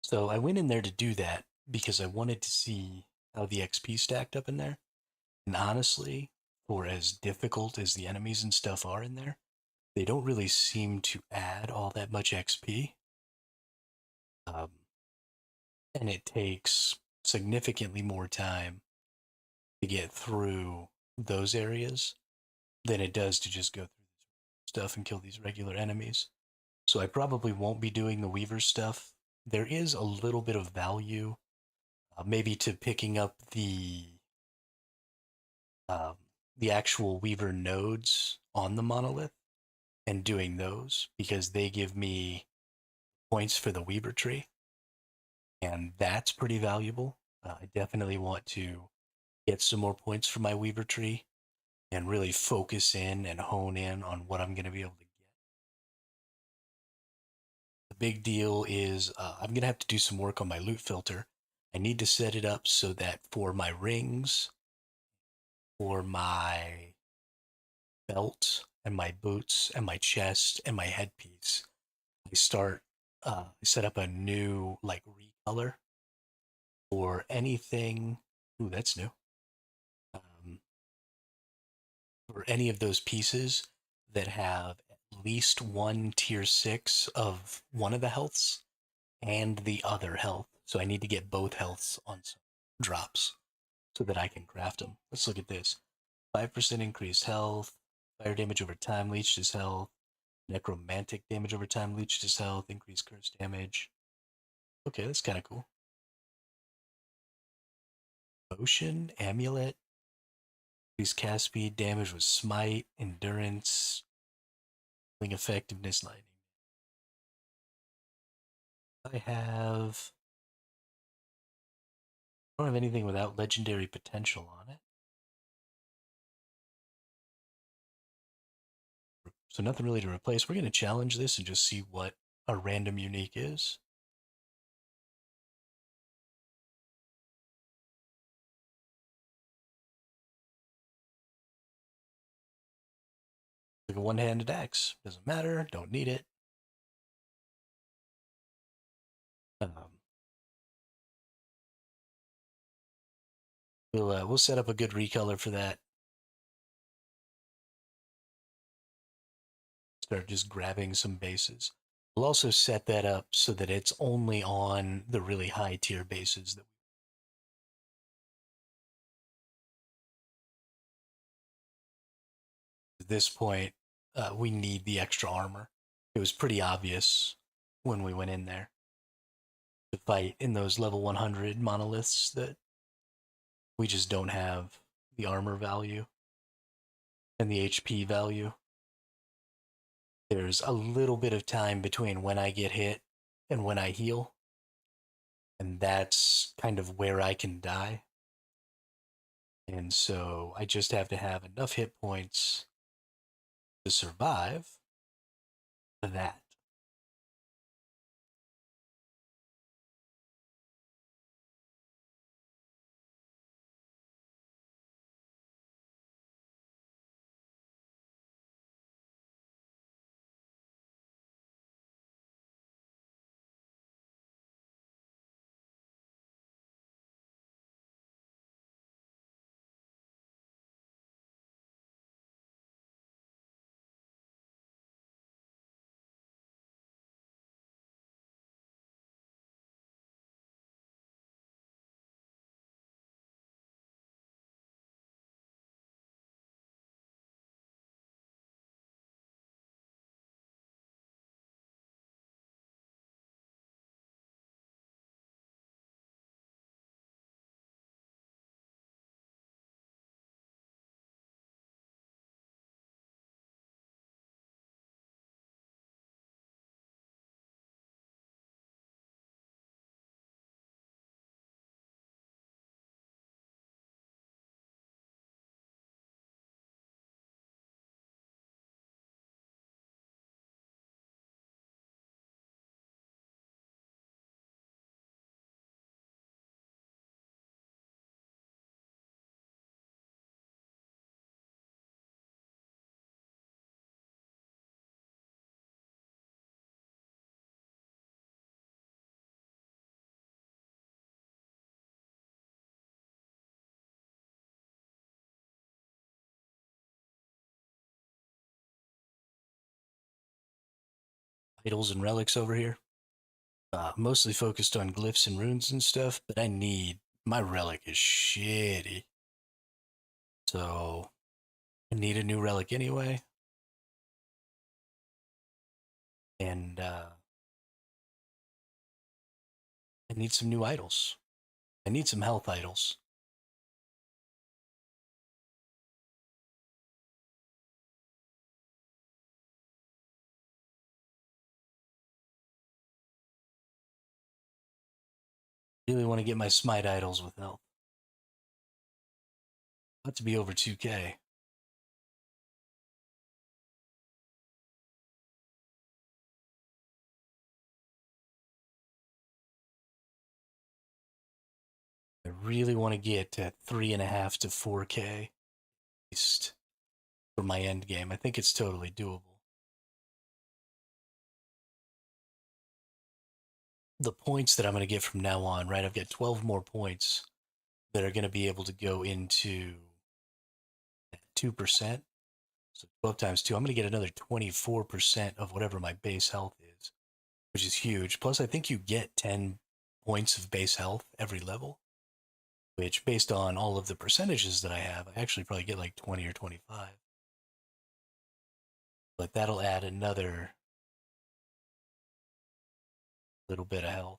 So I went in there to do that because I wanted to see how the XP stacked up in there. And honestly, for as difficult as the enemies and stuff are in there, they don't really seem to add all that much XP. Um, and it takes significantly more time to get through those areas than it does to just go through stuff and kill these regular enemies. So I probably won't be doing the Weaver stuff. There is a little bit of value, maybe to picking up um, the actual Weaver nodes on the monolith and doing those because they give me points for the Weaver tree, and that's pretty valuable. I definitely want to get some more points for my Weaver tree and really focus in and hone in on what I'm going to be able to get. The big deal is I'm going to have to do some work on my loot filter. I need to set it up so that for my rings, for my belt, and my boots, and my chest, and my headpiece, I set up a new like recolor for anything. Ooh, that's new. Um, for any of those pieces that have at least one tier 6 of one of the healths and the other health. So I need to get both healths on some drops so that I can craft them. Let's look at this. 5% increased health, fire damage over time leached his health, necromantic damage over time leached his health, increased curse damage. Okay, that's kind of cool. Potion, amulet, increased cast speed, damage with smite, endurance, healing effectiveness, lightning. I don't have anything without legendary potential on it. So nothing really to replace. We're going to challenge this and just see what a random unique is. Like a one-handed axe. Doesn't matter. Don't need it. Um, we'll set up a good recolor for that. Start just grabbing some bases. We'll also set that up so that it's only on the really high tier bases. That at this point, we need the extra armor. It was pretty obvious when we went in there to fight in those level 100 monoliths that we just don't have the armor value and the HP value. There's a little bit of time between when I get hit and when I heal, and that's kind of where I can die. And so I just have to have enough hit points to survive that. idols and relics over here. Mostly focused on glyphs and runes and stuff, but my relic is shitty. So I need a new relic anyway. And I need some new idols. I need some health idols. Really want to get my smite idols with health. About to be over 2k. I really want to get to 3.5 to 4k at least for my end game. I think it's totally doable. The points that I'm going to get from now on, right? I've got 12 more points that are going to be able to go into 2%. So 12 times 2, I'm going to get another 24% of whatever my base health is, which is huge. Plus, I think you get 10 points of base health every level, which, based on all of the percentages that I have, I actually probably get like 20 or 25. But that'll add another little bit of health.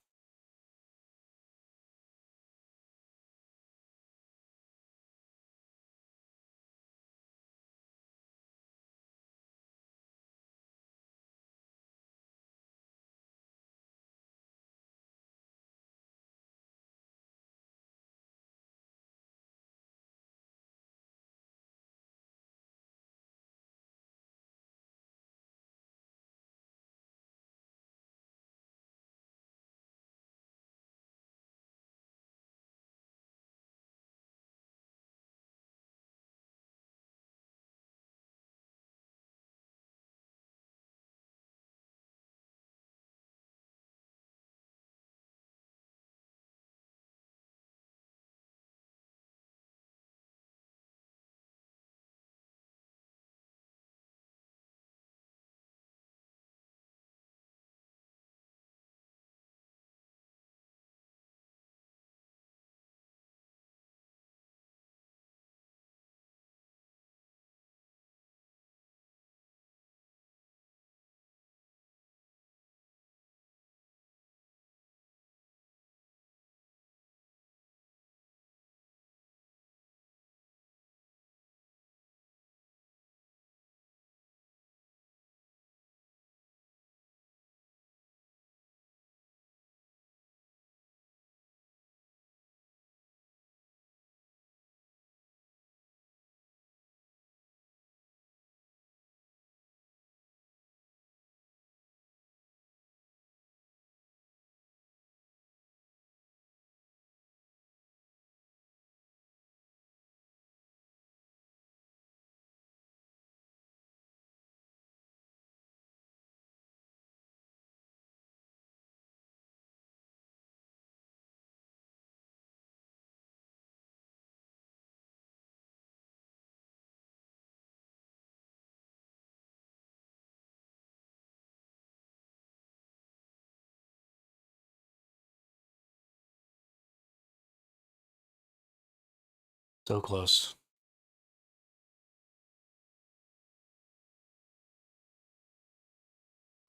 So close.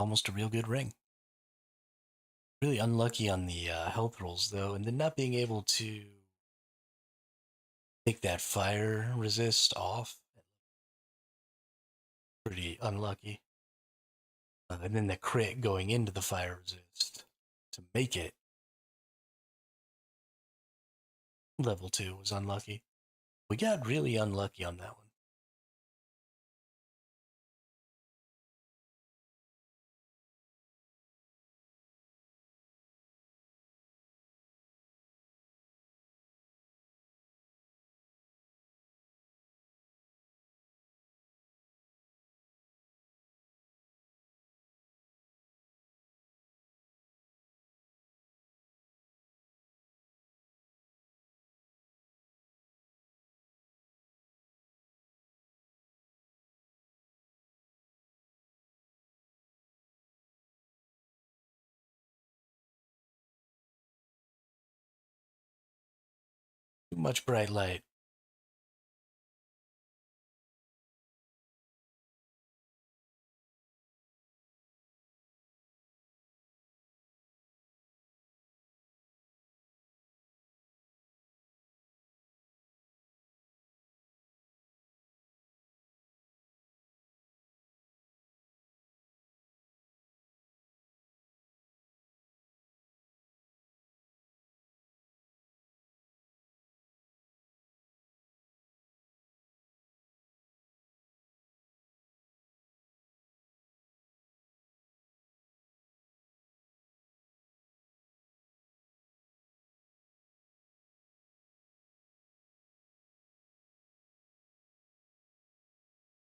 Almost a real good ring. Really unlucky on the health rolls, though, and then not being able to take that fire resist off. Pretty unlucky. And then the crit going into the fire resist to make it level 2 was unlucky. We got really unlucky on that one. much bright light.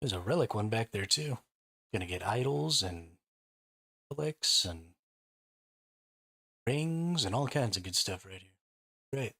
There's a relic one back there too. Gonna get idols and relics and rings and all kinds of good stuff right here. Great.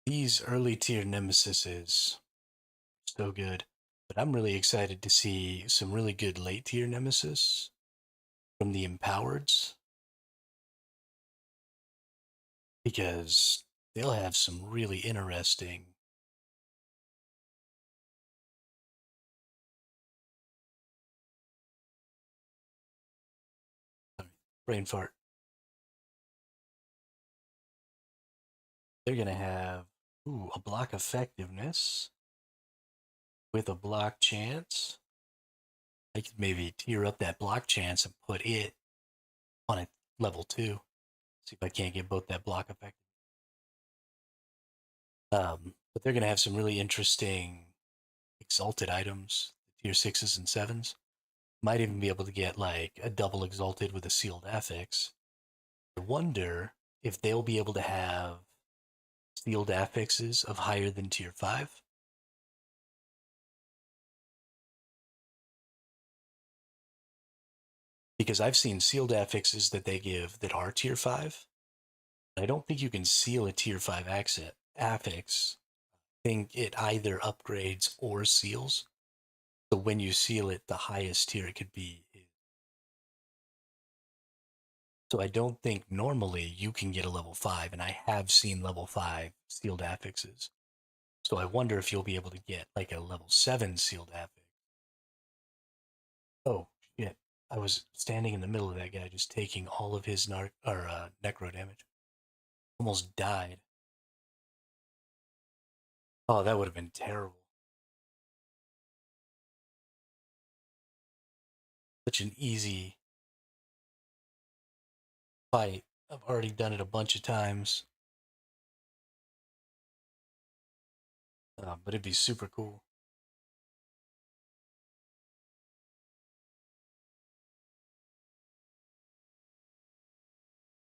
These early tier nemesis is so good. But I'm really excited to see some really good late tier nemesis from the empowereds because they'll have some really interesting. Brain fart. They're gonna have a block effectiveness with a block chance. I could maybe tier up that block chance and put it on a level 2. See if I can't get both that block effect. But they're gonna have some really interesting exalted items, tier 6s and 7s. Might even be able to get like a double exalted with a sealed affix. I wonder if they'll be able to have sealed affixes of higher than tier 5. Because I've seen sealed affixes that they give that are tier 5. I don't think you can seal a tier 5 affix. I think it either upgrades or seals. So when you seal it, the highest tier it could be. So I don't think normally you can get a level 5, and I have seen level 5 sealed affixes. So I wonder if you'll be able to get like a level 7 sealed affix. Oh, shit. I was standing in the middle of that guy just taking all of his necro damage. Almost died. Oh, that would have been terrible. Such an easy fight. I've already done it a bunch of times. But it'd be super cool.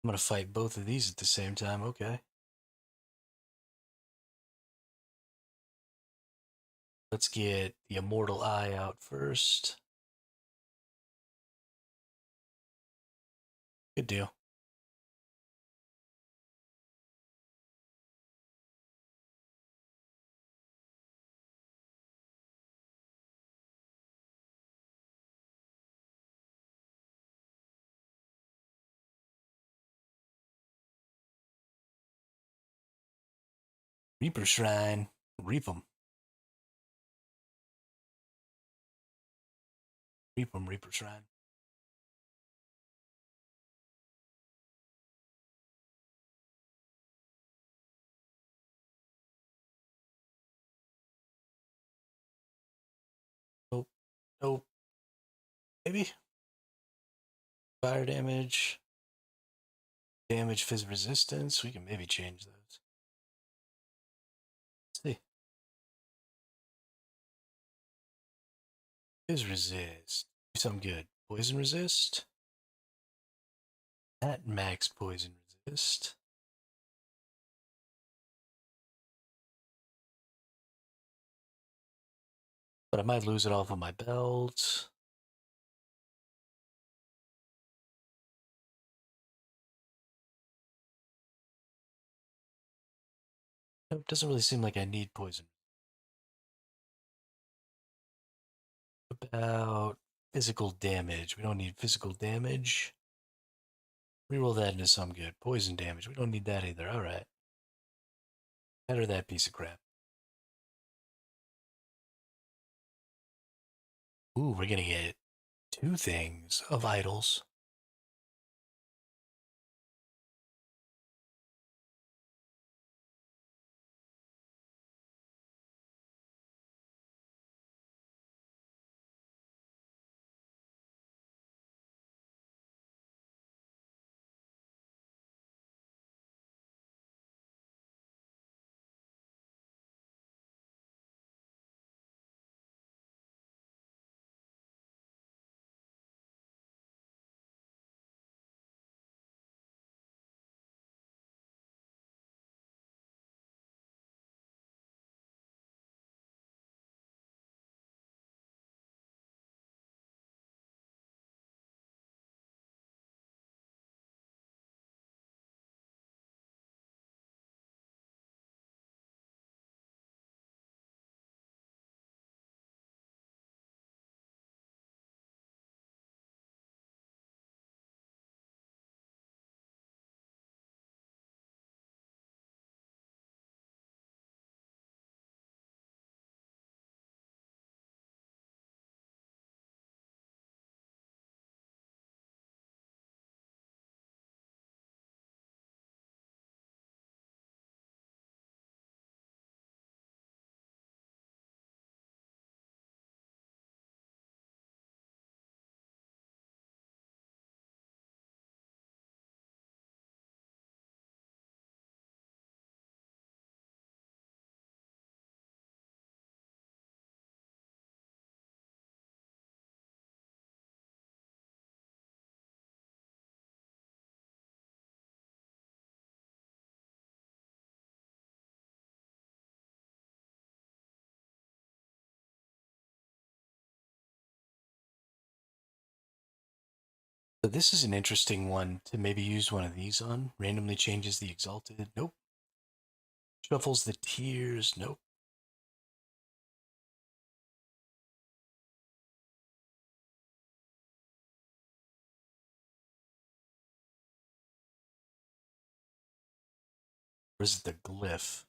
I'm gonna fight both of these at the same time. Okay. Let's get the Immortal Eye out first. Good deal. Reaper Shrine. Reap 'em. Reap 'em, Reaper Shrine. Nope. Nope. Maybe. Fire damage. Damage, fizz resistance. We can maybe change those. Let's see. Fizz resist. Do something good. Poison resist. At max poison resist. But I might lose it off of my belt. It doesn't really seem like I need poison. About physical damage. We don't need physical damage. Reroll that into some good. Poison damage. We don't need that either. Alright. Better that piece of crap. Ooh, we're gonna get two things of idols. So this is an interesting one to maybe use one of these on. Randomly changes the exalted. Nope. Shuffles the tears. Nope. Or is it the glyph?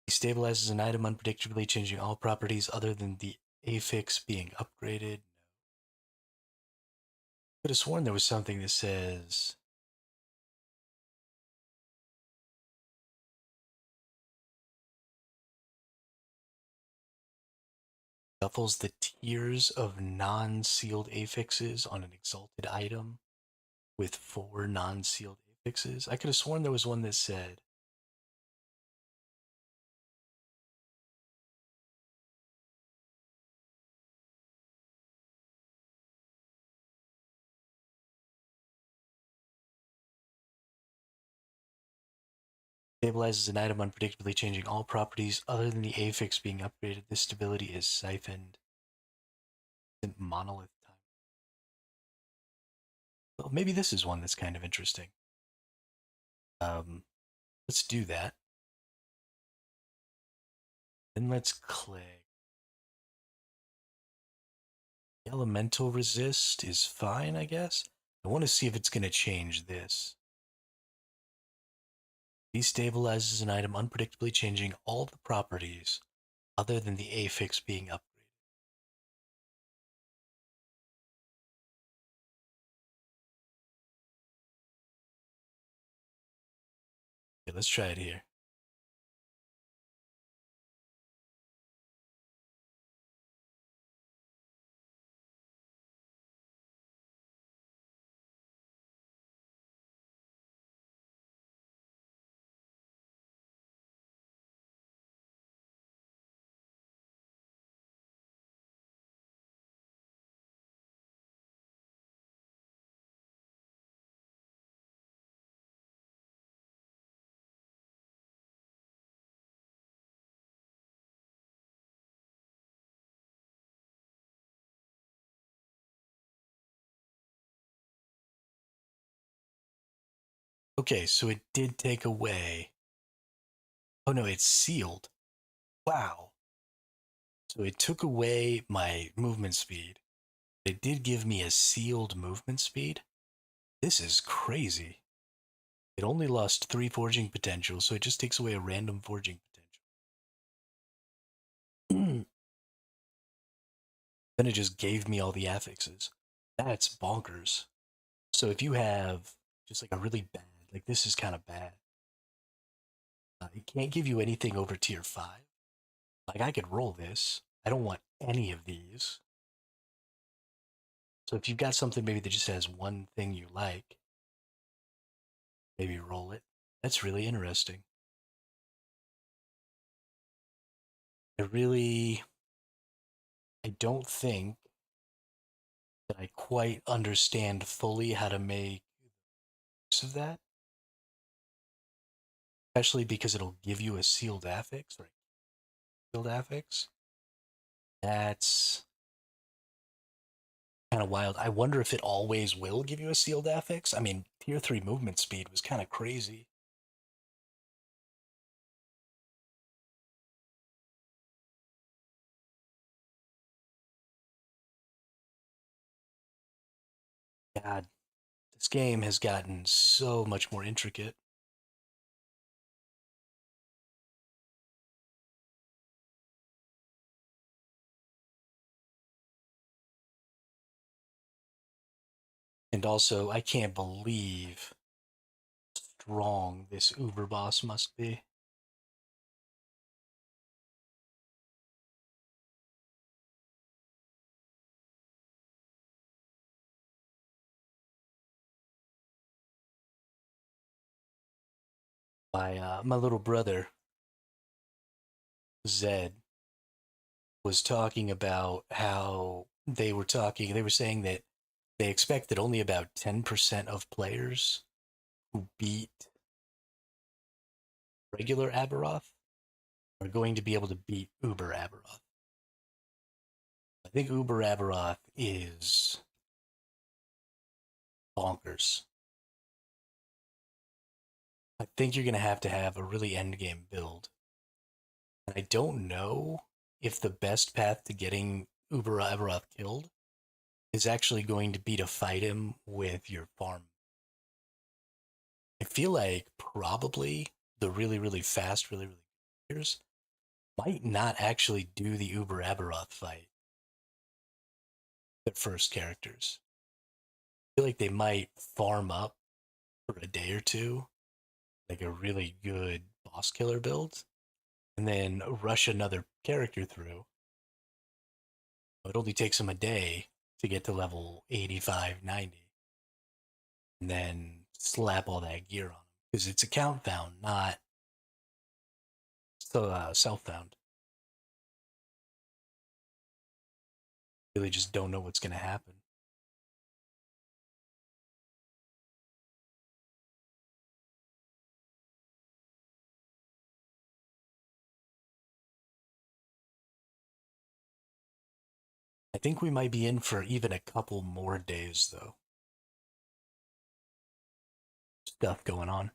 He stabilizes an item unpredictably, changing all properties other than the affix being upgraded. Could have sworn there was something that says shuffles the tiers of non-sealed affixes on an exalted item with 4 non-sealed affixes. I could have sworn there was one that said stabilizes an item unpredictably, changing all properties other than the affix being upgraded. This stability is siphoned. Monolith time. Well, maybe this is one that's kind of interesting. Let's do that. Then let's click. Elemental resist is fine, I guess. I want to see if it's going to change this. Destabilizes an item unpredictably, changing all the properties other than the affix being upgraded. Okay, let's try it here. Okay, so it did take away. Oh no, it's sealed. Wow. So it took away my movement speed. It did give me a sealed movement speed. This is crazy. It only lost 3 forging potential, so it just takes away a random forging potential. Then it just gave me all the affixes. That's bonkers. So if you have just like a really bad, like this is kind of bad. It can't give you anything over tier 5. Like I could roll this. I don't want any of these. So if you've got something maybe that just has one thing you like, maybe roll it. That's really interesting. I don't think that I quite understand fully how to make use of that. Especially because it'll give you a sealed affix or a sealed affix. That's kind of wild. I wonder if it always will give you a sealed affix. I mean, tier 3 movement speed was kind of crazy. God, this game has gotten so much more intricate. And also, I can't believe how strong this Uber boss must be. My little brother, Zed, was talking about how they were saying that they expect that only about 10% of players who beat regular Aberroth are going to be able to beat Uber Aberroth. I think Uber Aberroth is bonkers. I think you're going to have a really endgame build. And I don't know if the best path to getting Uber Aberroth killed is actually going to be to fight him with your farm. I feel like probably the really, really fast, really, really good players might not actually do the Uber Aberroth fight at first characters. I feel like they might farm up for a day or two, like a really good boss killer build, and then rush another character through It only takes them a day to get to level 85, 90, and then slap all that gear on them. Because it's account found, not self found. Really just don't know what's going to happen. I think we might be in for even a couple more days, though. Stuff going on.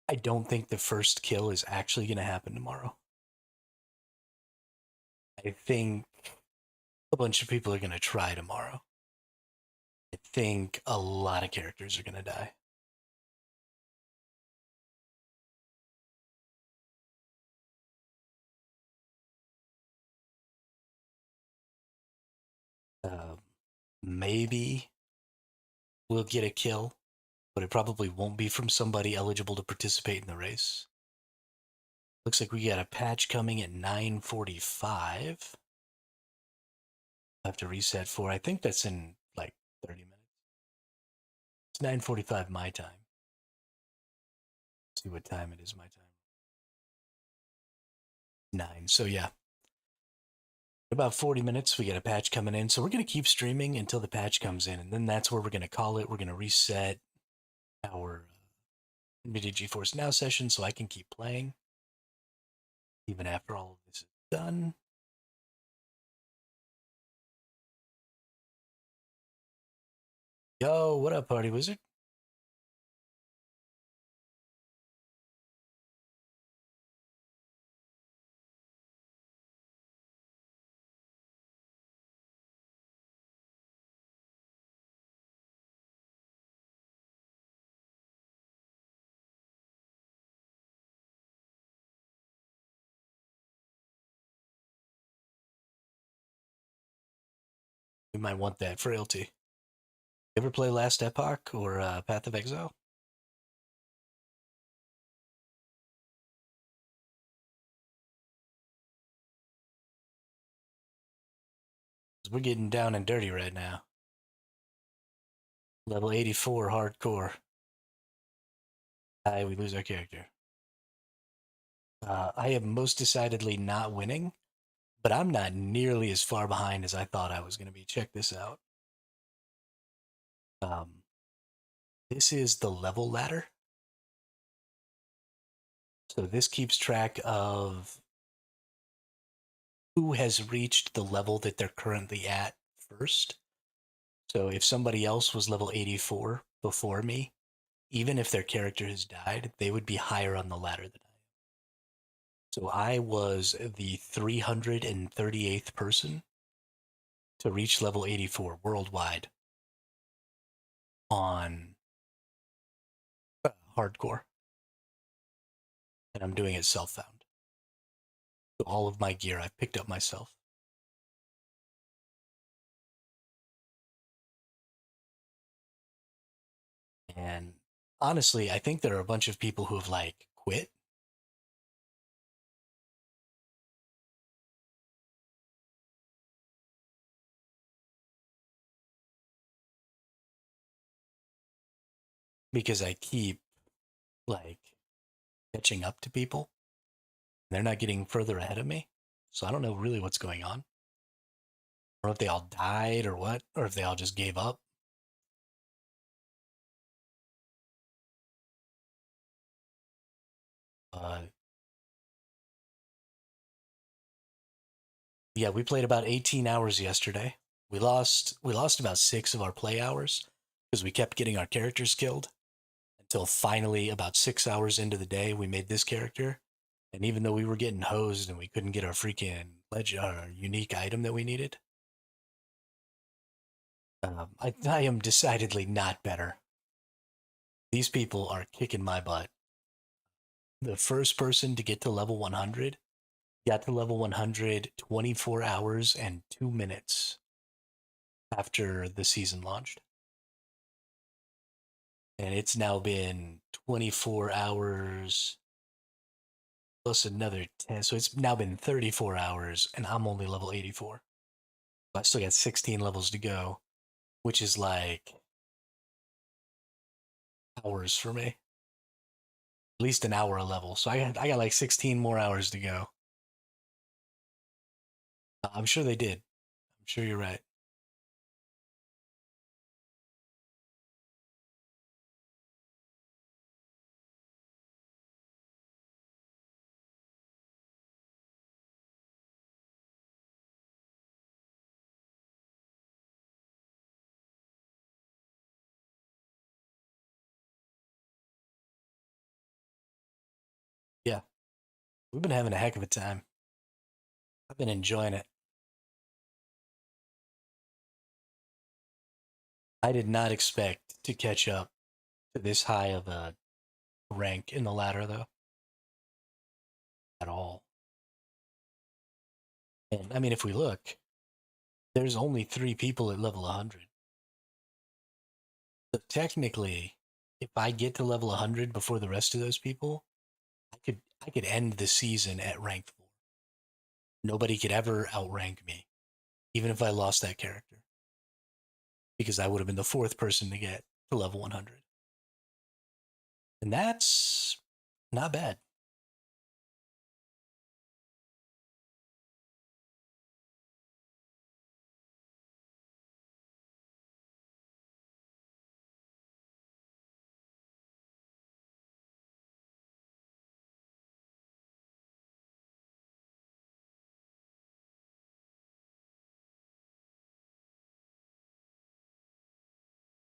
I don't think the first kill is actually going to happen tomorrow. I think a bunch of people are going to try tomorrow. I think a lot of characters are going to die. Uh, Maybe we'll get a kill, but it probably won't be from somebody eligible to participate in the race. Looks like we got a patch coming at 9:45. I have to reset for. I think that's in like 30 minutes. It's 9:45 my time. Let's see what time it is my time. 9. So yeah. In about 40 minutes, we get a patch coming in. So we're going to keep streaming until the patch comes in. And then that's where we're going to call it. We're going to reset our NVIDIA GeForce Now session so I can keep playing. Even after all of this is done. Yo, what up, Party Wizard? We might want that frailty. You ever play Last Epoch or Path of Exile? We're getting down and dirty right now. Level 84 hardcore. We lose our character. I am most decidedly not winning, but I'm not nearly as far behind as I thought I was going to be. Check this out. This is the level ladder. So this keeps track of who has reached the level that they're currently at first. So if somebody else was level 84 before me, even if their character has died, they would be higher on the ladder than I am. So I was the 338th person to reach level 84 worldwide on hardcore. And I'm doing it self-found. So all of my gear I've picked up myself. And honestly, I think there are a bunch of people who have like quit. Because I keep like catching up to people. They're not getting further ahead of me. So I don't know really what's going on. Or if they all died or what, or if they all just gave up. Yeah, we played about 18 hours yesterday. We lost about 6 of our play hours because we kept getting our characters killed until finally about 6 hours into the day we made this character. And even though we were getting hosed and we couldn't get our freaking our unique item that we needed, I am decidedly not better. These people are kicking my butt. The first person to get to level 100 got to level 100 24 hours and 2 minutes after the season launched. And it's now been 24 hours plus another 10. So it's now been 34 hours, and I'm only level 84. I still got 16 levels to go, which is like hours for me. At least an hour a level. So I got like 16 more hours to go. I'm sure they did. I'm sure you're right. Yeah, we've been having a heck of a time. I've been enjoying it. I did not expect to catch up to this high of a rank in the ladder, though, at all. And I mean, if we look, there's only 3 people at level 100. So technically, if I get to level 100 before the rest of those people, I could end the season at rank 4. Nobody could ever outrank me, even if I lost that character, because I would have been the 4th person to get to level 100. And that's not bad.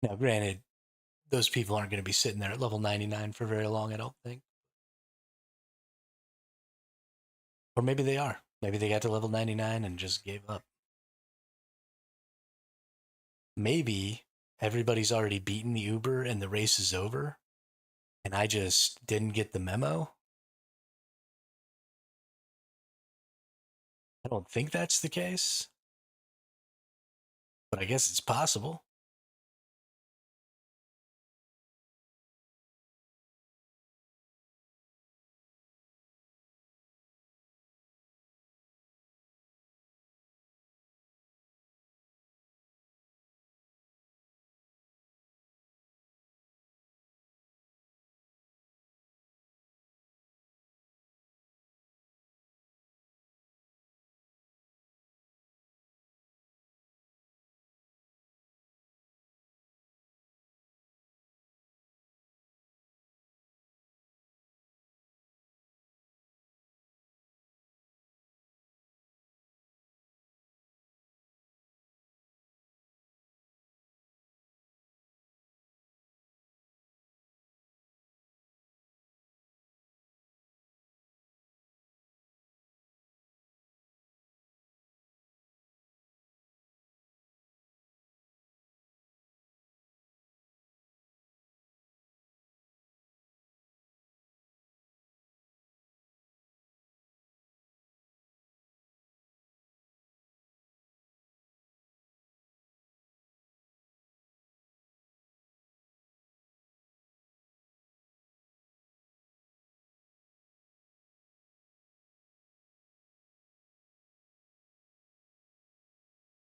Now, granted, those people aren't going to be sitting there at level 99 for very long, I don't think. Or maybe they are. Maybe they got to level 99 and just gave up. Maybe everybody's already beaten the Uber and the race is over, and I just didn't get the memo. I don't think that's the case, but I guess it's possible.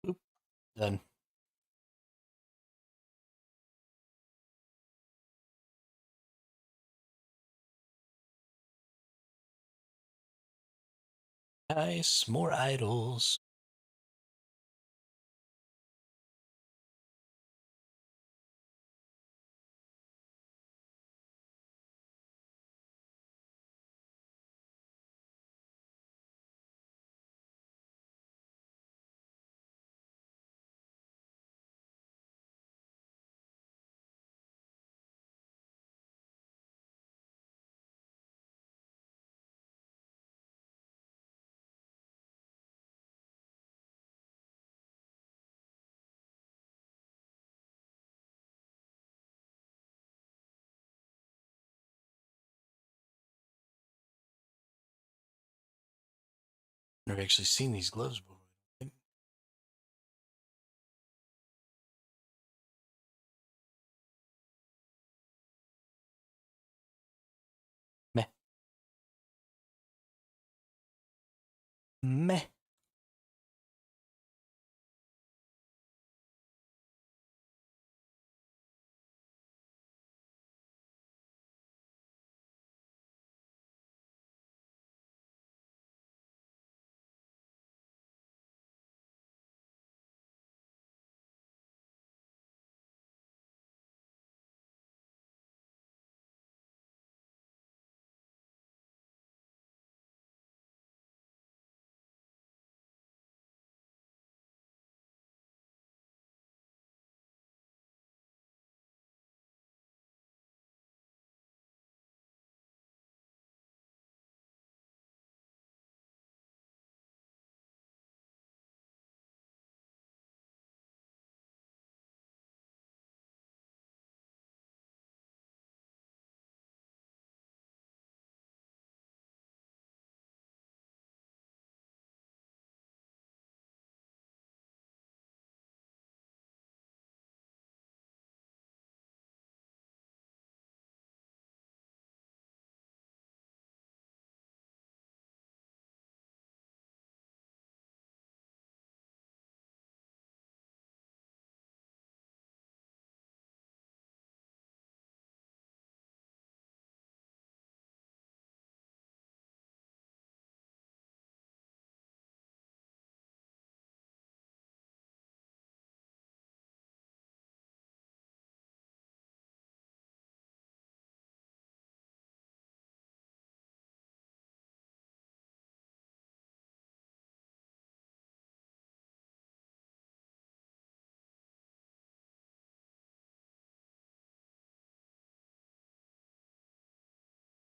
Oop, done. Nice, more idols. Never actually seen these gloves before. Meh. Meh.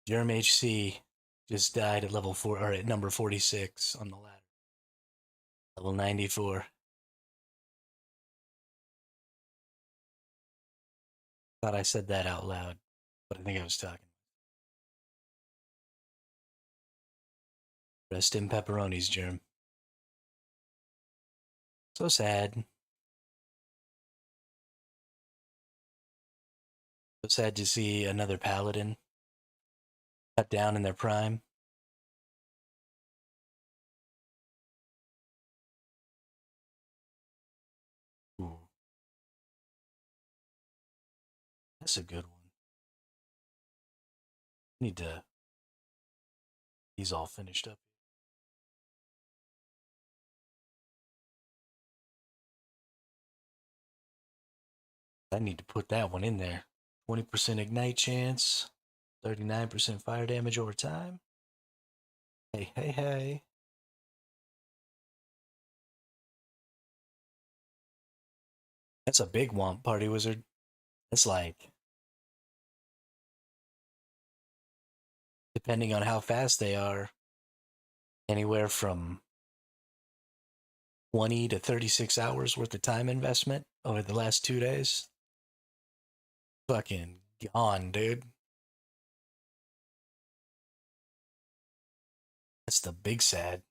Jerem HC just died at level 4 or at number 46 on the ladder. Level 94. Thought I said that out loud, but I think I was talking. Rest in pepperonis, Jerem. So sad. So sad to see another paladin cut down in their prime. Ooh, that's a good one. Need to. He's all finished up. I need to put that one in there. 20% ignite chance, 39% fire damage over time. Hey, hey, hey. That's a big womp, Party Wizard. That's like, depending on how fast they are, anywhere from 20 to 36 hours worth of time investment over the last 2 days. Fucking gone, dude. That's the big sad.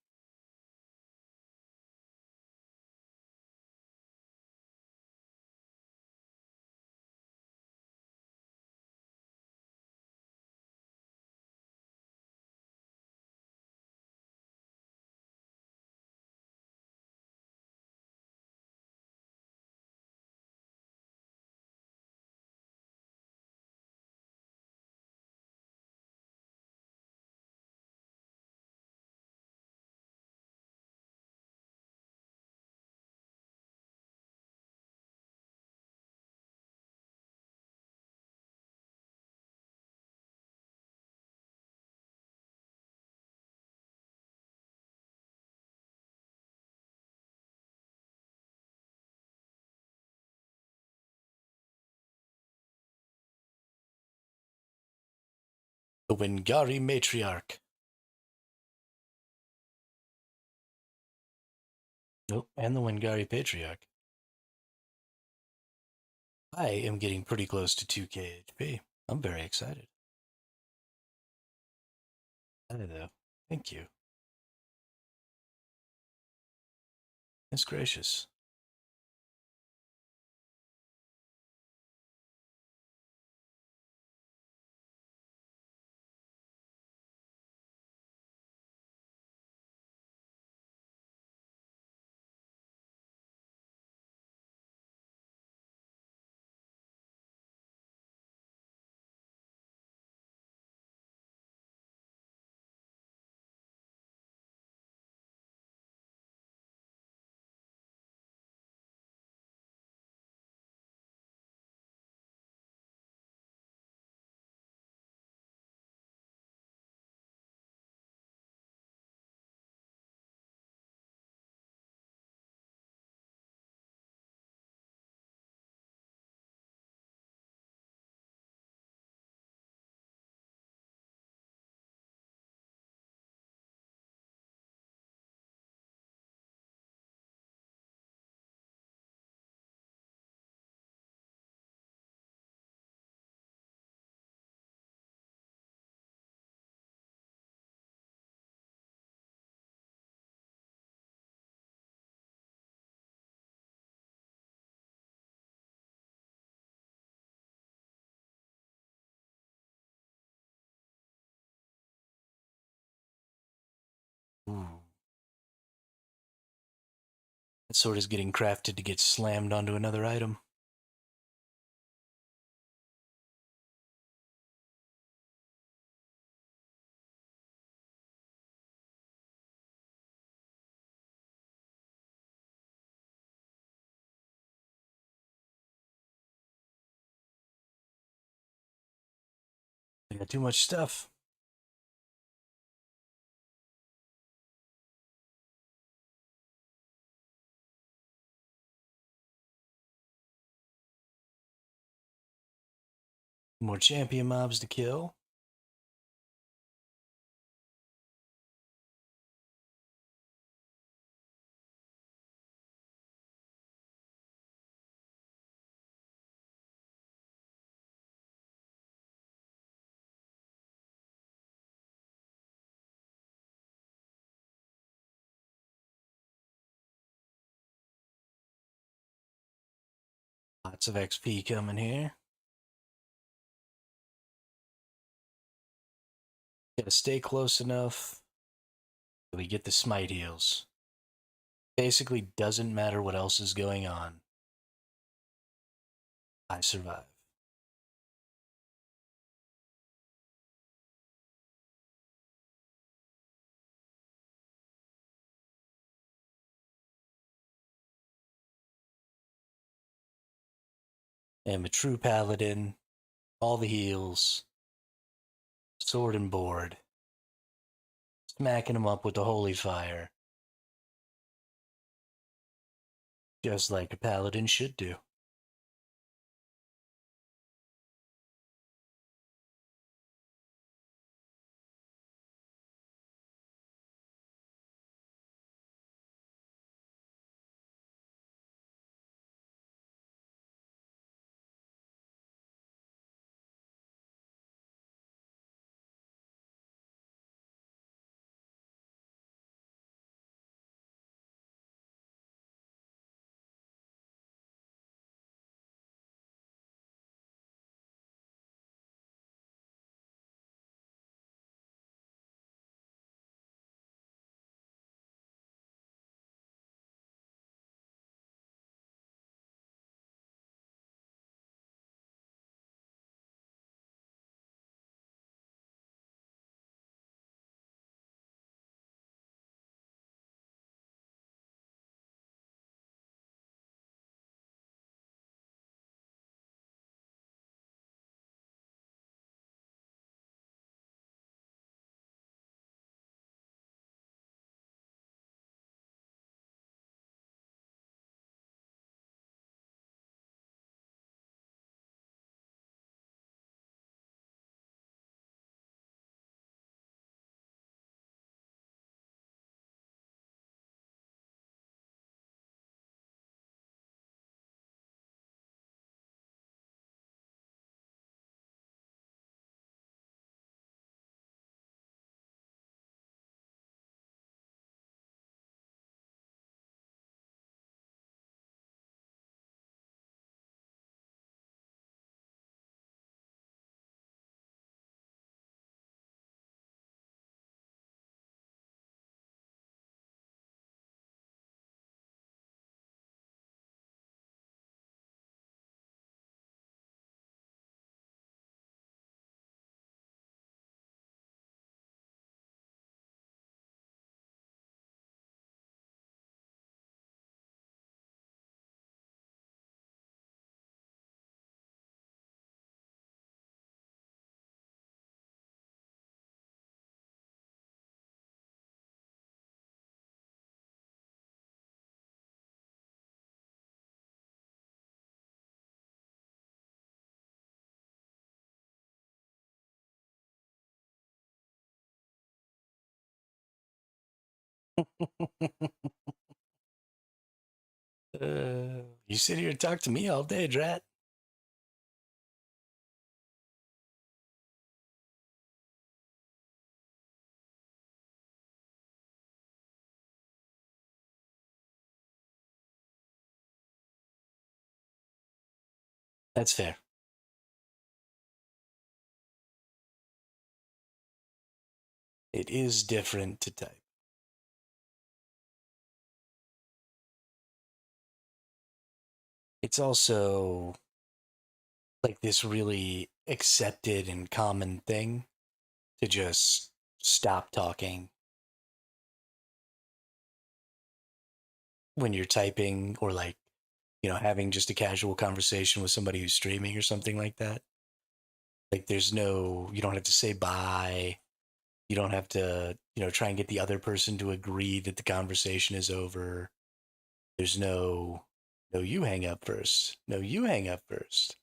The Wingari Matriarch. Nope, and the Wingari Patriarch. I am getting pretty close to 2k HP. I'm very excited. I don't know. Thank you. That's gracious. Ooh. That sword is getting crafted to get slammed onto another item. They got too much stuff. More champion mobs to kill. Lots of XP coming here. Gotta stay close enough so we get the smite heals. Basically, doesn't matter what else is going on. I survive. I'm a true paladin. All the heals. Sword and board. Smacking them up with the holy fire. Just like a paladin should do. You sit here and talk to me all day, Drat. That's fair. It is different to type. it's also like this really accepted and common thing to just stop talking when you're typing or like, having just a casual conversation with somebody who's streaming or something like that. Like you don't have to say bye. You don't have to, try and get the other person to agree that the conversation is over. There's no, you hang up first. No, you hang up first.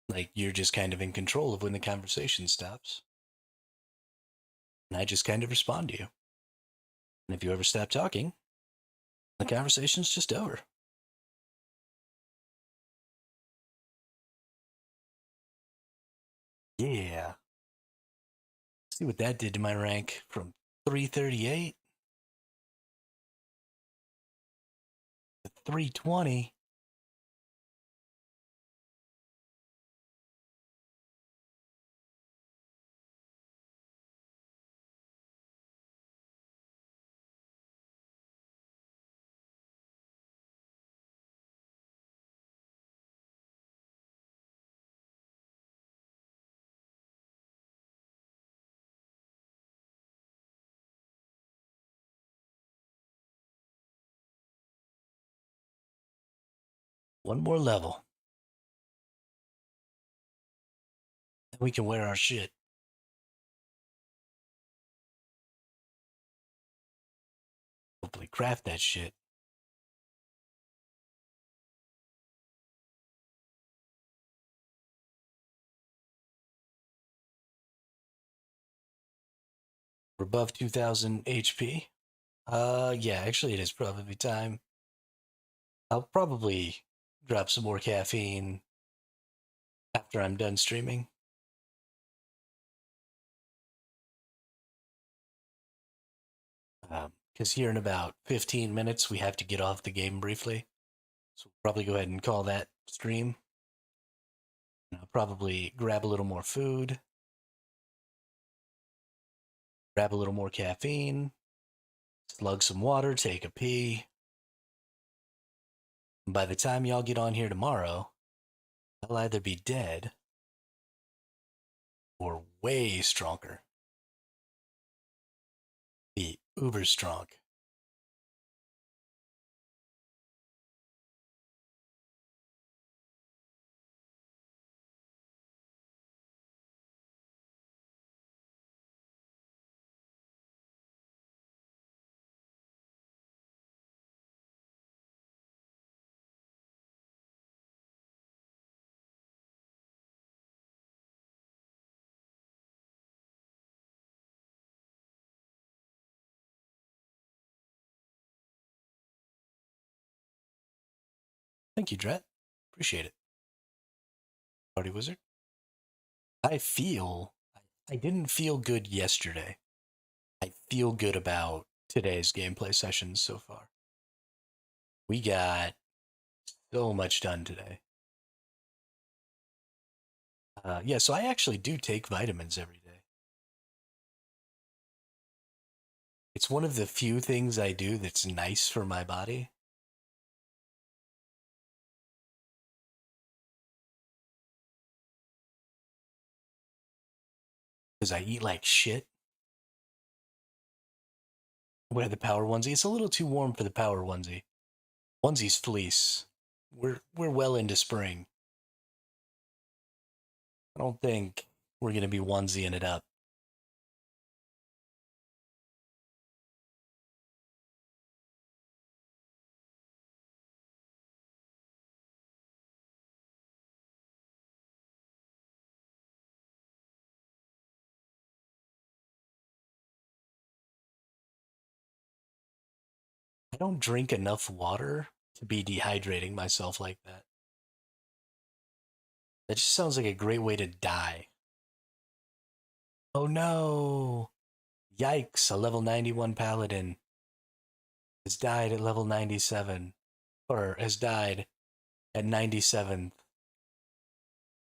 Like you're just kind of in control of when the conversation stops. And I just kind of respond to you. And if you ever stop talking, the conversation's just over. Yeah. See what that did to my rank from 338 to 320. One more level. And we can wear our shit. Hopefully craft that shit. We're above 2000 HP. Yeah, actually, it is probably time. I'll probably drop some more caffeine after I'm done streaming. Because here in about 15 minutes, we have to get off the game briefly. So we'll probably go ahead and call that stream. And I'll probably grab a little more food, grab a little more caffeine, slug some water, take a pee. And by the time y'all get on here tomorrow, I'll either be dead or way stronger. Be uber strong. Thank you, Dret. Appreciate it. Party Wizard. I didn't feel good yesterday. I feel good about today's gameplay sessions so far. We got so much done today. Yeah, so I actually do take vitamins every day. It's one of the few things I do that's nice for my body. Because I eat like shit. Wear the power onesie. It's a little too warm for the power onesie. Onesie's fleece. We're well into spring. I don't think we're gonna be onesieing it up. I don't drink enough water to be dehydrating myself like that. That just sounds like a great way to die. Oh no! Yikes, a level 91 paladin has died at level 97, or has died at 97th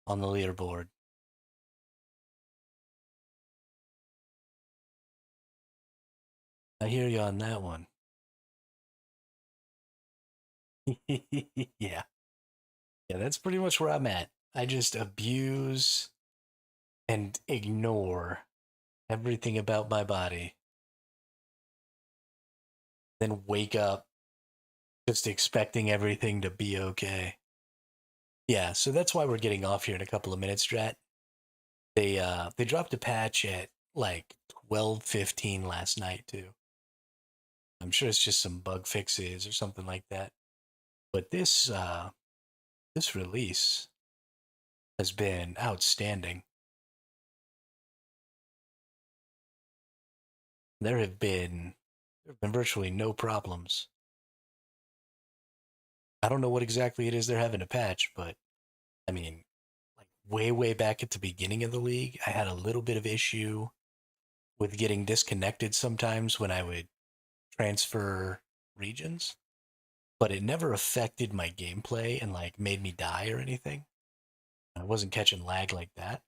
on the leaderboard. I hear you on that one. Yeah. Yeah, that's pretty much where I'm at. I just abuse and ignore everything about my body, then wake up just expecting everything to be okay. Yeah, so that's why we're getting off here in a couple of minutes, Drat. They dropped a patch at like 12:15 last night too. I'm sure it's just some bug fixes or something like that. But this release has been outstanding. There have been virtually no problems. I don't know what exactly it is they're having to patch, but I mean, like way back at the beginning of the league, I had a little bit of issue with getting disconnected sometimes when I would transfer regions, but it never affected my gameplay and like made me die or anything. I wasn't catching lag like that.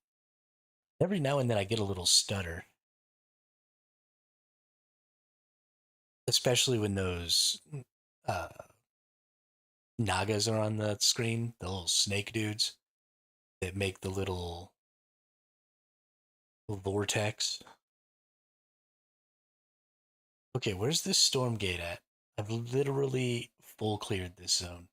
Every now and then I get a little stutter, especially when those uh, Nagas are on the screen, the little snake dudes that make the little vortex. Okay, where's this storm gate at? I've literally full cleared this zone.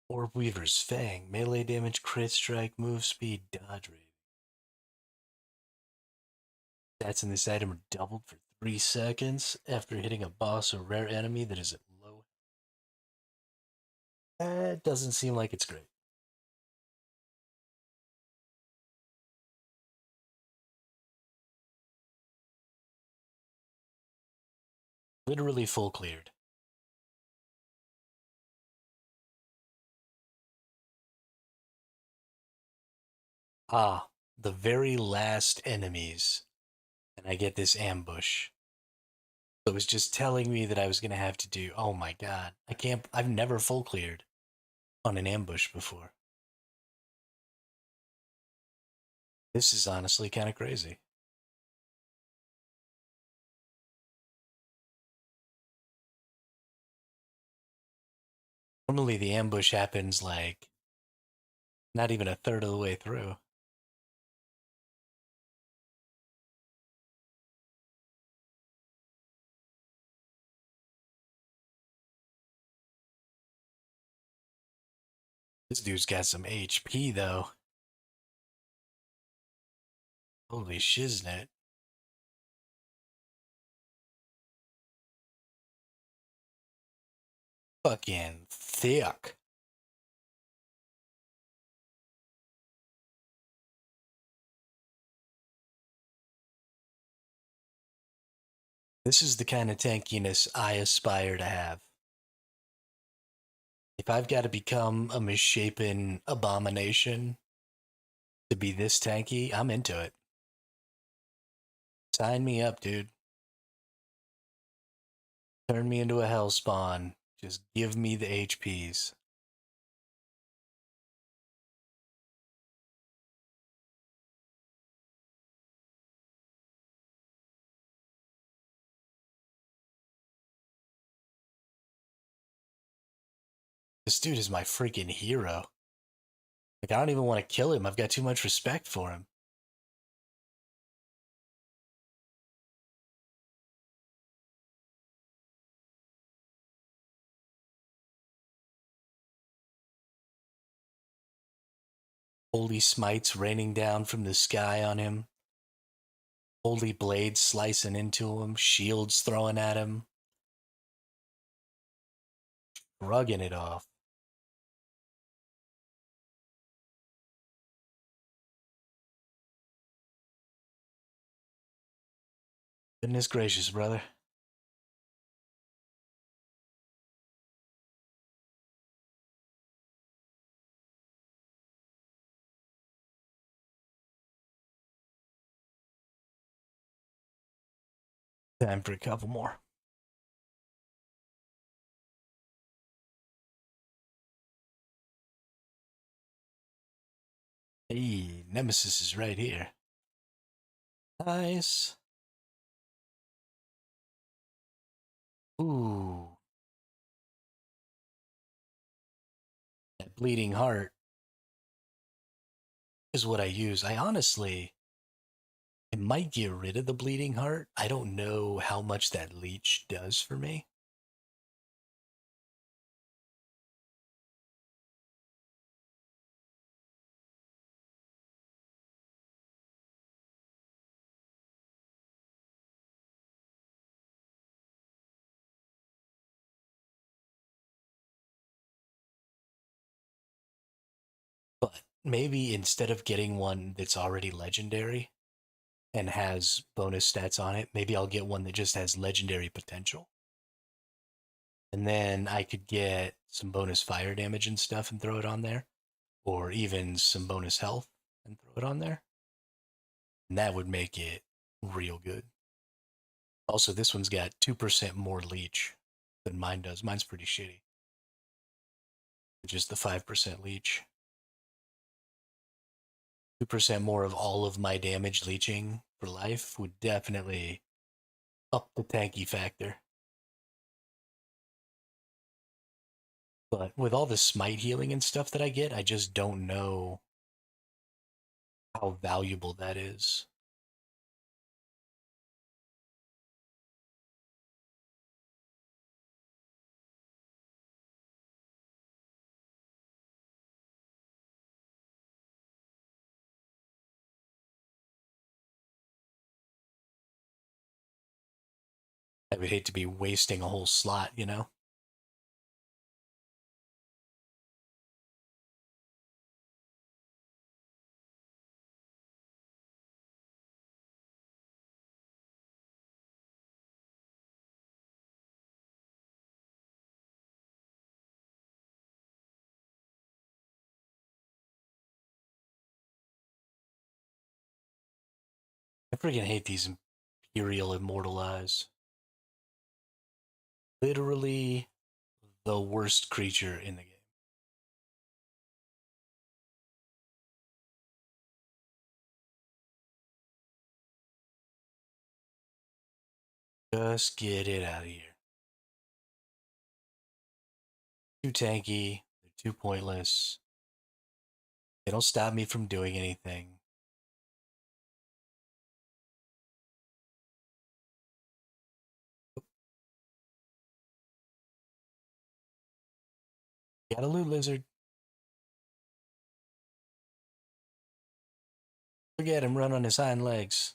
Orb Weaver's Fang, melee damage, crit strike, move speed, dodge rate. Stats in this item are doubled for 3 seconds after hitting a boss or rare enemy that is at low. That doesn't seem like it's great. Literally full cleared. Ah, the very last enemies. And I get this ambush. So it was just telling me that I was going to have to do. Oh my god. I've never full cleared on an ambush before. This is honestly kind of crazy. Normally the ambush happens like not even a third of the way through. This dude's got some HP though. Holy shiznit. Fucking thick. This is the kind of tankiness I aspire to have. If I've got to become a misshapen abomination to be this tanky, I'm into it. Sign me up, dude. Turn me into a hellspawn. Just give me the HPs. This dude is my freaking hero. Like, I don't even want to kill him. I've got too much respect for him. Holy smites raining down from the sky on him. Holy blades slicing into him. Shields throwing at him. Rugging it off. Goodness gracious, brother. Time for a couple more. Hey, Nemesis is right here. Nice. Ooh. That bleeding heart is what I use. I might get rid of the bleeding heart. I don't know how much that leech does for me. But maybe instead of getting one that's already legendary and has bonus stats on it, maybe I'll get one that just has legendary potential. And then I could get some bonus fire damage and stuff and throw it on there. Or even some bonus health and throw it on there. And that would make it real good. Also, this one's got 2% more leech than mine does. Mine's pretty shitty. Just the 5% leech. 2% more of all of my damage leeching for life would definitely up the tanky factor. But with all the smite healing and stuff that I get, I just don't know how valuable that is. I would hate to be wasting a whole slot, you know? I freaking hate these Imperial Immortalize. Literally the worst creature in the game. Just get it out of here. Too tanky. They're too pointless. They don't stop me from doing anything. Got a loot lizard. Look at him run on his hind legs.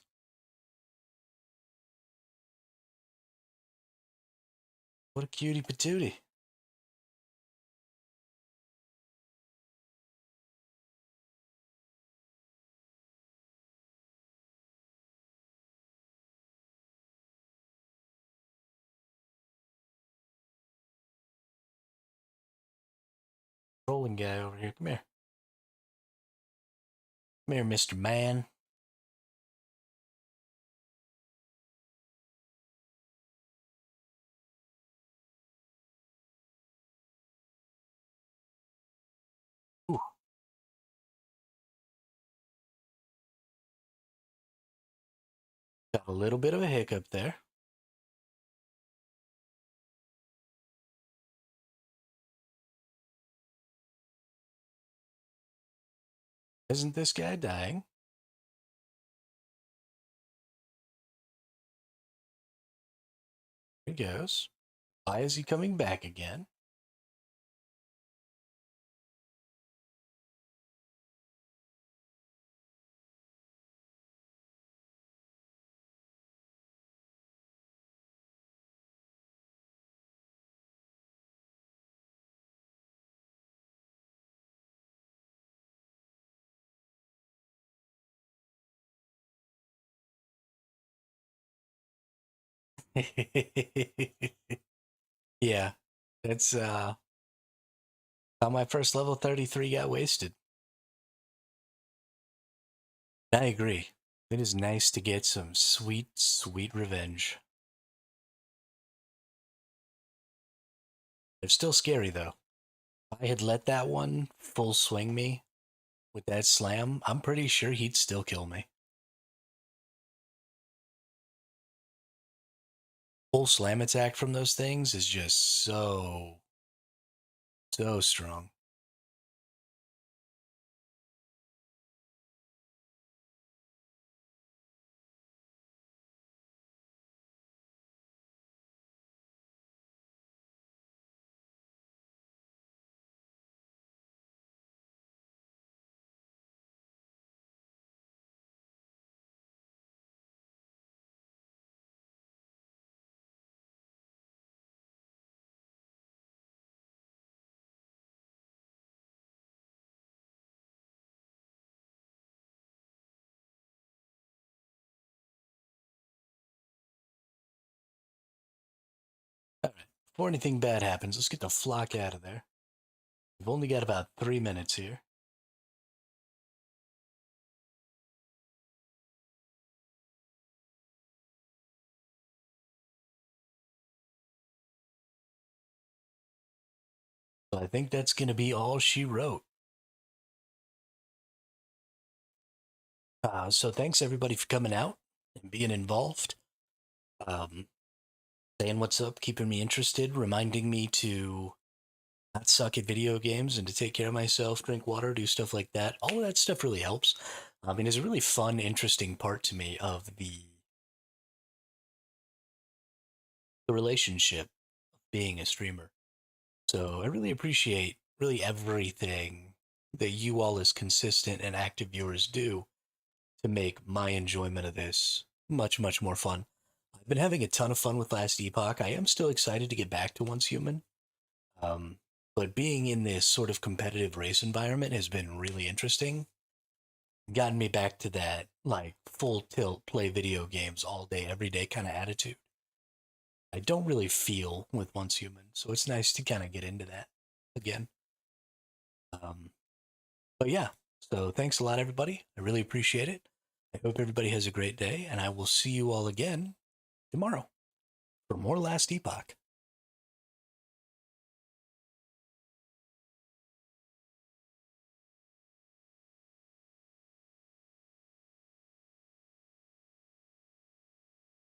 What a cutie patootie. Rolling guy over here. Come here. Come here, Mr. Man. Ooh. Got a little bit of a hiccup there. Isn't this guy dying? Here he goes. Why is he coming back again? Yeah, that's how my first level 33 got wasted. I agree. It is nice to get some sweet, sweet revenge. It's still scary though. If I had let that one full swing me with that slam, I'm pretty sure he'd still kill me. Full slam attack from those things is just so strong. All right, before anything bad happens, let's get the flock out of there. We've only got about 3 minutes here. So I think that's going to be all she wrote. So thanks everybody for coming out and being involved. Saying what's up, keeping me interested, reminding me to not suck at video games and to take care of myself, drink water, do stuff like that. All of that stuff really helps. I mean, it's a really fun, interesting part to me of the relationship of being a streamer. So I really appreciate really everything that you all as consistent and active viewers do to make my enjoyment of this much, much more fun. I've been having a ton of fun with Last Epoch. I am still excited to get back to Once Human. Um, but being in this sort of competitive race environment has been really interesting. Gotten me back to that like full tilt play video games all day, every day kind of attitude. I don't really feel with Once Human, so it's nice to kind of get into that again. Um, but yeah, so thanks a lot, everybody. I really appreciate it. I hope everybody has a great day, and I will see you all again tomorrow for more Last Epoch.